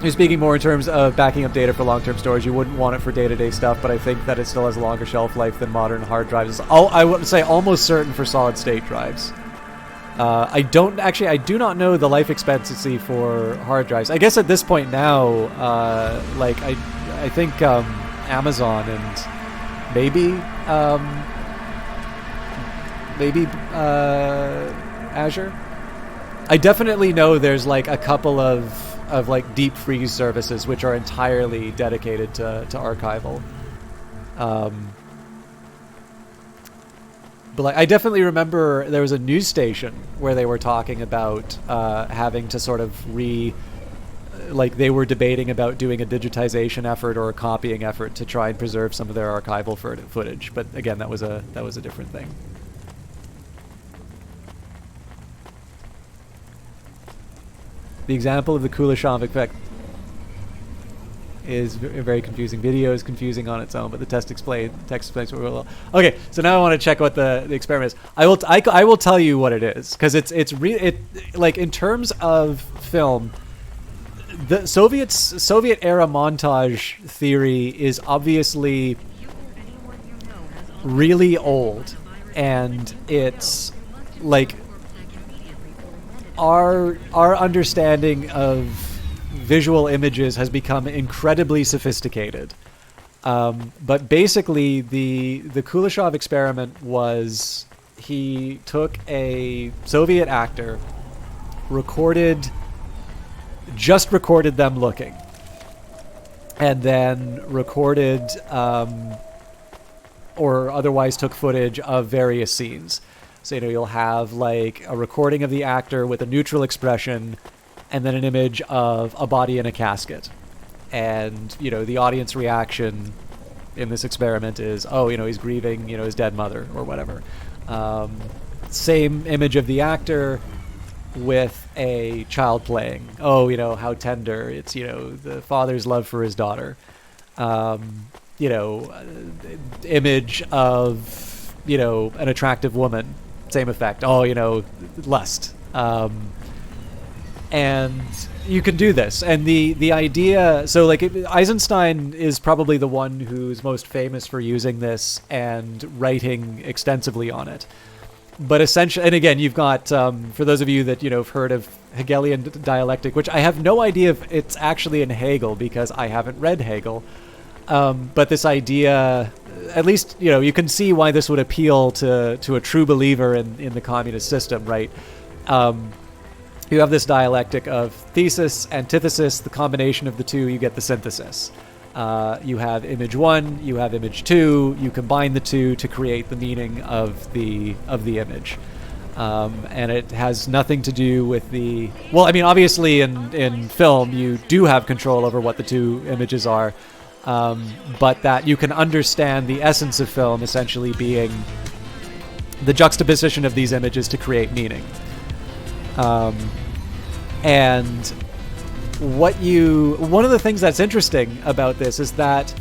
You're speaking more in terms of backing up data for long-term storage. You wouldn't want it for day-to-day stuff, but I think that it still has a longer shelf life than modern hard drives. I would say almost certain for solid-state drives. I do not know the life expectancy for hard drives. I guess at this point now, like I think Amazon and maybe Azure. I definitely know there's like a couple of like deep freeze services which are entirely dedicated to archival. But like, I definitely remember there was a news station where they were talking about having to sort of like they were debating about doing a digitization effort or a copying effort to try and preserve some of their archival footage. But again, that was a different thing. The example of the Kuleshov effect is very confusing. Video is confusing on its own, but the text explains it well. Okay, so now I want to check what the experiment is. I will tell you what it is, because it's like in terms of film, the Soviet era montage theory is obviously really old, and it's like our understanding of visual images has become incredibly sophisticated. But basically, the Kuleshov experiment was he took a Soviet actor, just recorded them looking, and then recorded or otherwise took footage of various scenes. So, you'll have like a recording of the actor with a neutral expression and then an image of a body in a casket. And, the audience reaction in this experiment is, oh, he's grieving, his dead mother or whatever. Same image of the actor with a child playing. Oh, how tender. It's, the father's love for his daughter. Image of, an attractive woman. Same effect. Oh, lust. And you can do this. And the idea... So, like, Eisenstein is probably the one who's most famous for using this and writing extensively on it. But essentially... And again, you've got... for those of you that, have heard of Hegelian dialectic, which I have no idea if it's actually in Hegel, because I haven't read Hegel. But this idea... At least, you can see why this would appeal to a true believer in the communist system, right? You have this dialectic of thesis, antithesis, the combination of the two, you get the synthesis. You have image one, you have image two, you combine the two to create the meaning of the image. And it has nothing to do with the... Well, I mean, obviously in film, you do have control over what the two images are. But that you can understand the essence of film essentially being the juxtaposition of these images to create meaning. And one of the things that's interesting about this is that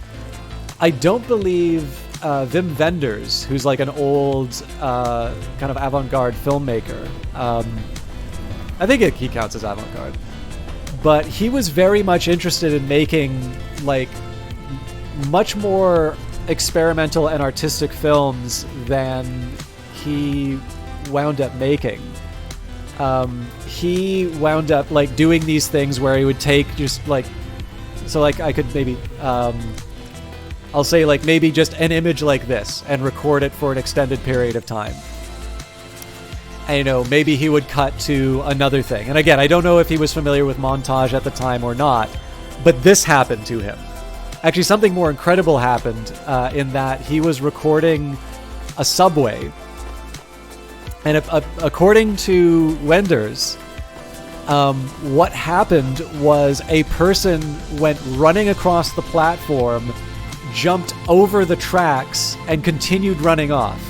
I don't believe Wim Wenders, who's like an old kind of avant-garde filmmaker. I think he counts as avant-garde. But he was very much interested in making like much more experimental and artistic films than he wound up making. He wound up like doing these things where he would take just like, so like I could maybe, I'll say like maybe just an image like this and record it for an extended period of time. And, you know, maybe he would cut to another thing. And again, I don't know if he was familiar with montage at the time or not, but this happened to him. Actually, something more incredible happened in that he was recording a subway. And according to Wenders, what happened was a person went running across the platform, jumped over the tracks, and continued running off.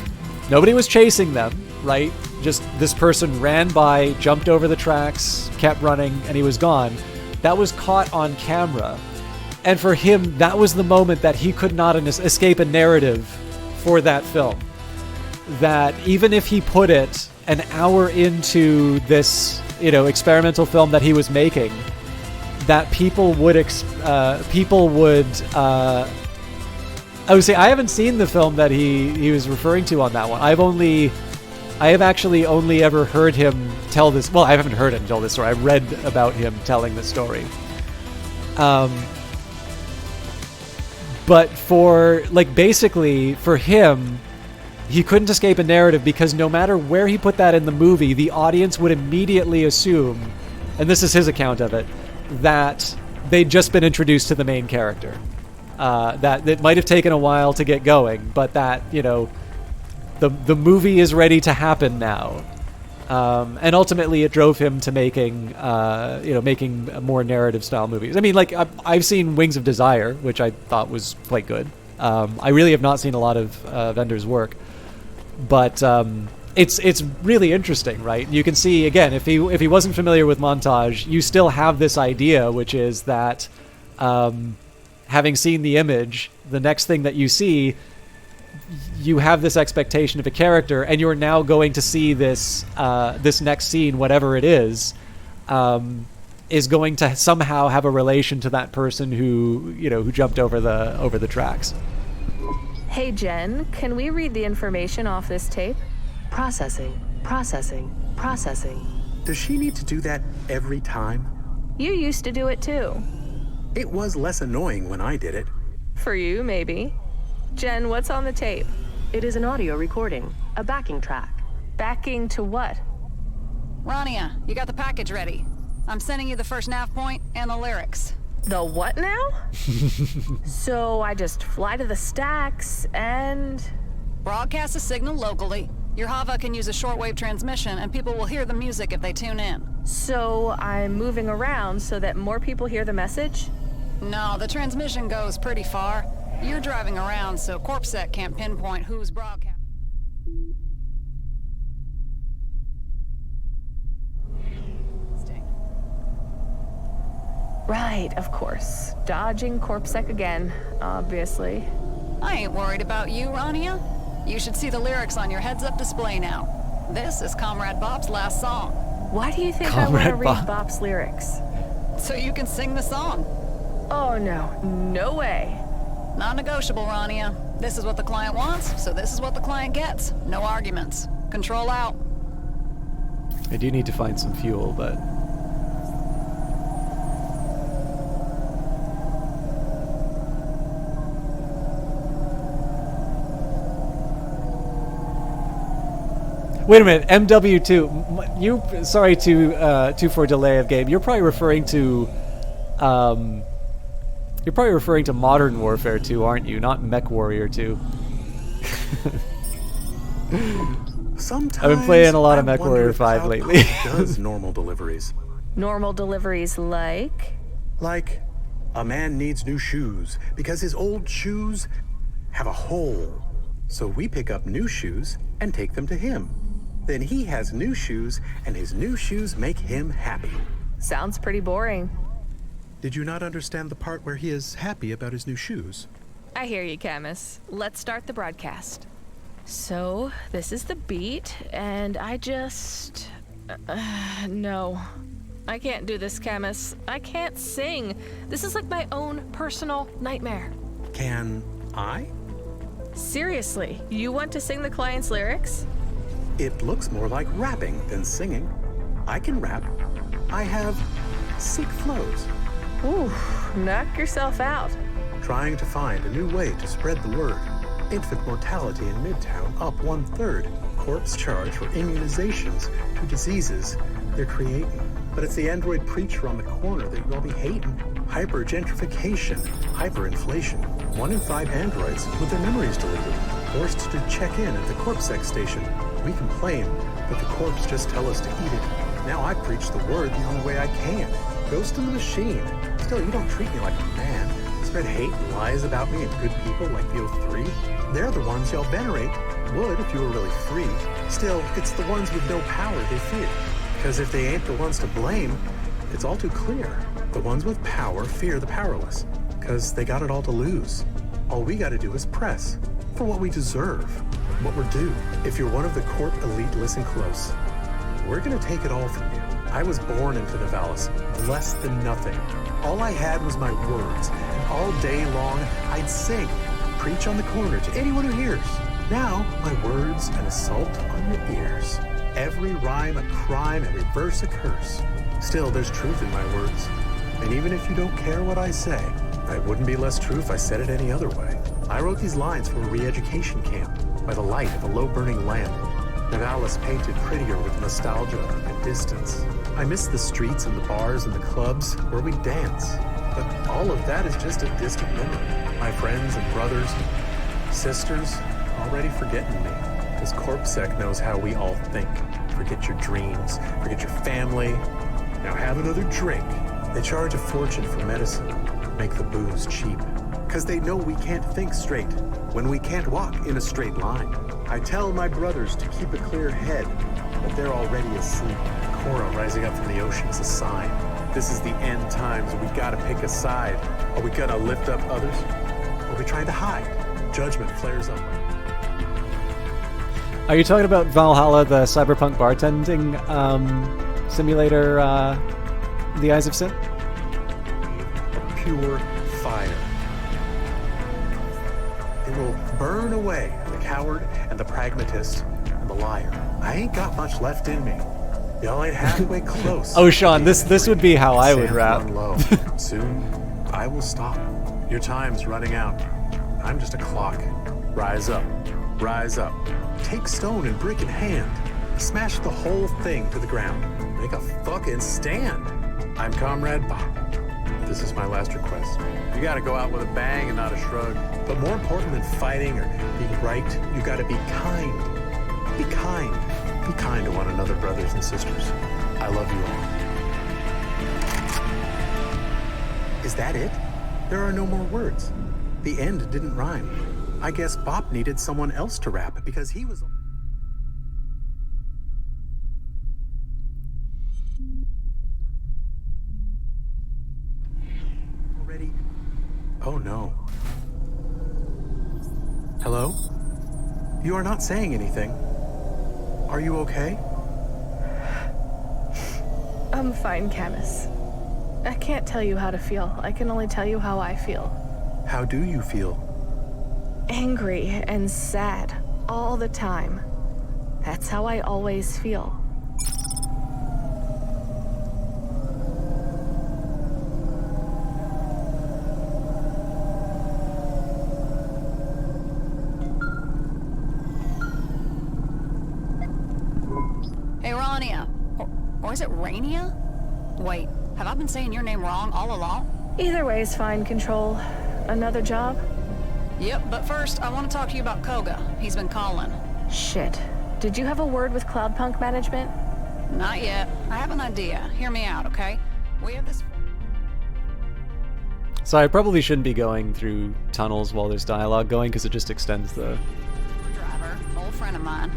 Nobody was chasing them, right? Just this person ran by, jumped over the tracks, kept running, and he was gone. That was caught on camera. And for him, that was the moment that he could not escape a narrative for that film. That even if he put it an hour into this, you know, experimental film that he was making, that people would I would say I haven't seen the film that he was referring to on that one. I have actually only ever heard him tell this. Well, I haven't heard him tell this story. I read about him telling the story. But for, like, basically, for him, he couldn't escape a narrative because no matter where he put that in the movie, the audience would immediately assume, and this is his account of it, that they'd just been introduced to the main character. That it might have taken a while to get going, but that, you know, the movie is ready to happen now. And ultimately it drove him to making more narrative style movies. I mean, like, I've seen Wings of Desire, which I thought was quite good. I really have not seen a lot of Wenders' work, but it's really interesting, right? You can see, again, if he wasn't familiar with montage, you still have this idea, which is that having seen the image, the next thing that you see, you have this expectation of a character, and you're now going to see this this next scene, whatever it is going to somehow have a relation to that person who jumped over the tracks. Hey Jen, can we read the information off this tape? Processing. Does she need to do that every time? You used to do it too. It was less annoying when I did it. For you, maybe. Jen, what's on the tape? It is an audio recording, a backing track. Backing to what? RANIA, you got the package ready. I'm sending you the first nav point and the lyrics. The what now? So I just fly to the stacks and... Broadcast a signal locally. Your Hava can use a shortwave transmission and people will hear the music if they tune in. So I'm moving around so that more people hear the message? No, the transmission goes pretty far. You're driving around, so CorpSec can't pinpoint who's broadcasting. Right, of course. Dodging CorpSec again, obviously. I ain't worried about you, RANIA. You should see the lyrics on your heads-up display now. This is Comrade Bob's last song. Why do you think I want to read Bob's lyrics? So you can sing the song. Oh no, no way. Non-negotiable, RANIA. This is what the client wants, so this is what the client gets. No arguments. Control out. I do need to find some fuel, but... Wait a minute, MW2. You, sorry to for delay of game. You're probably referring to, Modern Warfare 2, aren't you? Not Mech Warrior 2. Sometimes I've been playing a lot of Mech Warrior 5 lately. Does normal deliveries? Normal deliveries like? Like, a man needs new shoes because his old shoes have a hole. So we pick up new shoes and take them to him. Then he has new shoes, and his new shoes make him happy. Sounds pretty boring. Did you not understand the part where he is happy about his new shoes? I hear you, Camus. Let's start the broadcast. So, this is the beat, and I just... no. I can't do this, Camus. I can't sing. This is like my own personal nightmare. Can I? Seriously, you want to sing the client's lyrics? It looks more like rapping than singing. I can rap. I have sick flows. Ooh, knock yourself out. Trying to find a new way to spread the word. Infant mortality in Midtown up 1/3. Corpse charge for immunizations to diseases they're creating. But it's the android preacher on the corner that you all be hating. Hyper-gentrification, hyperinflation. 1 in 5 androids with their memories deleted. Forced to check in at the CorpSec station. We complain, but the corpse just tell us to eat it. Now I preach the word the only way I can. Ghost in the machine. Still, you don't treat me like a man. Spread hate and lies about me and good people like the O3. They're the ones y'all venerate. Would if you were really free. Still, it's the ones with no power they fear. Because if they ain't the ones to blame, it's all too clear. The ones with power fear the powerless. Because they got it all to lose. All we gotta do is press. For what we deserve. What we're due. If you're one of the Corp elite, listen close. We're gonna take it all from you. I was born into Nivalis, less than nothing. All I had was my words, and all day long I'd sing, preach on the corner to anyone who hears. Now, my words an assault on your ears. Every rhyme a crime, every verse a curse. Still, there's truth in my words. And even if you don't care what I say, it wouldn't be less true if I said it any other way. I wrote these lines for a re-education camp, by the light of a low-burning lamp. Nivalis painted prettier with nostalgia and distance. I miss the streets and the bars and the clubs where we dance. But all of that is just a distant memory. My friends and brothers, sisters, already forgetting me. Because CorpSec knows how we all think. Forget your dreams, forget your family. Now have another drink. They charge a fortune for medicine, make the booze cheap. Because they know we can't think straight when we can't walk in a straight line. I tell my brothers to keep a clear head, but they're already asleep. Coral rising up from the ocean is a sign. This is the end times. We gotta pick a side. Are we gonna lift up others? Or are we trying to hide? Judgment flares up. Are you talking about Valhalla, the cyberpunk bartending simulator, The Eyes of Sin? Pure fire. It will burn away the coward and the pragmatist and the liar. I ain't got much left in me. Y'all ain't halfway close. Oh, Sean, this would be how I would rap. Low. Soon, I will stop. Your time's running out. I'm just a clock. Rise up. Rise up. Take stone and brick in hand. Smash the whole thing to the ground. Make a fucking stand. I'm Comrade Bob. This is my last request. You gotta go out with a bang and not a shrug. But more important than fighting or being right, you gotta be kind. Be kind. Be kind to one another, brothers and sisters. I love you all. Is that it? There are no more words. The end didn't rhyme. I guess Bob needed someone else to rap because he was... already... Oh no. Hello? You are not saying anything. Are you okay? I'm fine, Camus. I can't tell you how to feel. I can only tell you how I feel. How do you feel? Angry and sad all the time. That's how I always feel. Hey, RANIA. Or is it RANIA? Wait, have I been saying your name wrong all along? Either way is fine, Control. Another job? Yep, but first, I want to talk to you about Koga. He's been calling. Shit. Did you have a word with Cloudpunk management? Not yet. I have an idea. Hear me out, okay? We have this... So I probably shouldn't be going through tunnels while there's dialogue going, because it just extends the... driver, old friend of mine.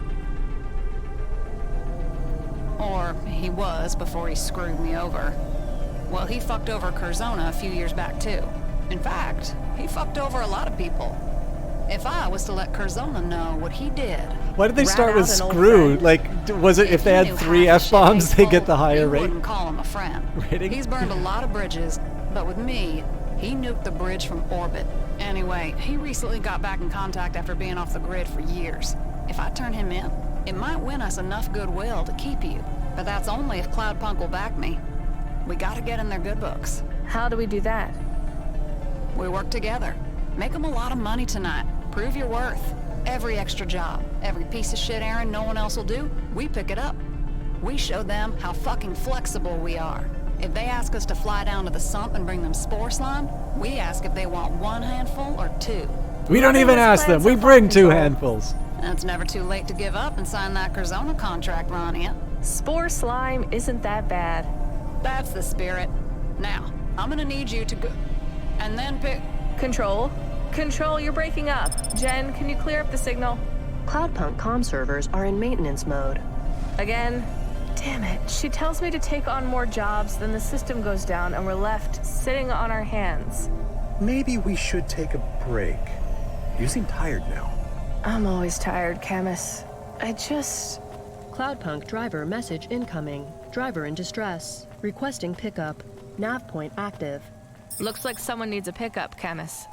Or he was before he screwed me over. Well, he fucked over Curzona a few years back, too. In fact, he fucked over a lot of people. If I was to let Curzona know what he did... Why did they start with rat out an old screw? friend, Like, was it if they had 3 F-bombs, they get the higher rate? wouldn't call him a friend. Rating? He's burned a lot of bridges, but with me, he nuked the bridge from orbit. Anyway, he recently got back in contact after being off the grid for years. If I turn him in, it might win us enough goodwill to keep you. But that's only if Cloudpunk will back me. We gotta get in their good books. How do we do that? We work together. Make them a lot of money tonight. Prove your worth. Every extra job, every piece of shit errand no one else will do, we pick it up. We show them how fucking flexible we are. If they ask us to fly down to the sump and bring them spore slime, we ask if they want 1 handful or 2. We don't even ask them. We bring 2 handfuls. It's never too late to give up and sign that Curzona contract, RANIA. Spore slime isn't that bad. That's the spirit. Now, I'm gonna need you to go... and then pick... Control? Control, you're breaking up. Jen, can you clear up the signal? Cloudpunk comm servers are in maintenance mode. Again? Damn it. She tells me to take on more jobs, then the system goes down and we're left sitting on our hands. Maybe we should take a break. You seem tired now. I'm always tired, Camus. Cloudpunk driver message incoming. Driver in distress. Requesting pickup. Nav point active. Looks like someone needs a pickup, Camus.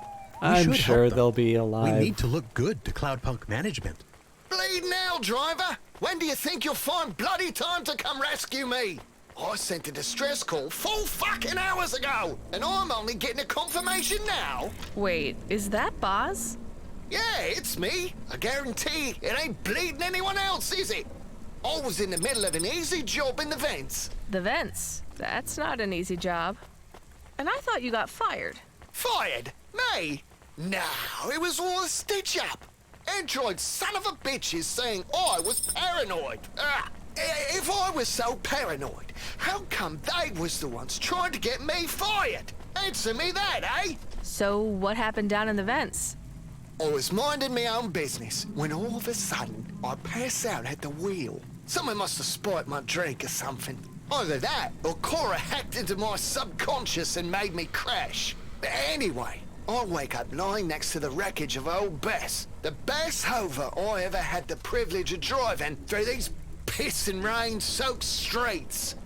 I'm sure they'll be alive. We need to look good to Cloudpunk management. Bleed now, driver! When do you think you'll find bloody time to come rescue me? I sent a distress call 4 fucking hours ago, and I'm only getting a confirmation now. Wait, is that Boz? Yeah, it's me. I guarantee it ain't bleeding anyone else, is it? I was in the middle of an easy job in the vents. The vents? That's not an easy job. And I thought you got fired. Fired? Me? No, it was all a stitch-up. Android son of a bitches saying I was paranoid. If I was so paranoid, how come they was the ones trying to get me fired? Answer me that, eh? So what happened down in the vents? I was minding my own business when all of a sudden I pass out at the wheel. Someone must have spiked my drink or something. Either that or Cora hacked into my subconscious and made me crash. But anyway, I wake up lying next to the wreckage of old Bess, the best hover I ever had the privilege of driving through these piss and rain soaked streets.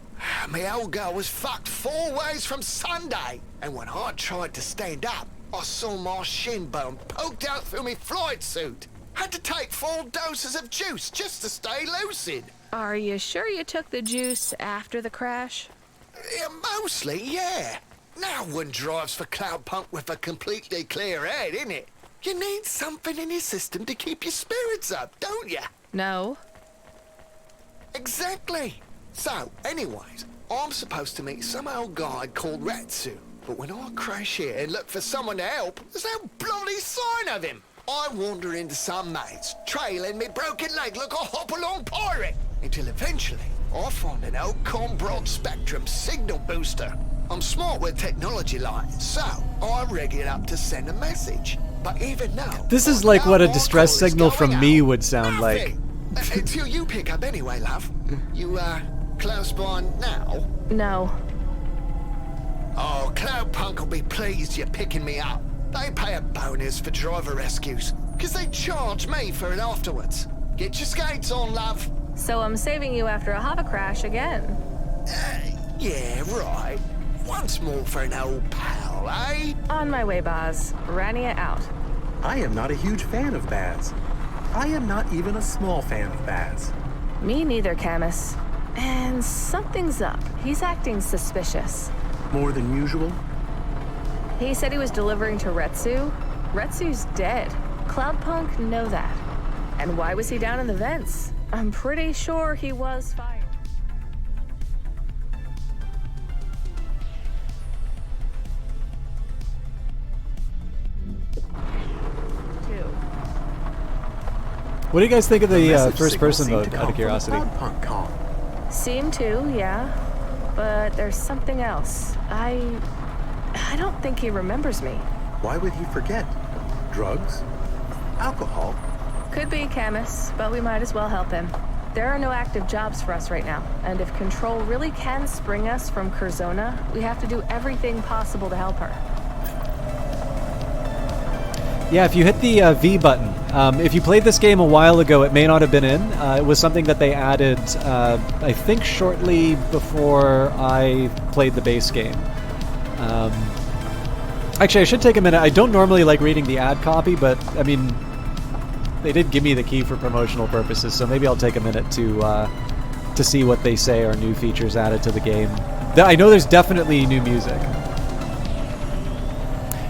My old girl was fucked 4 ways from Sunday, and when I tried to stand up, I saw my shin bone poked out through my flight suit. Had to take 4 doses of juice just to stay lucid. Are you sure you took the juice after the crash? Yeah, mostly, yeah. No one drives for Cloudpunk with a completely clear head, innit? You need something in your system to keep your spirits up, don't you? No. Exactly. So, anyways, I'm supposed to meet some old guy called Ratsu. But when I crash here and look for someone to help, there's no bloody sign of him. I wander into some maze, trailing me broken leg like a hop-along pirate, until eventually I find an old broad spectrum signal booster. I'm smart with technology like, so I rig it up to send a message. But even now, This is like what a distress signal from me would sound like. Until you pick up anyway, love. You, close by now? No. Oh, Cloudpunk will be pleased you're picking me up. They pay a bonus for driver rescues, because they charge me for it afterwards. Get your skates on, love. So I'm saving you after a hover crash again. Yeah, right. Once more for an old pal, eh? On my way, Boz. RANIA out. I am not a huge fan of Baz. I am not even a small fan of Baz. Me neither, Camus. And something's up. He's acting suspicious. More than usual? He said he was delivering to Retsu. Retsu's dead. Cloudpunk know that. And why was he down in the vents? I'm pretty sure he was fired. What do you guys think of the first-person mode, out of curiosity? Seem to, yeah. But there's something else. I don't think he remembers me. Why would he forget? Drugs? Alcohol? Could be, Camus, but we might as well help him. There are no active jobs for us right now, and if Control really can spring us from Curzona, we have to do everything possible to help her. Yeah, if you hit the V button, if you played this game a while ago, it may not have been in. It was something that they added, I think, shortly before I played the base game. Actually, I should take a minute. I don't normally like reading the ad copy, but, I mean, they did give me the key for promotional purposes, so maybe I'll take a minute to see what they say are new features added to the game. I know there's definitely new music.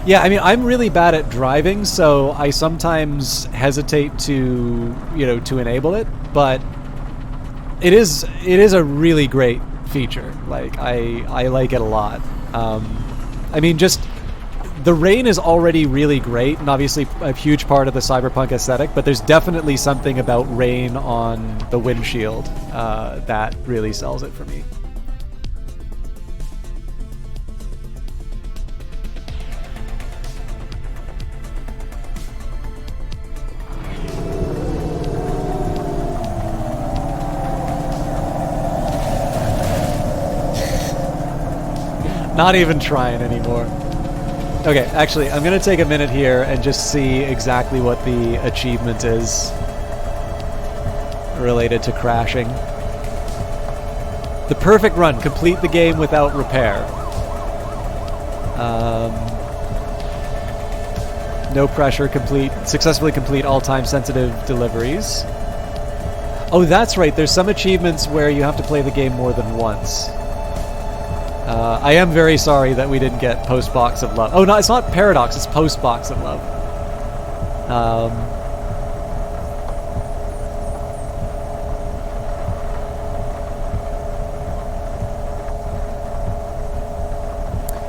Yeah, I mean, I'm really bad at driving, so I sometimes hesitate to, to enable it, but it is a really great feature. Like, I like it a lot. I mean, just the rain is already really great, and obviously a huge part of the cyberpunk aesthetic, but there's definitely something about rain on the windshield that really sells it for me. Not even trying anymore. Okay, actually, I'm going to take a minute here and just see exactly what the achievement is related to crashing. The perfect run. Complete the game without repair. No pressure. Successfully complete all time-sensitive deliveries. Oh, that's right. There's some achievements where you have to play the game more than once. I am very sorry that we didn't get Post Box of Love. Oh, no, it's not Paradox, it's Post Box of Love.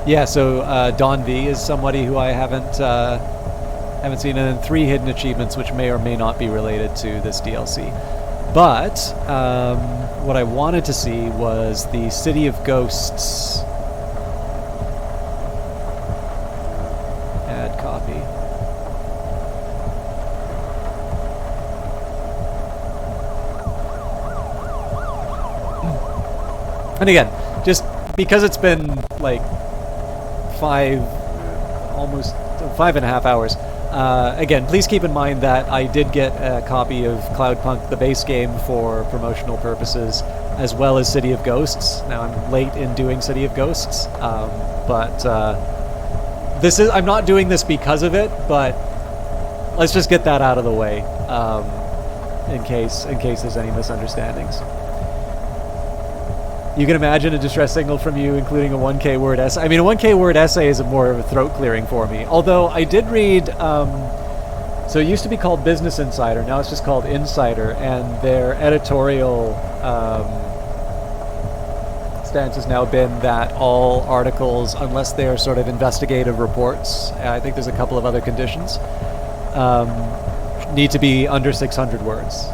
Yeah, so Don V is somebody who I haven't seen, and then 3 hidden achievements which may or may not be related to this DLC. But what I wanted to see was the City of Ghosts ad copy. And again, just because it's been like 5.5 hours. Again, please keep in mind that I did get a copy of Cloudpunk, the base game, for promotional purposes, as well as City of Ghosts. Now, I'm late in doing City of Ghosts, but I'm not doing this because of it, but let's just get that out of the way, in case there's any misunderstandings. You can imagine a distress signal from you, including a 1K word essay. I mean, a 1K word essay is more of a throat clearing for me. Although I did read, so it used to be called Business Insider, now it's just called Insider, and their editorial stance has now been that all articles, unless they are sort of investigative reports, I think there's a couple of other conditions, need to be under 600 words.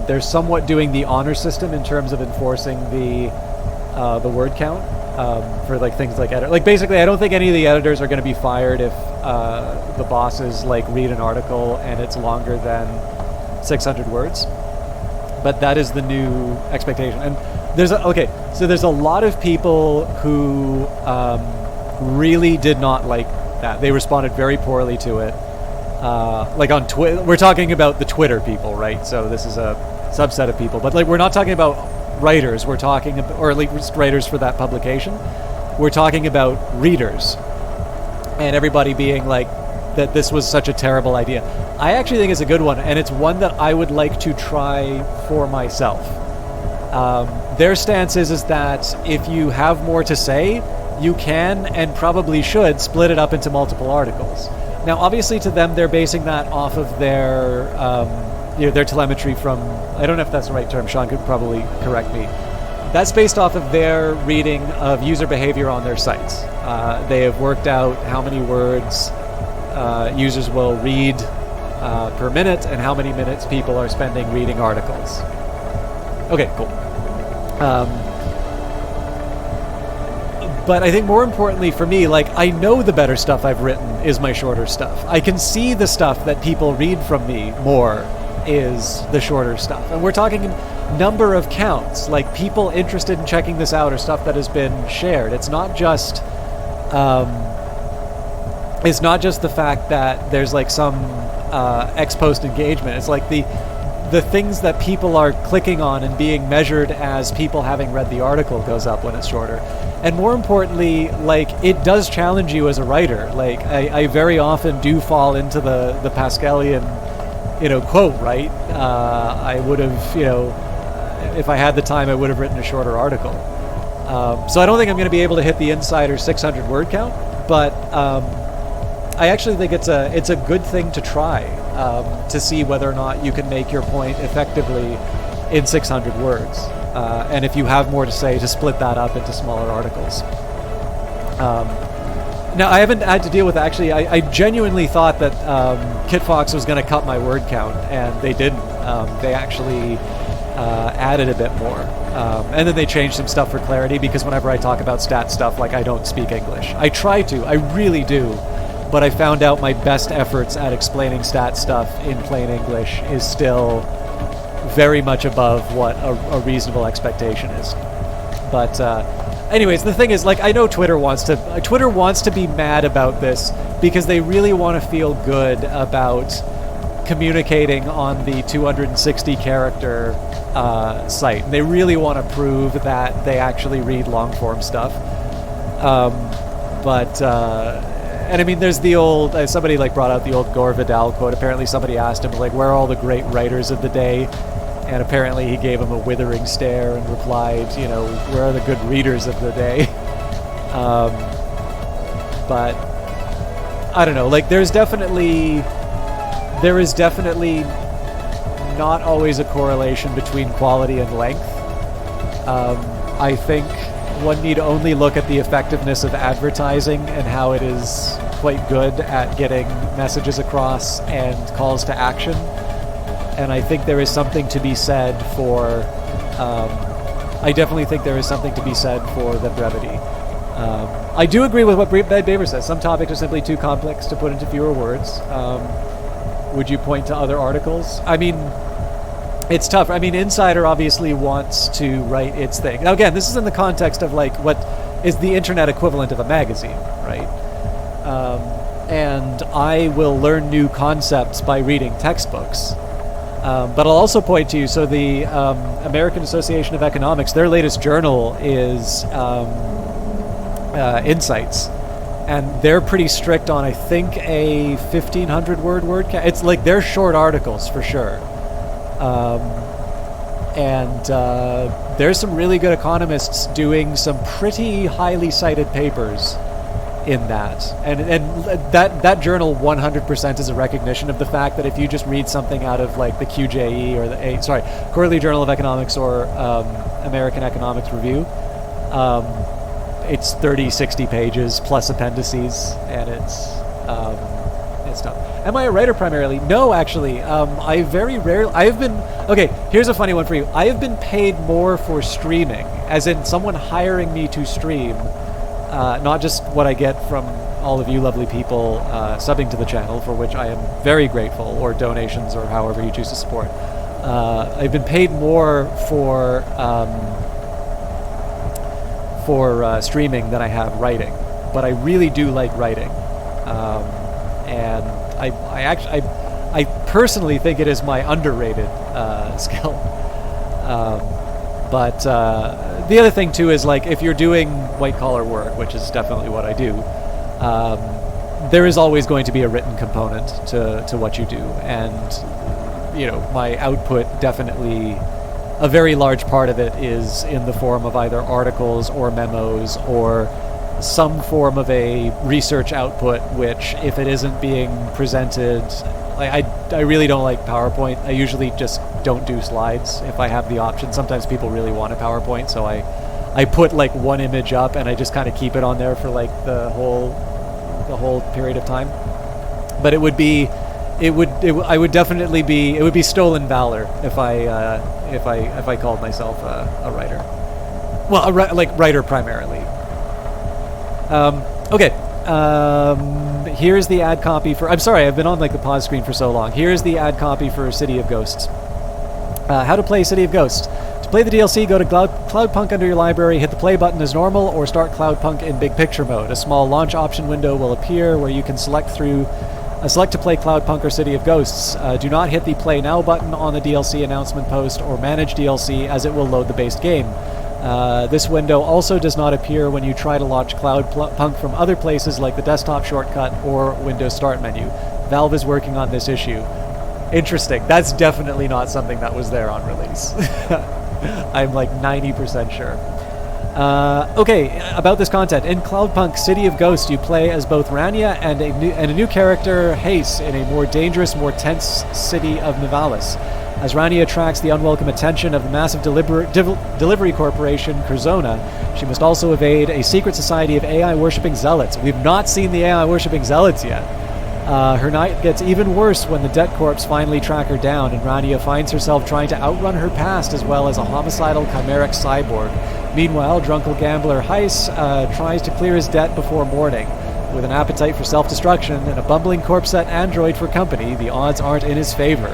They're somewhat doing the honor system in terms of enforcing the word count for like things like edit. Like basically, I don't think any of the editors are going to be fired if the bosses like read an article and it's longer than 600 words. But that is the new expectation. And there's there's a lot of people who really did not like that. They responded very poorly to it. Like on Twitter, we're talking about the Twitter people, right? So this is a subset of people, but like we're not talking about writers. We're talking about, or at least writers for that publication. We're talking about readers, and everybody being like that this was such a terrible idea. I actually think it's a good one, and it's one that I would like to try for myself. Their stance is that if you have more to say, you can and probably should split it up into multiple articles. Now, obviously, to them, they're basing that off of their telemetry from, I don't know if that's the right term, Sean could probably correct me. That's based off of their reading of user behavior on their sites. They have worked out how many words users will read per minute and how many minutes people are spending reading articles. Okay, cool. But I think more importantly for me, like, I know the better stuff I've written is my shorter stuff. I can see the stuff that people read from me more is the shorter stuff. And we're talking number of counts, like people interested in checking this out or stuff that has been shared. It's not just, is not just the fact that there's like some ex post engagement. It's like the things that people are clicking on and being measured as people having read the article goes up when it's shorter. And more importantly, like, it does challenge you as a writer. Like, I very often do fall into the Pascalian, quote, right? I would have, if I had the time, I would have written a shorter article. So I don't think I'm going to be able to hit the Insider 600 word count, but I actually think it's a good thing to try, to see whether or not you can make your point effectively in 600 words. And if you have more to say, to split that up into smaller articles. Now, I haven't had to deal with, actually, I genuinely thought that Kitfox was going to cut my word count, and they didn't. They actually added a bit more. And then they changed some stuff for clarity, because whenever I talk about stat stuff, like, I don't speak English. I try to, I really do. But I found out my best efforts at explaining stat stuff in plain English is still very much above what a reasonable expectation is. But anyways, the thing is, like, I know Twitter wants to be mad about this because they really want to feel good about communicating on the 260 character site. They really want to prove that they actually read long form stuff. And I mean, there's the old, somebody like brought out the old Gore Vidal quote. Apparently somebody asked him, like, where are all the great writers of the day? And apparently he gave him a withering stare and replied, where are the good readers of the day? But I don't know, like, there is definitely not always a correlation between quality and length. I think one need only look at the effectiveness of advertising and how it is quite good at getting messages across and calls to action. And I think there is something to be said for, I definitely think there is something to be said for the brevity. I do agree with what Bad Baber says. Some topics are simply too complex to put into fewer words. Would you point to other articles? I mean, it's tough. I mean, Insider obviously wants to write its thing. Now, again, this is in the context of, like, what is the internet equivalent of a magazine, right? And I will learn new concepts by reading textbooks. But I'll also point to you, so the American Association of Economics, their latest journal is Insights. And they're pretty strict on, I think, a 1,500 word count. It's like, they're short articles for sure. And there's some really good economists doing some pretty highly cited papers in that. And that journal 100% is a recognition of the fact that if you just read something out of, like, the QJE or the Quarterly Journal of Economics or American Economics Review, it's 30, 60 pages plus appendices, and it's tough. Am I a writer primarily? No, actually. I very rarely... Okay, here's a funny one for you. I have been paid more for streaming, as in someone hiring me to stream, not just what I get from all of you lovely people subbing to the channel, for which I am very grateful, or donations, or however you choose to support. I've been paid more for streaming than I have writing, but I really do like writing, and I personally think it is my underrated skill. But the other thing too is, like, if you're doing white collar work, which is definitely what I do, there is always going to be a written component to what you do, and my output definitely. A very large part of it is in the form of either articles or memos or some form of a research output, which, if it isn't being presented... I really don't like PowerPoint. I usually just don't do slides if I have the option. Sometimes people really want a PowerPoint, so I put, like, one image up and I just kind of keep it on there for, like, the whole period of time. But it would be... It would definitely be stolen valor if I called myself a writer. Well, writer primarily. Okay. Here's the ad copy for... I'm sorry, I've been on, like, the pause screen for so long. Here's the ad copy for City of Ghosts. How to play City of Ghosts. To play the DLC, go to Cloudpunk under your library, hit the play button as normal, or start Cloudpunk in big picture mode. A small launch option window will appear where you can select to play Cloudpunk or City of Ghosts. Do not hit the Play Now button on the DLC announcement post or Manage DLC, as it will load the base game. This window also does not appear when you try to launch Cloudpunk from other places like the desktop shortcut or Windows Start menu. Valve is working on this issue. Interesting. That's definitely not something that was there on release. I'm like 90% sure. Okay, about this content. In Cloudpunk City of Ghosts, you play as both RANIA and a new character, Hace, in a more dangerous, more tense city of Nivalis. As RANIA attracts the unwelcome attention of the massive delivery corporation, Curzona, she must also evade a secret society of AI-worshipping zealots. We've not seen the AI-worshipping zealots yet. Her night gets even worse when the Det Corps finally track her down, and RANIA finds herself trying to outrun her past as well as a homicidal chimeric cyborg. Meanwhile, drunken gambler Hace tries to clear his debt before morning. With an appetite for self-destruction and a bumbling corpset android for company, the odds aren't in his favor.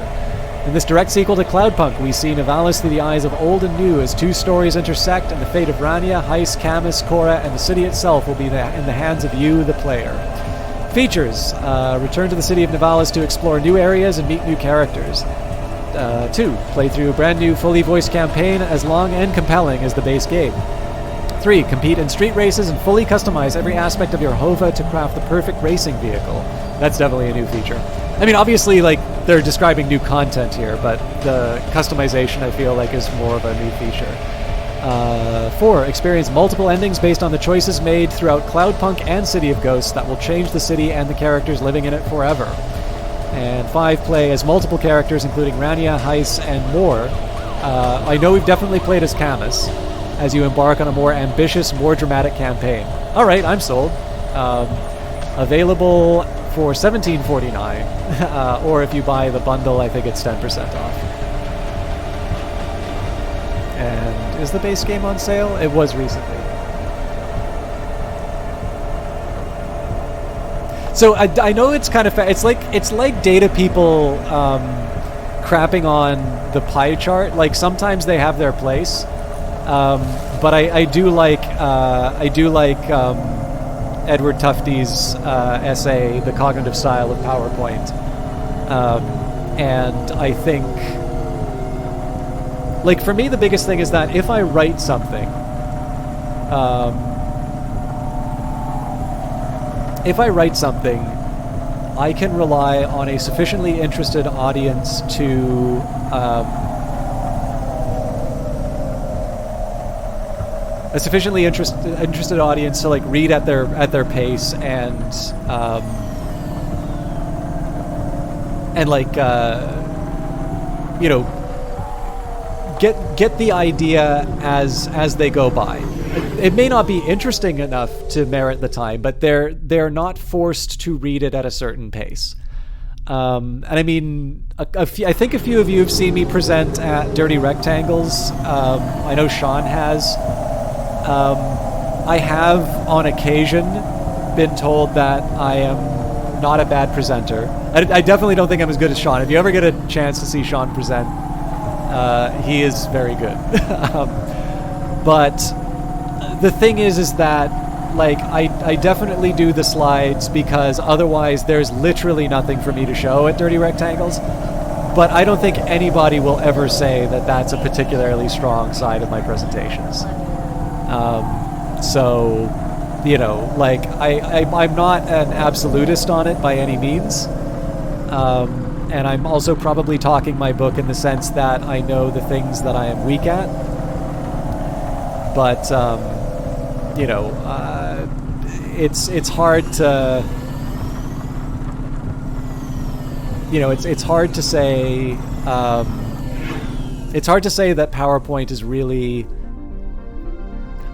In this direct sequel to Cloudpunk, we see Nivalis through the eyes of old and new as two stories intersect, and the fate of RANIA, Hace, Camus, Cora, and the city itself will be in the hands of you, the player. Features. Return to the city of Nivalis to explore new areas and meet new characters. 2. Play through a brand new, fully voiced campaign as long and compelling as the base game. 3. Compete in street races and fully customize every aspect of your Hova to craft the perfect racing vehicle. That's definitely a new feature. I mean, obviously, like, they're describing new content here, but the customization, I feel like, is more of a new feature. 4. Experience multiple endings based on the choices made throughout Cloudpunk and City of Ghosts that will change the city and the characters living in it forever. And 5. Play as multiple characters, including RANIA, Hace, and more. I know we've definitely played as Camus, as you embark on a more ambitious, more dramatic campaign. Alright, I'm sold. Available for $17.49, or if you buy the bundle, I think it's 10% off. And is the base game on sale? It was recently. So I know it's kind of it's like data people crapping on the pie chart. Like sometimes they have their place, but I do like Edward Tufte's essay, The Cognitive Style of PowerPoint, and I think, like, for me the biggest thing is that if I write something, I can rely on a sufficiently interested audience to interested audience to like read at their pace and like you know, get the idea as they go by. It may not be interesting enough to merit the time, but they're not forced to read it at a certain pace. And I mean, I think a few of you have seen me present at Dirty Rectangles. I know Sean has. I have, on occasion, been told that I am not a bad presenter. I definitely don't think I'm as good as Sean. If you ever get a chance to see Sean present, he is very good. But the thing is that, like, I definitely do the slides because otherwise there's literally nothing for me to show at Dirty Rectangles. But I don't think anybody will ever say that that's a particularly strong side of my presentations. So, you know, like, I'm not an absolutist on it by any means. And I'm also probably talking my book in the sense that I know the things that I am weak at. But, you know, it's hard to, you know, it's hard to say, it's hard to say that PowerPoint is really,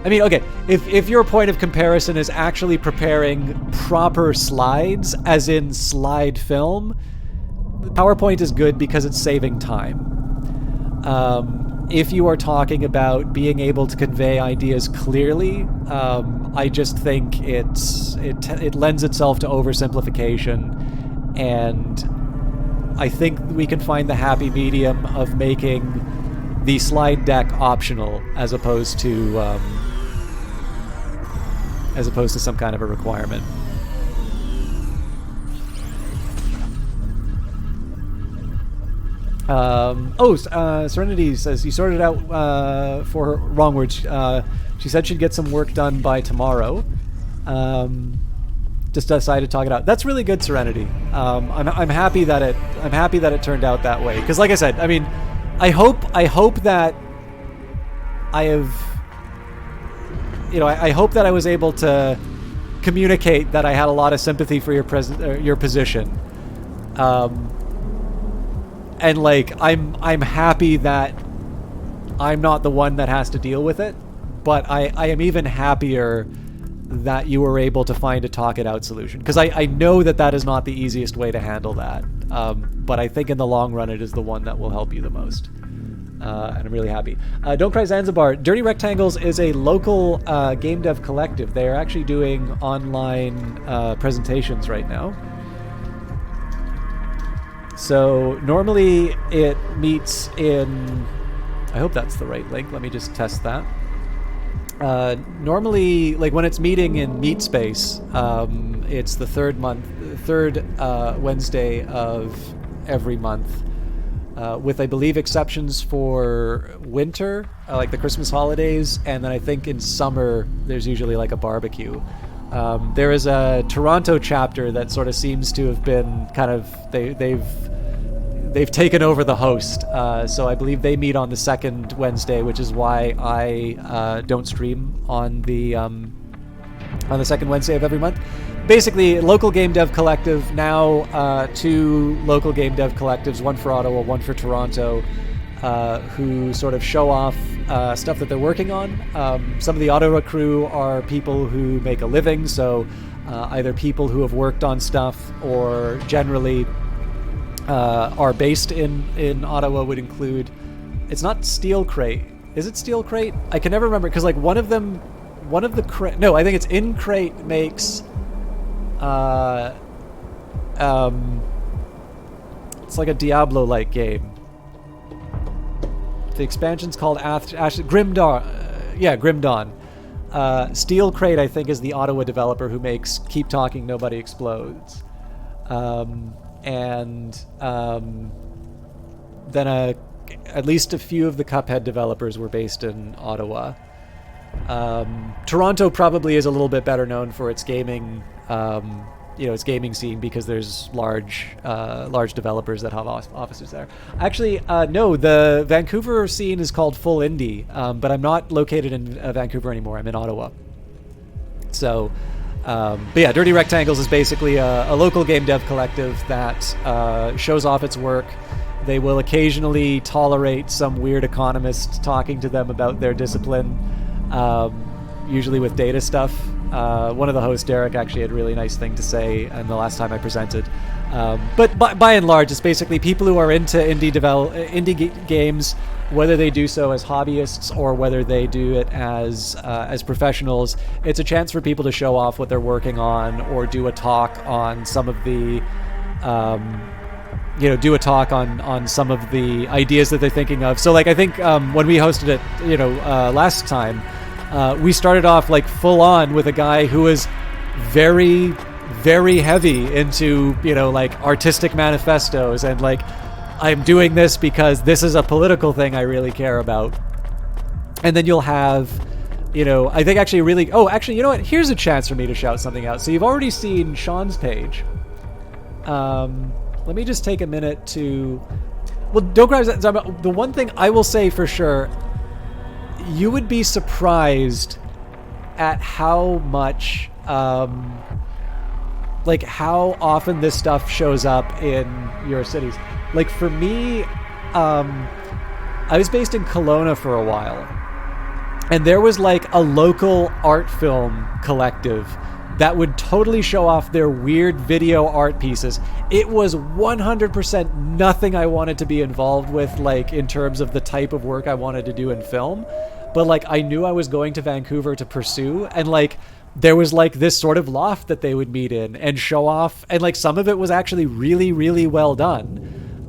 I mean, okay, if your point of comparison is actually preparing proper slides, as in slide film, PowerPoint is good because it's saving time. If you are talking about being able to convey ideas clearly, I just think it lends itself to oversimplification, and I think we can find the happy medium of making the slide deck optional as opposed to some kind of a requirement. Serenity says you sorted out for her, wrong words. She said she'd get some work done by tomorrow. Just decided to talk it out. That's really good, Serenity. I'm happy that it turned out that way. Because, like I said, I mean, I hope that I have, I hope that I was able to communicate that I had a lot of sympathy for your position. And like, I'm happy that I'm not the one that has to deal with it, but I am even happier that you were able to find a talk it out solution, because I know that is not the easiest way to handle that, but I think in the long run it is the one that will help you the most, and I'm really happy. Don't Cry Zanzibar, Dirty Rectangles is a local game dev collective. They are actually doing online presentations right now. So normally it meets in, I hope that's the right link, let me just test that. Normally, like when it's meeting in Meet Space, it's the third Wednesday of every month, with I believe exceptions for winter, like the Christmas holidays, and then I think in summer there's usually like a barbecue. There is a Toronto chapter that sort of seems to have been kind of, they've taken over the host. So I believe they meet on the second Wednesday, which is why I don't stream on the second Wednesday of every month. Basically, local game dev collective, now 2 local game dev collectives, one for Ottawa, one for Toronto, who sort of show off stuff that they're working on. Some of the Ottawa crew are people who make a living, so either people who have worked on stuff or generally are based in Ottawa would include, it's not Steel Crate. Is it Steel Crate? I can never remember, because like one of the no, I think it's In Crate makes it's like a Diablo-like game. The expansion's called Grim Dawn. Grim Dawn. Steel Crate, I think, is the Ottawa developer who makes Keep Talking, Nobody Explodes. And then at least a few of the Cuphead developers were based in Ottawa. Toronto probably is a little bit better known for its gaming, its gaming scene, because there's large developers that have offices there. Actually, no, the Vancouver scene is called Full Indie, but I'm not located in Vancouver anymore. I'm in Ottawa. So, but yeah, Dirty Rectangles is basically a local game dev collective that shows off its work. They will occasionally tolerate some weird economist talking to them about their discipline, usually with data stuff. One of the hosts, Derek, actually had a really nice thing to say and the last time I presented. But by and large, it's basically people who are into indie games, whether they do so as hobbyists or whether they do it as professionals. It's a chance for people to show off what they're working on, or do a talk on some of the on some of the ideas that they're thinking of. So like, I think when we hosted it, last time, we started off like full on with a guy who was very, very heavy into, like artistic manifestos and like, I'm doing this because this is a political thing I really care about. And then you'll have, I think actually really, you know what? Here's a chance for me to shout something out. So you've already seen Sean's page. Let me just take a minute to, don't grab that. The one thing I will say for sure, you would be surprised at how much, like how often this stuff shows up in your cities. Like for me, I was based in Kelowna for a while, and there was like a local art film collective that would totally show off their weird video art pieces. It was 100% nothing I wanted to be involved with, like in terms of the type of work I wanted to do in film. But like I knew I was going to Vancouver to pursue, and like there was like this sort of loft that they would meet in and show off, and like some of it was actually really, really well done.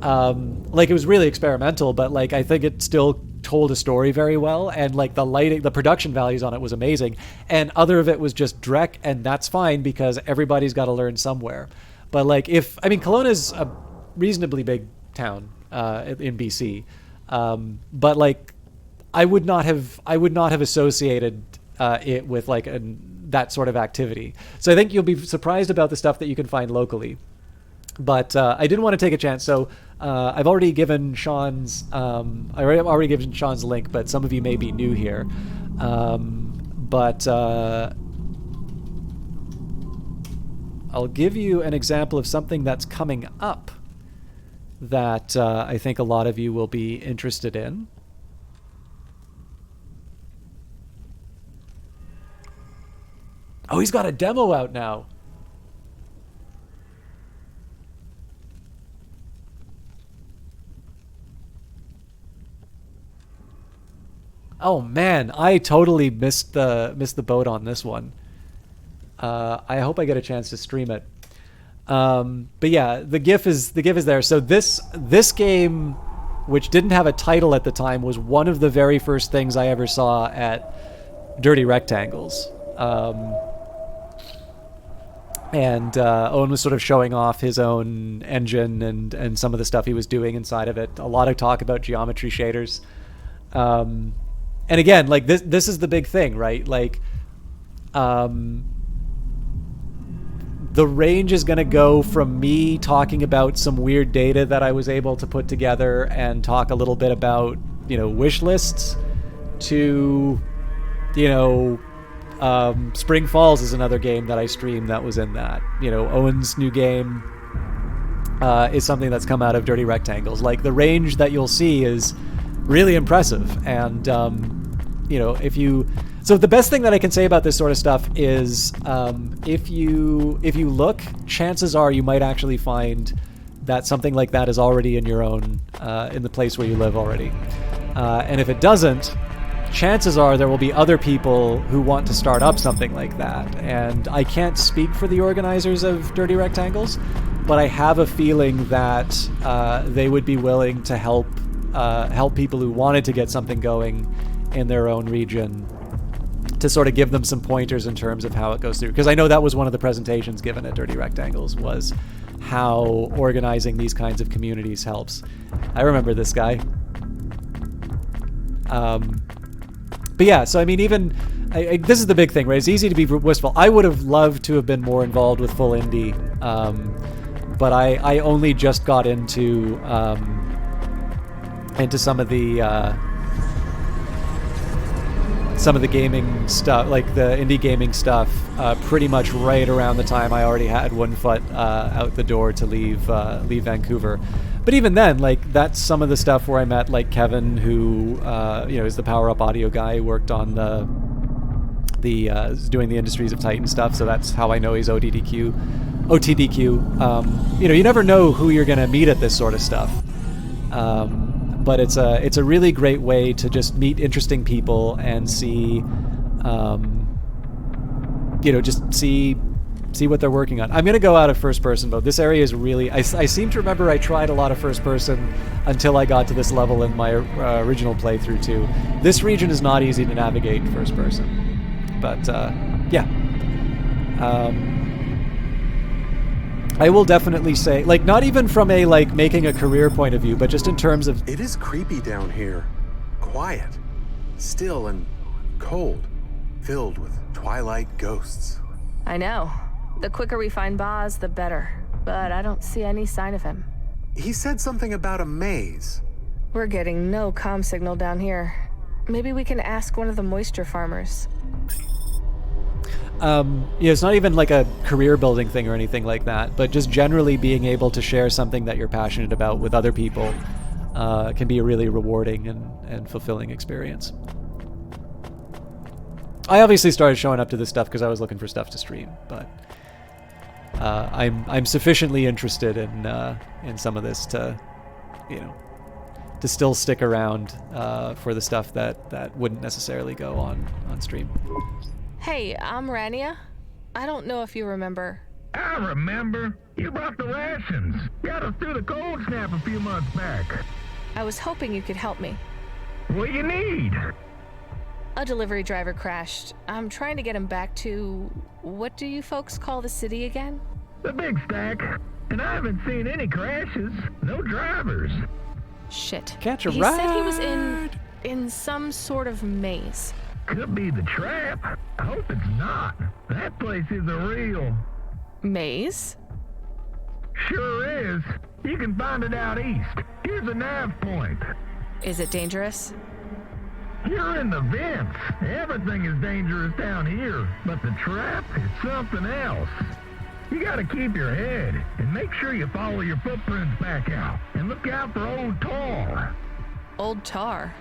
Like it was really experimental, but like I think it still told a story very well, and like the lighting, the production values on it was amazing, and other of it was just dreck, and that's fine because everybody's got to learn somewhere. But like Kelowna is a reasonably big town in BC, but like I would not have associated it with like that sort of activity. So I think you'll be surprised about the stuff that you can find locally. But I didn't want to take a chance, so I've already given Sean's link, but some of you may be new here. But I'll give you an example of something that's coming up that I think a lot of you will be interested in. Oh, he's got a demo out now. Oh man, I totally missed the boat on this one. I hope I get a chance to stream it. But yeah, the GIF is there. So this game, which didn't have a title at the time, was one of the very first things I ever saw at Dirty Rectangles. And Owen was sort of showing off his own engine and some of the stuff he was doing inside of it. A lot of talk about geometry shaders. And again, like this is the big thing, right? Like, the range is going to go from me talking about some weird data that I was able to put together and talk a little bit about, wish lists to, Spring Falls is another game that I streamed that was in that. Owen's new game is something that's come out of Dirty Rectangles. Like, the range that you'll see is really impressive. And, so the best thing that I can say about this sort of stuff is if you look, chances are you might actually find that something like that is already in your own, in the place where you live already. And if it doesn't, chances are there will be other people who want to start up something like that. And I can't speak for the organizers of Dirty Rectangles, but I have a feeling that they would be willing to help people who wanted to get something going in their own region, to sort of give them some pointers in terms of how it goes through. Because I know that was one of the presentations given at Dirty Rectangles, was how organizing these kinds of communities helps. I remember this guy. But yeah, so I mean, even this is the big thing, right? It's easy to be wistful. I would have loved to have been more involved with full indie, but I only just got into some of the gaming stuff, like the indie gaming stuff, pretty much right around the time I already had one foot out the door to leave Vancouver. But even then, like, that's some of the stuff where I met like Kevin, who is the Power Up Audio guy, who worked on doing the Industries of Titan stuff. So that's how I know he's OTDQ. You never know who you're gonna meet at this sort of stuff. But it's a really great way to just meet interesting people and see, just see what they're working on. I'm going to go out of first person mode. This area is really, I seem to remember I tried a lot of first person until I got to this level in my original playthrough too. This region is not easy to navigate first person, but yeah. I will definitely say, like, not even from a, like, making a career point of view, but just in terms of... It is creepy down here. Quiet. Still and cold. Filled with twilight ghosts. I know. The quicker we find Boz, the better. But I don't see any sign of him. He said something about a maze. We're getting no comm signal down here. Maybe we can ask one of the moisture farmers. It's not even like a career building thing or anything like that, but just generally being able to share something that you're passionate about with other people can be a really rewarding and fulfilling experience. I obviously started showing up to this stuff because I was looking for stuff to stream, but I'm sufficiently interested in some of this to still stick around for the stuff that wouldn't necessarily go on stream. Hey, I'm RANIA. I don't know if you remember. I remember. You brought the rations. Got us through the cold snap a few months back. I was hoping you could help me. What you need? A delivery driver crashed. I'm trying to get him back to... What do you folks call the city again? The Big Stack. And I haven't seen any crashes. No drivers. Shit. Catch a He ride. said he was in some sort of maze. Could be the trap. I hope it's not. That place is a real... Maze? Sure is. You can find it out east. Here's a nav point. Is it dangerous? You're in the vents. Everything is dangerous down here, but the trap is something else. You gotta keep your head and make sure you follow your footprints back out. And look out for Old Tar. Old Tar?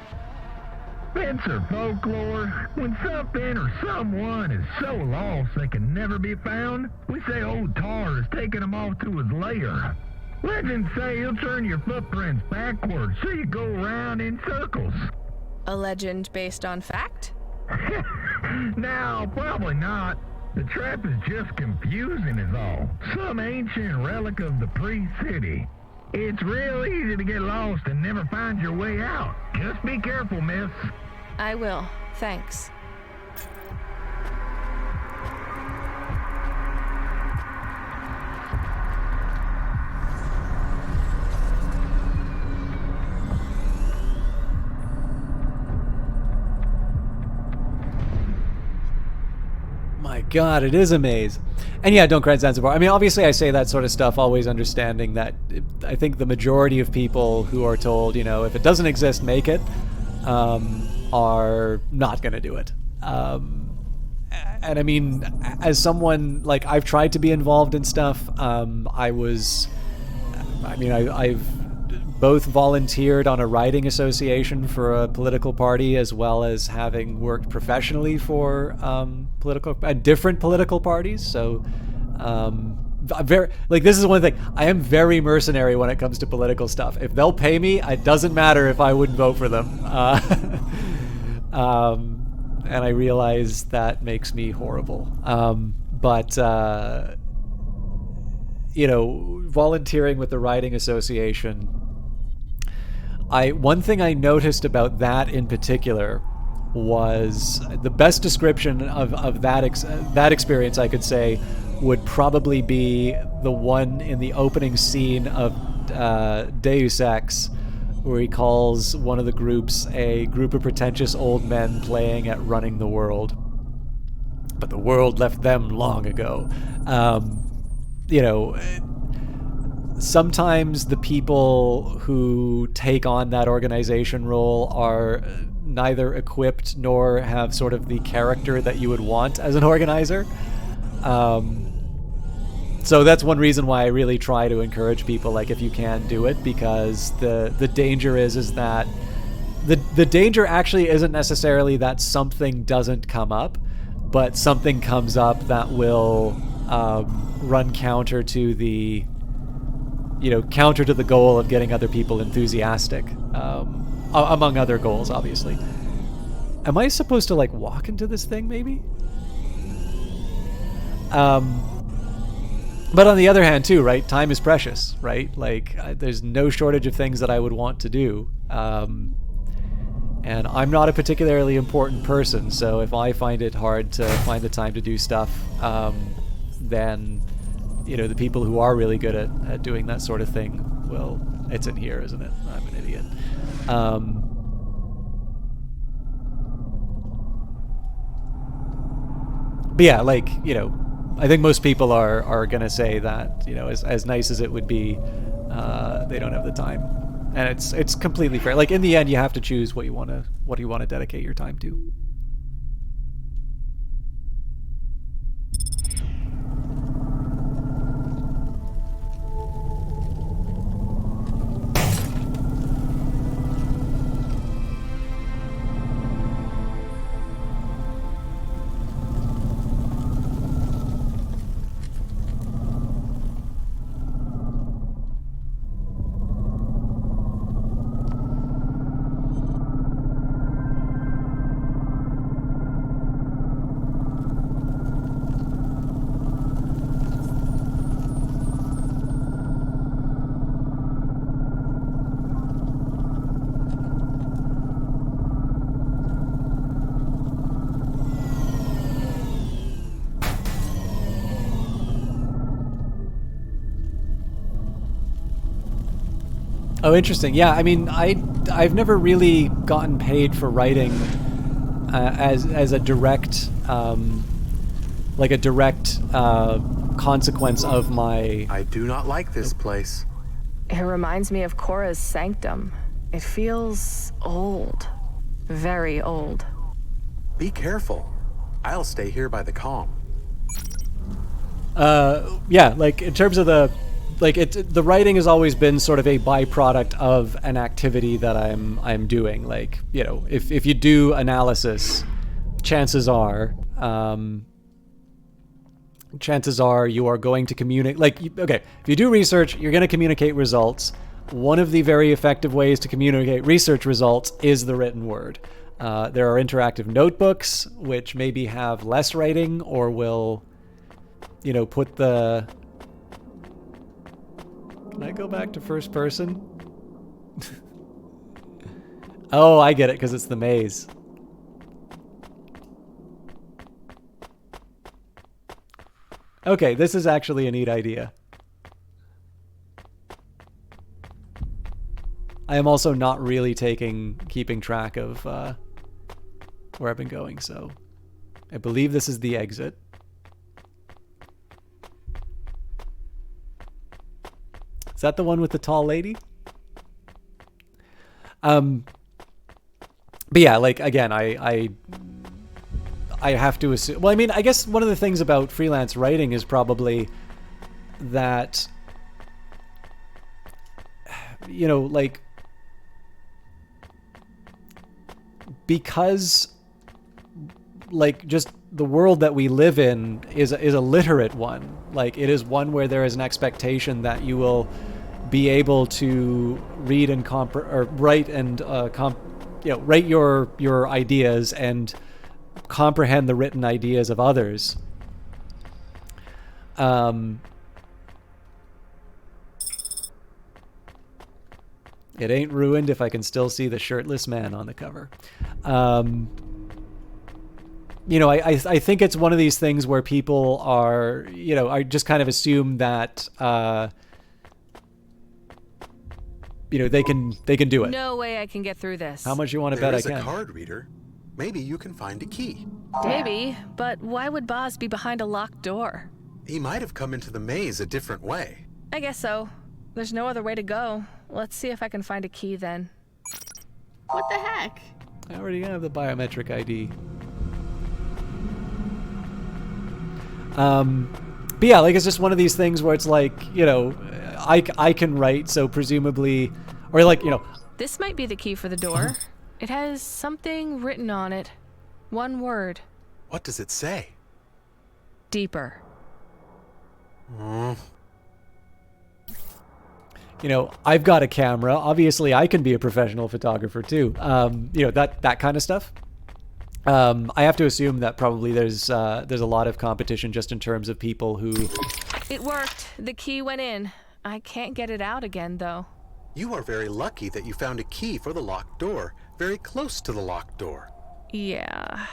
Vents are folklore. When something or someone is so lost they can never be found, we say Old Tar has taken them off to his lair. Legends say he'll turn your footprints backwards so you go around in circles. A legend based on fact? No, probably not. The trap is just confusing is all. Some ancient relic of the pre-city. It's real easy to get lost and never find your way out. Just be careful, miss. I will. Thanks. My God, it is a maze. And yeah, don't cry Zanzibar. I mean, obviously I say that sort of stuff always understanding that I think the majority of people who are told, you know, if it doesn't exist, make it, are not going to do it. And I mean, as someone, like, I've tried to be involved in stuff. I've both volunteered on a writing association for a political party, as well as having worked professionally for different political parties. So, this is one thing. I am very mercenary when it comes to political stuff. If they'll pay me, it doesn't matter if I wouldn't vote for them. And I realize that makes me horrible. Volunteering with the writing association, one thing I noticed about that in particular was the best description of that experience I could say would probably be the one in the opening scene of Deus Ex, where he calls one of the groups a group of pretentious old men playing at running the world. But the world left them long ago. Sometimes the people who take on that organization role are neither equipped nor have sort of the character that you would want as an organizer. So that's one reason why I really try to encourage people, like, if you can, do it, because the danger is that the danger actually isn't necessarily that something doesn't come up, but something comes up that will run counter to the goal of getting other people enthusiastic, among other goals, obviously. Am I supposed to, like, walk into this thing, maybe? But on the other hand, too, right? Time is precious, right? Like, there's no shortage of things that I would want to do. And I'm not a particularly important person, so if I find it hard to find the time to do stuff, then, the people who are really good at doing that sort of thing, well, it's in here, isn't it? I'm an idiot. But yeah, like, I think most people are going to say that, as nice as it would be, they don't have the time. And it's completely fair. Like, in the end, you have to choose what you want to dedicate your time to. Oh, interesting. Yeah, I mean, I've never really gotten paid for writing as a direct like a direct consequence of my. I do not like this place. It reminds me of Cora's sanctum. It feels old. Very old. Be careful. I'll stay here by the calm. Yeah, like in terms of the writing has always been sort of a byproduct of an activity that I'm doing. Like, you know, if you do analysis, chances are you are going to communicate. Like, okay, if you do research, you're going to communicate results. One of the very effective ways to communicate research results is the written word. There are interactive notebooks, which maybe have less writing or will, you know, put the... Can I go back to first person? Oh, I get it, because it's the maze. Okay, this is actually a neat idea. I am also not really keeping track of where I've been going, so I believe this is the exit. Is that the one with the tall lady? But yeah, like, again, I have to assume... Well, I mean, I guess one of the things about freelance writing is probably that, you know, like, because, like, just the world that we live in is a literate one. Like, it is one where there is an expectation that you will be able to read and write and write your ideas and comprehend the written ideas of others. It ain't ruined if I can still see the shirtless man on the cover. You know, I think it's one of these things where people are, you know, are just kind of assume that, you know, they can do it. No way I can get through this. How much you want to bet I can? There is a card reader. Maybe you can find a key. Maybe, but why would Boz be behind a locked door? He might have come into the maze a different way. I guess so. There's no other way to go. Let's see if I can find a key then. What the heck? I already have the biometric ID. But yeah, like, it's just one of these things where it's like, you know, I can write, so presumably, or like, you know. This might be the key for the door. It has something written on it. One word. What does it say? Deeper. You know, I've got a camera. Obviously, I can be a professional photographer too. You know, that kind of stuff. I have to assume that probably there's a lot of competition just in terms of people who... It worked. The key went in. I can't get it out again, though. You are very lucky that you found a key for the locked door, very close to the locked door. Yeah.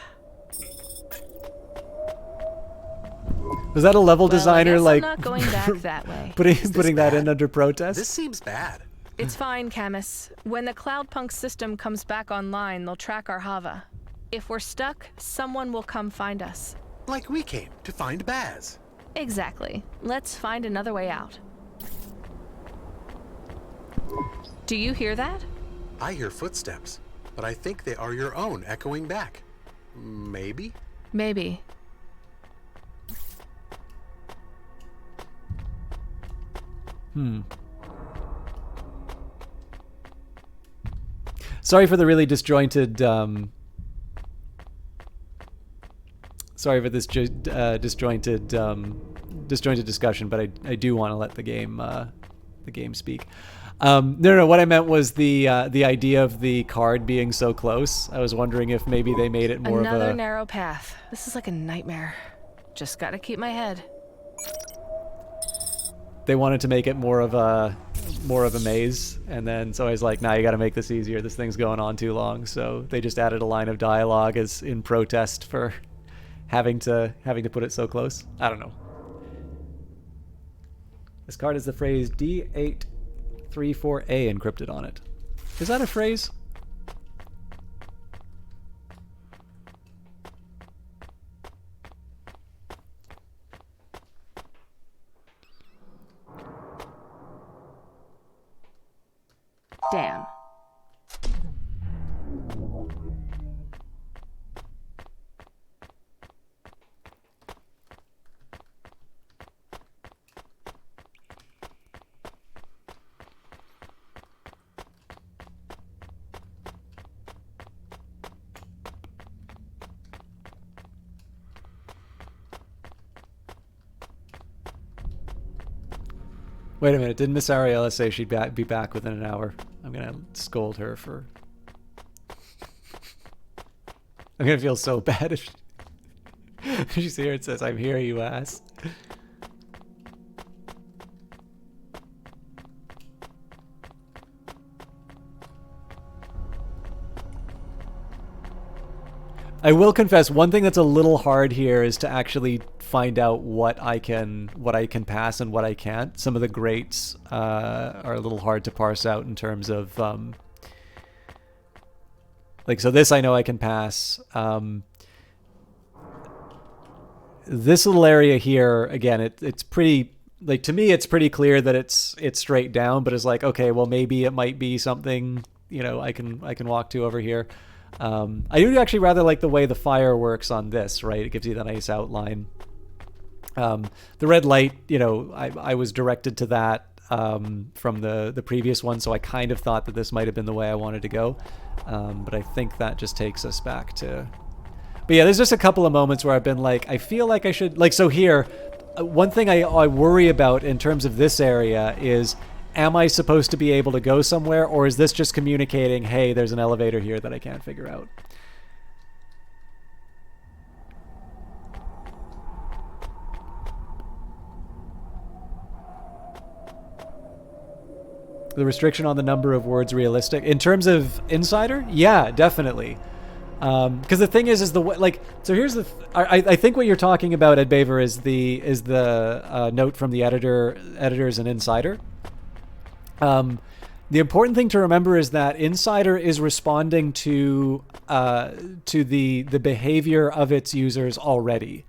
Was that a level designer, like, I'm not going back that way. putting that in under protest? This seems bad. It's fine, Camus. When the Cloudpunk system comes back online, they'll track our Hava. If we're stuck, someone will come find us. Like we came to find Baz. Exactly. Let's find another way out. Do you hear that? I hear footsteps, but I think they are your own echoing back. Maybe? Maybe. Sorry for the really disjointed... Sorry for this disjointed discussion, but I do want to let the game speak. No, what I meant was the idea of the card being so close. I was wondering if maybe they made it more Another of a narrow path. This is like a nightmare. Just gotta keep my head. They wanted to make it more of a maze, and then so I was like, nah, you got to make this easier. This thing's going on too long. So they just added a line of dialogue as in protest for having to put it so close. I don't know. This card is the phrase D8 34A encrypted on it. Is that a phrase? Damn. Wait a minute, didn't Miss Ariella say she'd be back within an hour? I'm gonna scold her for... I'm gonna feel so bad if she's here and says, "I'm here, you ass." I will confess, one thing that's a little hard here is to actually find out what I can pass and what I can't. Some of the greats are a little hard to parse out in terms of like, so this I know I can pass. This little area here, again, it's pretty, like, to me it's pretty clear that it's straight down, but it's like, okay, well maybe it might be something, you know, I can walk to over here. I do actually rather like the way the fire works on this, right? It gives you the nice outline. The red light, you know, I was directed to that from the previous one, so I kind of thought that this might have been the way I wanted to go. But I think that just takes us back to... But yeah, there's just a couple of moments where I've been like, I feel like I should... Like, so here, one thing I worry about in terms of this area is, am I supposed to be able to go somewhere, or is this just communicating, hey, there's an elevator here that I can't figure out? The restriction on the number of words realistic. In terms of Insider? Yeah, definitely. Because the thing is the like. So here's the. I think what you're talking about, Ed Baver, is the note from the editors and Insider. The important thing to remember is that Insider is responding to the behavior of its users already.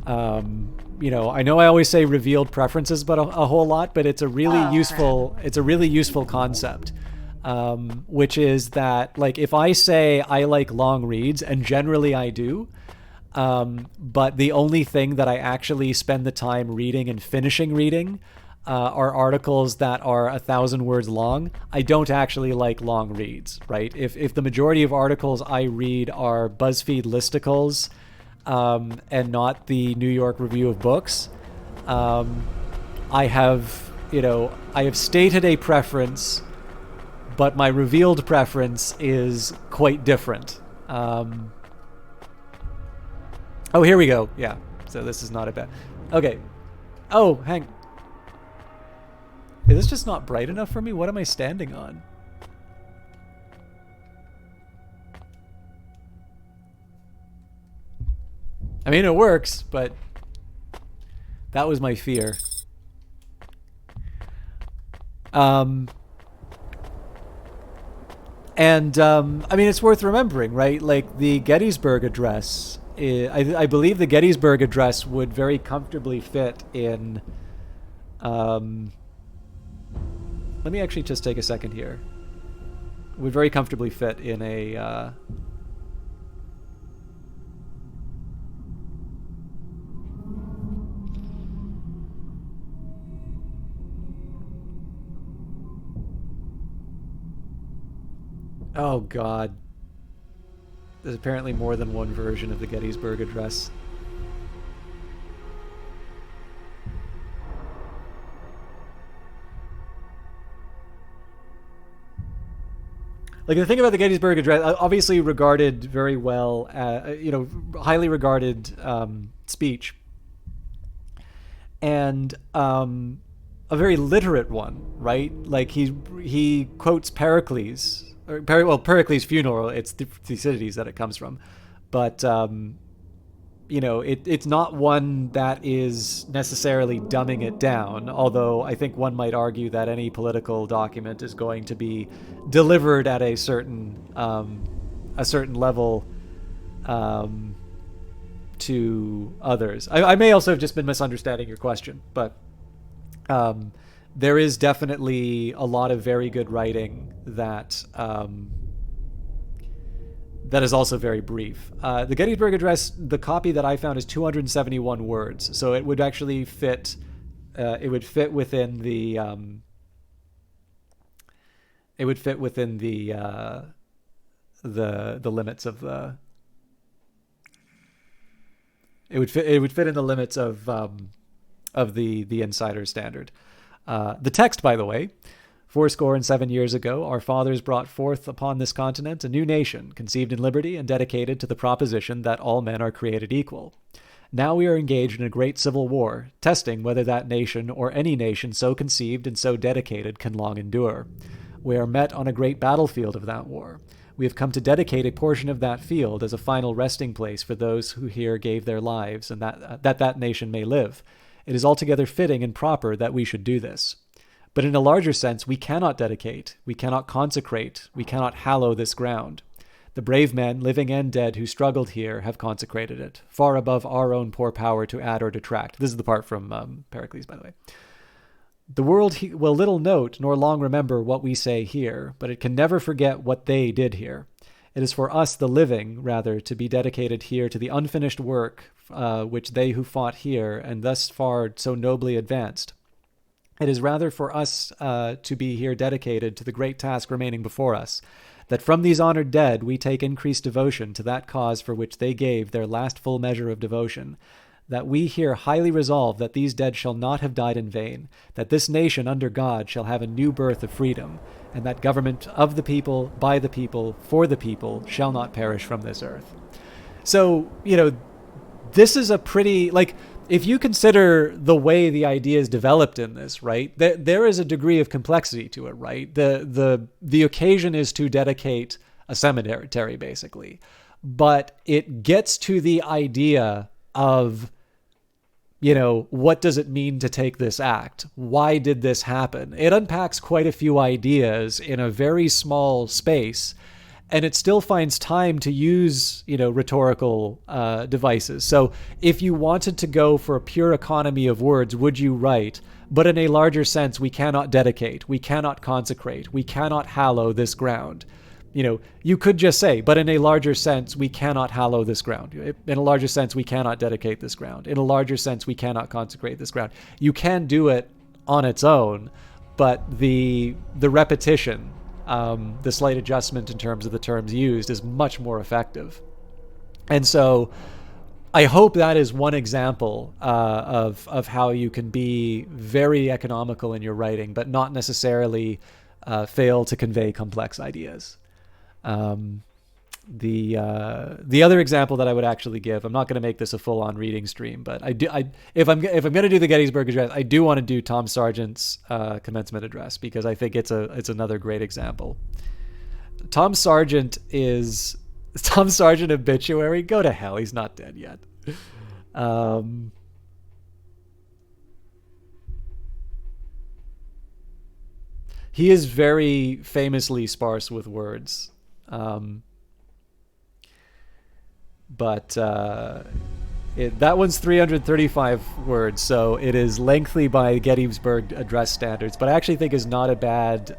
You know I always say revealed preferences, but a whole lot, but it's a really useful concept. Which is that, like, if I say I like long reads, and generally I do, but the only thing that I actually spend the time reading and finishing reading are articles that are 1,000 words long, I don't actually like long reads, right? If the majority of articles I read are BuzzFeed listicles and not the New York Review of Books, I have stated a preference, but my revealed preference is quite different. Oh, here we go. Yeah, so this is not a bad... Okay. Oh, hang... Is this just not bright enough for me? What am I standing on? I mean, it works, but that was my fear. And I mean, it's worth remembering, right? Like, the Gettysburg Address, I believe the Gettysburg Address would very comfortably fit in... let me actually just take a second here. Would very comfortably fit in a... Oh, God. There's apparently more than one version of the Gettysburg Address. Like, the thing about the Gettysburg Address, obviously regarded very well, highly regarded speech. And a very literate one, right? Like, he quotes Pericles... Pericles' funeral, it's Thucydides that it comes from. But it's not one that is necessarily dumbing it down, although I think one might argue that any political document is going to be delivered at a certain level to others. I may also have just been misunderstanding your question, but there is definitely a lot of very good writing that that is also very brief. The Gettysburg Address, the copy that I found is 271 words, so it would actually fit. It would fit within the. It would fit within the limits of the. It would fit. It would fit in the limits of the Insider Standard. The text, by the way. 7 years ago, our fathers brought forth upon this continent a new nation, conceived in liberty and dedicated to the proposition that all men are created equal. Now we are engaged in a great civil war, testing whether that nation or any nation so conceived and so dedicated can long endure. We are met on a great battlefield of that war. We have come to dedicate a portion of that field as a final resting place for those who here gave their lives, and that nation may live. It is altogether fitting and proper that we should do this. But in a larger sense, we cannot dedicate, we cannot consecrate, we cannot hallow this ground. The brave men, living and dead, who struggled here have consecrated it, far above our own poor power to add or detract. This is the part from Pericles, by the way. The world will little note nor long remember what we say here, but it can never forget what they did here. It is for us, the living, rather, to be dedicated here to the unfinished work which they who fought here and thus far so nobly advanced. It is rather for us to be here dedicated to the great task remaining before us, that from these honored dead we take increased devotion to that cause for which they gave their last full measure of devotion, that we here highly resolve that these dead shall not have died in vain, that this nation under God shall have a new birth of freedom, and that government of the people, by the people, for the people, shall not perish from this earth. So, this is a pretty, if you consider the way the idea is developed in this, right, there is a degree of complexity to it, right? The occasion is to dedicate a cemetery, basically. But it gets to the idea of, what does it mean to take this act? Why did this happen? It unpacks quite a few ideas in a very small space, and it still finds time to use, rhetorical devices. So if you wanted to go for a pure economy of words, would you write, but in a larger sense, we cannot dedicate, we cannot consecrate, we cannot hallow this ground. You could just say, but in a larger sense, we cannot hallow this ground. In a larger sense, we cannot dedicate this ground. In a larger sense, we cannot consecrate this ground. You can do it on its own, but the repetition, the slight adjustment in terms of the terms used is much more effective. And so I hope that is one example of how you can be very economical in your writing, but not necessarily fail to convey complex ideas. The other example that I would actually give, I'm not going to make this a full-on reading stream, but if I'm going to do the Gettysburg Address, I do want to do Tom Sargent's commencement address, because I think it's another great example. Tom Sargent obituary. Go to hell. He's not dead yet. He is very famously sparse with words. But that one's 335 words, so it is lengthy by Gettysburg Address standards, but I actually think is not a bad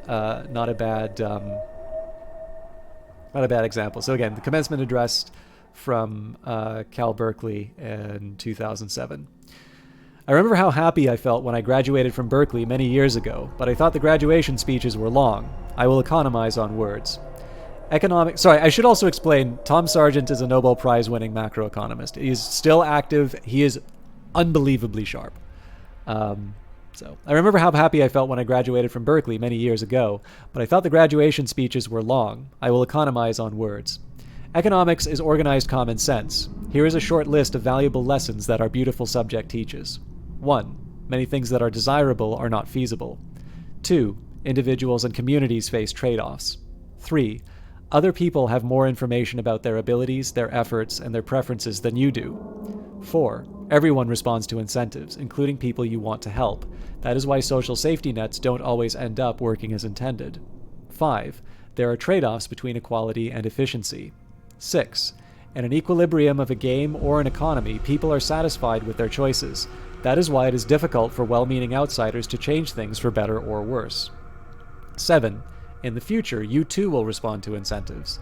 example. So again, the commencement address from Cal Berkeley in 2007. I remember how happy I felt when I graduated from Berkeley many years ago, but I thought the graduation speeches were long. I will economize on words. I should also explain, Tom Sargent is a Nobel Prize winning macroeconomist. He is still active. He is unbelievably sharp. So I remember how happy I felt when I graduated from Berkeley many years ago, but I thought the graduation speeches were long. I will economize on words. Economics is organized common sense. Here is a short list of valuable lessons that our beautiful subject teaches. 1. Many things that are desirable are not feasible. 2. Individuals and communities face trade-offs. 3. Other people have more information about their abilities, their efforts, and their preferences than you do. 4. Everyone responds to incentives, including people you want to help. That is why social safety nets don't always end up working as intended. 5. There are trade-offs between equality and efficiency. 6. In an equilibrium of a game or an economy, people are satisfied with their choices. That is why it is difficult for well-meaning outsiders to change things for better or worse. 7. In the future, you too will respond to incentives.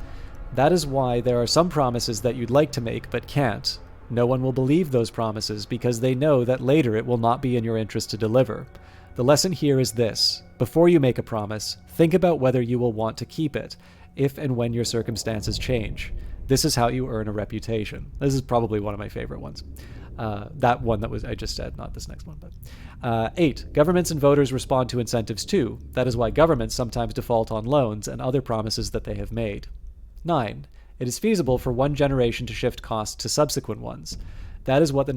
That is why there are some promises that you'd like to make but can't. No one will believe those promises because they know that later it will not be in your interest to deliver. The lesson here is this: before you make a promise, think about whether you will want to keep it, if and when your circumstances change. This is how you earn a reputation. This is probably one of my favorite ones. That one that was I just said, not this next one. But 8. Governments and voters respond to incentives too. That is why governments sometimes default on loans and other promises that they have made. 9. It is feasible for one generation to shift costs to subsequent ones. That is what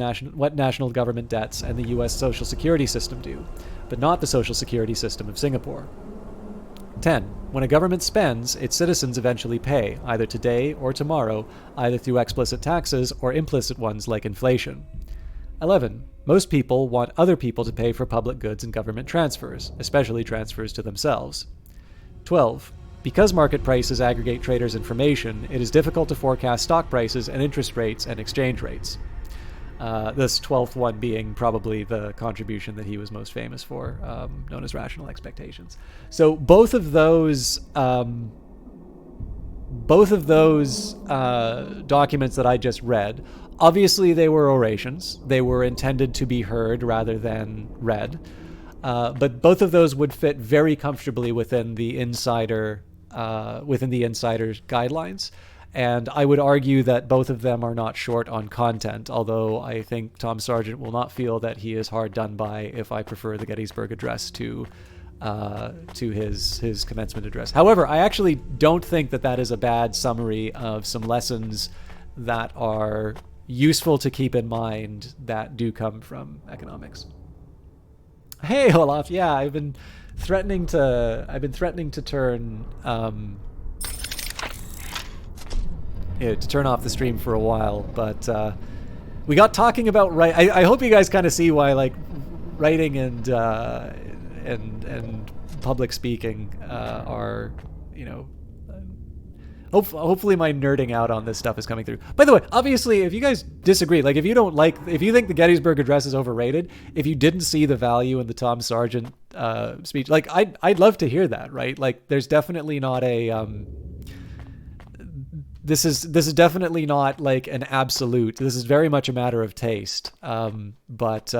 national government debts and the U.S. Social Security system do, but not the Social Security system of Singapore. 10. When a government spends, its citizens eventually pay, either today or tomorrow, either through explicit taxes or implicit ones like inflation. 11. Most people want other people to pay for public goods and government transfers, especially transfers to themselves. 12. Because market prices aggregate traders' information, it is difficult to forecast stock prices and interest rates and exchange rates. This 12th one being probably the contribution that he was most famous for, known as rational expectations. So both of those documents that I just read, obviously they were orations. They were intended to be heard rather than read. But both of those would fit very comfortably within the insider's guidelines. And I would argue that both of them are not short on content, although I think Tom Sargent will not feel that he is hard done by if I prefer the Gettysburg Address to his commencement address. However, I actually don't think that that is a bad summary of some lessons that are useful to keep in mind that do come from economics. Hey, Olaf. Yeah, I've been threatening to turn to turn off the stream for a while, but we got talking about I hope you guys kind of see why like writing and public speaking are, you know, hopefully my nerding out on this stuff is coming through. By the way, obviously, if you guys disagree, like if you think the Gettysburg Address is overrated, if you didn't see the value in the Tom Sargent speech, like I'd love to hear that, right? Like there's definitely not a this is definitely not like an absolute. This is very much a matter of taste. But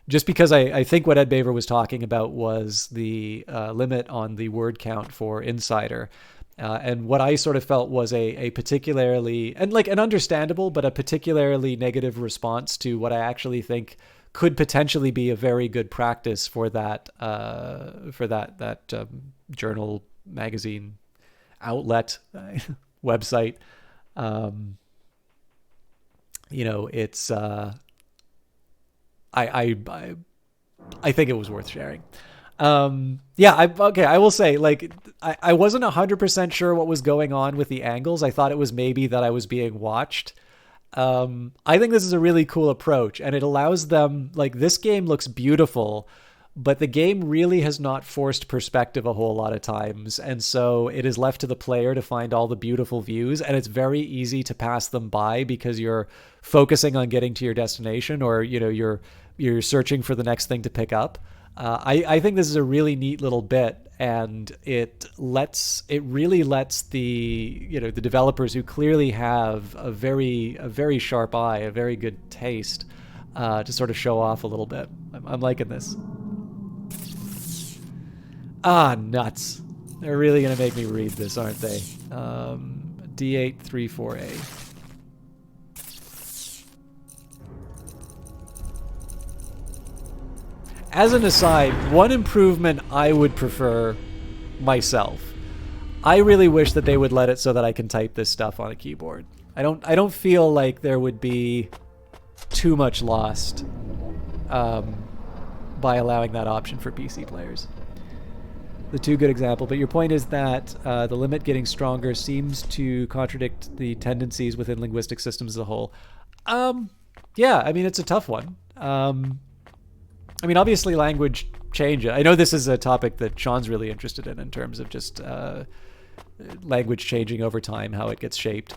just because I think what Ed Baver was talking about was the limit on the word count for insider. And what I sort of felt was a particularly, and like an understandable, but a particularly negative response to what I actually think could potentially be a very good practice for that journal, magazine, outlet, website. You know, it's I think it was worth sharing. I will say, like, I wasn't 100% sure what was going on with the angles. I thought it was maybe that I was being watched. I think this is a really cool approach, and it allows them, like, this game looks beautiful, but the game really has not forced perspective a whole lot of times, and so it is left to the player to find all the beautiful views, and it's very easy to pass them by because you're focusing on getting to your destination, or, you know, you're searching for the next thing to pick up. I think this is a really neat little bit, and it really lets the developers who clearly have a very sharp eye, a very good taste, to sort of show off a little bit. I'm liking this. Nuts. They're really going to make me read this, aren't they? D8 34A. As an aside, one improvement I would prefer myself. I really wish that they would let it so that I can type this stuff on a keyboard. I don't feel like there would be too much lost by allowing that option for PC players. too good example, but your point is that the limit getting stronger seems to contradict the tendencies within linguistic systems as a whole. Yeah, I mean, it's a tough one. I mean, obviously language change. I know this is a topic that Sean's really interested in terms of just language changing over time, how it gets shaped.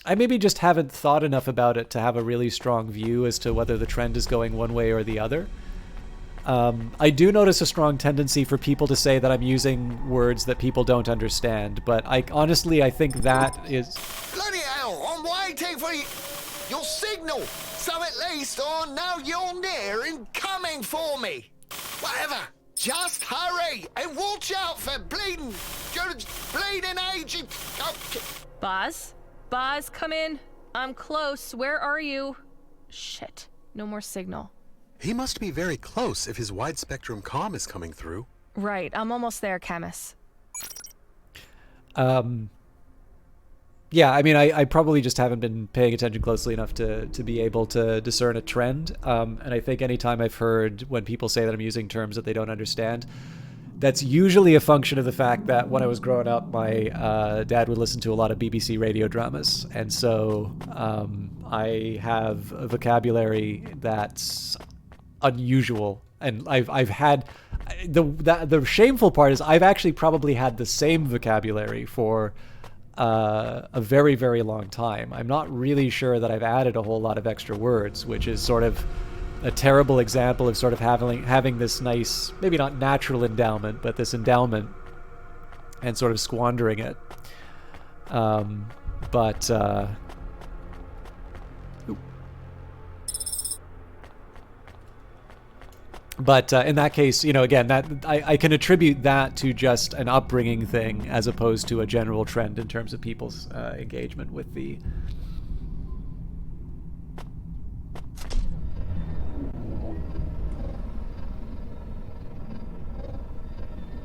I maybe just haven't thought enough about it to have a really strong view as to whether the trend is going one way or the other. I do notice a strong tendency for people to say that I'm using words that people don't understand, but I think that is... Bloody hell, I'm waiting for you. Your signal. So at least I know you're near and coming for me. Whatever. Just hurry and watch out for bleeding agent. Boz? Boz, come in. I'm close. Where are you? Shit. No more signal. He must be very close if his wide-spectrum comm is coming through. Right. I'm almost there, Camus. Yeah, I mean, I probably just haven't been paying attention closely enough to be able to discern a trend. And I think anytime I've heard when people say that I'm using terms that they don't understand, that's usually a function of the fact that when I was growing up, my dad would listen to a lot of BBC radio dramas. And so I have a vocabulary that's unusual. And I've had... The shameful part is I've actually probably had the same vocabulary for a very, very long time. I'm not really sure that I've added a whole lot of extra words, which is sort of a terrible example of sort of having this nice, maybe not natural endowment, but this endowment and sort of squandering it. But in that case, you know, again, that I can attribute that to just an upbringing thing as opposed to a general trend in terms of people's engagement with the...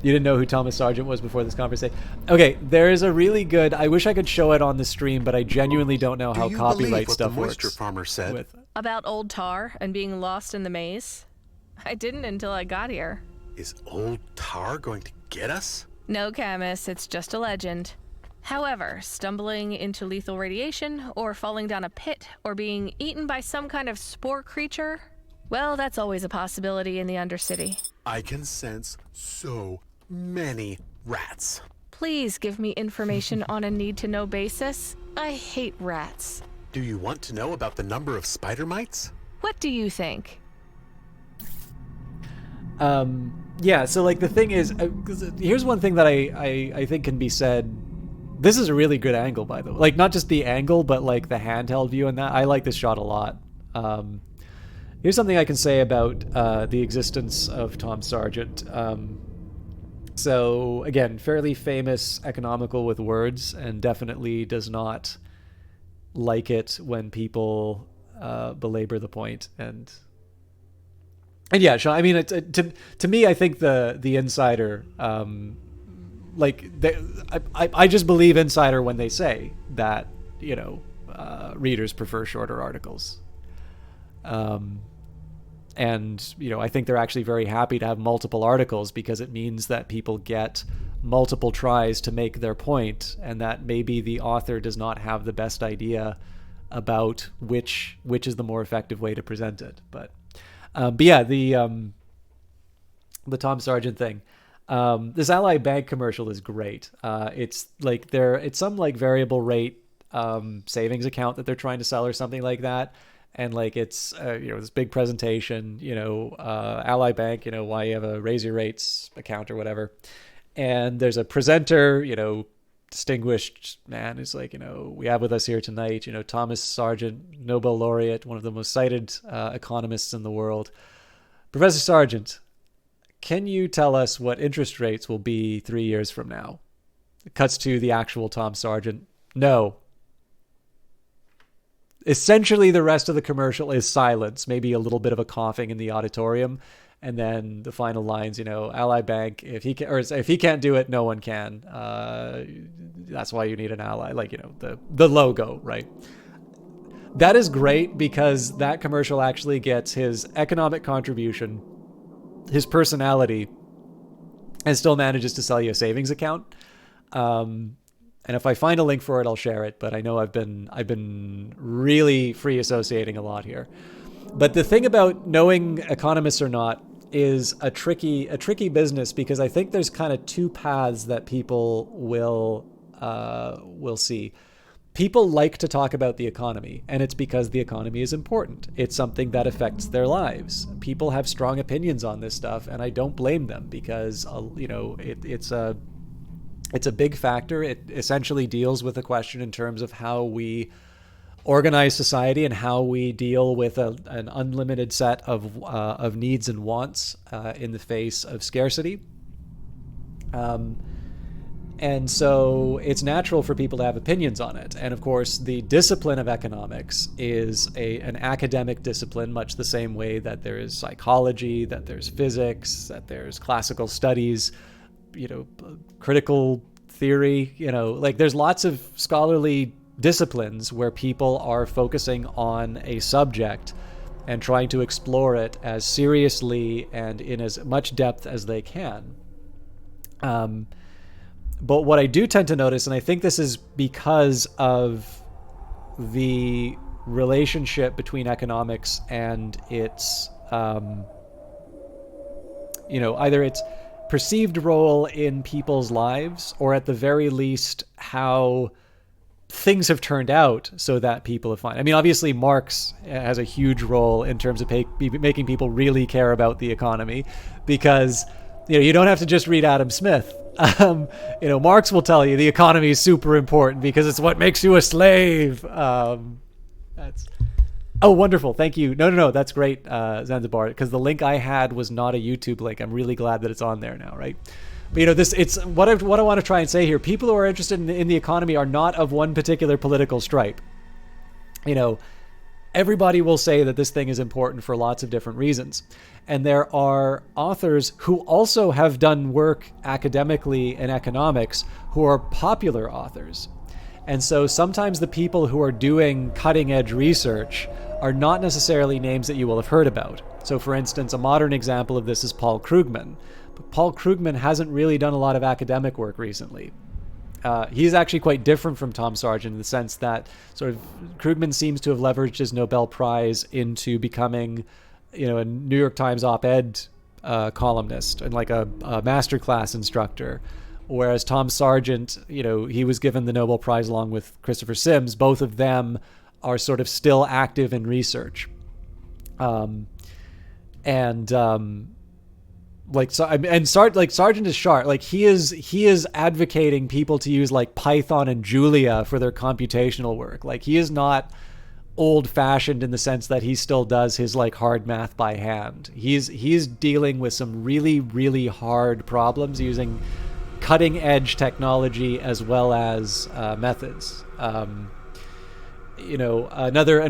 You didn't know who Thomas Sargent was before this conversation? Okay, there is a really good... I wish I could show it on the stream, but I genuinely don't know how copyright stuff works. Do you believe what the moisture farmer said? About old Tar and being lost in the maze? I didn't until I got here. Is old Tar going to get us? No, Camus, it's just a legend. However, stumbling into lethal radiation, or falling down a pit, or being eaten by some kind of spore creature, well, that's always a possibility in the Undercity. I can sense so many rats. Please give me information on a need-to-know basis. I hate rats. Do you want to know about the number of spider mites? What do you think? Yeah, so like the thing is, here's one thing that I think can be said. This is a really good angle, by the way. Like, not just the angle, but like the handheld view and that. I like this shot a lot. Here's something I can say about the existence of Tom Sargent. So, again, fairly famous, economical with words, and definitely does not like it when people belabor the point. And yeah, Sean, I mean, to me, I think the Insider, I just believe Insider when they say that, you know, readers prefer shorter articles. And, you know, I think they're actually very happy to have multiple articles because it means that people get multiple tries to make their point, and that maybe the author does not have the best idea about which is the more effective way to present it. But yeah, the Tom Sargent thing. This Ally Bank commercial is great. It's like it's some like variable rate savings account that they're trying to sell or something like that. And like it's you know, this big presentation, you know, Ally Bank, you know, why you have a raise your rates account or whatever. And there's a presenter, you know, distinguished man who's like, you know, we have with us here tonight, you know, Thomas Sargent, Nobel laureate, one of the most cited economists in the world. Professor Sargent, can you tell us what interest rates will be 3 years from now? It cuts to the actual Tom Sargent. No. Essentially, the rest of the commercial is silence, maybe a little bit of a coughing in the auditorium. And then the final lines, you know, Ally Bank, if he can't do it, no one can. That's why you need an ally, like, you know, the logo, right? That is great because that commercial actually gets his economic contribution, his personality, and still manages to sell you a savings account. And if I find a link for it, I'll share it. But I know I've been really free associating a lot here. But the thing about knowing economists or not is a tricky business, because I think there's kind of two paths that people will see. People like to talk about the economy, and it's because the economy is important. It's something that affects their lives. People have strong opinions on this stuff, and I don't blame them, because it's a big factor. It essentially deals with the question in terms of how we organize society and how we deal with an unlimited set of needs and wants in the face of scarcity. And so it's natural for people to have opinions on it. And of course, the discipline of economics is an academic discipline, much the same way that there is psychology, that there's physics, that there's classical studies, critical theory, like there's lots of scholarly disciplines where people are focusing on a subject and trying to explore it as seriously and in as much depth as they can. But what I do tend to notice, and I think this is because of the relationship between economics and its, either its perceived role in people's lives, or at the very least, how things have turned out so that people have found. I mean, obviously, Marx has a huge role in terms of making people really care about the economy, because you don't have to just read Adam Smith. Marx will tell you the economy is super important because it's what makes you a slave. Wonderful. Thank you. No, that's great, Zanzibar, because the link I had was not a YouTube link. I'm really glad that it's on there now, right? But it's what I want to try and say here. People who are interested in the economy are not of one particular political stripe. Everybody will say that this thing is important for lots of different reasons. And there are authors who also have done work academically in economics who are popular authors. And so sometimes the people who are doing cutting edge research are not necessarily names that you will have heard about. So for instance, a modern example of this is Paul Krugman. But Paul Krugman hasn't really done a lot of academic work recently. He's actually quite different from Tom Sargent in the sense that sort of Krugman seems to have leveraged his Nobel Prize into becoming, a New York Times op-ed columnist and like a masterclass instructor. Whereas Tom Sargent, he was given the Nobel Prize along with Christopher Sims. Both of them are sort of still active in research. Sargent is sharp. Like he is advocating people to use like Python and Julia for their computational work. Like he is not old-fashioned in the sense that he still does his like hard math by hand. He's dealing with some really, really hard problems using cutting-edge technology as well as methods. An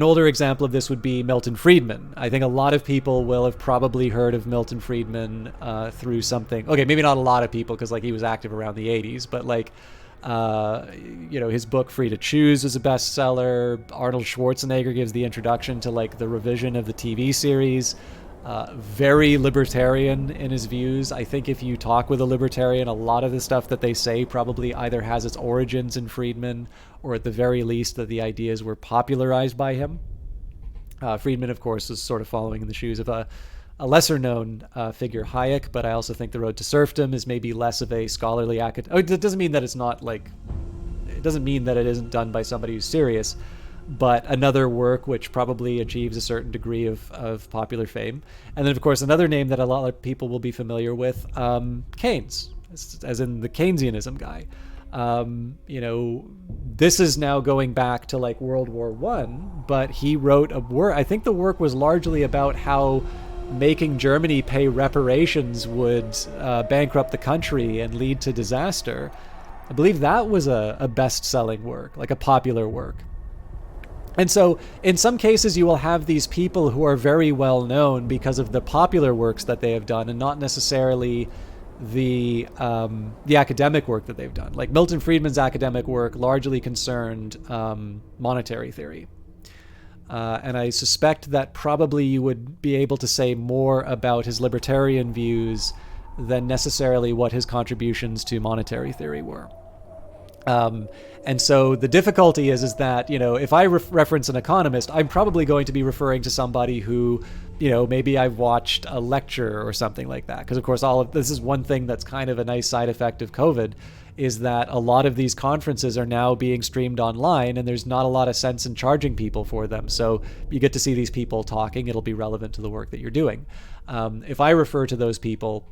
older example of this would be Milton Friedman. I think a lot of people will have probably heard of Milton Friedman through something. Okay, maybe not a lot of people because like he was active around the 80s, but like his book Free to Choose is a bestseller. Arnold Schwarzenegger gives the introduction to like the revision of the TV series. Very libertarian in his views. I think if you talk with a libertarian, a lot of the stuff that they say probably either has its origins in Friedman, or at the very least that the ideas were popularized by him. Friedman, of course, is sort of following in the shoes of a lesser-known figure, Hayek, but I also think The Road to Serfdom is maybe less of a scholarly academic. It doesn't mean that it's not like... It doesn't mean that it isn't done by somebody who's serious, but another work which probably achieves a certain degree of popular fame. And then, of course, another name that a lot of people will be familiar with, Keynes, as in the Keynesianism guy. This is now going back to like World War I, but he wrote a work. I think the work was largely about how making Germany pay reparations would bankrupt the country and lead to disaster. I believe that was a best-selling work, like a popular work. And so in some cases you will have these people who are very well known because of the popular works that they have done and not necessarily the academic work that they've done. Like Milton Friedman's academic work largely concerned monetary theory. And I suspect that probably you would be able to say more about his libertarian views than necessarily what his contributions to monetary theory were. And so the difficulty is that, you know, if I reference an economist, I'm probably going to be referring to somebody who, you know, maybe I've watched a lecture or something like that. Because, of course, all of this is one thing that's kind of a nice side effect of COVID, is that a lot of these conferences are now being streamed online, and there's not a lot of sense in charging people for them. So you get to see these people talking. It'll be relevant to the work that you're doing. If I refer to those people,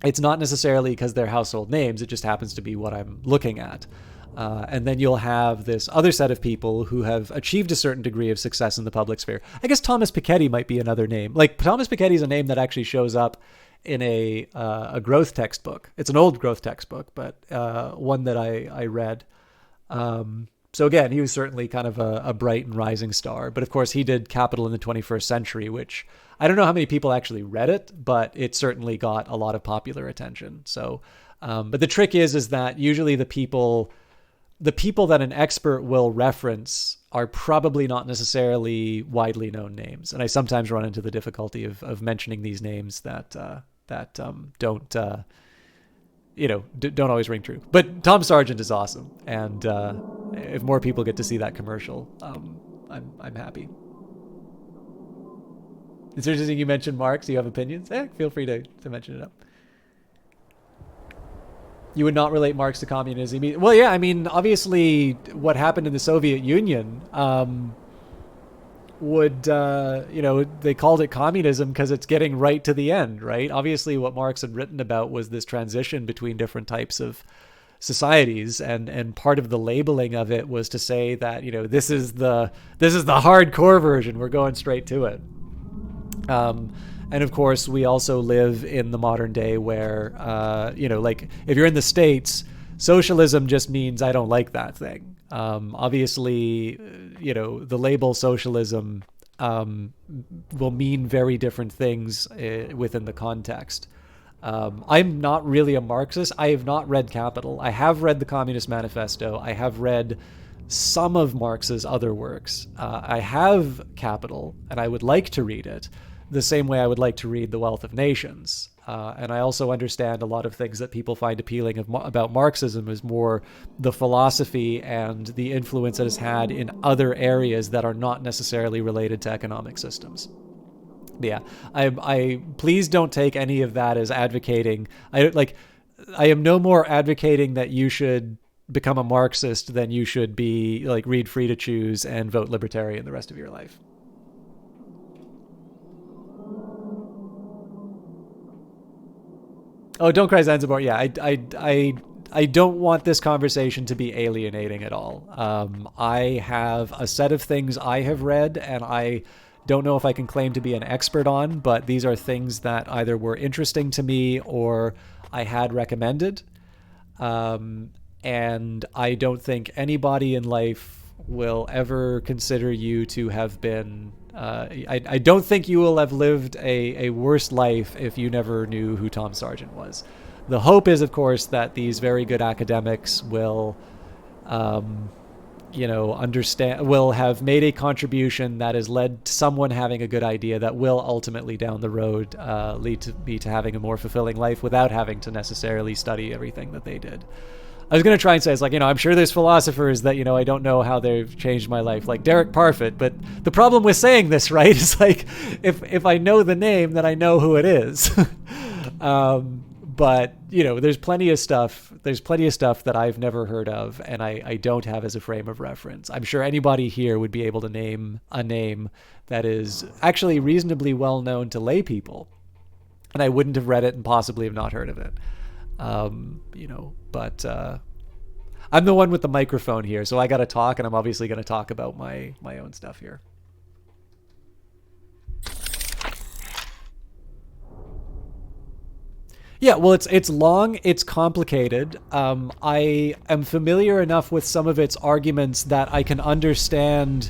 it's not necessarily because they're household names. It just happens to be what I'm looking at. And then you'll have this other set of people who have achieved a certain degree of success in the public sphere. I guess Thomas Piketty might be another name. Like, Thomas Piketty is a name that actually shows up in a growth textbook. It's an old growth textbook, but one that I read. So again, he was certainly kind of a bright and rising star. But of course, he did Capital in the 21st Century, which I don't know how many people actually read it, but it certainly got a lot of popular attention. So, but the trick is that usually the people that an expert will reference are probably not necessarily widely known names. And I sometimes run into the difficulty of mentioning these names that don't always ring true. But Tom Sargent is awesome. And if more people get to see that commercial, I'm happy. It's interesting you mentioned Marx. Do you have opinions? Feel free to mention it up. You would not relate Marx to communism. Well, yeah, I mean, obviously what happened in the Soviet Union they called it communism because it's getting right to the end, right? Obviously what Marx had written about was this transition between different types of societies, and part of the labeling of it was to say that, you know, this is the hardcore version. We're going straight to it. And of course, we also live in the modern day where, like if you're in the States, socialism just means I don't like that thing. Obviously, the label socialism will mean very different things within the context. I'm not really a Marxist. I have not read Capital. I have read the Communist Manifesto. I have read some of Marx's other works. I have Capital, and I would like to read it the same way I would like to read The Wealth of Nations. And I also understand a lot of things that people find appealing about Marxism is more the philosophy and the influence it has had in other areas that are not necessarily related to economic systems. Yeah, I please don't take any of that as advocating. I am no more advocating that you should become a Marxist than you should be read Free to Choose and vote Libertarian the rest of your life. Oh, don't cry, Zanzibar. Yeah, I don't want this conversation to be alienating at all. I have a set of things I have read, and I don't know if I can claim to be an expert on, but these are things that either were interesting to me or I had recommended. And I don't think anybody in life will ever consider you to have been... I don't think you will have lived a worse life if you never knew who Tom Sargent was. The hope is, of course, that these very good academics will, will have made a contribution that has led to someone having a good idea that will ultimately down the road lead to having a more fulfilling life without having to necessarily study everything that they did. I was going to try and say, I'm sure there's philosophers that, I don't know how they've changed my life, like Derek Parfit. But the problem with saying this, right, is if I know the name, then I know who it is. But, there's plenty of stuff that I've never heard of and I don't have as a frame of reference. I'm sure anybody here would be able to name a name that is actually reasonably well known to lay people. And I wouldn't have read it and possibly have not heard of it. But I'm the one with the microphone here, so I got to talk, and I'm obviously going to talk about my own stuff here. Yeah, well, it's long, it's complicated. I am familiar enough with some of its arguments that I can understand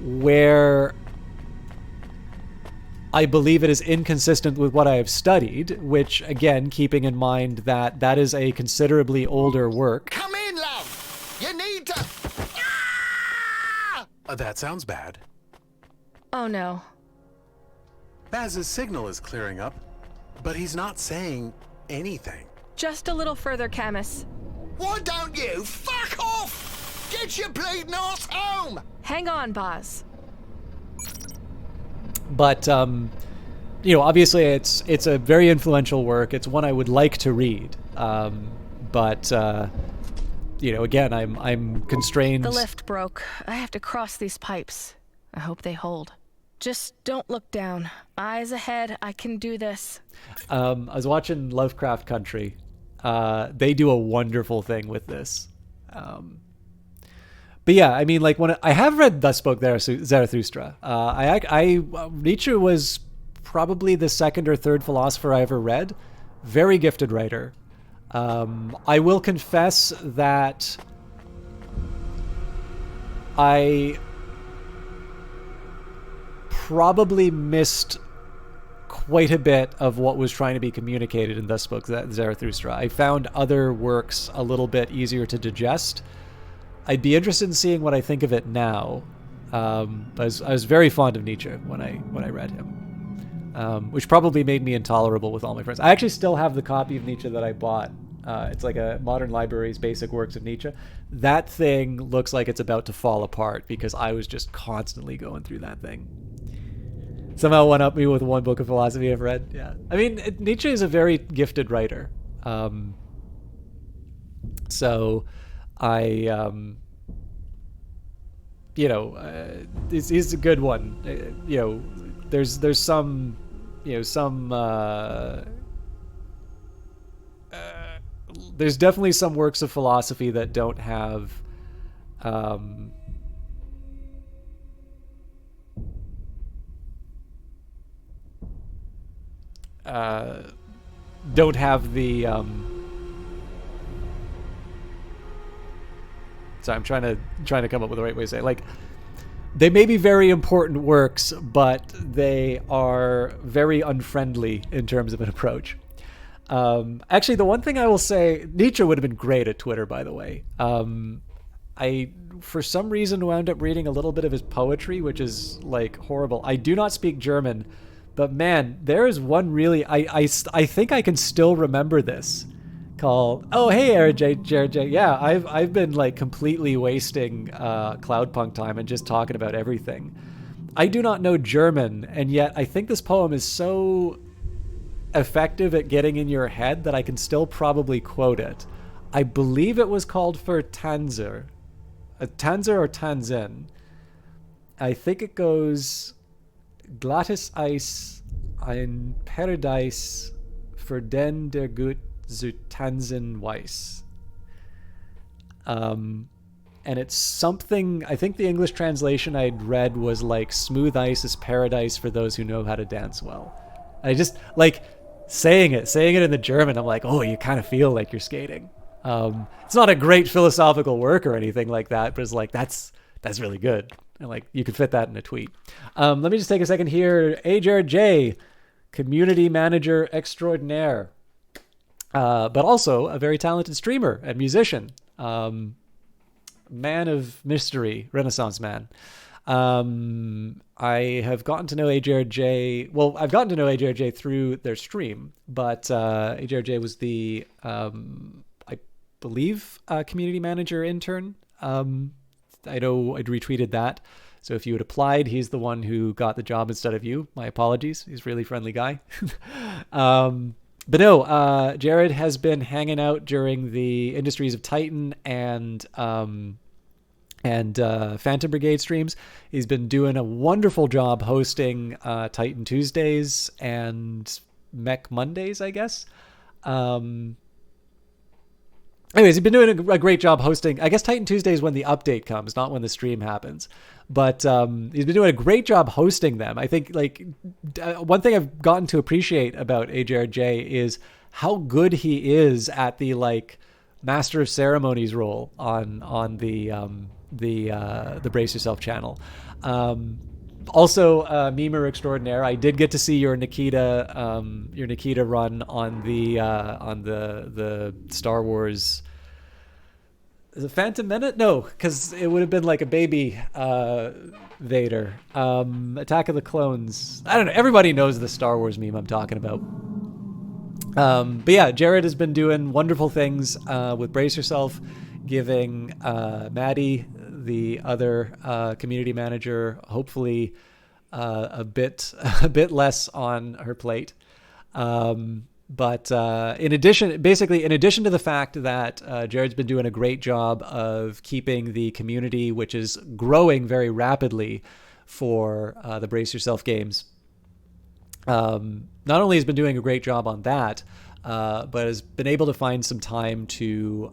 where I believe it is inconsistent with what I have studied, which, again, keeping in mind that is a considerably older work. Come in, love! You need to... That sounds bad. Oh no. Baz's signal is clearing up, but he's not saying anything. Just a little further, Camus. Why don't you fuck off? Get your bleeding ass home! Hang on, Baz. But obviously it's a very influential work. It's one I would like to read. But again, I'm constrained. The lift broke. I have to cross these pipes. I hope they hold. Just don't look down. Eyes ahead. I can do this. I was watching Lovecraft Country. They do a wonderful thing with this. But yeah, I mean, like when I have read Thus Spoke Zarathustra. Nietzsche was probably the second or third philosopher I ever read. Very gifted writer. I will confess that I probably missed quite a bit of what was trying to be communicated in Thus Spoke Zarathustra. I found other works a little bit easier to digest. I'd be interested in seeing what I think of it now. I was very fond of Nietzsche when I read him, which probably made me intolerable with all my friends. I actually still have the copy of Nietzsche that I bought. It's like a Modern Library's Basic Works of Nietzsche. That thing looks like it's about to fall apart because I was just constantly going through that thing. Somehow one up me with one book of philosophy I've read. Yeah, I mean Nietzsche is a very gifted writer. So I, he's a good one. There's some, there's definitely some works of philosophy that don't have, don't have the, so I'm trying to come up with the right way to say it. Like, they may be very important works, but they are very unfriendly in terms of an approach. Actually, the one thing I will say, Nietzsche would have been great at Twitter, by the way. I, for some reason, wound up reading a little bit of his poetry, which is like horrible. I do not speak German, but man, there is one really, I think I can still remember this. Called, oh hey Jared J. Yeah, I've been like completely wasting Cloudpunk time and just talking about everything. I do not know German, and yet I think this poem is so effective at getting in your head that I can still probably quote it. I believe it was called for Tanzer. Tanzer or Tanzin. I think it goes Glattes Eis ein Paradise für den der gut zu tanzen weiß. And it's something, I think the English translation I'd read was like, smooth ice is paradise for those who know how to dance well. I just like saying it in the German. I'm like, oh, you kind of feel like you're skating. It's not a great philosophical work or anything like that, but it's like, that's really good. And like, you could fit that in a tweet. Let me just take a second here. Jared J, community manager extraordinaire. But also a very talented streamer and musician, man of mystery, Renaissance man. I have gotten to know AJRJ. Well, I've gotten to know AJRJ through their stream, but AJRJ was the, I believe, community manager intern. I know I'd retweeted that. So if you had applied, he's the one who got the job instead of you. My apologies. He's a really friendly guy. But no, Jared has been hanging out during the Industries of Titan and Phantom Brigade streams. He's been doing a wonderful job hosting Titan Tuesdays and Mech Mondays, I guess. Anyways, he's been doing a great job hosting. I guess Titan Tuesday is when the update comes, not when the stream happens. But he's been doing a great job hosting them. I think like one thing I've gotten to appreciate about AJRJ is how good he is at the like master of ceremonies role on the Brace Yourself channel. Also, memer extraordinaire. I did get to see your Nikita run on the Star Wars Is it Phantom Menace? No, because it would have been like a baby Vader. Attack of the Clones. I don't know. Everybody knows the Star Wars meme I'm talking about. But yeah, Jared has been doing wonderful things with Brace Yourself, giving Maddie, the other community manager, hopefully a bit less on her plate. But in addition to the fact that Jared's been doing a great job of keeping the community, which is growing very rapidly for the Brace Yourself games, not only has been doing a great job on that, but has been able to find some time to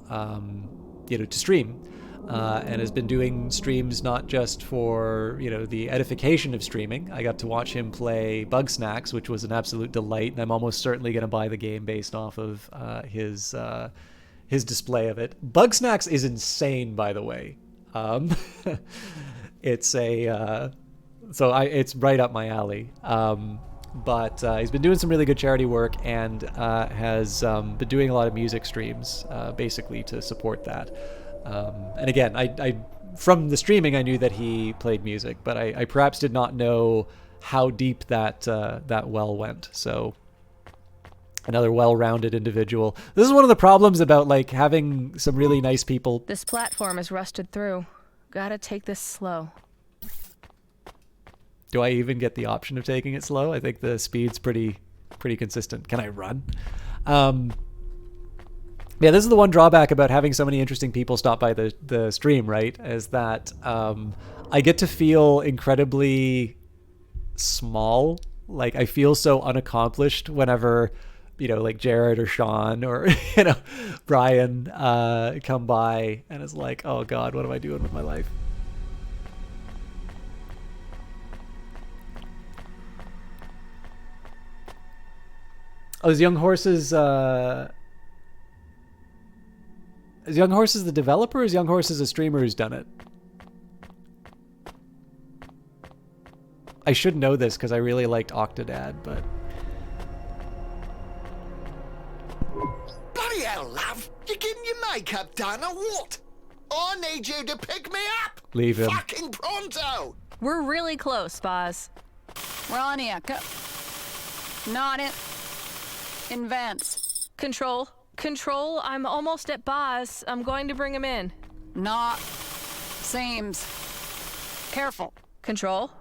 stream, and has been doing streams not just for the edification of streaming. I got to watch him play Bug Snacks, which was an absolute delight, and I'm almost certainly going to buy the game based off of his display of it. Bug Snacks is insane, by the way. It's right up my alley. But he's been doing some really good charity work and has been doing a lot of music streams, basically to support that. And again, I from the streaming, I knew that he played music, but I perhaps did not know how deep that well went. So another well-rounded individual. This is one of the problems about like having some really nice people. This platform is rusted through. Gotta take this slow. Do I even get the option of taking it slow? I think the speed's pretty consistent. Can I run? Yeah, this is the one drawback about having so many interesting people stop by the stream, right? Is that I get to feel incredibly small. Like I feel so unaccomplished whenever, like Jared or Sean or, Brian come by and it's like, oh God, what am I doing with my life? Oh, is Young Horses the developer, or is Young Horses a streamer who's done it? I should know this because I really liked Octodad, but... Bloody hell, love! You getting your makeup done or what? I need you to pick me up! Leave him. Fucking pronto! We're really close, Boz. RANIA, not it. Advance. Control, I'm almost at Boz. I'm going to bring him in. Not. Seems. Careful. Control.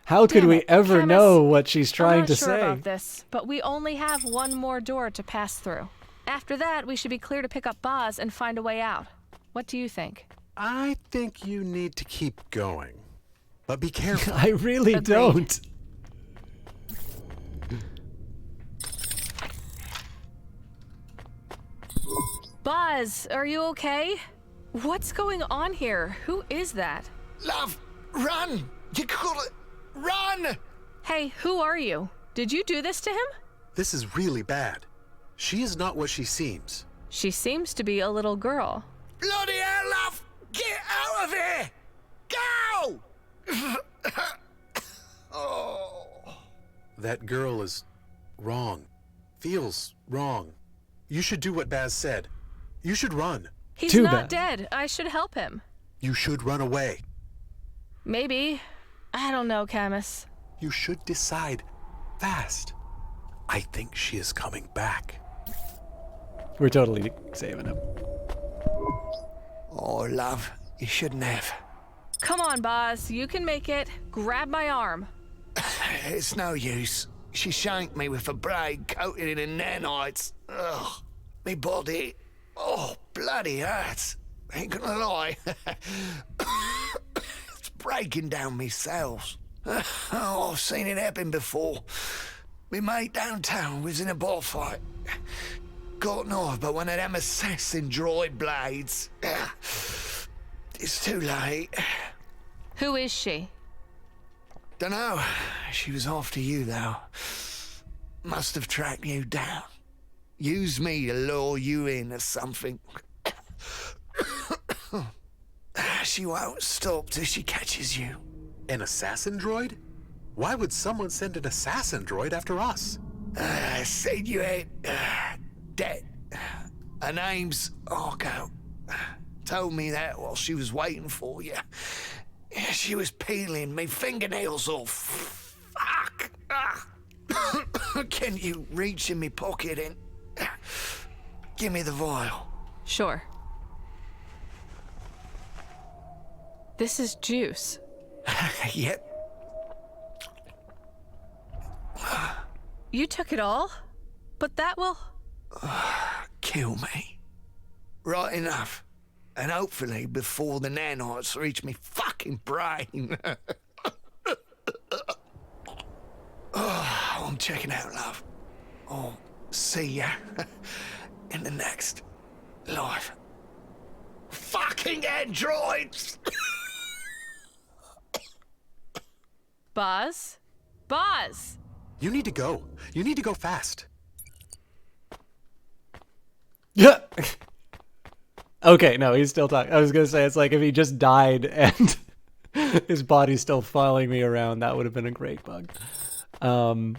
How could we ever know what she's trying to say? I'm not sure say? about this, but we only have one more door to pass through. After that, we should be clear to pick up Boz and find a way out. What do you think? I think you need to keep going. But be careful. I really Agreed. don't. Boz, are you okay? What's going on here? Who is that? Love, run! You call it... Run! Hey, who are you? Did you do this to him? This is really bad. She is not what she seems. She seems to be a little girl. Bloody hell, love! Get out of here! Go! Oh. That girl is wrong. Feels wrong. You should do what Baz said. You should run. He's not dead. I should help him. You should run away. Maybe. I don't know, Camus. You should decide fast. I think she is coming back. We're totally saving him. Oh, love, you shouldn't have. Come on, Boz. You can make it. Grab my arm. It's no use. She shanked me with a braid coated in nanites. Ugh, me body. Oh, bloody hurts. Ain't gonna lie. It's breaking down me cells. Oh, I've seen it happen before. Me mate downtown was in a bar fight. Got knife by one of them assassin droid blades. It's too late. Who is she? Dunno. She was after you, though. Must have tracked you down. Used me to lure you in or something. She won't stop till she catches you. An assassin droid? Why would someone send an assassin droid after us? Said you ain't dead. Her name's Arco. Told me that while she was waiting for you. She was peeling me fingernails off. Fuck! Can you reach in me pocket and give me the vial? Sure. This is juice. Yep. You took it all? But that will... Kill me. Right enough. And hopefully before the nanites reach me fucking brain. Oh, I'm checking out, love. I'll see ya in the next life. Fucking androids! Buzz? Buzz! You need to go. You need to go fast. Yeah. Okay, no, he's still talking. I was gonna say, it's like if he just died and his body's still following me around, that would have been a great bug. Oh,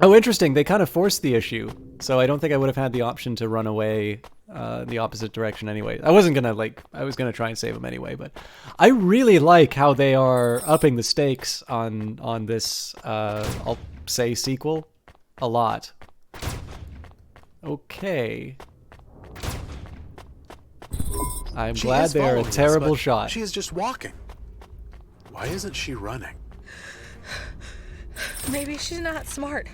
interesting. They kind of forced the issue, so I don't think I would have had the option to run away the opposite direction anyway. I was gonna try and save him anyway, but I really like how they are upping the stakes on this, I'll say, sequel a lot. Okay. I'm glad they're a terrible shot. She is just walking. Why isn't she running? Maybe she's not smart.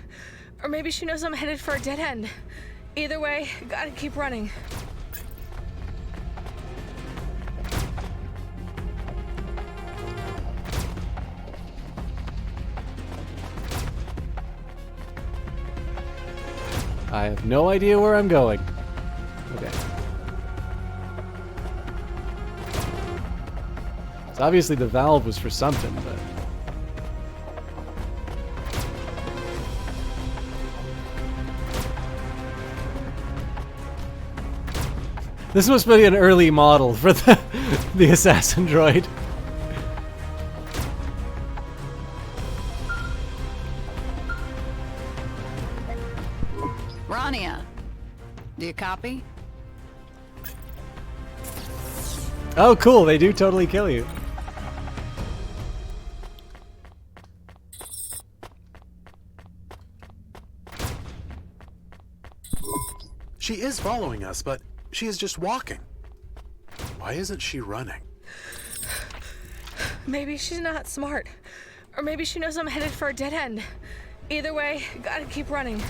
Or maybe she knows I'm headed for a dead end. Either way, gotta keep running. I have no idea where I'm going. Okay. So obviously the valve was for something, but... This must be an early model for the assassin droid. RANIA, do you copy? Oh, cool. They do totally kill you. She is following us, but she is just walking. Why isn't she running? Maybe she's not smart. Or maybe she knows I'm headed for a dead end. Either way, gotta keep running.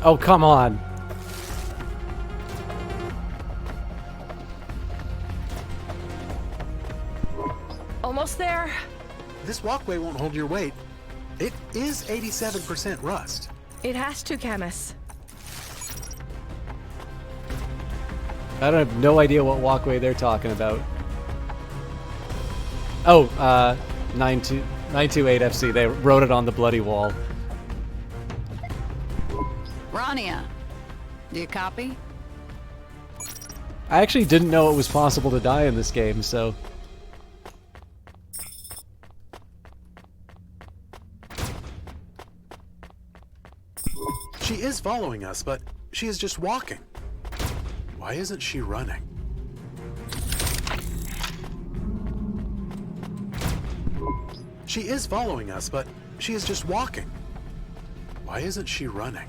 Oh, come on. Almost there. This walkway won't hold your weight. It is 87% rust. It has to, Camus. I don't have no idea what walkway they're talking about. Oh, 928 FC. They wrote it on the bloody wall. RANIA, do you copy? I actually didn't know it was possible to die in this game, so... She is following us, but she is just walking. Why isn't she running? She is following us, but she is just walking. Why isn't she running?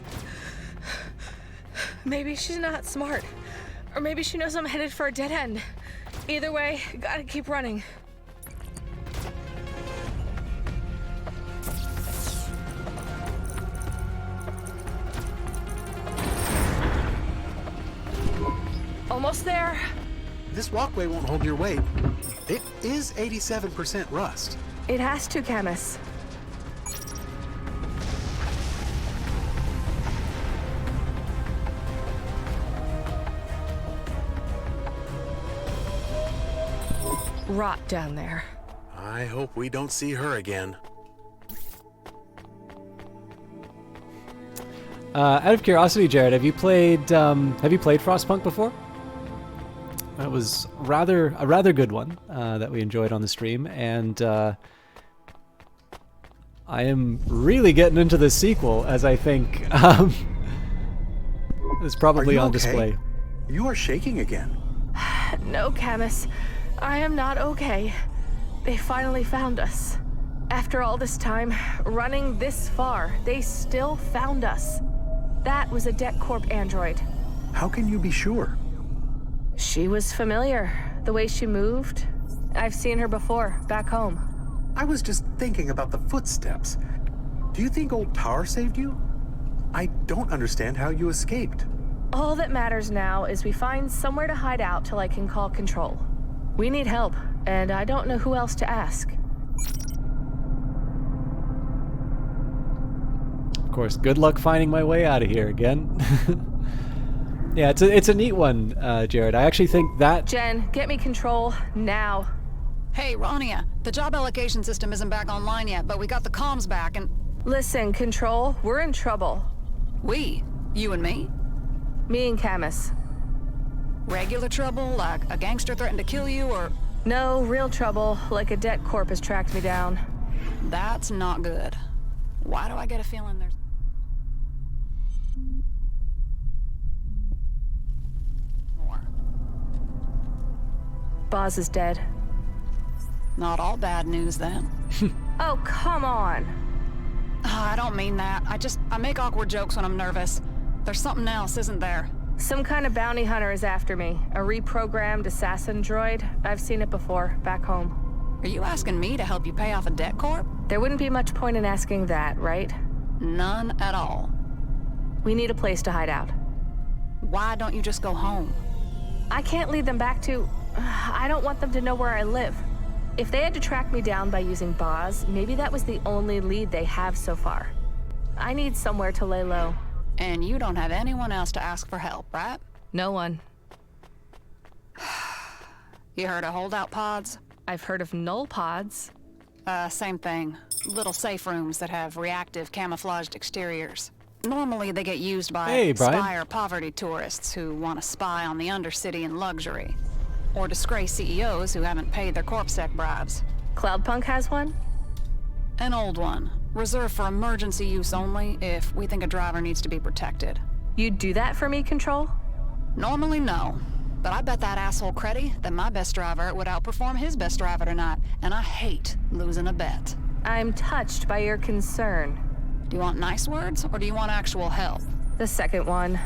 Maybe she's not smart. Or maybe she knows I'm headed for a dead end. Either way, gotta keep running. Almost there. This walkway won't hold your weight. It is 87% rust. It has to, Camus. Rot down there. I hope we don't see her again. Out of curiosity, Jared, have you played Frostpunk before? It was a rather good one that we enjoyed on the stream, and I am really getting into the sequel, as I think is probably on display. You are shaking again. No, Camus. I am not okay. They finally found us. After all this time, running this far, they still found us. That was a Det Corp android. How can you be sure? She was familiar. The way she moved. I've seen her before, back home. I was just thinking about the footsteps. Do you think old Tar saved you? I don't understand how you escaped. All that matters now is we find somewhere to hide out till I can call control. We need help, and I don't know who else to ask. Of course, good luck finding my way out of here again. Yeah, it's a neat one, Jared. I actually think that... Jen, get me control, now. Hey, Rania, the job allocation system isn't back online yet, but we got the comms back and... Listen, Control, we're in trouble. We? You and me? Me and Camus. Regular trouble, like a gangster threatened to kill you, or... No, real trouble, like a Det Corp has tracked me down. That's not good. Why do I get a feeling there's... more? Boz is dead. Not all bad news, then. Oh, come on. I don't mean that. I make awkward jokes when I'm nervous. There's something else, isn't there? Some kind of bounty hunter is after me. A reprogrammed assassin droid. I've seen it before, back home. Are you asking me to help you pay off a Det Corp? There wouldn't be much point in asking that, right? None at all. We need a place to hide out. Why don't you just go home? I can't lead them back to... I don't want them to know where I live. If they had to track me down by using Boz, maybe that was the only lead they have so far. I need somewhere to lay low. And you don't have anyone else to ask for help, right? No one. You heard of holdout pods? I've heard of null pods. Same thing. Little safe rooms that have reactive camouflaged exteriors. Normally they get used by spy or poverty tourists who want to spy on the undercity in luxury. Or disgraced CEOs who haven't paid their CorpSec bribes. Cloudpunk has one? An old one. Reserved for emergency use only if we think a driver needs to be protected. You'd do that for me, Control? Normally, no. But I bet that asshole Creddy that my best driver would outperform his best driver tonight, and I hate losing a bet. I'm touched by your concern. Do you want nice words, or do you want actual help? The second one.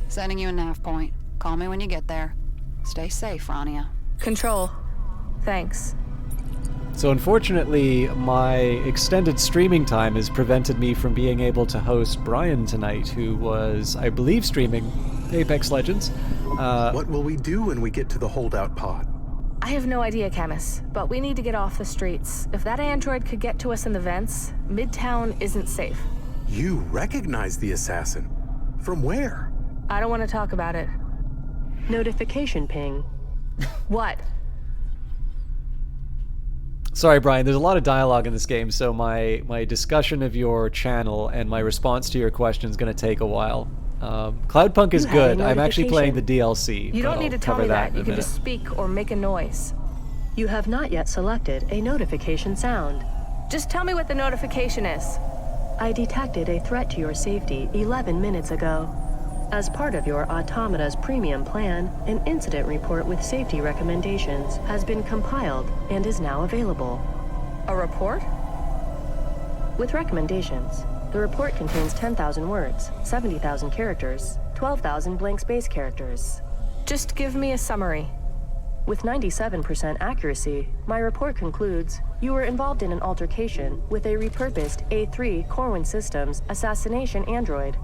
Sending you a nav point. Call me when you get there. Stay safe, Rania. Control. Thanks. So unfortunately, my extended streaming time has prevented me from being able to host Brian tonight, who was, I believe, streaming Apex Legends. What will we do when we get to the holdout pod? I have no idea, Camus, but we need to get off the streets. If that android could get to us in the vents, Midtown isn't safe. You recognize the assassin. From where? I don't want to talk about it. Notification ping. What? Sorry, Brian, there's a lot of dialogue in this game, so my discussion of your channel and my response to your question is going to take a while. Cloudpunk is good. I'm actually playing the DLC. You don't need to tell me that. You can just speak or make a noise. You have not yet selected a notification sound. Just tell me what the notification is. I detected a threat to your safety 11 minutes ago. As part of your Automata's premium plan, an incident report with safety recommendations has been compiled and is now available. A report? With recommendations. The report contains 10,000 words, 70,000 characters, 12,000 blank space characters. Just give me a summary. With 97% accuracy, my report concludes you were involved in an altercation with a repurposed A3 Corwin Systems assassination android.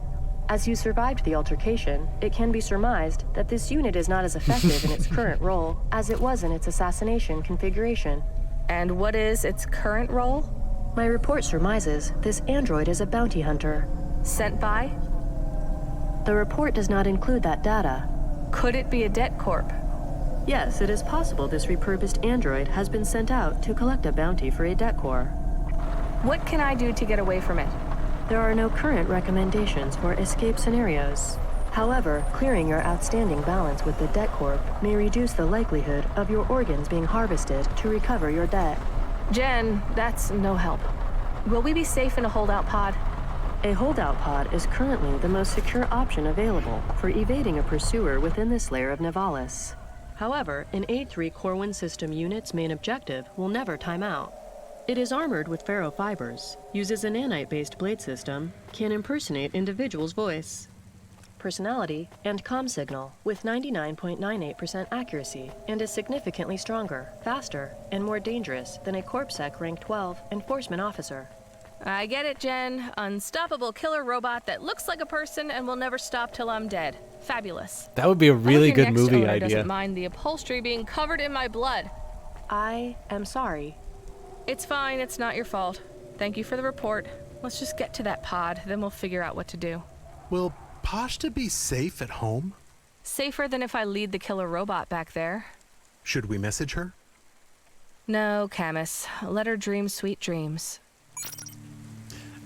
As you survived the altercation, it can be surmised that this unit is not as effective in its current role as it was in its assassination configuration. And what is its current role? My report surmises this android is a bounty hunter. Sent by? The report does not include that data. Could it be a Det Corp? Yes, it is possible this repurposed android has been sent out to collect a bounty for a Det Corp. What can I do to get away from it? There are no current recommendations for escape scenarios. However, clearing your outstanding balance with the debt corp may reduce the likelihood of your organs being harvested to recover your debt. Jen, that's no help. Will we be safe in a holdout pod? A holdout pod is currently the most secure option available for evading a pursuer within this layer of Nivalis. However, an A3 Corwin system unit's main objective will never time out. It is armored with ferrofibers, uses a nanite-based blade system, can impersonate individual's voice, personality, and comm signal with 99.98% accuracy, and is significantly stronger, faster, and more dangerous than a CorpSec rank 12 enforcement officer. I get it, Jen. Unstoppable killer robot that looks like a person and will never stop till I'm dead. Fabulous. That would be a really good movie owner idea. Doesn't mind the upholstery being covered in my blood. I am sorry. It's fine. It's not your fault. Thank you for the report. Let's just get to that pod, then we'll figure out what to do. Will Pashta be safe at home? Safer than if I lead the killer robot back there. Should we message her? No, Camus. Let her dream sweet dreams.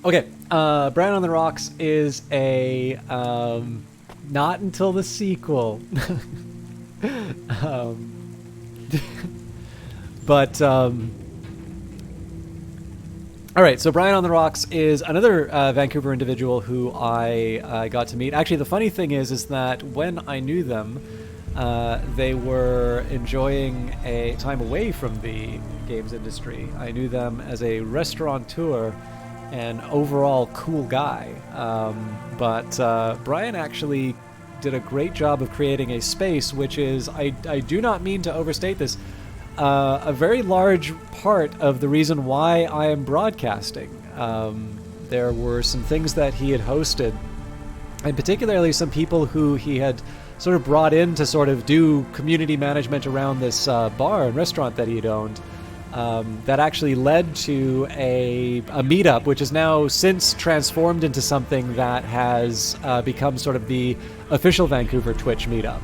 Okay, Brian on the Rocks is a not until the sequel, but all right. So Brian on the Rocks is another Vancouver individual who I got to meet. Actually, the funny thing is that when I knew them, they were enjoying a time away from the games industry. I knew them as a restaurateur and overall cool guy. But Brian actually did a great job of creating a space, which is, I do not mean to overstate this, a very large part of the reason why I am broadcasting. There were some things that he had hosted, and particularly some people who he had sort of brought in to sort of do community management around this bar and restaurant that he had owned. That actually led to a meetup, which is now since transformed into something that has become sort of the official Vancouver Twitch meetup.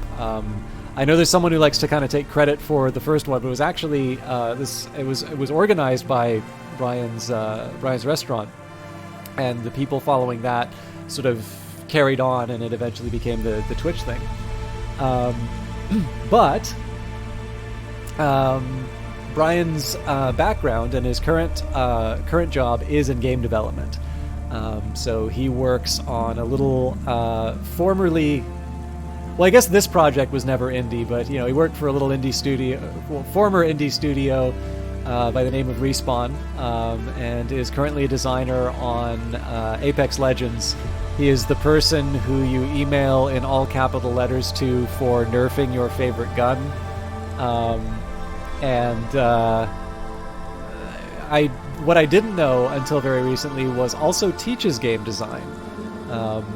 I know there's someone who likes to kind of take credit for the first one, but it was actually it was organized by Brian's restaurant, and the people following that sort of carried on, and it eventually became the Twitch thing. But Brian's background and his current job is in game development. So he works on a little formerly. Well, I guess this project was never indie, but he worked for a little indie studio, former indie studio by the name of Respawn, and is currently a designer on Apex Legends. He is the person who you email in all capital letters to for nerfing your favorite gun. What I didn't know until very recently was also teaches game design.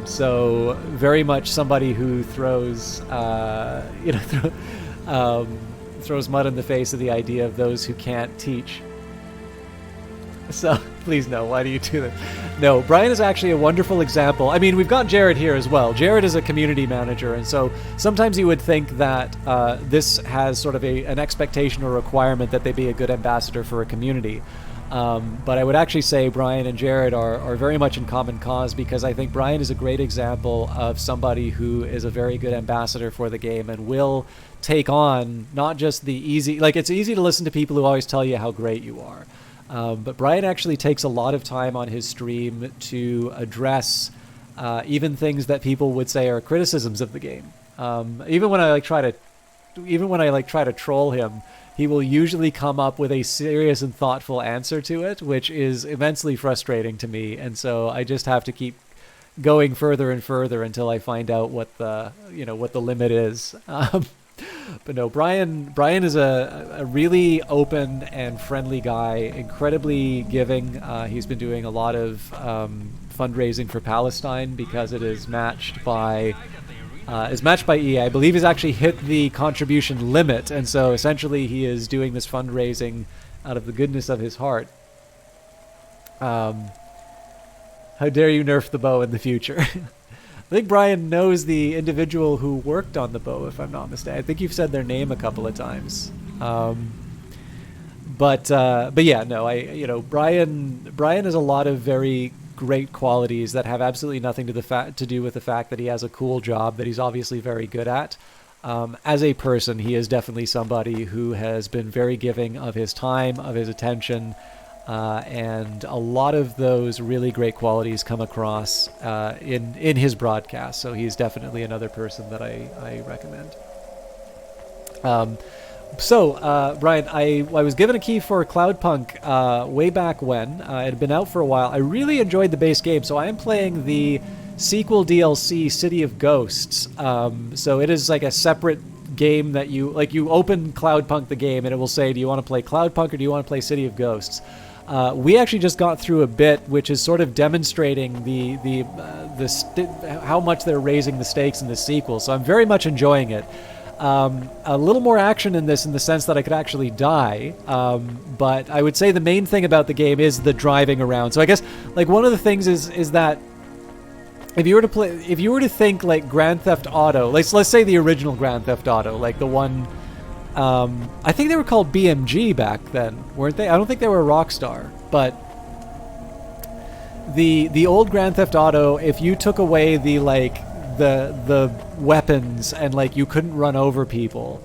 So very much somebody who throws throws mud in the face of the idea of those who can't teach. So please no, why do you do that? No, Brian is actually a wonderful example. I mean, we've got Jared here as well. Jared is a community manager, and so sometimes you would think that this has sort of an expectation or requirement that they be a good ambassador for a community. But I would actually say Brian and Jared are very much in common cause, because I think Brian is a great example of somebody who is a very good ambassador for the game and will take on not just the easy... Like, it's easy to listen to people who always tell you how great you are. But Brian actually takes a lot of time on his stream to address even things that people would say are criticisms of the game. Even when I try to troll him, he will usually come up with a serious and thoughtful answer to it, which is immensely frustrating to me. And so I just have to keep going further and further until I find out what the limit is. But no, Brian is a really open and friendly guy, incredibly giving. He's been doing a lot of fundraising for Palestine because it is matched by EA. I believe he's actually hit the contribution limit, and so essentially he is doing this fundraising out of the goodness of his heart. How dare you nerf the bow in the future? I think Brian knows the individual who worked on the bow, if I'm not mistaken. I think you've said their name a couple of times. But yeah, no, Brian has a lot of very great qualities that have absolutely nothing to do with the fact that he has a cool job that he's obviously very good at. As a person, he is definitely somebody who has been very giving of his time, of his attention, and a lot of those really great qualities come across in his broadcast. So he's definitely another person that I recommend. Brian, I was given a key for Cloudpunk way back when. It had been out for a while. I really enjoyed the base game, so I am playing the sequel DLC, City of Ghosts. So it is like a separate game that you open Cloudpunk the game and it will say, do you want to play Cloudpunk or do you want to play City of Ghosts? We actually just got through a bit which is sort of demonstrating how much they're raising the stakes in the sequel. So I'm very much enjoying it. A little more action in this in the sense that I could actually die, but I would say the main thing about the game is the driving around. So I guess like one of the things is that if you were to think like Grand Theft Auto, let's say the original Grand Theft Auto, like the one, I think they were called BMG back then, weren't they? I don't think they were Rockstar, but the old Grand Theft Auto, if you took away the weapons and like you couldn't run over people,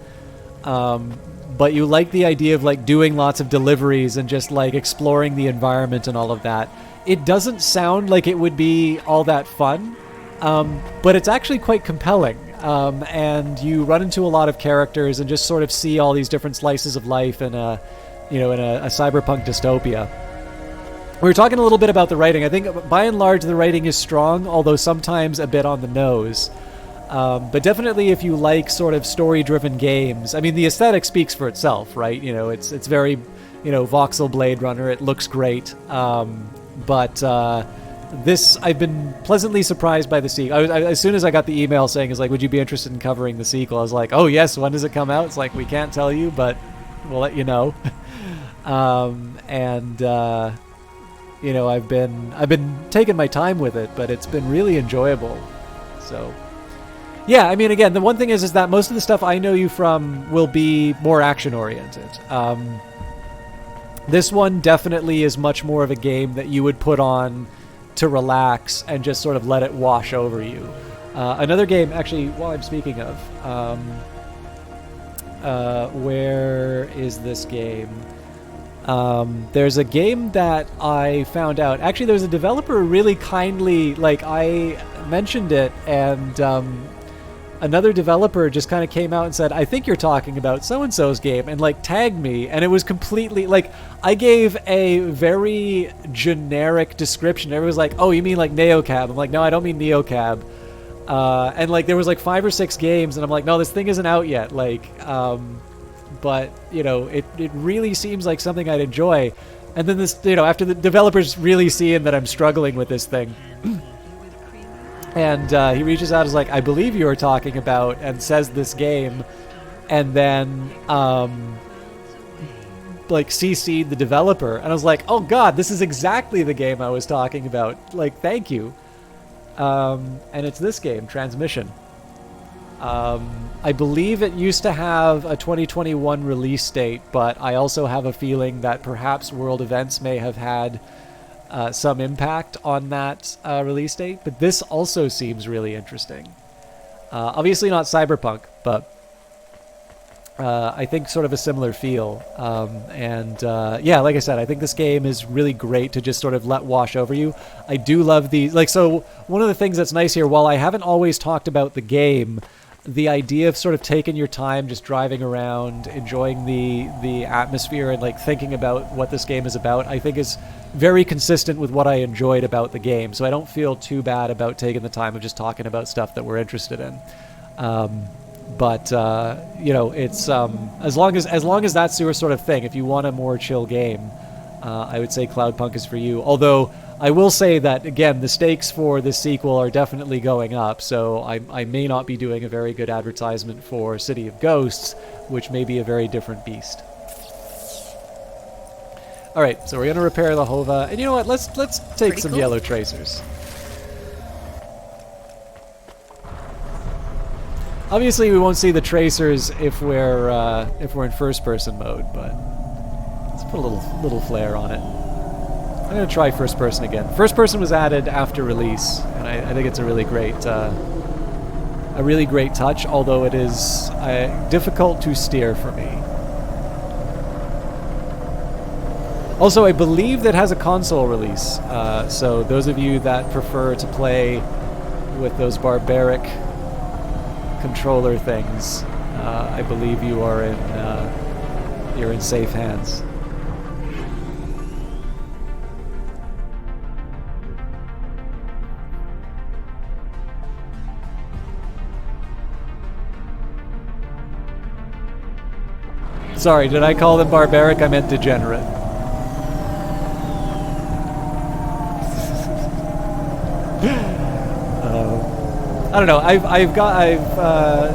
but you liked the idea of like doing lots of deliveries and just like exploring the environment and all of that, it doesn't sound like it would be all that fun, but it's actually quite compelling, and you run into a lot of characters and just sort of see all these different slices of life in a cyberpunk dystopia. We were talking a little bit about the writing. I think by and large the writing is strong, although sometimes a bit on the nose. But definitely if you like sort of story-driven games, I mean, the aesthetic speaks for itself, right? You know, it's very, voxel Blade Runner. It looks great. But this, I've been pleasantly surprised by the sequel. As soon as I got the email saying, would you be interested in covering the sequel? I was like, oh yes, when does it come out? It's like, we can't tell you, but we'll let you know. I've been taking my time with it, but it's been really enjoyable. So, yeah, I mean, again, the one thing is that most of the stuff I know you from will be more action-oriented. This one definitely is much more of a game that you would put on to relax and just sort of let it wash over you. Another game, actually, while I'm speaking of, where is this game? There's a game that I found out. Actually, there's a developer really kindly, I mentioned it, and another developer just kind of came out and said, I think you're talking about so-and-so's game, and tagged me, and it was completely, I gave a very generic description. Everyone was like, oh, you mean like Neocab? I'm like, no, I don't mean Neocab. And there was 5 or 6 games, and I'm like, no, this thing isn't out yet. But, it really seems like something I'd enjoy. And then this, after the developers really seeing that I'm struggling with this thing, and he reaches out, is like, I believe you were talking about, and says this game, and then, CC'd the developer. And I was like, oh god, this is exactly the game I was talking about. Thank you. And it's this game, Transmission. I believe it used to have a 2021 release date, but I also have a feeling that perhaps World Events may have had some impact on that release date. But this also seems really interesting. Obviously not Cyberpunk, but I think sort of a similar feel. Yeah, like I said, I think this game is really great to just sort of let wash over you. I do love these. So one of the things that's nice here, while I haven't always talked about the game, the idea of sort of taking your time, just driving around, enjoying the atmosphere, and thinking about what this game is about, I think is very consistent with what I enjoyed about the game. So I don't feel too bad about taking the time of just talking about stuff that we're interested in. But it's as long as that's your sort of thing. If you want a more chill game, I would say Cloudpunk is for you. Although I will say that again, the stakes for this sequel are definitely going up. So I may not be doing a very good advertisement for City of Ghosts, which may be a very different beast. All right, so we're gonna repair the Hova, and you know what? Let's take some yellow tracers. Obviously, we won't see the tracers if we're in first-person mode, but let's put a little flare on it. I'm gonna try first person again. First person was added after release, and I think it's a really great touch. Although it is difficult to steer for me. Also, I believe that has a console release. So those of you that prefer to play with those barbaric controller things, I believe you are you're in safe hands. Sorry, did I call them barbaric? I meant degenerate. I don't know. I've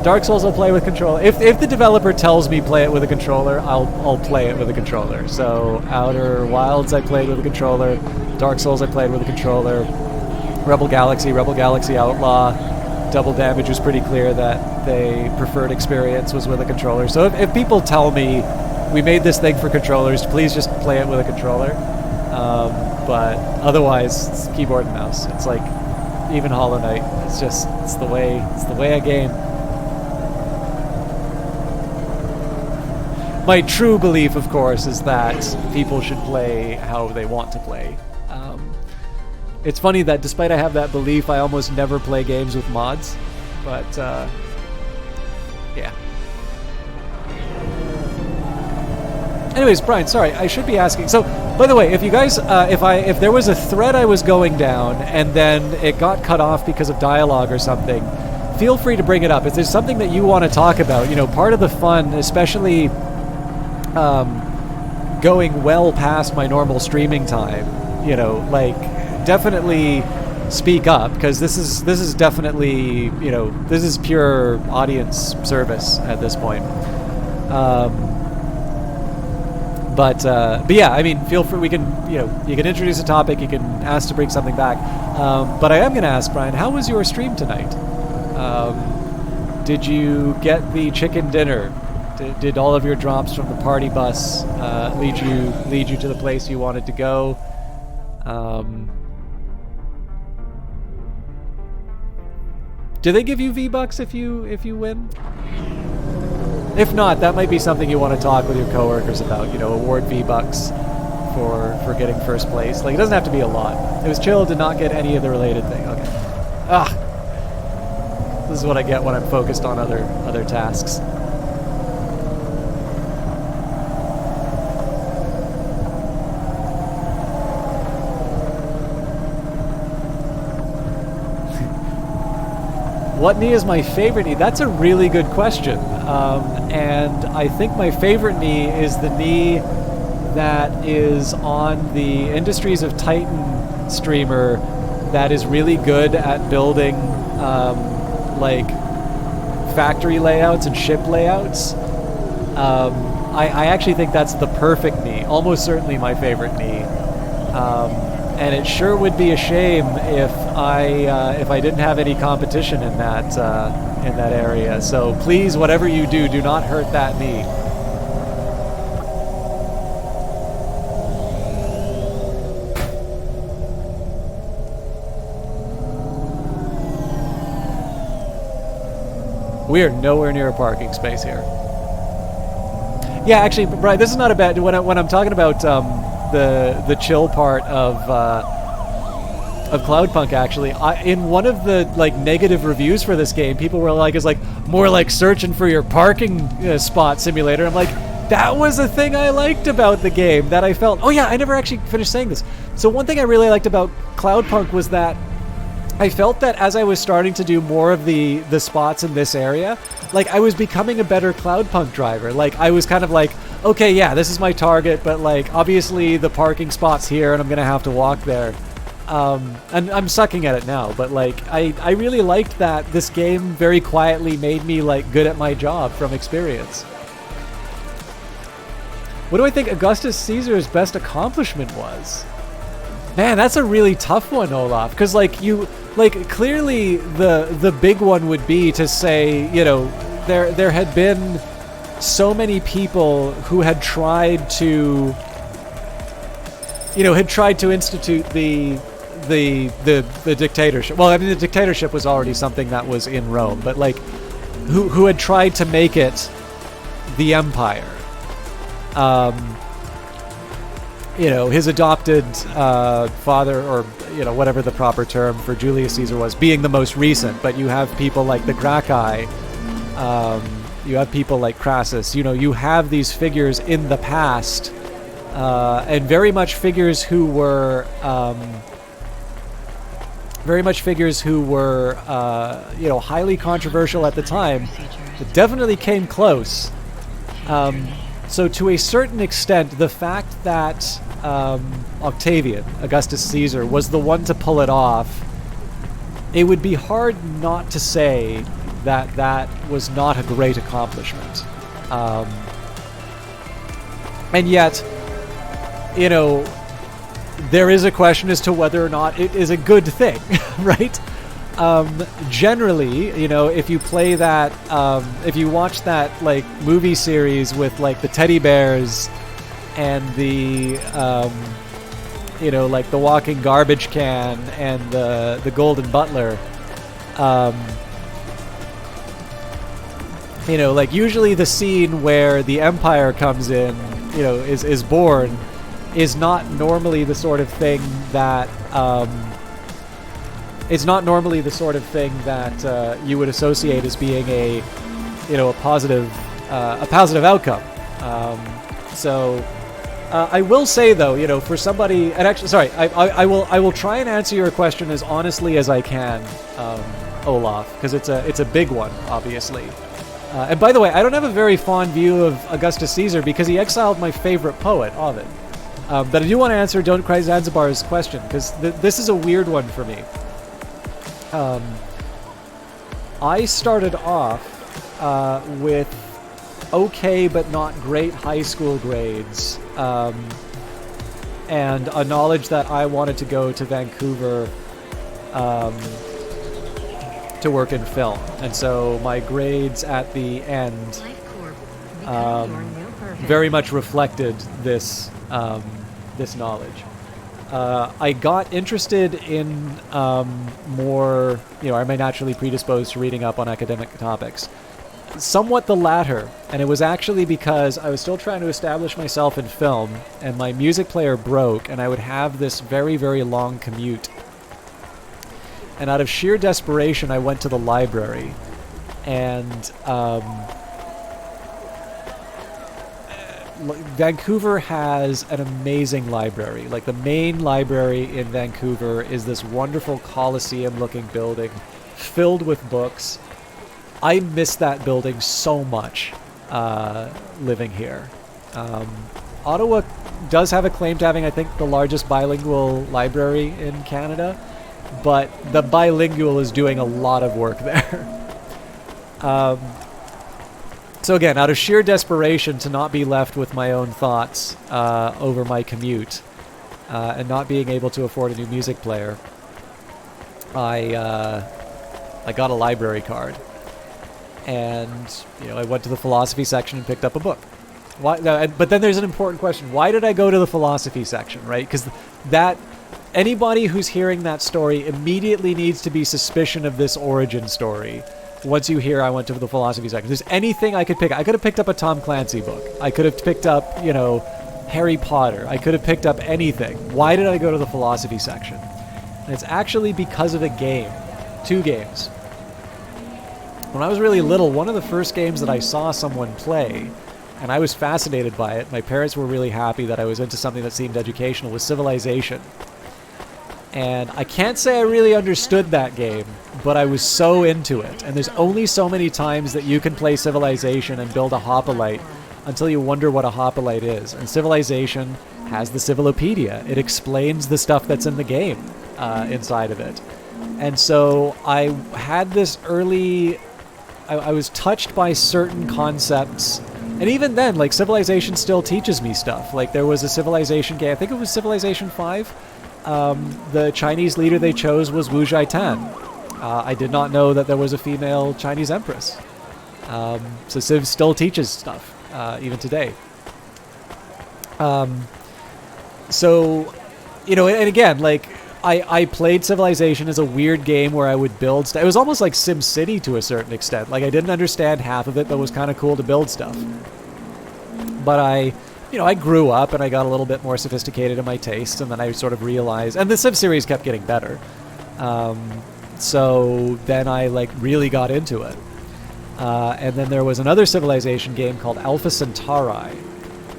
Dark Souls I'll play with controller. If the developer tells me play it with a controller, I'll play it with a controller. So Outer Wilds I played with a controller. Dark Souls I played with a controller. Rebel Galaxy Outlaw, Double Damage was pretty clear that they preferred experience was with a controller. So if people tell me we made this thing for controllers, please just play it with a controller. But otherwise, it's keyboard and mouse. It's like even Hollow Knight. It's the way I game. My true belief, of course, is that people should play how they want to play. It's funny that despite I have that belief, I almost never play games with mods. But yeah. Anyways, Brian, sorry, I should be asking. So, by the way, if you guys, if there was a thread I was going down and then it got cut off because of dialogue or something, feel free to bring it up. If there's something that you want to talk about, you know, part of the fun, especially going well past my normal streaming time, you know, like definitely speak up, because this is definitely, you know, this is pure audience service at this point. But yeah, I mean, feel free. We can, you know, you can introduce a topic. You can ask to bring something back. But I am going to ask Brian, how was your stream tonight? Did you get the chicken dinner? Did all of your drops from the party bus lead you to the place you wanted to go? Do they give you V-Bucks if you win? If not, that might be something you want to talk with your coworkers about. You know, award V-Bucks for getting first place. Like, it doesn't have to be a lot. It was chill to not get any of the related thing. Okay. This is what I get when I'm focused on other tasks. What knee is my favorite knee? That's a really good question. And I think my favorite knee is the knee that is on the Industries of Titan streamer that is really good at building like factory layouts and ship layouts. I actually think that's the perfect knee, almost certainly my favorite knee. And it sure would be a shame if I didn't have any competition in that area. So please, whatever you do, do not hurt that knee. We are nowhere near a parking space here. Yeah, actually, Brian, this is not a bad. When I'm talking about the chill part of Cloudpunk, actually, in one of the like negative reviews for this game, people were like, "It's like more like searching for your parking spot simulator." I'm like, that was a thing I liked about the game that I felt. Oh yeah, I never actually finished saying this. So one thing I really liked about Cloudpunk was that I felt that as I was starting to do more of the spots in this area, like I was becoming a better Cloudpunk driver. Like I was kind of like, okay, yeah, this is my target, but like obviously the parking spot's here and I'm gonna have to walk there. And I'm sucking at it now, but like I really liked that this game very quietly made me like good at my job from experience. What do I think Augustus Caesar's best accomplishment was? Man, that's a really tough one, Olaf, because like clearly the big one would be to say, you know, there had been so many people who had tried to had tried to institute the dictatorship. Well, I mean, the dictatorship was already something that was in Rome, but like, who had tried to make it the empire. His adopted father, or whatever the proper term for Julius Caesar was, being the most recent. But you have people like the Gracchi, you have people like Crassus. You have these figures in the past, and very much figures who were highly controversial at the time, but definitely came close. So to a certain extent, the fact that Augustus Caesar, was the one to pull it off, it would be hard not to say that that was not a great accomplishment. And yet, there is a question as to whether or not it is a good thing, right? Generally, if you play that, if you watch that like movie series with like the teddy bears and the, like the walking garbage can and the golden butler, like usually the scene where the empire comes in, is born, is not normally the sort of thing that, you would associate as being a positive outcome. I will say though, for somebody, and actually, sorry, I will try and answer your question as honestly as I can, Olaf, because it's a big one, obviously. And by the way, I don't have a very fond view of Augustus Caesar because he exiled my favorite poet, Ovid. But I do want to answer Don't Cry Zanzibar's question, because this is a weird one for me. I started off with okay but not great high school grades, and a knowledge that I wanted to go to Vancouver to work in film. And so my grades at the end very much reflected this this knowledge. I got interested in more, am I naturally predisposed to reading up on academic topics? Somewhat the latter, and it was actually because I was still trying to establish myself in film, and my music player broke, and I would have this very, very long commute. And out of sheer desperation, I went to the library, and Vancouver has an amazing library. Like, the main library in Vancouver is this wonderful Coliseum-looking building filled with books. I miss that building so much living here. Ottawa does have a claim to having, I think, the largest bilingual library in Canada, but the bilingual is doing a lot of work there. So again, out of sheer desperation to not be left with my own thoughts over my commute and not being able to afford a new music player, I got a library card. And, I went to the philosophy section and picked up a book. But then there's an important question. Why did I go to the philosophy section, right? Because anybody who's hearing that story immediately needs to be suspicious of this origin story. Once you hear I went to the philosophy section, there's anything I could pick up. I could have picked up a Tom Clancy book. I could have picked up, Harry Potter. I could have picked up anything. Why did I go to the philosophy section? And it's actually because of a game. 2 games. When I was really little, one of the first games that I saw someone play, and I was fascinated by it, my parents were really happy that I was into something that seemed educational, was Civilization. And I can't say I really understood that game, but I was so into it. And there's only so many times that you can play Civilization and build a hoplite until you wonder what a hoplite is. And Civilization has the Civilopedia. It explains the stuff that's in the game inside of it. And so I had this early... I was touched by certain concepts. And even then, like, Civilization still teaches me stuff. Like, there was a Civilization game, I think it was Civilization 5. The Chinese leader they chose was Wu Zhaitan. I did not know that there was a female Chinese empress. So Civ still teaches stuff, even today. So you know, and again, like, I played Civilization as a weird game where I would build stuff. It was almost like SimCity to a certain extent. Like, I didn't understand half of it, but it was kind of cool to build stuff. But I grew up and I got a little bit more sophisticated in my taste, and then I sort of realized, and the Sim series kept getting better. So then I, like, really got into it. And then there was another Civilization game called Alpha Centauri.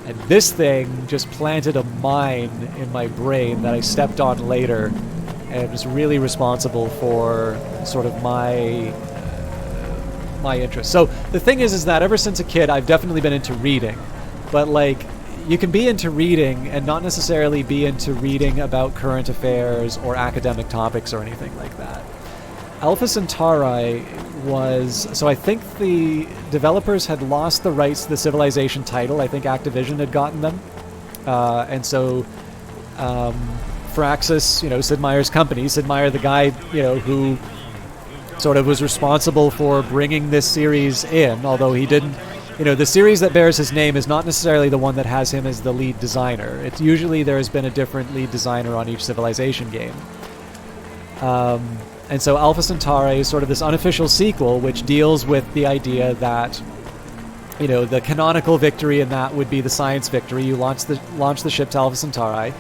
And this thing just planted a mine in my brain that I stepped on later, and it was really responsible for sort of my interest. So the thing is that ever since a kid, I've definitely been into reading. But, like, you can be into reading and not necessarily be into reading about current affairs or academic topics or anything like that. Alpha Centauri was... So I think the developers had lost the rights to the Civilization title. I think Activision had gotten them. And so Firaxis, you know, Sid Meier's company, Sid Meier, the guy, you know, who sort of was responsible for bringing this series in, although he didn't... You know, the series that bears his name is not necessarily the one that has him as the lead designer. It's usually there has been a different lead designer on each Civilization game. And so Alpha Centauri is sort of this unofficial sequel which deals with the idea that, you know, the canonical victory in that would be the science victory. You launch the ship to Alpha Centauri.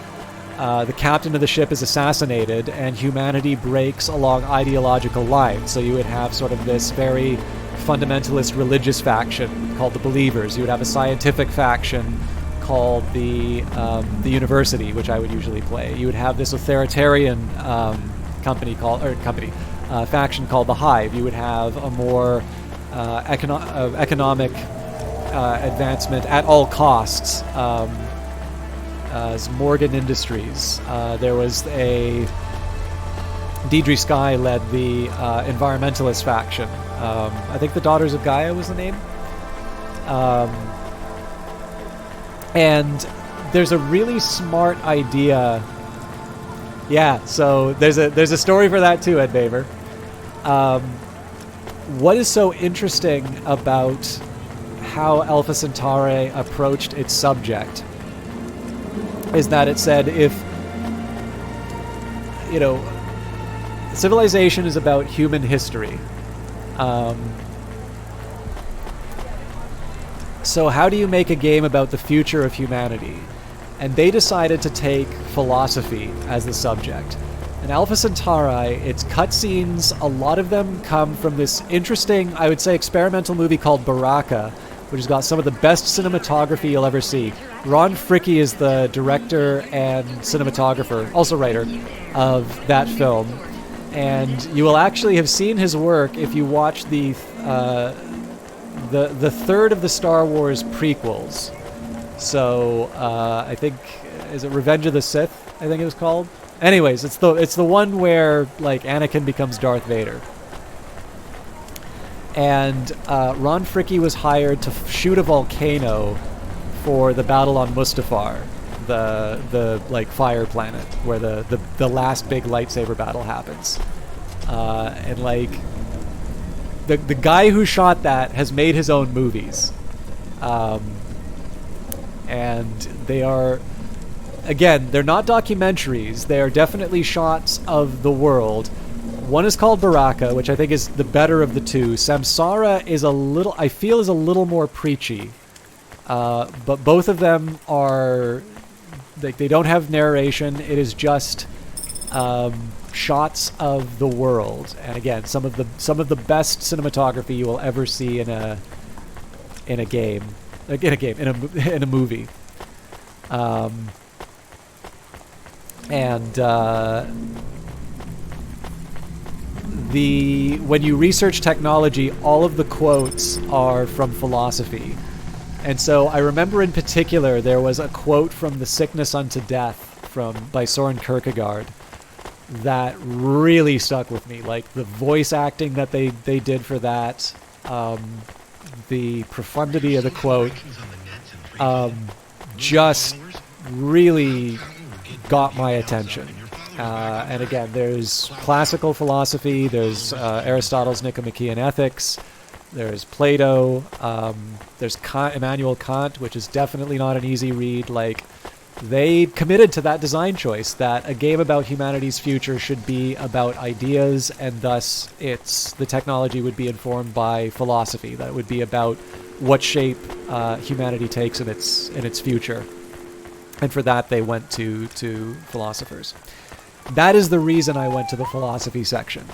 The captain of the ship is assassinated, and humanity breaks along ideological lines. So you would have sort of this very fundamentalist religious faction called the Believers. You would have a scientific faction called the University, which I would usually play. You would have this authoritarian faction called the Hive. You would have a more economic advancement at all costs. As Morgan Industries. There was Deidre Skye led the environmentalist faction. I think the Daughters of Gaia was the name. And there's a really smart idea. Yeah, so there's a story for that too, Ed Baver. What is so interesting about how Alpha Centauri approached its subject is that it said, if, you know, Civilization is about human history. So how do you make a game about the future of humanity? And they decided to take philosophy as the subject. In Alpha Centauri, its cutscenes, a lot of them come from this interesting, I would say, experimental movie called Baraka, which has got some of the best cinematography you'll ever see. Ron Fricke is the director and cinematographer, also writer, of that film. And you will actually have seen his work if you watch the third of the Star Wars prequels. So I think, is it Revenge of the Sith? I think it was called. Anyways, it's the one where, like, Anakin becomes Darth Vader. And Ron Fricke was hired to shoot a volcano for the battle on Mustafar, the like fire planet where the last big lightsaber battle happens. And like the guy who shot that has made his own movies. And they are, again, they're not documentaries. They are definitely shots of the world. One is called Baraka, which I think is the better of the two. Samsara is a little more preachy. But both of them are, like, they don't have narration. It is just shots of the world. And again, some of the best cinematography you will ever see in a movie. When you research technology, all of the quotes are from philosophy. And so I remember in particular there was a quote from The Sickness Unto Death by Soren Kierkegaard that really stuck with me. Like, the voice acting that they did for that, the profundity of the quote, just really got my attention. And again, there's classical philosophy, there's Aristotle's Nicomachean Ethics, there's Plato, there's Immanuel Kant, which is definitely not an easy read. Like, they committed to that design choice, that a game about humanity's future should be about ideas, and thus the technology would be informed by philosophy, that it would be about what shape humanity takes in its future. And for that, they went to philosophers. That is the reason I went to the philosophy section.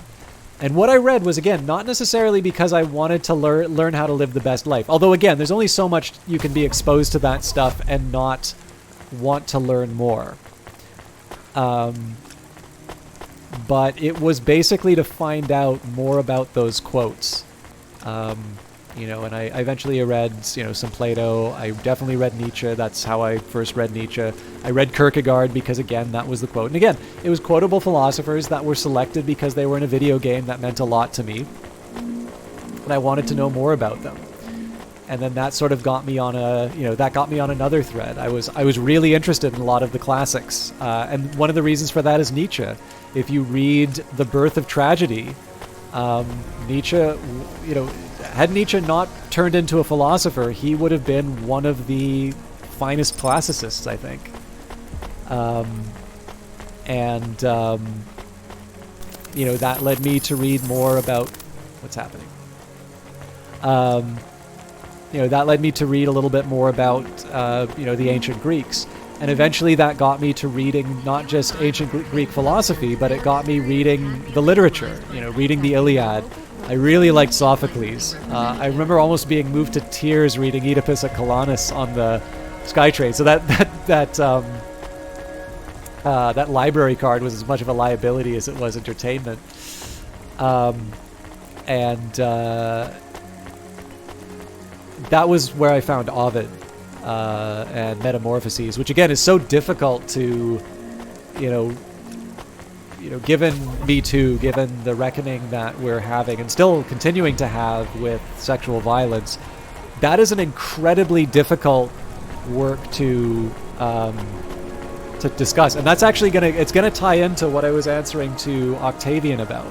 And what I read was, again, not necessarily because I wanted to learn how to live the best life. Although, again, there's only so much you can be exposed to that stuff and not want to learn more. But it was basically to find out more about those quotes. And I eventually read, some Plato. I definitely read Nietzsche. That's how I first read Nietzsche. I read Kierkegaard because, again, that was the quote. And again, it was quotable philosophers that were selected because they were in a video game that meant a lot to me. And I wanted to know more about them. And then that sort of got me on another thread. I was really interested in a lot of the classics. And one of the reasons for that is Nietzsche. If you read The Birth of Tragedy, Nietzsche, had Nietzsche not turned into a philosopher, he would have been one of the finest classicists, I think. That led me to read more about what's happening. That led me to read a little bit more about, the ancient Greeks. And eventually that got me to reading not just ancient Greek philosophy, but it got me reading the literature, reading the Iliad. I really liked Sophocles. I remember almost being moved to tears reading Oedipus at Colonus on the SkyTrain. So that library card was as much of a liability as it was entertainment. That was where I found Ovid and Metamorphoses, which again is so difficult to, given Me Too, given the reckoning that we're having and still continuing to have with sexual violence, that is an incredibly difficult work to discuss. And that's actually gonna tie into what I was answering to Octavian about.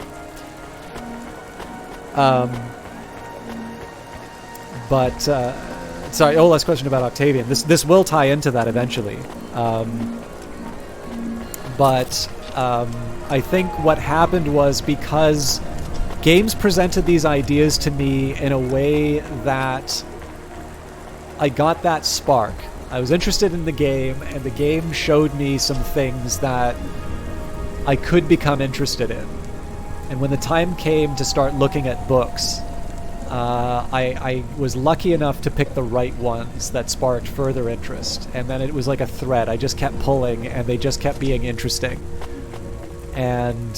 Sorry, Ola's question about Octavian. This will tie into that eventually. I think what happened was because games presented these ideas to me in a way that I got that spark. I was interested in the game, and the game showed me some things that I could become interested in. And when the time came to start looking at books, I was lucky enough to pick the right ones that sparked further interest. And then it was like a thread. I just kept pulling, and they just kept being interesting. And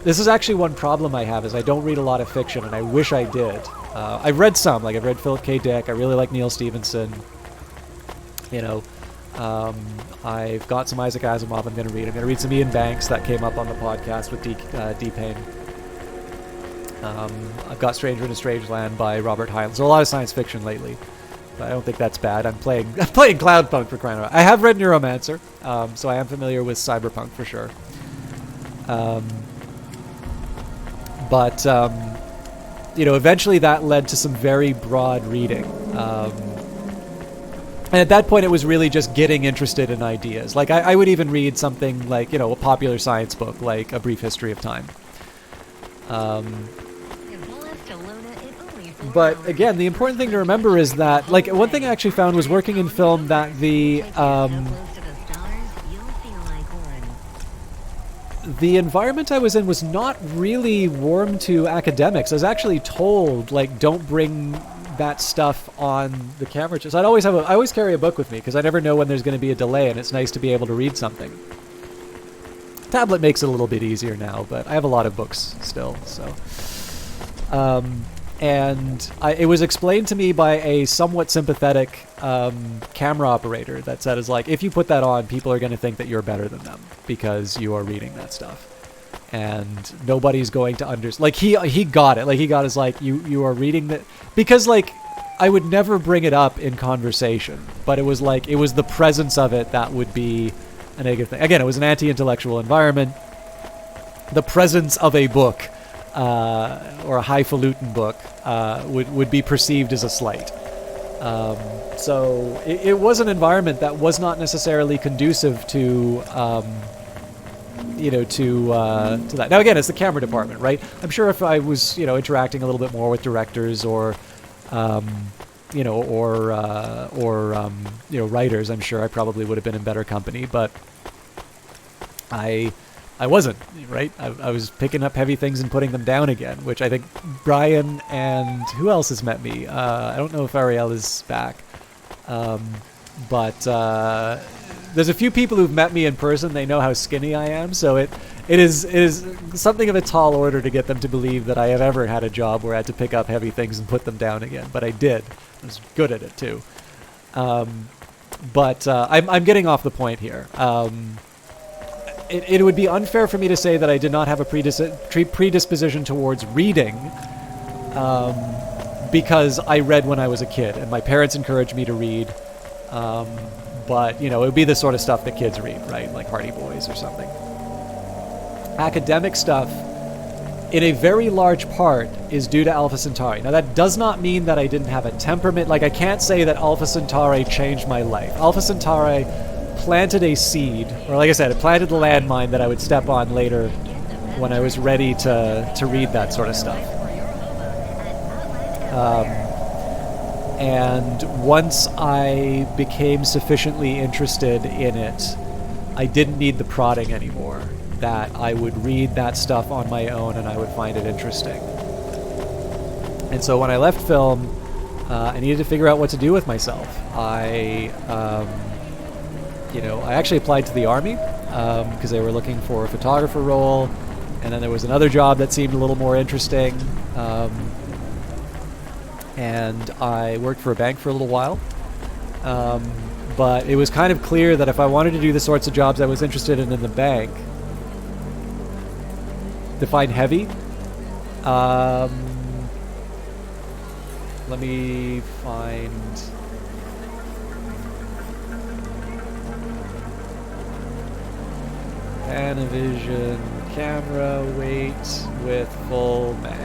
this is actually one problem I have, is I don't read a lot of fiction, and I wish I did. I've read some, like I've read Philip K. Dick. I really like Neil Stephenson. I've got some Isaac Asimov I'm going to read. I'm going to read some Ian Banks that came up on the podcast with D. Payne. I've got Stranger in a Strange Land by Robert Heinlein. So a lot of science fiction lately, but I don't think that's bad. I'm playing Cloudpunk for crying out loud. I have read Neuromancer, so I am familiar with cyberpunk for sure. Eventually that led to some very broad reading. And at that point, it was really just getting interested in ideas. Like, I would even read something like, a popular science book, like A Brief History of Time. But again, the important thing to remember is that, like, one thing I actually found was working in film that the environment I was in was not really warm to academics. I was actually told, like, don't bring that stuff on the camera. So I always carry a book with me because I never know when there's going to be a delay, and it's nice to be able to read something. Tablet makes it a little bit easier now, but I have a lot of books still. So, it was explained to me by a somewhat sympathetic camera operator that said, if you put that on, people are going to think that you're better than them because you are reading that stuff. And nobody's going to understand. He got it. He got his, you are reading that. Because, I would never bring it up in conversation. But it was the presence of it that would be a negative thing. Again, it was an anti-intellectual environment. The presence of a book, or a highfalutin book, would be perceived as a slight. So it was an environment that was not necessarily conducive to, to that. Now again, it's the camera department, right? I'm sure if I was, interacting a little bit more with directors or, writers, I'm sure I probably would have been in better company, but I wasn't, right? I was picking up heavy things and putting them down again, which I think Brian and who else has met me? I don't know if Ariel is back. But there's a few people who've met me in person. They know how skinny I am, so it is something of a tall order to get them to believe that I have ever had a job where I had to pick up heavy things and put them down again. But I did. I was good at it too. But I'm getting off the point here. It would be unfair for me to say that I did not have a predisposition towards reading, because I read when I was a kid, and my parents encouraged me to read. But, it would be the sort of stuff that kids read, right? Like Hardy Boys or something. Academic stuff, in a very large part, is due to Alpha Centauri. Now, that does not mean that I didn't have a temperament. Like, I can't say that Alpha Centauri changed my life. Alpha Centauri planted a seed, or like I said, it planted the landmine that I would step on later when I was ready to read that sort of stuff. And once I became sufficiently interested in it, I didn't need the prodding anymore. That I would read that stuff on my own and I would find it interesting. And so when I left film, I needed to figure out what to do with myself. I actually applied to the Army because they were looking for a photographer role, and then there was another job that seemed a little more interesting. And I worked for a bank for a little while. But it was kind of clear that if I wanted to do the sorts of jobs I was interested in the bank, define heavy. Let me find... Panavision camera weight with full mag.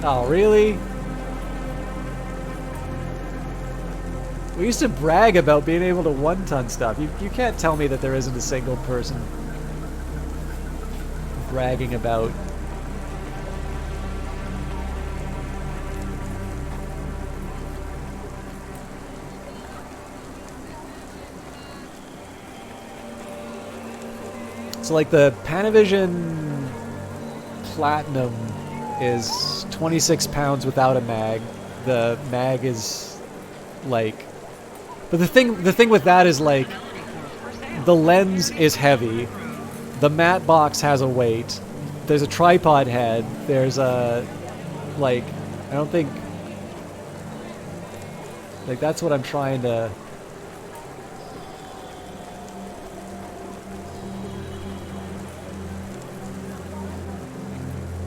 Oh, really? We used to brag about being able to one-ton stuff. You can't tell me that there isn't a single person bragging about so like the Panavision Platinum is 26 pounds without a mag. The mag is like, but the thing with that is like, the lens is heavy, the matte box has a weight, there's a tripod head, there's a, like, I don't think, like that's what I'm trying to.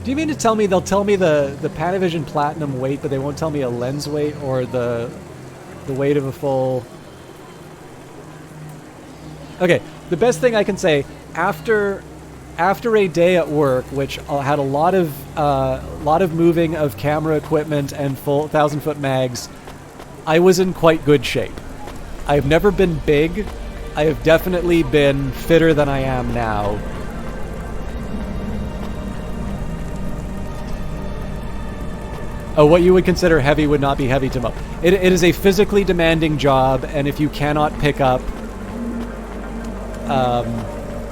Do you mean to tell me they'll tell me the Panavision Platinum weight, but they won't tell me a lens weight or the weight of a full... Okay, the best thing I can say, after a day at work, which had a lot of moving of camera equipment and full 1,000-foot mags, I was in quite good shape. I've never been big. I have definitely been fitter than I am now. Oh, what you would consider heavy would not be heavy to most. It is a physically demanding job, and if you cannot pick up...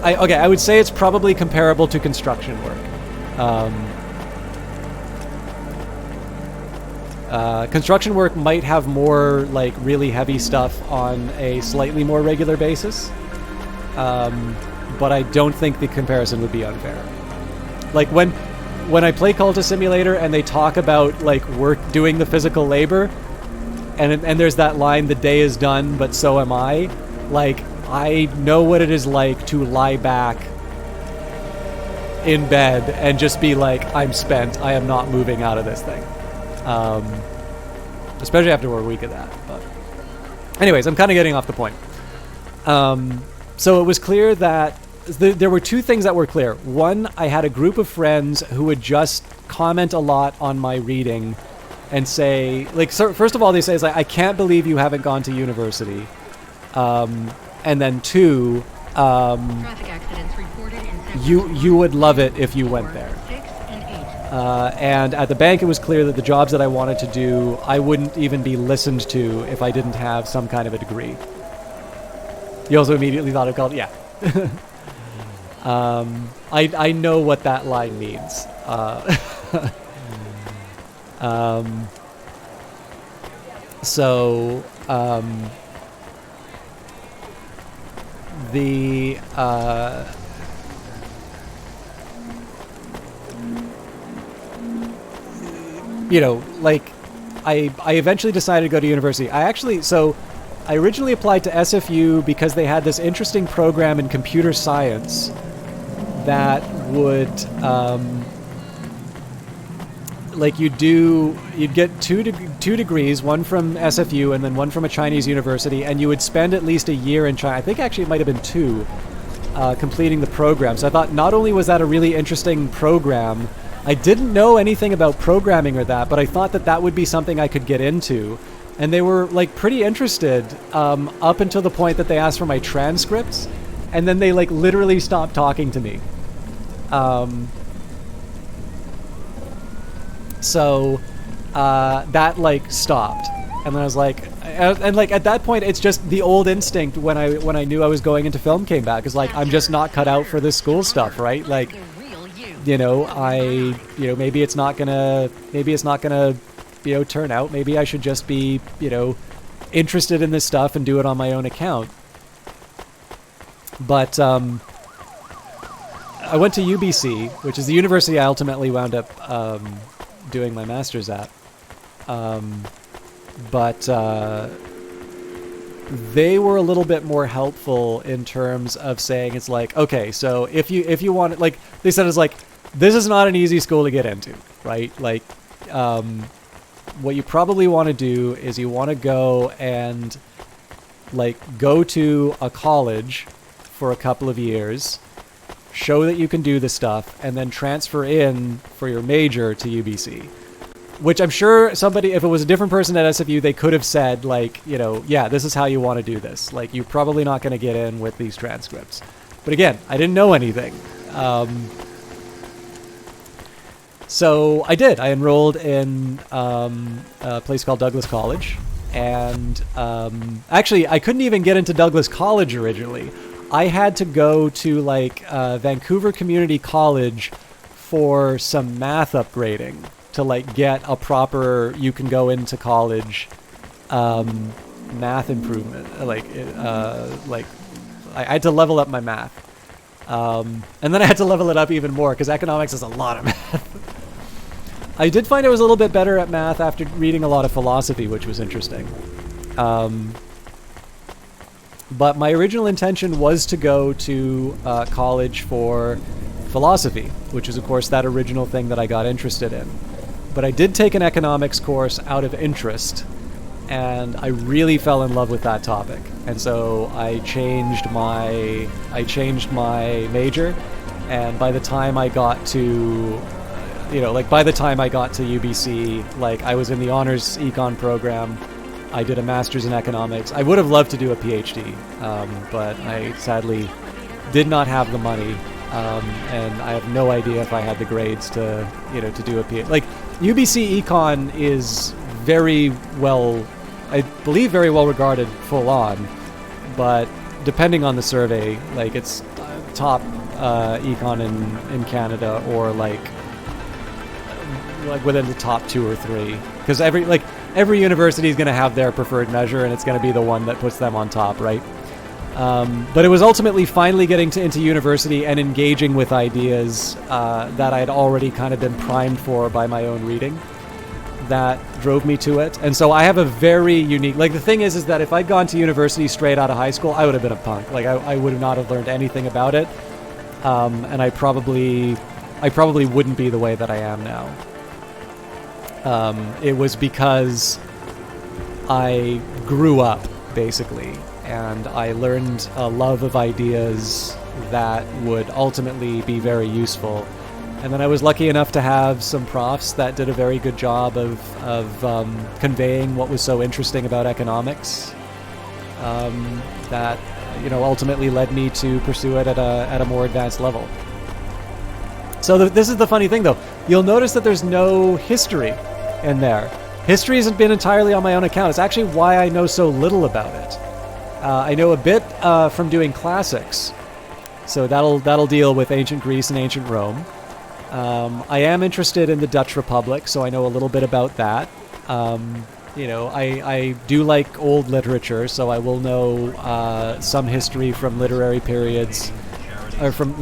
I would say it's probably comparable to construction work. Construction work might have more, like, really heavy stuff on a slightly more regular basis, but I don't think the comparison would be unfair. Like, when I play Cultist Simulator and they talk about like work doing the physical labor, and there's that line, the day is done, but so am I. Like, I know what it is like to lie back in bed and just be like, I'm spent. I am not moving out of this thing. Especially after a week of that. But anyways, I'm kind of getting off the point. So it was clear that there were two things that were clear. One, I had a group of friends who would just comment a lot on my reading and say, like, first of all, they say, it's like, I can't believe you haven't gone to university. And then two, you would love it if you went there. And at the bank, it was clear that the jobs that I wanted to do, I wouldn't even be listened to if I didn't have some kind of a degree. You also immediately thought of college, yeah. I know what that line means. You know, like, I eventually decided to go to university. I originally applied to SFU because they had this interesting program in computer science that would, like, you'd get two degrees, one from SFU and then one from a Chinese university, and you would spend at least a year in China. I think actually it might have been 2, completing the program. So I thought not only was that a really interesting program, I didn't know anything about programming or that, but I thought that would be something I could get into. And they were, like, pretty interested up until the point that they asked for my transcripts, and then they, like, literally stopped talking to me. So that, like, stopped. And then I was like, and like, at that point, it's just the old instinct when I knew I was going into film came back. It's like, I'm just not cut out for this school stuff, right? Like, you know, maybe it's not gonna, you know, turn out. Maybe I should just be, you know, interested in this stuff and do it on my own account. But I went to UBC, which is the university I ultimately wound up doing my master's at. But they were a little bit more helpful in terms of saying, it's like, okay, so if you want, like, they said, it's like, this is not an easy school to get into, right? Like, what you probably want to do is you want to go and, like, go to a college for a couple of years, show that you can do this stuff, and then transfer in for your major to UBC. Which I'm sure somebody, if it was a different person at SFU, they could have said, like, you know, yeah, this is how you want to do this. Like, you're probably not going to get in with these transcripts. But again, I didn't know anything. So I did. I enrolled in a place called Douglas College. And actually, I couldn't even get into Douglas College originally. I had to go to, like, Vancouver Community College for some math upgrading to, like, get a proper, you can go into college math improvement. Like, I had to level up my math. And then I had to level it up even more because economics is a lot of math. I did find I was a little bit better at math after reading a lot of philosophy, which was interesting. But my original intention was to go to college for philosophy, which is, of course, that original thing that I got interested in. But I did take an economics course out of interest, and I really fell in love with that topic. And so I changed my major, and by the time I got to, you know, like, by the time I got to UBC, like, I was in the honors econ program. I did a master's in economics. I would have loved to do a PhD, but I sadly did not have the money, and I have no idea if I had the grades to, you know, to do a PhD. Like, UBC econ is very well, I believe, very well regarded full on, but depending on the survey, like, it's top econ in Canada, or like within the top 2 or 3, because every university is going to have their preferred measure, and it's going to be the one that puts them on top, right? But it was ultimately finally getting into university and engaging with ideas that I had already kind of been primed for by my own reading that drove me to it. And so I have a very unique, like, the thing is that if I'd gone to university straight out of high school, I would have been a punk. Like, I would not have learned anything about it. And I probably wouldn't be the way that I am now. It was because I grew up, basically, and I learned a love of ideas that would ultimately be very useful. And then I was lucky enough to have some profs that did a very good job of conveying what was so interesting about economics, that ultimately led me to pursue it at a more advanced level. So this is the funny thing, though. You'll notice that there's no history in there. History hasn't been entirely on my own account. It's actually why I know so little about it. I know a bit from doing classics, so that'll deal with ancient Greece and ancient Rome. I am interested in the Dutch Republic, so I know a little bit about that. I do like old literature, so I will know some history from literary periods, or from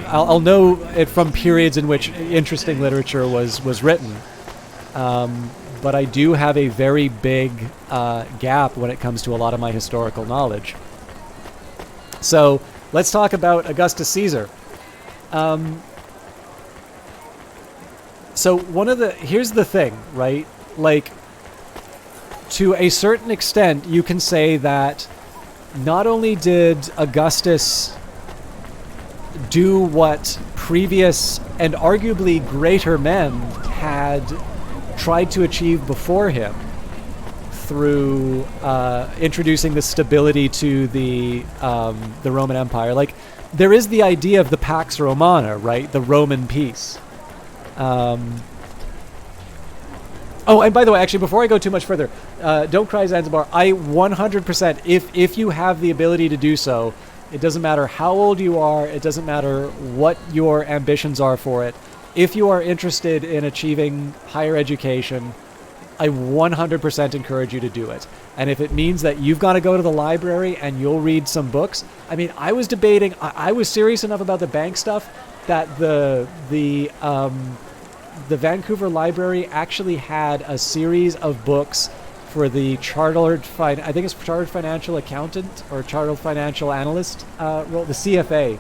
I'll know it from periods in which interesting literature was written. But I do have a very big gap when it comes to a lot of my historical knowledge. So let's talk about Augustus Caesar. So here's the thing, right? Like, to a certain extent, you can say that not only did Augustus do what previous and arguably greater men had tried to achieve before him through introducing the stability to the Roman Empire. Like, there is the idea of the Pax Romana, right? The Roman peace. Oh, and by the way, actually, before I go too much further, don't cry Zanzibar. I 100%, if you have the ability to do so, it doesn't matter how old you are, it doesn't matter what your ambitions are for it. If you are interested in achieving higher education, I 100% encourage you to do it. And if it means that you've got to go to the library and you'll read some books, I mean, I was debating, I was serious enough about the bank stuff that the Vancouver Library actually had a series of books for the chartered financial accountant or chartered financial analyst role, the CFA.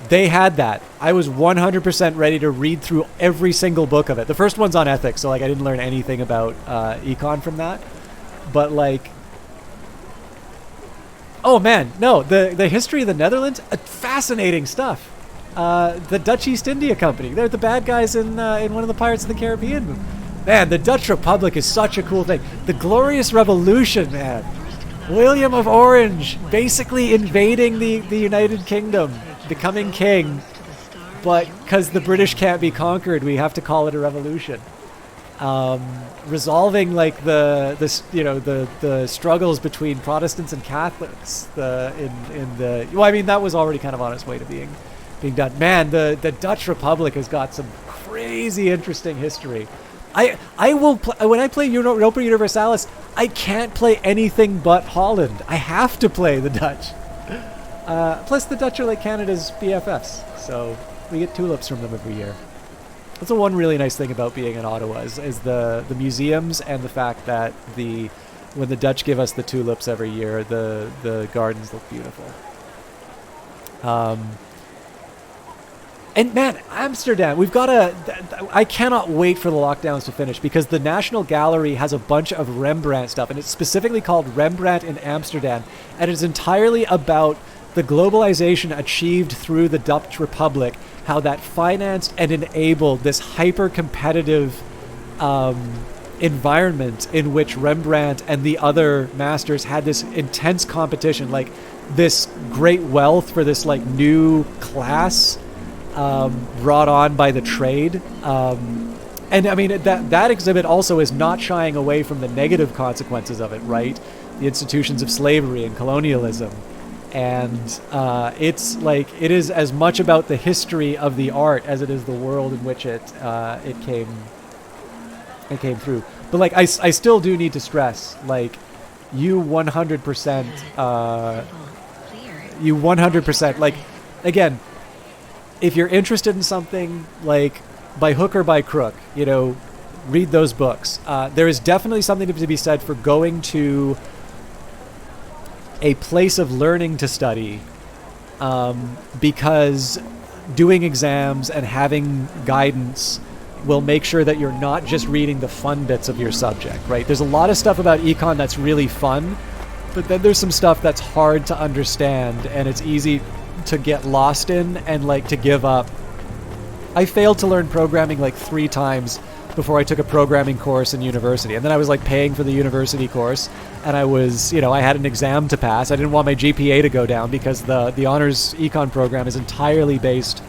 They had that. I was 100% ready to read through every single book of it. The first one's on ethics, so I didn't learn anything about econ from that. But oh man, no, the history of the Netherlands, fascinating stuff. The Dutch East India Company, they're the bad guys in one of the Pirates of the Caribbean movies. Man, the Dutch Republic is such a cool thing. The Glorious Revolution, man. William of Orange basically invading the United Kingdom, becoming king, but because the British can't be conquered, we have to call it a revolution. Resolving the struggles between Protestants and Catholics. That was already kind of on its way to being done. Man, the Dutch Republic has got some crazy interesting history. I will when I play Europa Universalis, I can't play anything but Holland. I have to play the Dutch. Plus, the Dutch are like Canada's BFFs, so we get tulips from them every year. That's the one really nice thing about being in Ottawa is the museums and the fact that when the Dutch give us the tulips every year, the gardens look beautiful. And man, Amsterdam, I cannot wait for the lockdowns to finish because the National Gallery has a bunch of Rembrandt stuff, and it's specifically called Rembrandt in Amsterdam, and it's entirely about the globalization achieved through the Dutch Republic, how that financed and enabled this hyper-competitive environment in which Rembrandt and the other masters had this intense competition, like this great wealth for this new class brought on by the trade. And I mean, that exhibit also is not shying away from the negative consequences of it, right? The institutions of slavery and colonialism. And it is as much about the history of the art as it is the world in which it came through. But I still do need to stress, you 100%, again, if you're interested in something, by hook or by crook, read those books. There is definitely something to be said for going to a place of learning to study, because doing exams and having guidance will make sure that you're not just reading the fun bits of your subject, right? There's a lot of stuff about econ that's really fun, but then there's some stuff that's hard to understand, and it's easy to get lost in and like to give up. I failed to learn programming like 3 times before I took a programming course in university, and then I was like paying for the university course, and I was, you know, I had an exam to pass. I didn't want my GPA to go down because the honors econ program is entirely based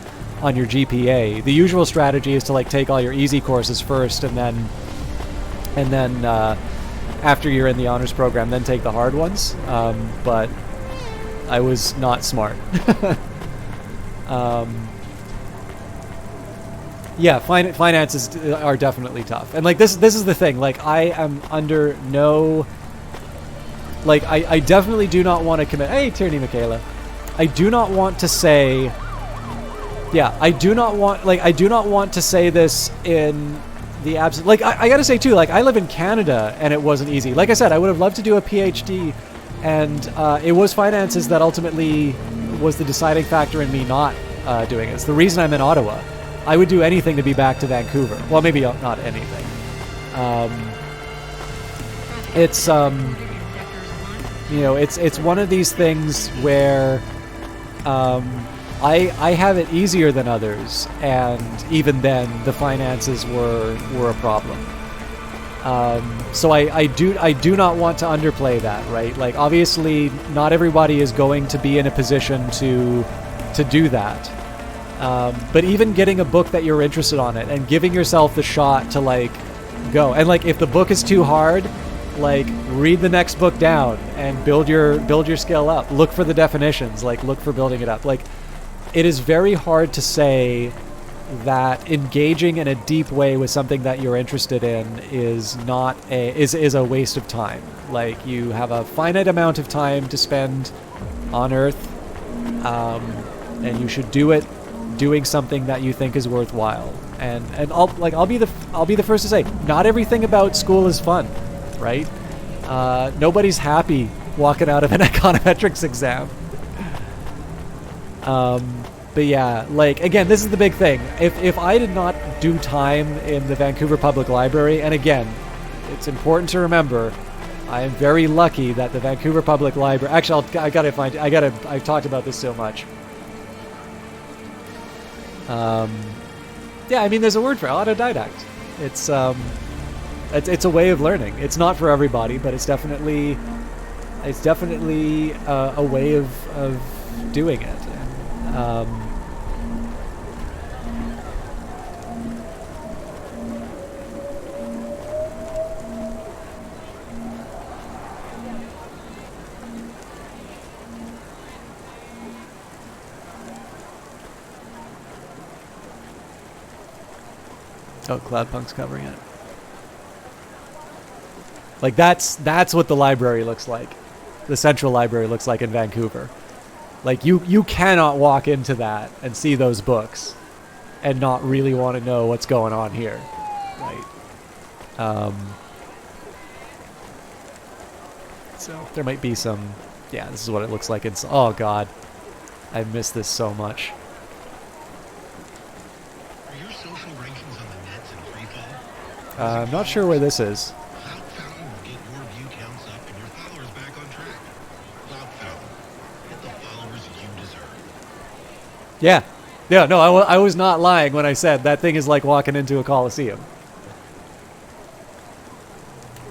on your GPA. The usual strategy is to like take all your easy courses first, and then after you're in the honors program, then take the hard ones. But I was not smart. Yeah, finances are definitely tough, and like this is the thing. Like I am under no. Like I definitely do not want to commit. Hey, Tierney Michaela, I do not want to say. Yeah, I do not want to say this in the absence. Like I gotta say too. Like I live in Canada, and it wasn't easy. Like I said, I would have loved to do a PhD, and it was finances that ultimately was the deciding factor in me not doing it. It's the reason I'm in Ottawa. I would do anything to be back to Vancouver. Well, maybe not anything. It's you know, it's one of these things where I have it easier than others, and even then the finances were a problem. So I do not want to underplay that, right? Like obviously not everybody is going to be in a position to do that. But even getting a book that you're interested on it and giving yourself the shot to like go, and like if the book is too hard, like read the next book down and build your skill up. Look for the definitions, like look for building it up. Like it is very hard to say that engaging in a deep way with something that you're interested in is a waste of time. Like you have a finite amount of time to spend on Earth, and you should do it doing something that you think is worthwhile. And I'll be the first to say, not everything about school is fun, right? Nobody's happy walking out of an econometrics exam. But yeah, like again, this is the big thing. If I did not do time in the Vancouver Public Library, and again, it's important to remember, I am very lucky that the Vancouver Public Library. Actually, I've talked about this so much. Yeah, I mean, there's a word for it, autodidact. It's a way of learning. It's not for everybody, but it's definitely a way of doing it. Oh, Cloudpunk's covering it. Like that's what the library looks like. The central library looks like in Vancouver. Like you cannot walk into that and see those books and not really want to know what's going on here, right? So there might be some. Yeah, this is what it looks like. Oh God, I miss this so much. I'm not sure where this is. Yeah. Yeah, no, I was not lying when I said that thing is like walking into a coliseum.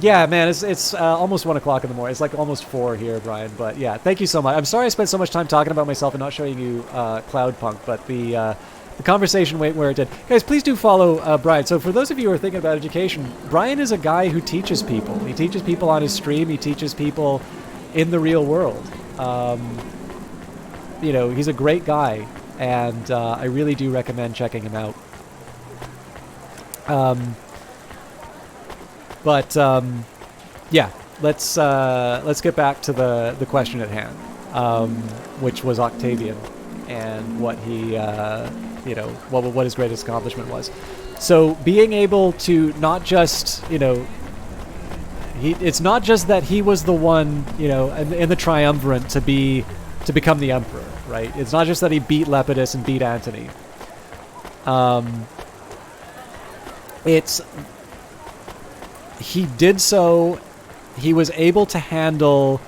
Yeah, man, it's almost 1 o'clock in the morning. It's like almost 4 here, Brian. But yeah, thank you so much. I'm sorry I spent so much time talking about myself and not showing you Cloudpunk, but the conversation went where it did. Guys, please do follow Brian. So for those of you who are thinking about education, Brian is a guy who teaches people. He teaches people on his stream. He teaches people in the real world. You know, he's a great guy, and I really do recommend checking him out. Yeah, let's get back to the question at hand, which was Octavian and what he what his greatest accomplishment was. So being able to not just it's not just that he was the one in the triumvirate to become the emperor, right? It's not just that he beat Lepidus and beat Antony. he did so. He was able to handle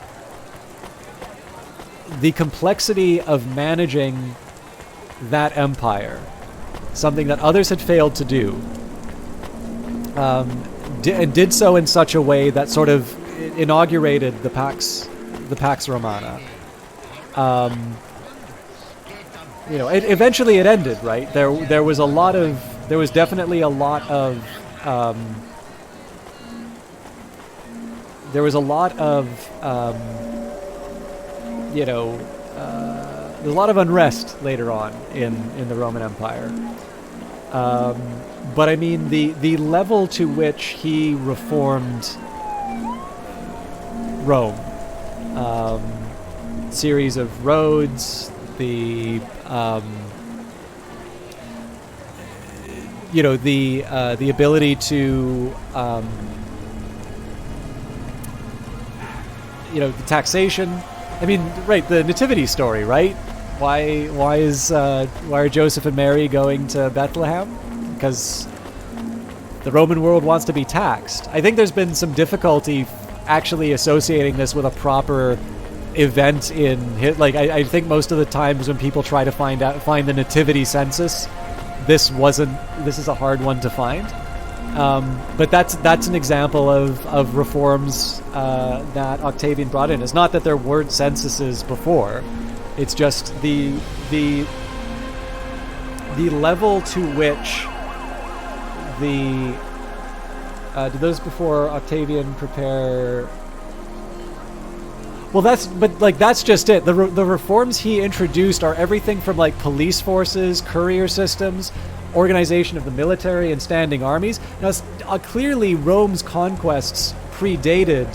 the complexity of managing that empire, something that others had failed to do, and did so in such a way that sort of inaugurated the Pax Romana. Eventually it ended, right? There was definitely a lot of there's a lot of unrest later on in the Roman Empire. But I mean, the level to which he reformed Rome, series of roads, the ability to the taxation. I mean, right, the nativity story, right? Why are Joseph and Mary going to Bethlehem? Because the Roman world wants to be taxed. I think there's been some difficulty actually associating this with a proper event I think most of the times when people try to find the nativity census, this is a hard one to find. But that's an example of reforms that Octavian brought in. It's not that there weren't censuses before. It's just the level to which did those before Octavian prepare? Well, that's just it. The reforms he introduced are everything from like police forces, courier systems, organization of the military, and standing armies. Now, clearly, Rome's conquests predated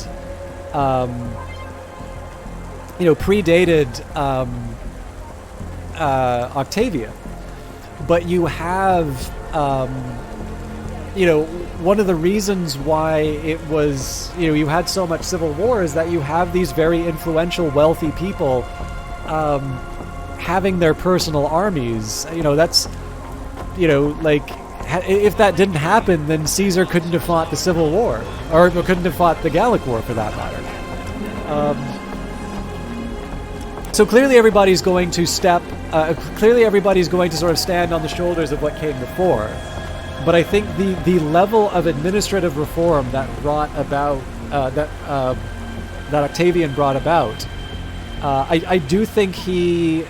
Octavian, but you have one of the reasons why it was you had so much civil war is that you have these very influential, wealthy people having their personal armies. That's if that didn't happen, then Caesar couldn't have fought the Civil War, or couldn't have fought the Gallic War for that matter. So clearly everybody's going to sort of stand on the shoulders of what came before. But I think the level of administrative reform that brought about that Octavian brought about, I do think he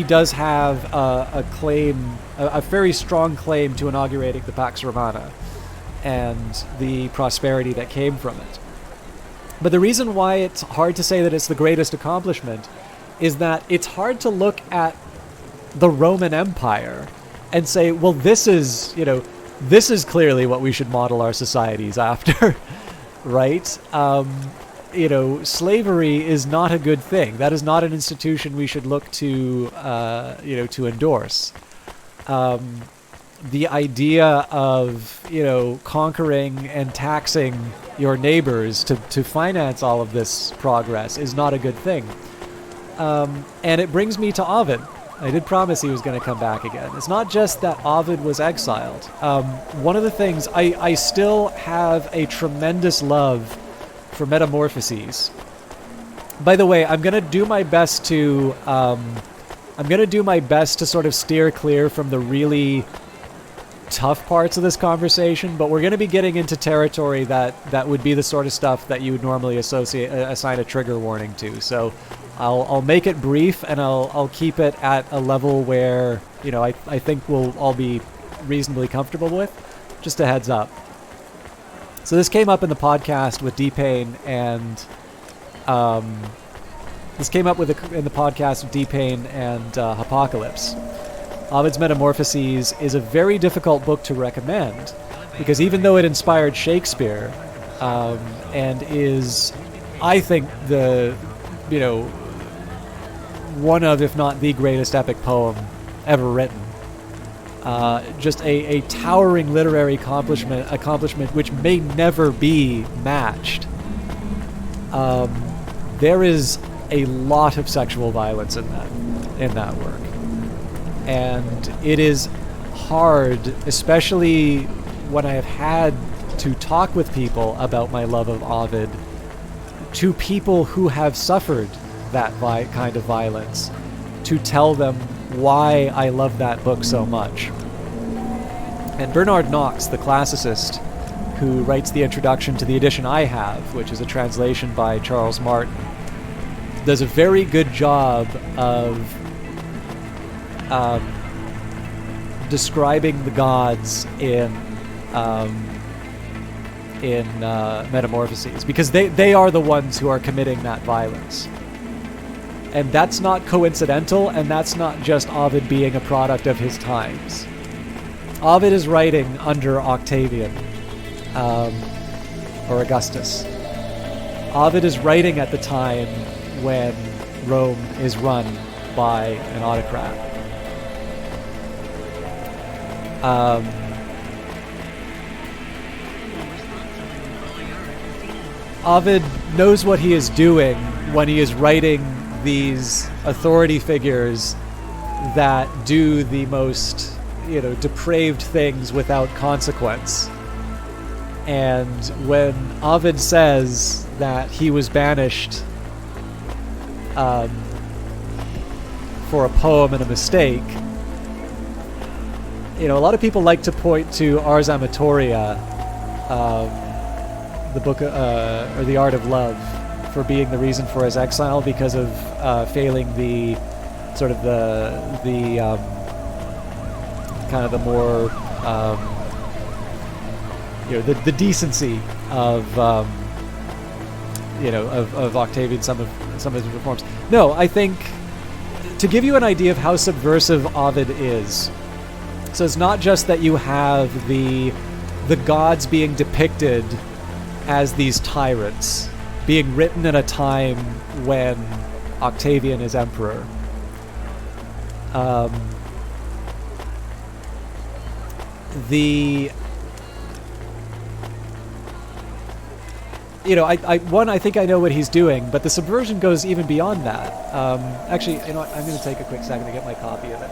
does have a claim, a very strong claim to inaugurating the Pax Romana and the prosperity that came from it. But the reason why it's hard to say that it's the greatest accomplishment is that it's hard to look at the Roman Empire and say, well, this is clearly what we should model our societies after, right? Slavery is not a good thing. That is not an institution we should look to, to endorse. The idea of, conquering and taxing your neighbors to finance all of this progress is not a good thing. And it brings me to Ovid. I did promise he was going to come back again. It's not just that Ovid was exiled. One of the things, I still have a tremendous love for Metamorphoses. By the way, I'm going to do my best to sort of steer clear from the really tough parts of this conversation, but we're going to be getting into territory that would be the sort of stuff that you would normally assign a trigger warning to. So I'll make it brief, and I'll keep it at a level where I think we'll all be reasonably comfortable with. Just a heads up. So this came up in the podcast with D-Pain and Apocalypse. Ovid's Metamorphoses is a very difficult book to recommend because even though it inspired Shakespeare and is, I think, one of, if not the greatest epic poem ever written, just a towering literary accomplishment which may never be matched. There is a lot of sexual violence in that work, and it is hard, especially when I have had to talk with people about my love of Ovid, to people who have suffered that kind of violence, to tell them why I love that book so much. And Bernard Knox, the classicist, who writes the introduction to the edition I have, which is a translation by Charles Martin, does a very good job of describing the gods in Metamorphoses, because they are the ones who are committing that violence. And that's not coincidental, and that's not just Ovid being a product of his times. Ovid is writing under Octavian, or Augustus. Ovid is writing at the time when Rome is run by an autocrat. Ovid knows what he is doing when he is writing these authority figures that do the most, depraved things without consequence. And when Ovid says that he was banished for a poem and a mistake, a lot of people like to point to Ars Amatoria, the book, or the Art of Love, for being the reason for his exile, because of failing the sort of the kind of the more the decency of of Octavian, some of his reforms. No, I think to give you an idea of how subversive Ovid is, so it's not just that you have the gods being depicted as these tyrants, being written in a time when Octavian is emperor. I think I know what he's doing, but the subversion goes even beyond that. Actually, I'm going to take a quick second to get my copy of it.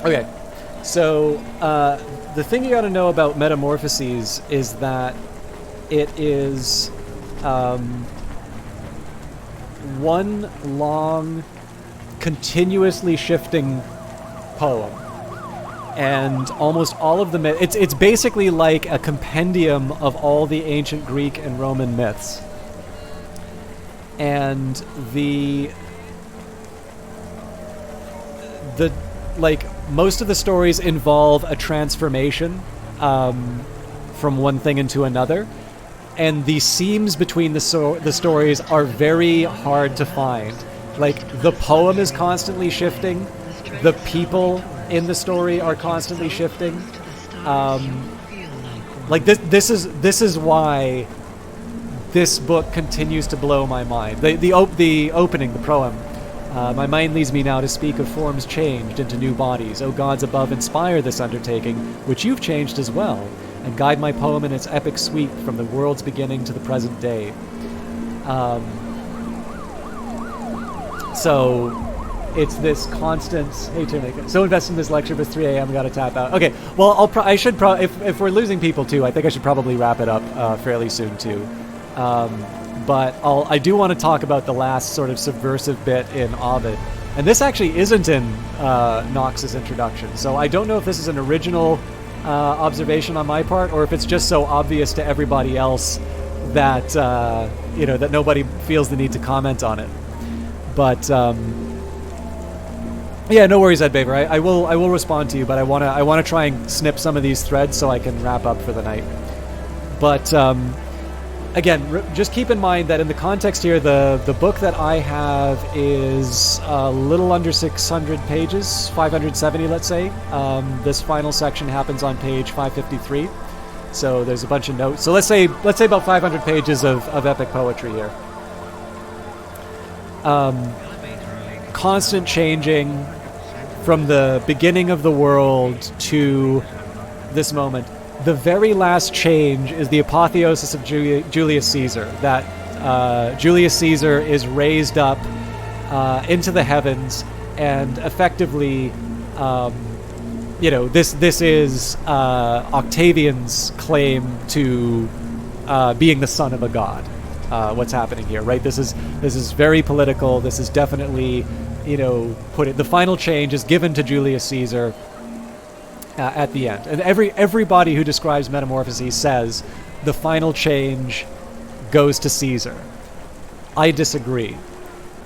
Okay, so the thing you got to know about Metamorphoses is that it is one long, continuously shifting poem, and almost all of the it's basically like a compendium of all the ancient Greek and Roman myths, and most of the stories involve a transformation from one thing into another, and the seams between the stories are very hard to find. The poem is constantly shifting, the people in the story are constantly shifting. This is why this book continues to blow my mind. The opening, the poem. My mind leads me now to speak of forms changed into new bodies. O gods above, inspire this undertaking, which you've changed as well, and guide my poem in its epic sweep from the world's beginning to the present day. So it's this constant. Hey, Tim, so invest in this lecture, but it's 3 a.m. We got to tap out. Okay, well, I should if we're losing people too, I think I should probably wrap it up fairly soon too. But I do want to talk about the last sort of subversive bit in Ovid, And this actually isn't in Nox's introduction, so I don't know if this is an original observation on my part, or if it's just so obvious to everybody else that that nobody feels the need to comment on it. But yeah, no worries, Ed Baver. I will respond to you, but I wanna try and snip some of these threads so I can wrap up for the night. But again, just keep in mind that in the context here, the book that I have is a little under 600 pages, 570, let's say. This final section happens on page 553, so there's a bunch of notes. So let's say about 500 pages of epic poetry here. Constant changing from the beginning of the world to this moment. The very last change is the apotheosis of Julius Caesar, that Julius Caesar is raised up into the heavens, and effectively, this is Octavian's claim to being the son of a god. What's happening here, right? This is very political. This is definitely, the final change is given to Julius Caesar at the end. And everybody who describes Metamorphoses says the final change goes to Caesar. I disagree.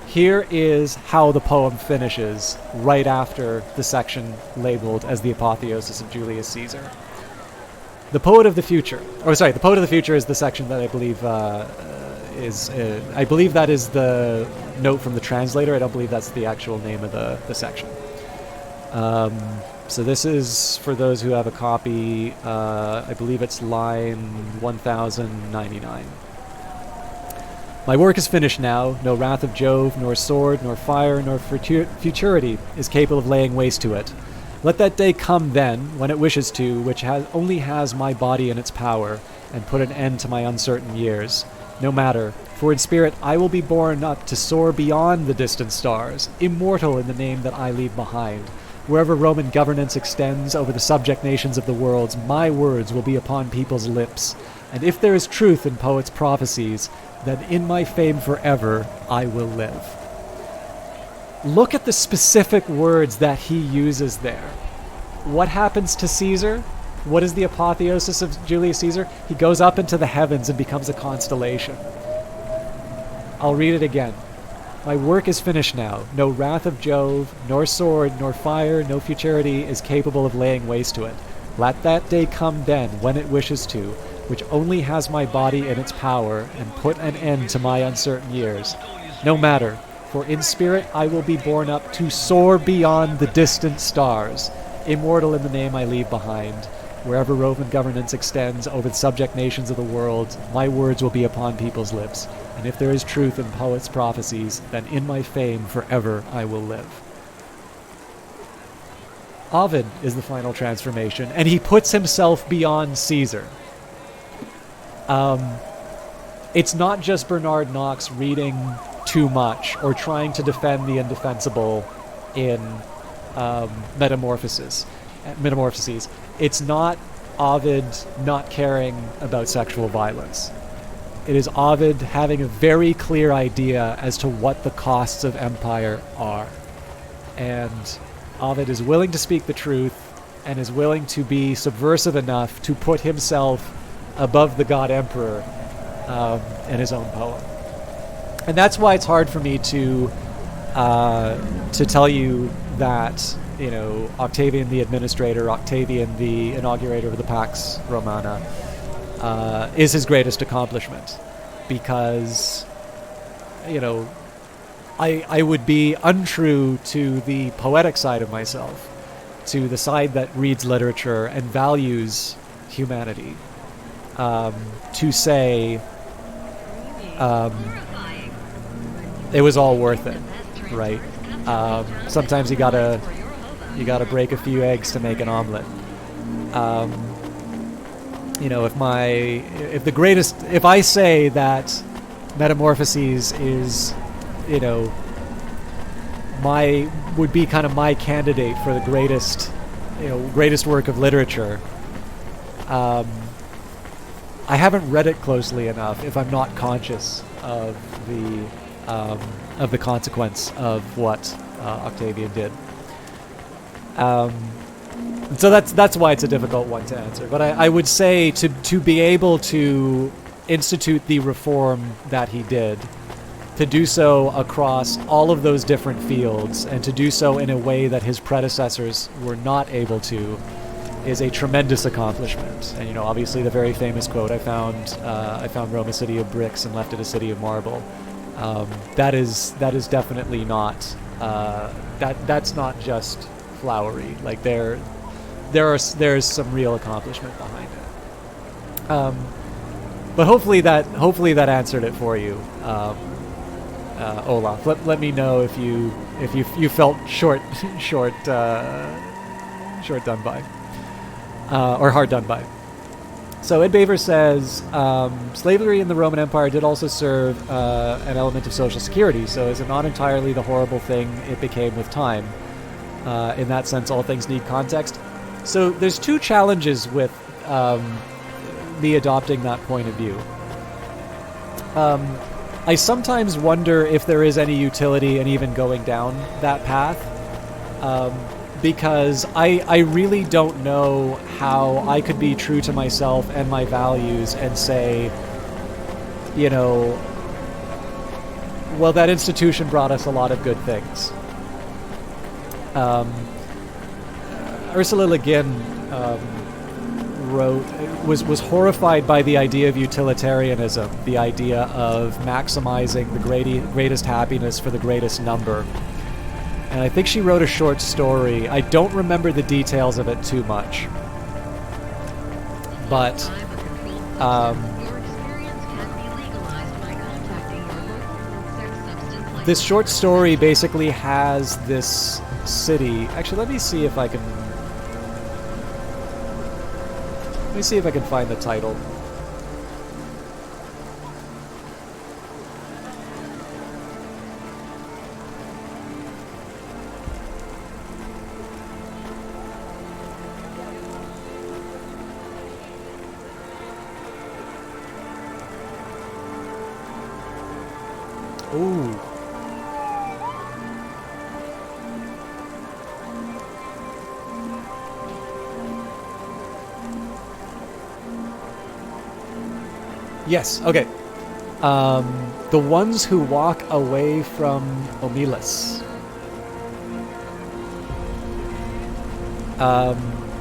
Here is how the poem finishes right after the section labeled as the apotheosis of Julius Caesar. The Poet of the Future, the Poet of the Future is the section that I believe I believe that is the note from the translator. I don't believe that's the actual name of the section. So this is for those who have a copy. I believe it's line 1099. My work is finished now. No wrath of Jove, nor sword, nor fire, nor futurity is capable of laying waste to it. Let that day come then, when it wishes to, which only has my body in its power, and put an end to my uncertain years. No matter, for in spirit I will be borne up to soar beyond the distant stars, immortal in the name that I leave behind. Wherever Roman governance extends over the subject nations of the worlds, my words will be upon people's lips. And if there is truth in poets' prophecies, then in my fame forever I will live. Look at the specific words that he uses there. What happens to Caesar? What is the apotheosis of Julius Caesar? He goes up into the heavens and becomes a constellation. I'll read it again. My work is finished now. No wrath of Jove, nor sword, nor fire, no futurity is capable of laying waste to it. Let that day come then, when it wishes to, which only has my body in its power, and put an end to my uncertain years. No matter, for in spirit I will be borne up to soar beyond the distant stars, immortal in the name I leave behind. Wherever Roman governance extends over the subject nations of the world, my words will be upon people's lips. And if there is truth in poets' prophecies, then in my fame forever I will live. Ovid is the final transformation, and he puts himself beyond Caesar. It's not just Bernard Knox reading too much or trying to defend the indefensible in Metamorphoses. It's not Ovid not caring about sexual violence. It is Ovid having a very clear idea as to what the costs of empire are. And Ovid is willing to speak the truth and is willing to be subversive enough to put himself above the god emperor in his own poem. And that's why it's hard for me to tell you that, Octavian the Administrator, Octavian the inaugurator of the Pax Romana, is his greatest accomplishment. Because, I would be untrue to the poetic side of myself, to the side that reads literature and values humanity, to say it was all worth it, right? Sometimes you gotta break a few eggs to make an omelet. If I say that Metamorphoses is, would be kind of my candidate for the greatest work of literature, I haven't read it closely enough if I'm not conscious of the consequence of what Octavian did. So that's why it's a difficult one to answer. But I would say to be able to institute the reform that he did, to do so across all of those different fields, and to do so in a way that his predecessors were not able to, is a tremendous accomplishment. And, you know, obviously the very famous quote, I found Rome a city of bricks and left it a city of marble. That is definitely not, that's not just flowery. Like there's some real accomplishment behind it. But hopefully that answered it for you, Olaf. Let me know if you felt short done by, or hard done by. So Ed Baver says, slavery in the Roman Empire did also serve an element of social security, so is it not entirely the horrible thing it became with time? In that sense, all things need context. So there's two challenges with me adopting that point of view. I sometimes wonder if there is any utility in even going down that path, because I really don't know how I could be true to myself and my values and say, you know, well, that institution brought us a lot of good things. Ursula Le Guin was horrified by the idea of utilitarianism, the idea of maximizing the greatest happiness for the greatest number. And I think she wrote a short story. I don't remember the details of it too much. But this short story basically has this city. Actually, let me see if I can find the title. Ooh. Yes, okay. The ones who walk away from Omilis.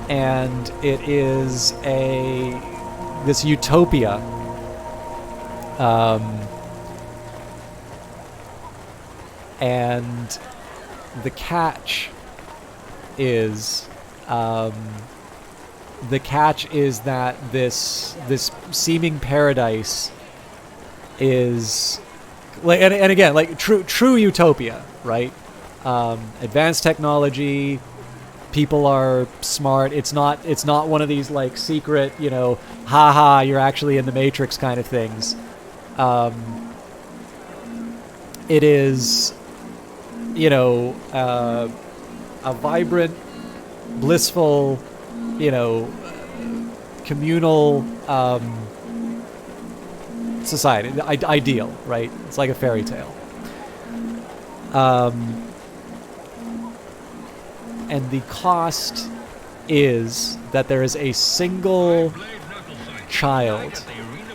And it is this utopia. And the catch is that this seeming paradise is like, and again, like true utopia, right? Advanced technology, people are smart. It's not one of these like secret, you know, haha, you're actually in the Matrix kind of things. It is, you know, a vibrant, blissful, you know, communal society, ideal, right? It's like a fairy tale. And the cost is that there is a single child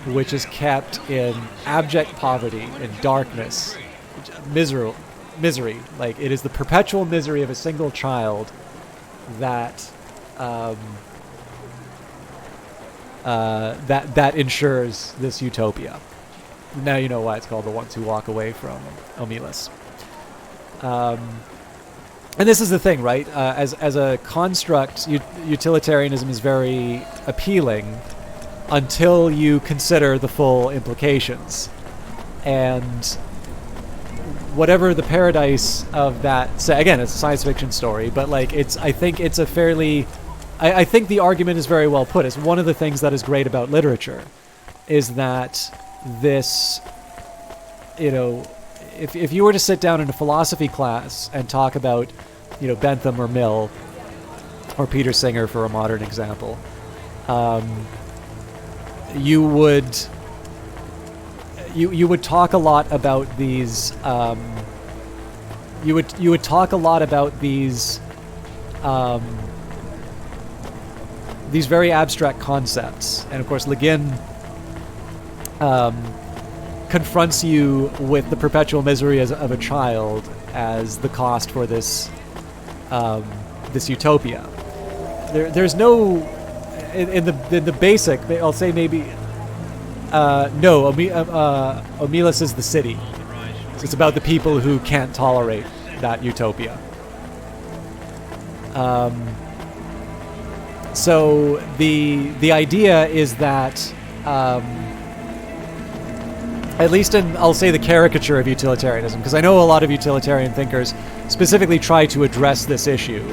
which is kept in abject poverty, in darkness, misery. Like, it is the perpetual misery of a single child that that ensures this utopia. Now you know why it's called The Ones Who Walk Away from Omilis. And this is the thing, right? As a construct, utilitarianism is very appealing until you consider the full implications. And whatever the paradise of that, so again, it's a science fiction story, but like I think it's a fairly, I think the argument is very well put. It's one of the things that is great about literature, is that this, you know, if you were to sit down in a philosophy class and talk about, you know, Bentham or Mill or Peter Singer for a modern example, you would talk a lot about these you would talk a lot about these very abstract concepts, and of course Le Guin confronts you with the perpetual misery of a child as the cost for this this utopia. There's no in the basic. I'll say maybe no. Omelis is the city. So it's about the people who can't tolerate that utopia. So the idea is that, at least in, I'll say, the caricature of utilitarianism, because I know a lot of utilitarian thinkers specifically try to address this issue,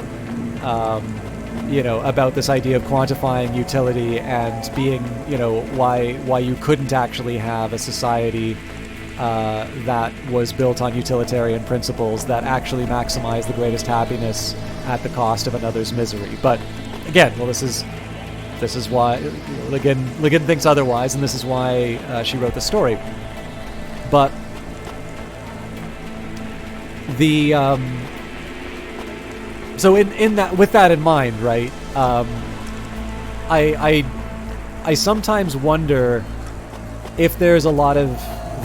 about this idea of quantifying utility and being, why you couldn't actually have a society that was built on utilitarian principles that actually maximize the greatest happiness at the cost of another's misery. But again, well, this is why Le Guin thinks otherwise, and this is why she wrote the story. But the so in that, with that in mind, right? I sometimes wonder if there's a lot of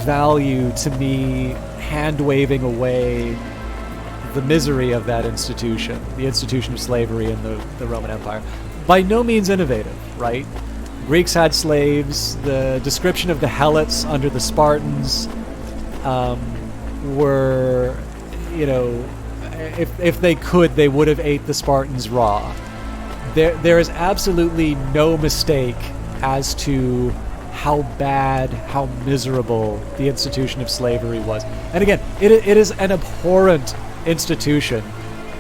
value to me hand-waving away the misery of that institution, the institution of slavery in the Roman Empire. By no means innovative, right? Greeks had slaves. The description of the Helots under the Spartans were, if they could, they would have ate the Spartans raw. There is absolutely no mistake as to how bad, how miserable the institution of slavery was. And again, it is an abhorrent institution.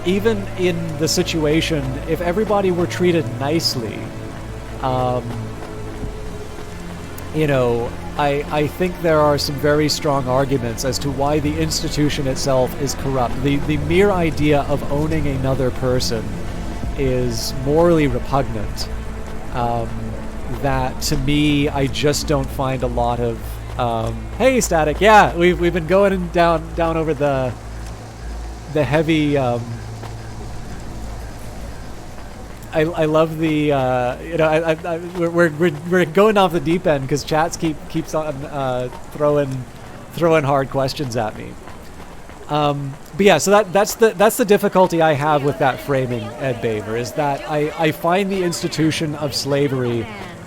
Even in the situation, if everybody were treated nicely, I think there are some very strong arguments as to why the institution itself is corrupt. The mere idea of owning another person is morally repugnant. That, to me, I just don't find a lot of... hey, Static, yeah, we've been going down over the heavy... I love the we're going off the deep end because chats keeps on throwing hard questions at me. But yeah, so that's the difficulty I have with that framing, Ed Baver, is that I find the institution of slavery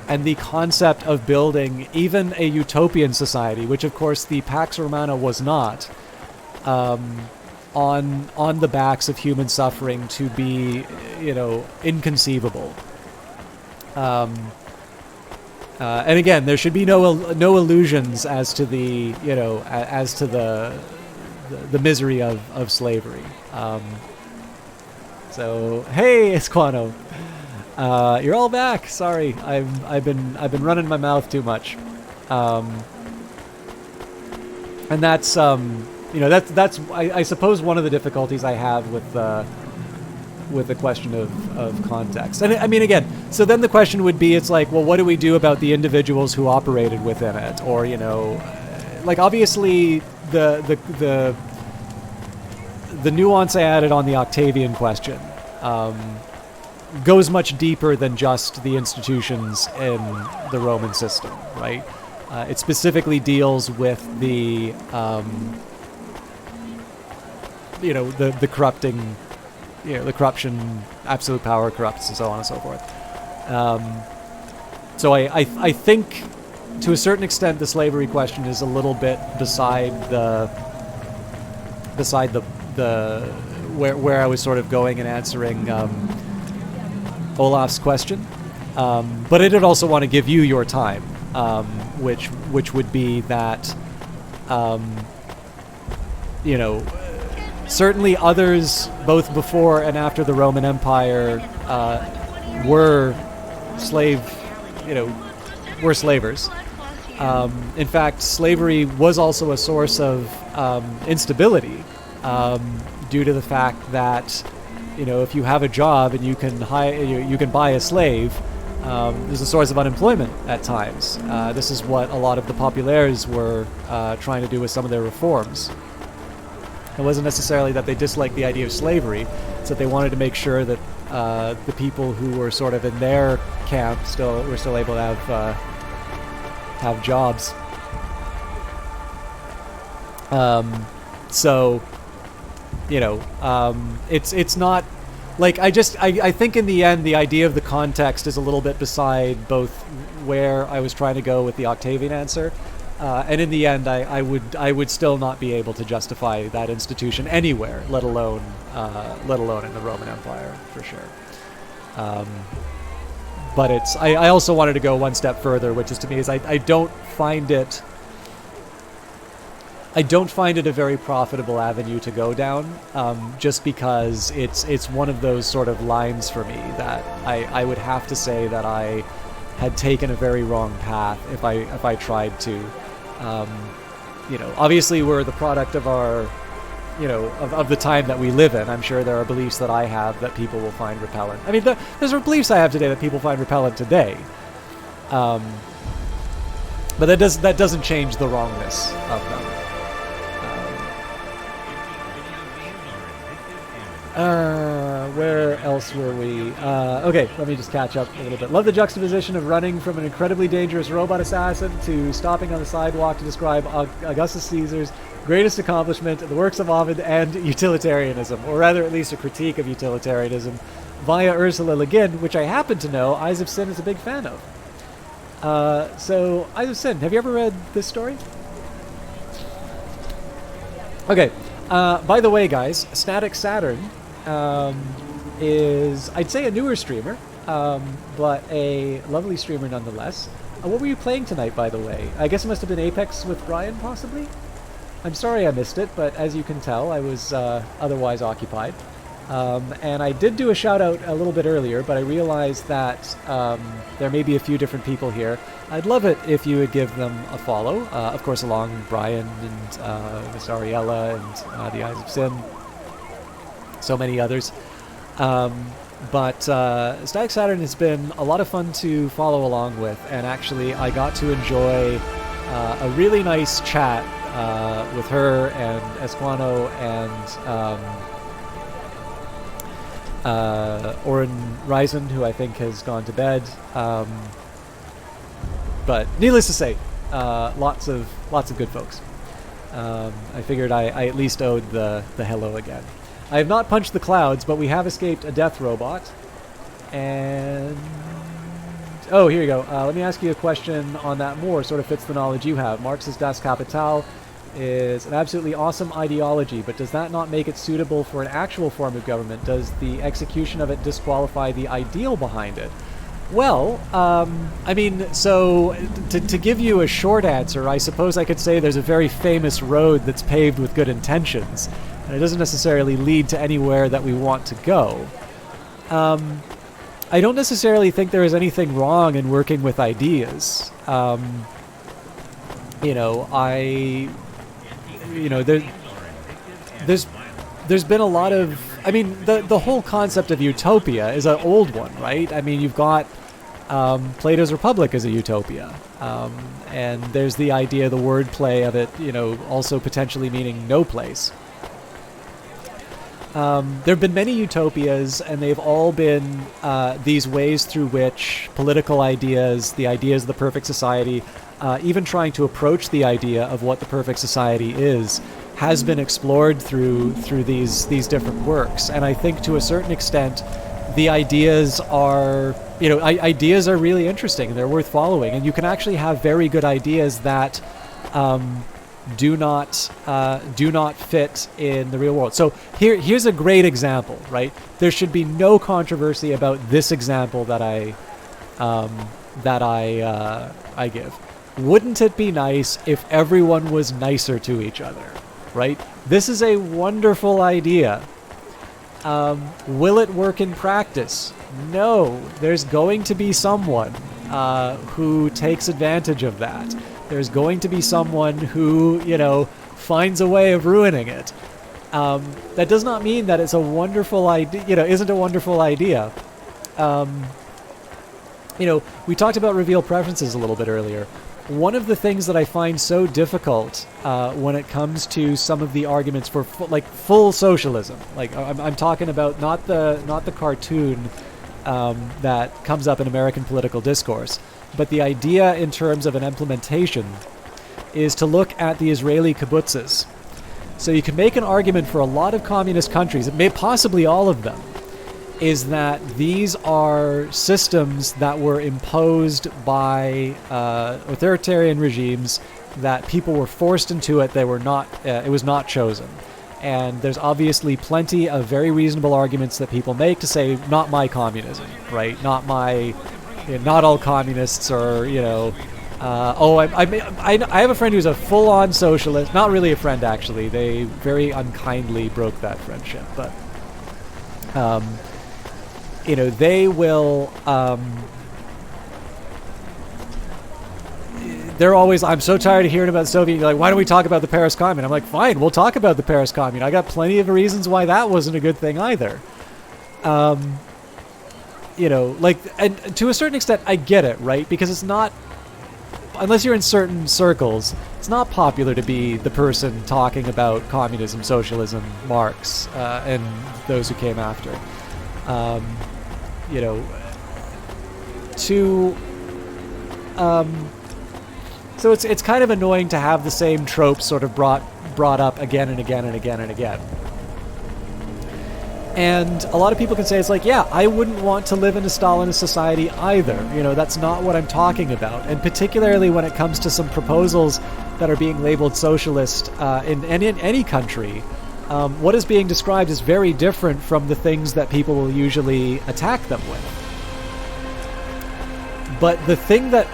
and the concept of building even a utopian society, which of course the Pax Romana was not, on the backs of human suffering to be, inconceivable. And again, there should be no illusions as to the misery of slavery. So hey, Esquano, you're all back. Sorry, I've been running my mouth too much, and that's that's I suppose one of the difficulties I have with the question of context. And I mean, again, so then the question would be, it's like, well, what do we do about the individuals who operated within it? Or, like, obviously the nuance I added on the Octavian question goes much deeper than just the institutions in the Roman system, right? It specifically deals with the the corrupting, the corruption, absolute power corrupts, and so on and so forth. So I think, to a certain extent, the slavery question is a little bit beside the where I was sort of going and answering Olaf's question. But I did also want to give you your time, which would be that, certainly others, both before and after the Roman Empire, were slavers. In fact, slavery was also a source of instability, due to the fact that, if you have a job and you can you can buy a slave, there's a source of unemployment at times. This is what a lot of the populaires were trying to do with some of their reforms. It wasn't necessarily that they disliked the idea of slavery. It's that they wanted to make sure that the people who were sort of in their camp were still able to have jobs. So, you know, it's not like I think in the end the idea of the context is a little bit beside both where I was trying to go with the Octavian answer, and in the end I would still not be able to justify that institution anywhere, let alone in the Roman Empire for sure. But I also wanted to go one step further, which is to me is I don't find it a very profitable avenue to go down, just because it's one of those sort of lines for me that I would have to say that I had taken a very wrong path if I tried to. You know, obviously we're the product of our, you know, of the time that we live in. I'm sure there are beliefs that I have that people will find repellent. I mean, there's beliefs I have today that people find repellent today. But that doesn't change the wrongness of them. Where else were we? Okay, let me just catch up a little bit. Love the juxtaposition of running from an incredibly dangerous robot assassin to stopping on the sidewalk to describe Augustus Caesar's greatest accomplishment, the works of Ovid, and utilitarianism, or rather at least a critique of utilitarianism, via Ursula Le Guin, which I happen to know Eyes of Sin is a big fan of. So, Eyes of Sin, have you ever read this story? Okay, by the way, guys, Static Saturn is, I'd say, a newer streamer, but a lovely streamer nonetheless. What were you playing tonight, by the way? I guess it must have been Apex with Brian, possibly? I'm sorry I missed it, but as you can tell, I was otherwise occupied. And I did do a shout-out a little bit earlier, but I realized that there may be a few different people here. I'd love it if you would give them a follow, of course, along Brian and Miss Ariella and the Eyes of Sin, so many others. But Static Saturn has been a lot of fun to follow along with, and actually I got to enjoy a really nice chat with her and Esquano and Oren Ryzen, who I think has gone to bed. But needless to say, lots of good folks. I figured I at least owed the hello again. I have not punched the clouds, but we have escaped a death robot. And oh, here you go. Let me ask you a question on that more. Sort of fits the knowledge you have. Marx's Das Kapital is an absolutely awesome ideology, but does that not make it suitable for an actual form of government? Does the execution of it disqualify the ideal behind it? Well, I mean, so to give you a short answer, I suppose I could say there's a very famous road that's paved with good intentions, and it doesn't necessarily lead to anywhere that we want to go. I don't necessarily think there is anything wrong in working with ideas. You know, there's been a lot of, I mean, the whole concept of utopia is an old one, right? I mean, you've got Plato's Republic as a utopia, and there's the idea, the wordplay of it, you know, also potentially meaning no place. There have been many utopias, and they've all been these ways through which political ideas, the ideas of the perfect society, even trying to approach the idea of what the perfect society is, has been explored through these different works. And I think to a certain extent, the ideas are, you know, ideas are really interesting and they're worth following. And you can actually have very good ideas that do not fit in the real world. So here's a great example, right? There should be no controversy about this example that I give. Wouldn't it be nice if everyone was nicer to each other, right? This is a wonderful idea. Will it work in practice? No. There's going to be someone who takes advantage of that. There's going to be someone who, you know, finds a way of ruining it. That does not mean that it's a wonderful idea, you know, isn't a wonderful idea. You know, we talked about reveal preferences a little bit earlier. one of the things that I find so difficult when it comes to some of the arguments for full socialism, like I'm talking about not the cartoon that comes up in American political discourse, but the idea in terms of an implementation is to look at the Israeli kibbutzes. So you can make an argument for a lot of communist countries, possibly all of them, is that these are systems that were imposed by authoritarian regimes, that people were forced into it. They were not. It was not chosen. And there's obviously plenty of very reasonable arguments that people make to say, not my communism, right? Not all communists are, I have a friend who's a full-on socialist. Not really a friend, actually. They very unkindly broke that friendship, but they will. They're always, I'm so tired of hearing about the Soviet. You're like, why don't we talk about the Paris Commune? I'm like, fine, we'll talk about the Paris Commune. I got plenty of reasons why that wasn't a good thing either. And to a certain extent, I get it, right? Because it's not, unless you're in certain circles, it's not popular to be the person talking about communism, socialism, Marx, and those who came after. So it's kind of annoying to have the same tropes sort of brought up again and again and again and again. And a lot of people can say, it's like, yeah, I wouldn't want to live in a Stalinist society either. That's not what I'm talking about. And particularly when it comes to some proposals that are being labeled socialist in any country, what is being described is very different from the things that people will usually attack them with. But the thing that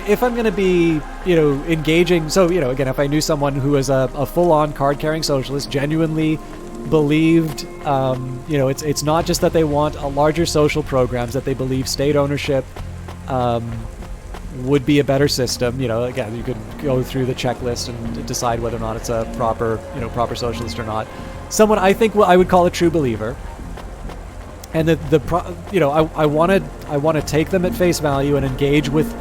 if I'm going to be, engaging, again, if I knew someone who was a full-on card-carrying socialist, genuinely believed, it's not just that they want a larger social programs, that they believe state ownership would be a better system. Again, you could go through the checklist and decide whether or not it's a proper socialist or not. Someone I think I would call a true believer. And I want to take them at face value and engage with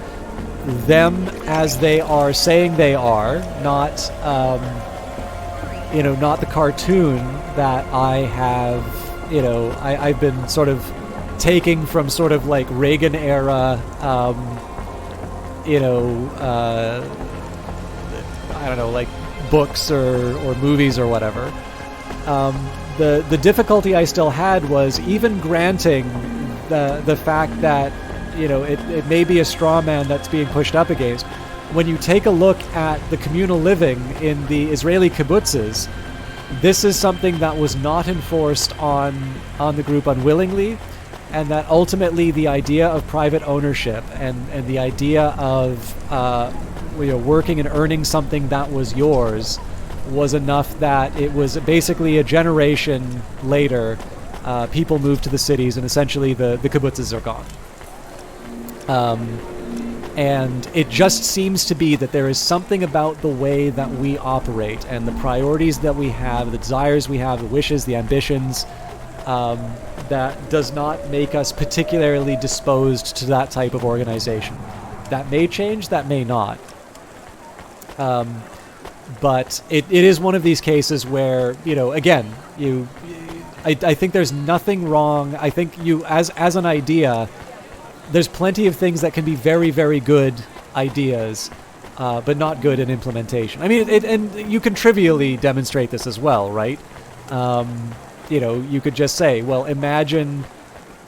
them as they are saying they are, not not the cartoon that I have, I've been sort of taking from sort of like Reagan era, I don't know, like books or movies or whatever. The difficulty I still had was even granting the fact that it may be a straw man that's being pushed up against. When you take a look at the communal living in the Israeli kibbutzes, this is something that was not enforced on the group unwillingly, and that ultimately the idea of private ownership and the idea of working and earning something that was yours was enough that it was basically a generation later, people moved to the cities and essentially the kibbutzes are gone. And it just seems to be that there is something about the way that we operate and the priorities that we have, the desires we have, the wishes, the ambitions, that does not make us particularly disposed to that type of organization. That may change, that may not. But it is one of these cases where, again, I think there's nothing wrong. I think as an idea, there's plenty of things that can be very, very good ideas, but not good in implementation. I mean, and you can trivially demonstrate this as well, right? You could just say, well, imagine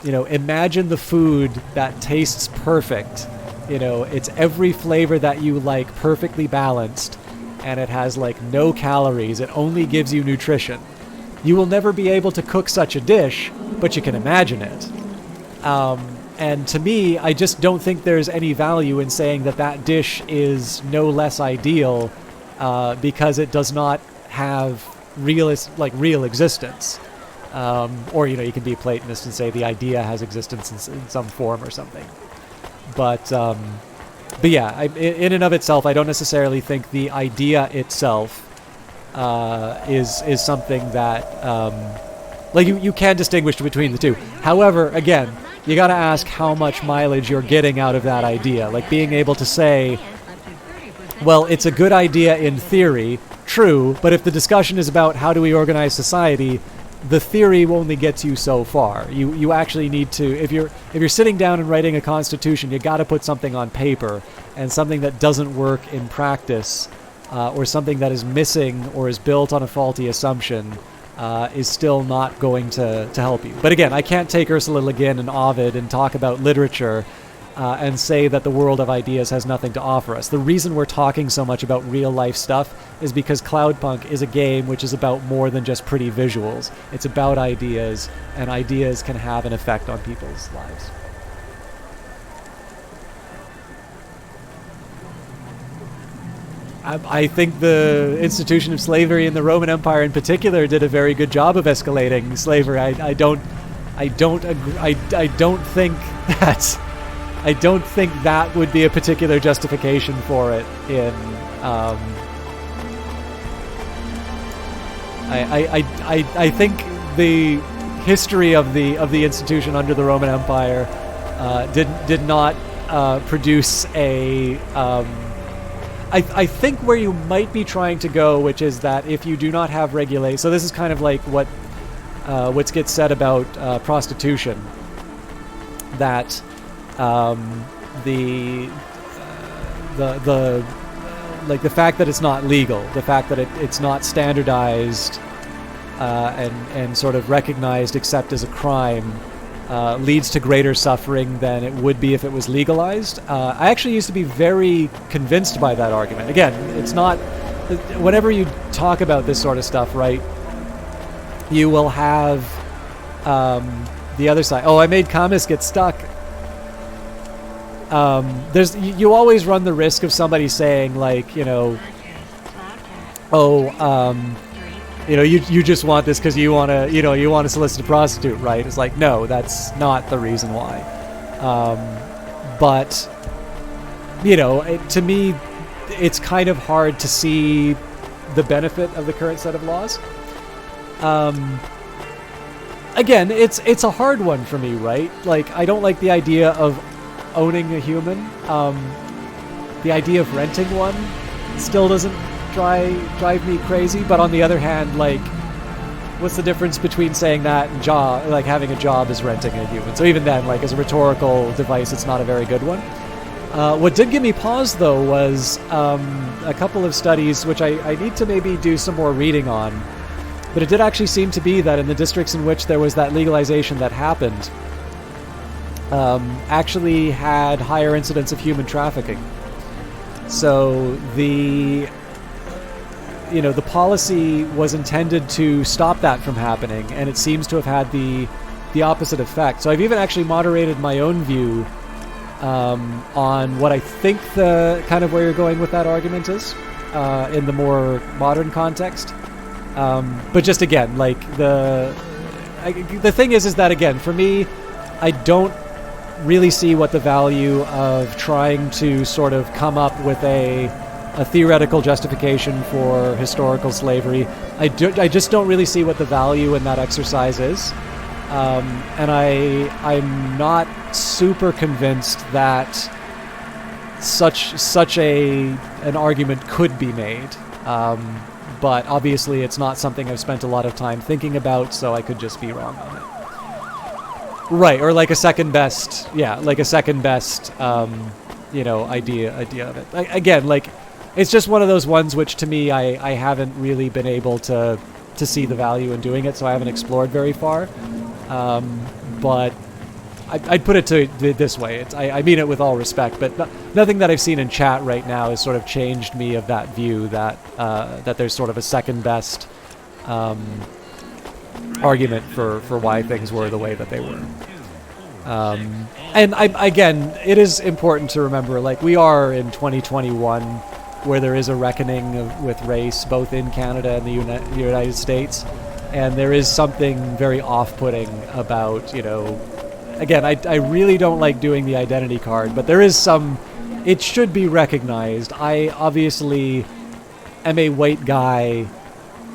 the food that tastes perfect. It's every flavor that you like, perfectly balanced, and it has like no calories. It only gives you nutrition. You will never be able to cook such a dish, but you can imagine it. And to me, I just don't think there's any value in saying that dish is no less ideal because it does not have real existence. Or you can be a Platonist and say the idea has existence in some form or something. But yeah, in and of itself, I don't necessarily think the idea itself is something that you can distinguish between the two. However, again, you got to ask how much mileage you're getting out of that idea. Like being able to say, well, it's a good idea in theory, true, but if the discussion is about how do we organize society, the theory only gets you so far. You actually need to, if you're sitting down and writing a constitution, you got to put something on paper, and something that doesn't work in practice, or something that is missing or is built on a faulty assumption, is still not going to help you. But again, I can't take Ursula Le Guin and Ovid and talk about literature and say that the world of ideas has nothing to offer us. The reason we're talking so much about real-life stuff is because Cloudpunk is a game which is about more than just pretty visuals. It's about ideas, and ideas can have an effect on people's lives. I think the institution of slavery in the Roman Empire in particular did a very good job of escalating slavery. I don't think that would be a particular justification for it in I think the history of the institution under the Roman Empire did not produce a I think where you might be trying to go, which is that if you do not have regulation, so this is kind of like what gets said about prostitution, that the fact that it's not legal, the fact that it's not standardized and sort of recognized except as a crime, leads to greater suffering than it would be if it was legalized. I actually used to be very convinced by that argument. Again, it's not... Whenever you talk about this sort of stuff, right, you will have the other side. Oh, I made Camus get stuck. You always run the risk of somebody saying, like, you know, you just want this because you want to solicit a prostitute, right? It's like, no, that's not the reason why. But, to me, it's kind of hard to see the benefit of the current set of laws. Again, it's a hard one for me, right? Like, I don't like the idea of owning a human. The idea of renting one still doesn't drive me crazy, but on the other hand, like, what's the difference between saying that and like having a job is renting a human? So even then, like, as a rhetorical device, it's not a very good one. What did give me pause, though, was a couple of studies, which I need to maybe do some more reading on, but it did actually seem to be that in the districts in which there was that legalization that happened, actually had higher incidence of human trafficking. So the policy was intended to stop that from happening, and it seems to have had the opposite effect. So I've even actually moderated my own view on what I think the kind of where you're going with that argument is in the more modern context. But just again, like the thing is that, again, for me, I don't really see what the value of trying to sort of come up with a theoretical justification for historical slavery. I just don't really see what the value in that exercise is. And I'm not super convinced that such an argument could be made. But obviously it's not something I've spent a lot of time thinking about, so I could just be wrong on it. Right, or like a second best, idea of it. Again, like, it's just one of those ones which, to me, I haven't really been able to see the value in doing it, so I haven't explored very far. But I'd put it this way. I mean it with all respect, but nothing that I've seen in chat right now has sort of changed me of that view that there's sort of a second best argument for why things were the way that they were. And again, it is important to remember, like, we are in 2021, where there is a reckoning with race, both in Canada and the United States, and there is something very off-putting about, again, I really don't like doing the identity card, but there is it should be recognized. I obviously am a white guy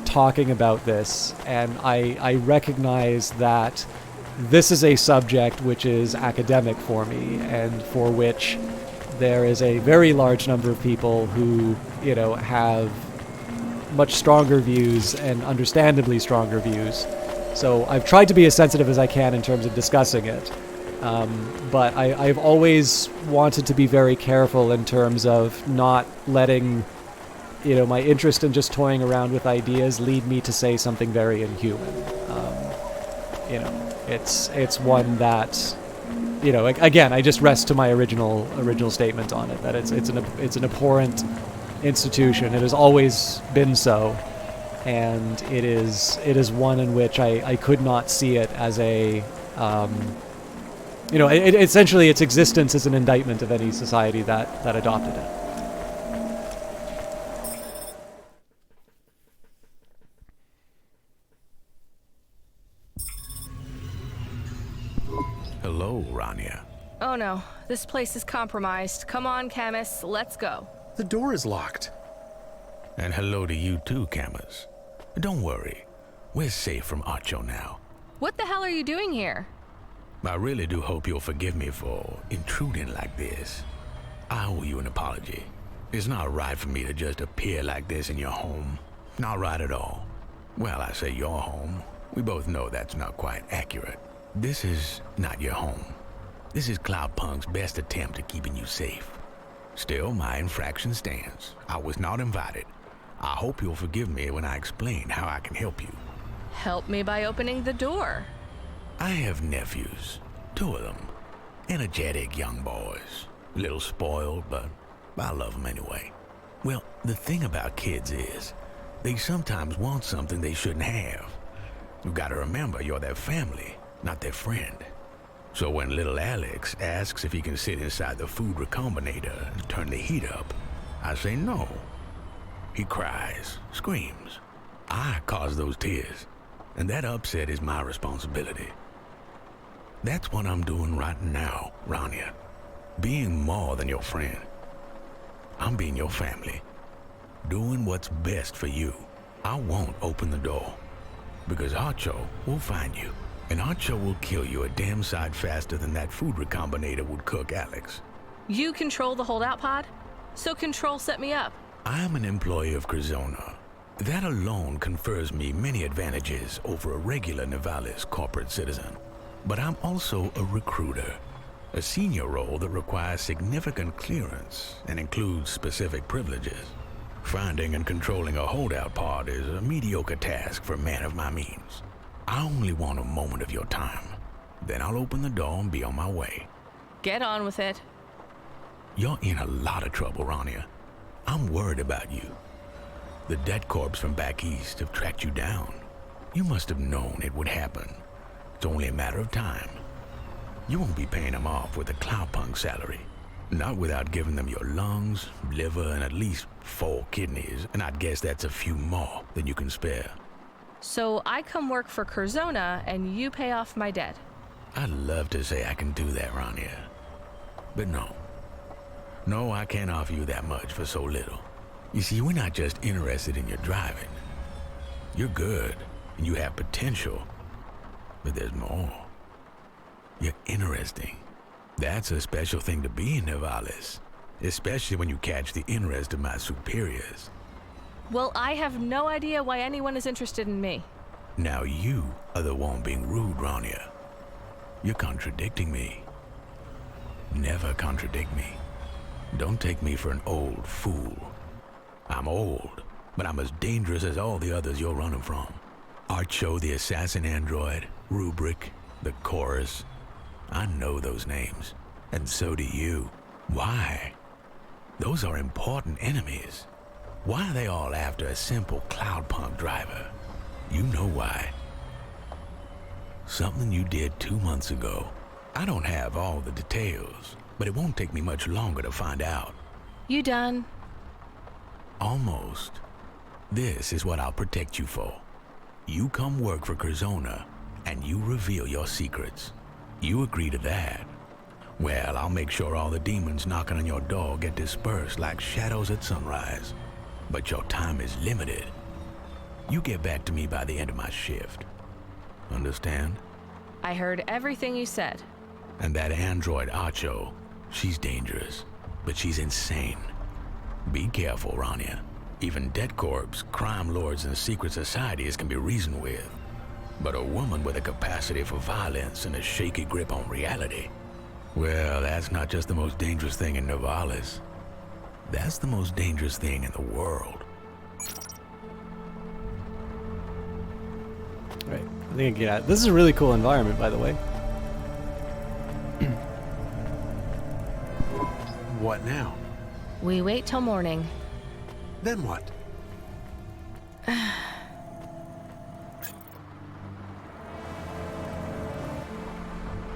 talking about this, and I recognize that this is a subject which is academic for me, and for which there is a very large number of people who, have much stronger views, and understandably stronger views. So I've tried to be as sensitive as I can in terms of discussing it. But I've always wanted to be very careful in terms of not letting, my interest in just toying around with ideas lead me to say something very inhuman. It's one that, again, I just rest to my original statement on it, that it's an abhorrent institution. It has always been so, and it is one in which I could not see it as a, essentially its existence is an indictment of any society that adopted it. Hello, RANIA. Oh no, this place is compromised. Come on, Camus, let's go. The door is locked. And hello to you too, Camus. Don't worry, we're safe from Archo now. What the hell are you doing here? I really do hope you'll forgive me for intruding like this. I owe you an apology. It's not right for me to just appear like this in your home. Not right at all. Well, I say your home. We both know that's not quite accurate. This is not your home. This is Cloudpunk's best attempt at keeping you safe. Still, my infraction stands. I was not invited. I hope you'll forgive me when I explain how I can help you. Help me by opening the door. I have nephews. 2 of them. Energetic young boys. A little spoiled, but I love them anyway. Well, the thing about kids is, they sometimes want something they shouldn't have. You gotta remember, you're their family, not their friend. So when little Alex asks if he can sit inside the food recombinator and turn the heat up, I say no. He cries, screams. I cause those tears, and that upset is my responsibility. That's what I'm doing right now, RANIA. Being more than your friend. I'm being your family. Doing what's best for you. I won't open the door, because Archo will find you. And Archo will kill you a damn sight faster than that food recombinator would cook Alex. You control the holdout pod? So Control set me up. I am an employee of Curzona. That alone confers me many advantages over a regular Nivalis corporate citizen. But I'm also a recruiter. A senior role that requires significant clearance and includes specific privileges. Finding and controlling a holdout pod is a mediocre task for a man of my means. I only want a moment of your time. Then I'll open the door and be on my way. Get on with it. You're in a lot of trouble, RANIA. I'm worried about you. The debt corps from back east have tracked you down. You must have known it would happen. It's only a matter of time. You won't be paying them off with a Cloudpunk salary. Not without giving them your lungs, liver, and at least 4 kidneys, and I'd guess that's a few more than you can spare. So I come work for Curzona and you pay off my debt. I'd love to say I can do that, RANIA. But no. No, I can't offer you that much for so little. You see, we're not just interested in your driving. You're good, and you have potential. But there's more. You're interesting. That's a special thing to be in Nivalis. Especially when you catch the interest of my superiors. Well, I have no idea why anyone is interested in me. Now you are the one being rude, RANIA. You're contradicting me. Never contradict me. Don't take me for an old fool. I'm old, but I'm as dangerous as all the others you're running from. Archo the assassin android, Rubric, the Chorus. I know those names, and so do you. Why? Those are important enemies. Why are they all after a simple Cloudpunk driver? You know why. Something you did 2 months ago. I don't have all the details, but it won't take me much longer to find out. You done? Almost. This is what I'll protect you for. You come work for Curzona, and you reveal your secrets. You agree to that. Well, I'll make sure all the demons knocking on your door get dispersed like shadows at sunrise. But your time is limited. You get back to me by the end of my shift. Understand? I heard everything you said. And that android Acho, she's dangerous, but she's insane. Be careful, RANIA. Even dead corps, crime lords, and secret societies can be reasoned with. But a woman with a capacity for violence and a shaky grip on reality, well, that's not just the most dangerous thing in Nivalis. That's the most dangerous thing in the world. Right. I think, yeah, this is a really cool environment, by the way. What now? We wait till morning. Then what?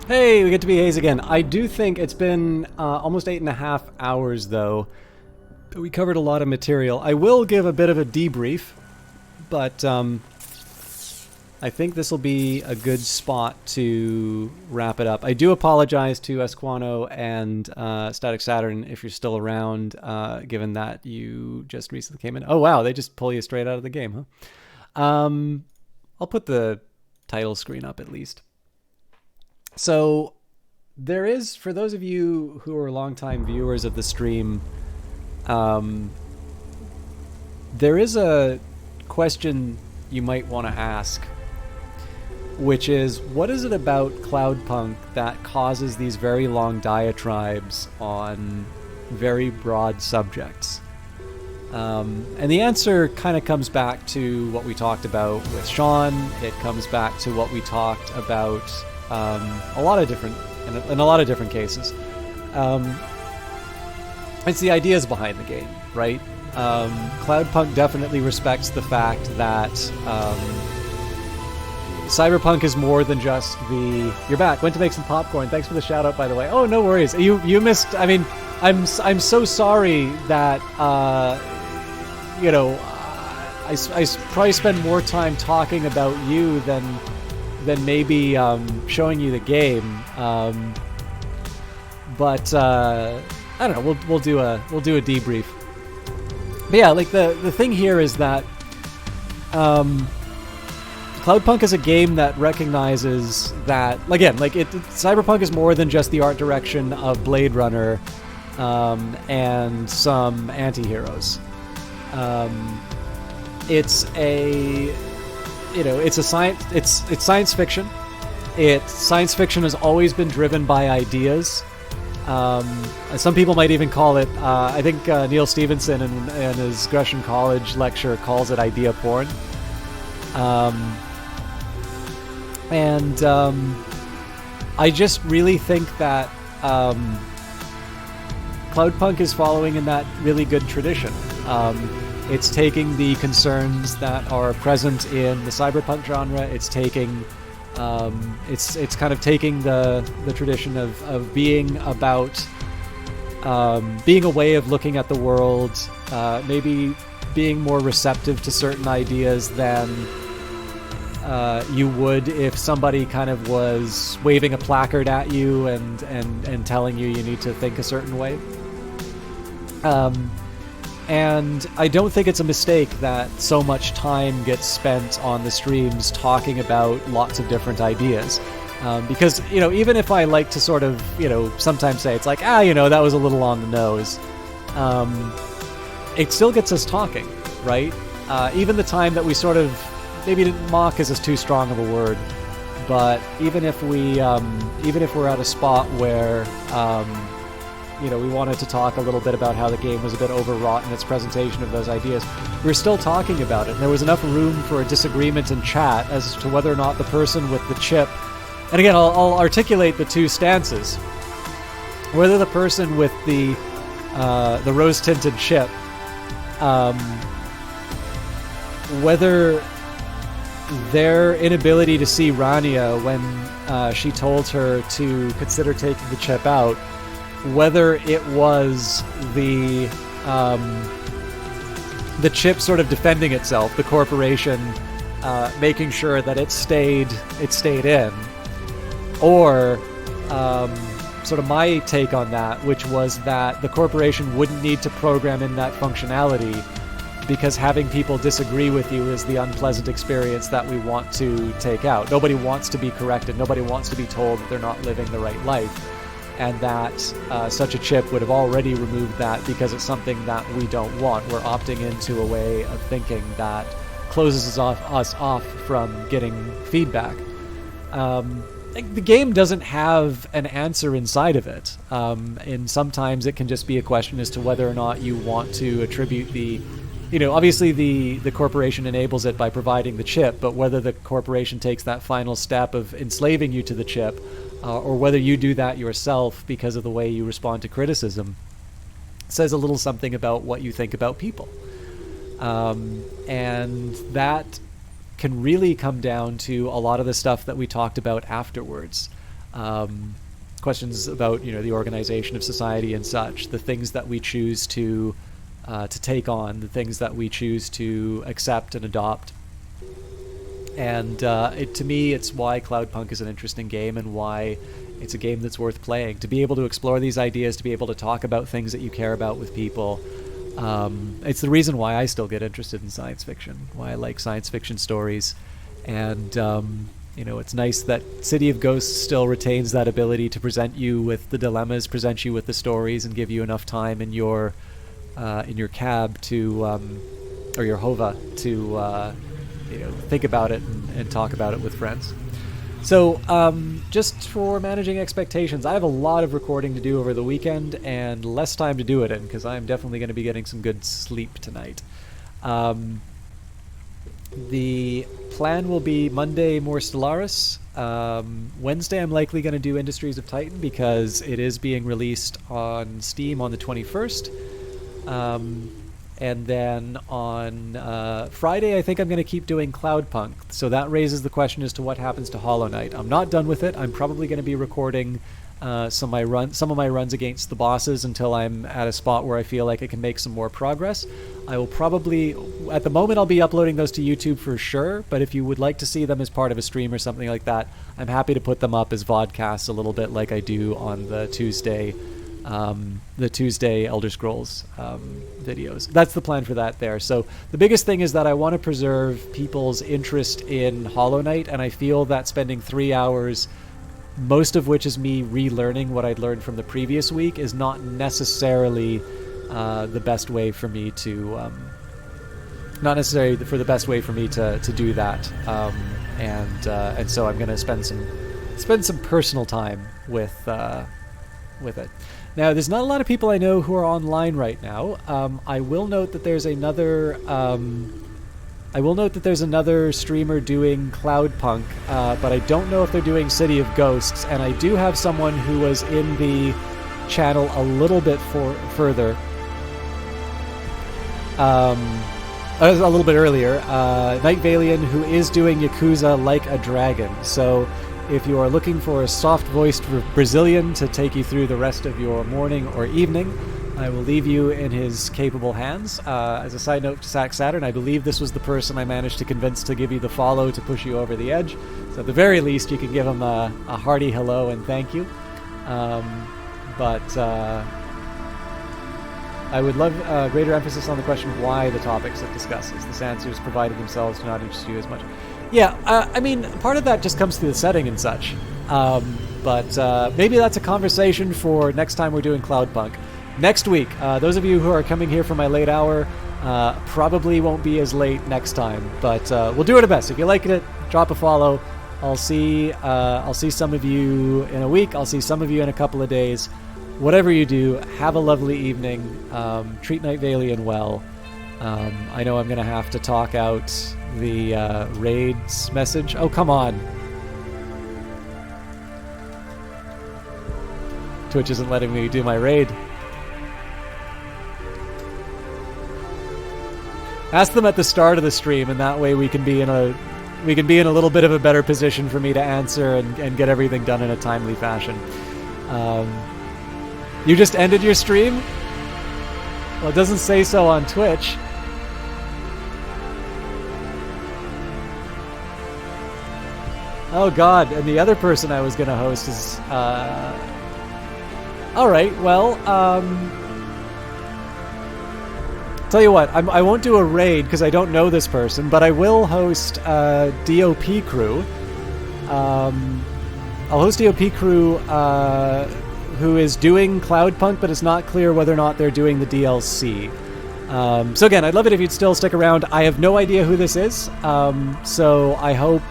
Hey, we get to be Hayes again. I do think it's been almost 8.5 hours, though. We covered a lot of material. I will give a bit of a debrief, but I think this will be a good spot to wrap it up. I do apologize to Esquano and Static Saturn if you're still around, given that you just recently came in. Oh, wow, they just pull you straight out of the game, huh? I'll put the title screen up at least. So there is, for those of you who are longtime viewers of the stream, there is a question you might want to ask, which is, what is it about Cloudpunk that causes these very long diatribes on very broad subjects? And the answer kind of comes back to what we talked about with Sean. It comes back to what we talked about a lot of different, in a lot of different cases. It's the ideas behind the game, right? Cloudpunk definitely respects the fact that Cyberpunk is more than just the... You're back. Went to make some popcorn. Thanks for the shout out, by the way. Oh, no worries. You missed... I mean, I'm so sorry that, you know, I probably spend more time talking about you than maybe showing you the game. But I don't know. We'll do a debrief. But yeah, like the thing here is that Cloudpunk is a game that recognizes that, again, like Cyberpunk is more than just the art direction of Blade Runner and some anti-heroes. It's a, you know, it's science fiction. Science fiction has always been driven by ideas. Some people might even call it, I think Neil Stevenson in his Gresham College lecture calls it idea porn. I just really think that Cloudpunk is following in that really good tradition. It's taking the concerns that are present in the cyberpunk genre. It's taking, it's kind of taking the tradition of being about being a way of looking at the world, maybe being more receptive to certain ideas than you would if somebody kind of was waving a placard at you and telling you need to think a certain way. And I don't think it's a mistake that so much time gets spent on the streams talking about lots of different ideas. Because, you know, even if I like to sort of, you know, sometimes say it's like, you know, that was a little on the nose, it still gets us talking, right? Even the time that we sort of, maybe mock is too strong of a word, but even if we're at a spot where, you know, we wanted to talk a little bit about how the game was a bit overwrought in its presentation of those ideas, we're still talking about it. And there was enough room for a disagreement in chat as to whether or not the person with the chip, and again, I'll articulate the two stances, whether the person with the rose-tinted chip, whether their inability to see Rania when she told her to consider taking the chip out, whether it was the chip sort of defending itself, the corporation making sure that it stayed in, or sort of my take on that, which was that the corporation wouldn't need to program in that functionality because having people disagree with you is the unpleasant experience that we want to take out. Nobody wants to be corrected. Nobody wants to be told that they're not living the right life. And that such a chip would have already removed that because it's something that we don't want. We're opting into a way of thinking that closes us off from getting feedback. The game doesn't have an answer inside of it. And sometimes it can just be a question as to whether or not you want to attribute the... obviously the corporation enables it by providing the chip, but whether the corporation takes that final step of enslaving you to the chip, or whether you do that yourself because of the way you respond to criticism, says a little something about what you think about people. And that can really come down to a lot of the stuff that we talked about afterwards. Questions about, the organization of society and such, the things that we choose to take on, the things that we choose to accept and adopt. And to me, it's why Cloudpunk is an interesting game and why it's a game that's worth playing. To be able to explore these ideas, to be able to talk about things that you care about with people. It's the reason why I still get interested in science fiction, why I like science fiction stories. And, it's nice that City of Ghosts still retains that ability to present you with the dilemmas, present you with the stories, and give you enough time in your cab to, or your hova to, think about it and talk about it with friends. So, just for managing expectations, I have a lot of recording to do over the weekend and less time to do it in, because I'm definitely going to be getting some good sleep tonight. The plan will be Monday, more Stellaris. Wednesday, I'm likely going to do Industries of Titan, because it is being released on Steam on the 21st. And then on Friday, I think I'm going to keep doing Cloudpunk. So that raises the question as to what happens to Hollow Knight. I'm not done with it. I'm probably going to be recording some of my runs against the bosses until I'm at a spot where I feel like I can make some more progress. I will probably, at the moment, I'll be uploading those to YouTube for sure. But if you would like to see them as part of a stream or something like that, I'm happy to put them up as vodcasts a little bit like I do on the Tuesday Elder Scrolls videos. That's the plan for that there. So the biggest thing is that I want to preserve people's interest in Hollow Knight, and I feel that spending 3 hours, most of which is me relearning what I'd learned from the previous week, is not necessarily the best way for me to not necessarily for the best way for me to do that. And so I'm going to spend some personal time with it. Now, there's not a lot of people I know who are online right now. I will note that there's another streamer doing Cloudpunk, but I don't know if they're doing City of Ghosts. And I do have someone who was in the channel a little bit further, a little bit earlier. Night Valian, who is doing Yakuza Like a Dragon. So if you are looking for a soft-voiced Brazilian to take you through the rest of your morning or evening, I will leave you in his capable hands. As a side note to Sack Saturn, I believe this was the person I managed to convince to give you the follow to push you over the edge. So at the very least, you can give him a hearty hello and thank you. But I would love greater emphasis on the question of why the topics it discusses. The answers provided themselves do not interest you as much. Yeah, I mean, part of that just comes through the setting and such. But maybe that's a conversation for next time we're doing Cloudpunk. Next week, those of you who are coming here for my late hour probably won't be as late next time. But we'll do our best. If you like it, drop a follow. I'll see some of you in a week. I'll see some of you in a couple of days. Whatever you do, have a lovely evening. Treat Night Valian well. I know I'm going to have to talk out the raids message. Oh, come on. Twitch isn't letting me do my raid. Ask them at the start of the stream, and that way we can be in a little bit of a better position for me to answer and get everything done in a timely fashion. You just ended your stream? Well, it doesn't say so on Twitch. Oh god, and the other person I was going to host is... Alright, well, Tell you what, I won't do a raid because I don't know this person, but I will host DOP crew. I'll host DOP crew who is doing Cloudpunk, but it's not clear whether or not they're doing the DLC. So again, I'd love it if you'd still stick around. I have no idea who this is, so I hope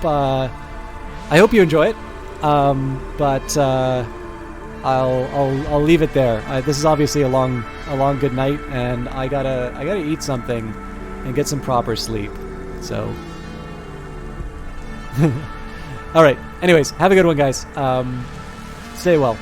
you enjoy it. But I'll leave it there. This is obviously a long good night, and I gotta eat something and get some proper sleep. So, all right. Anyways, have a good one, guys. Stay well.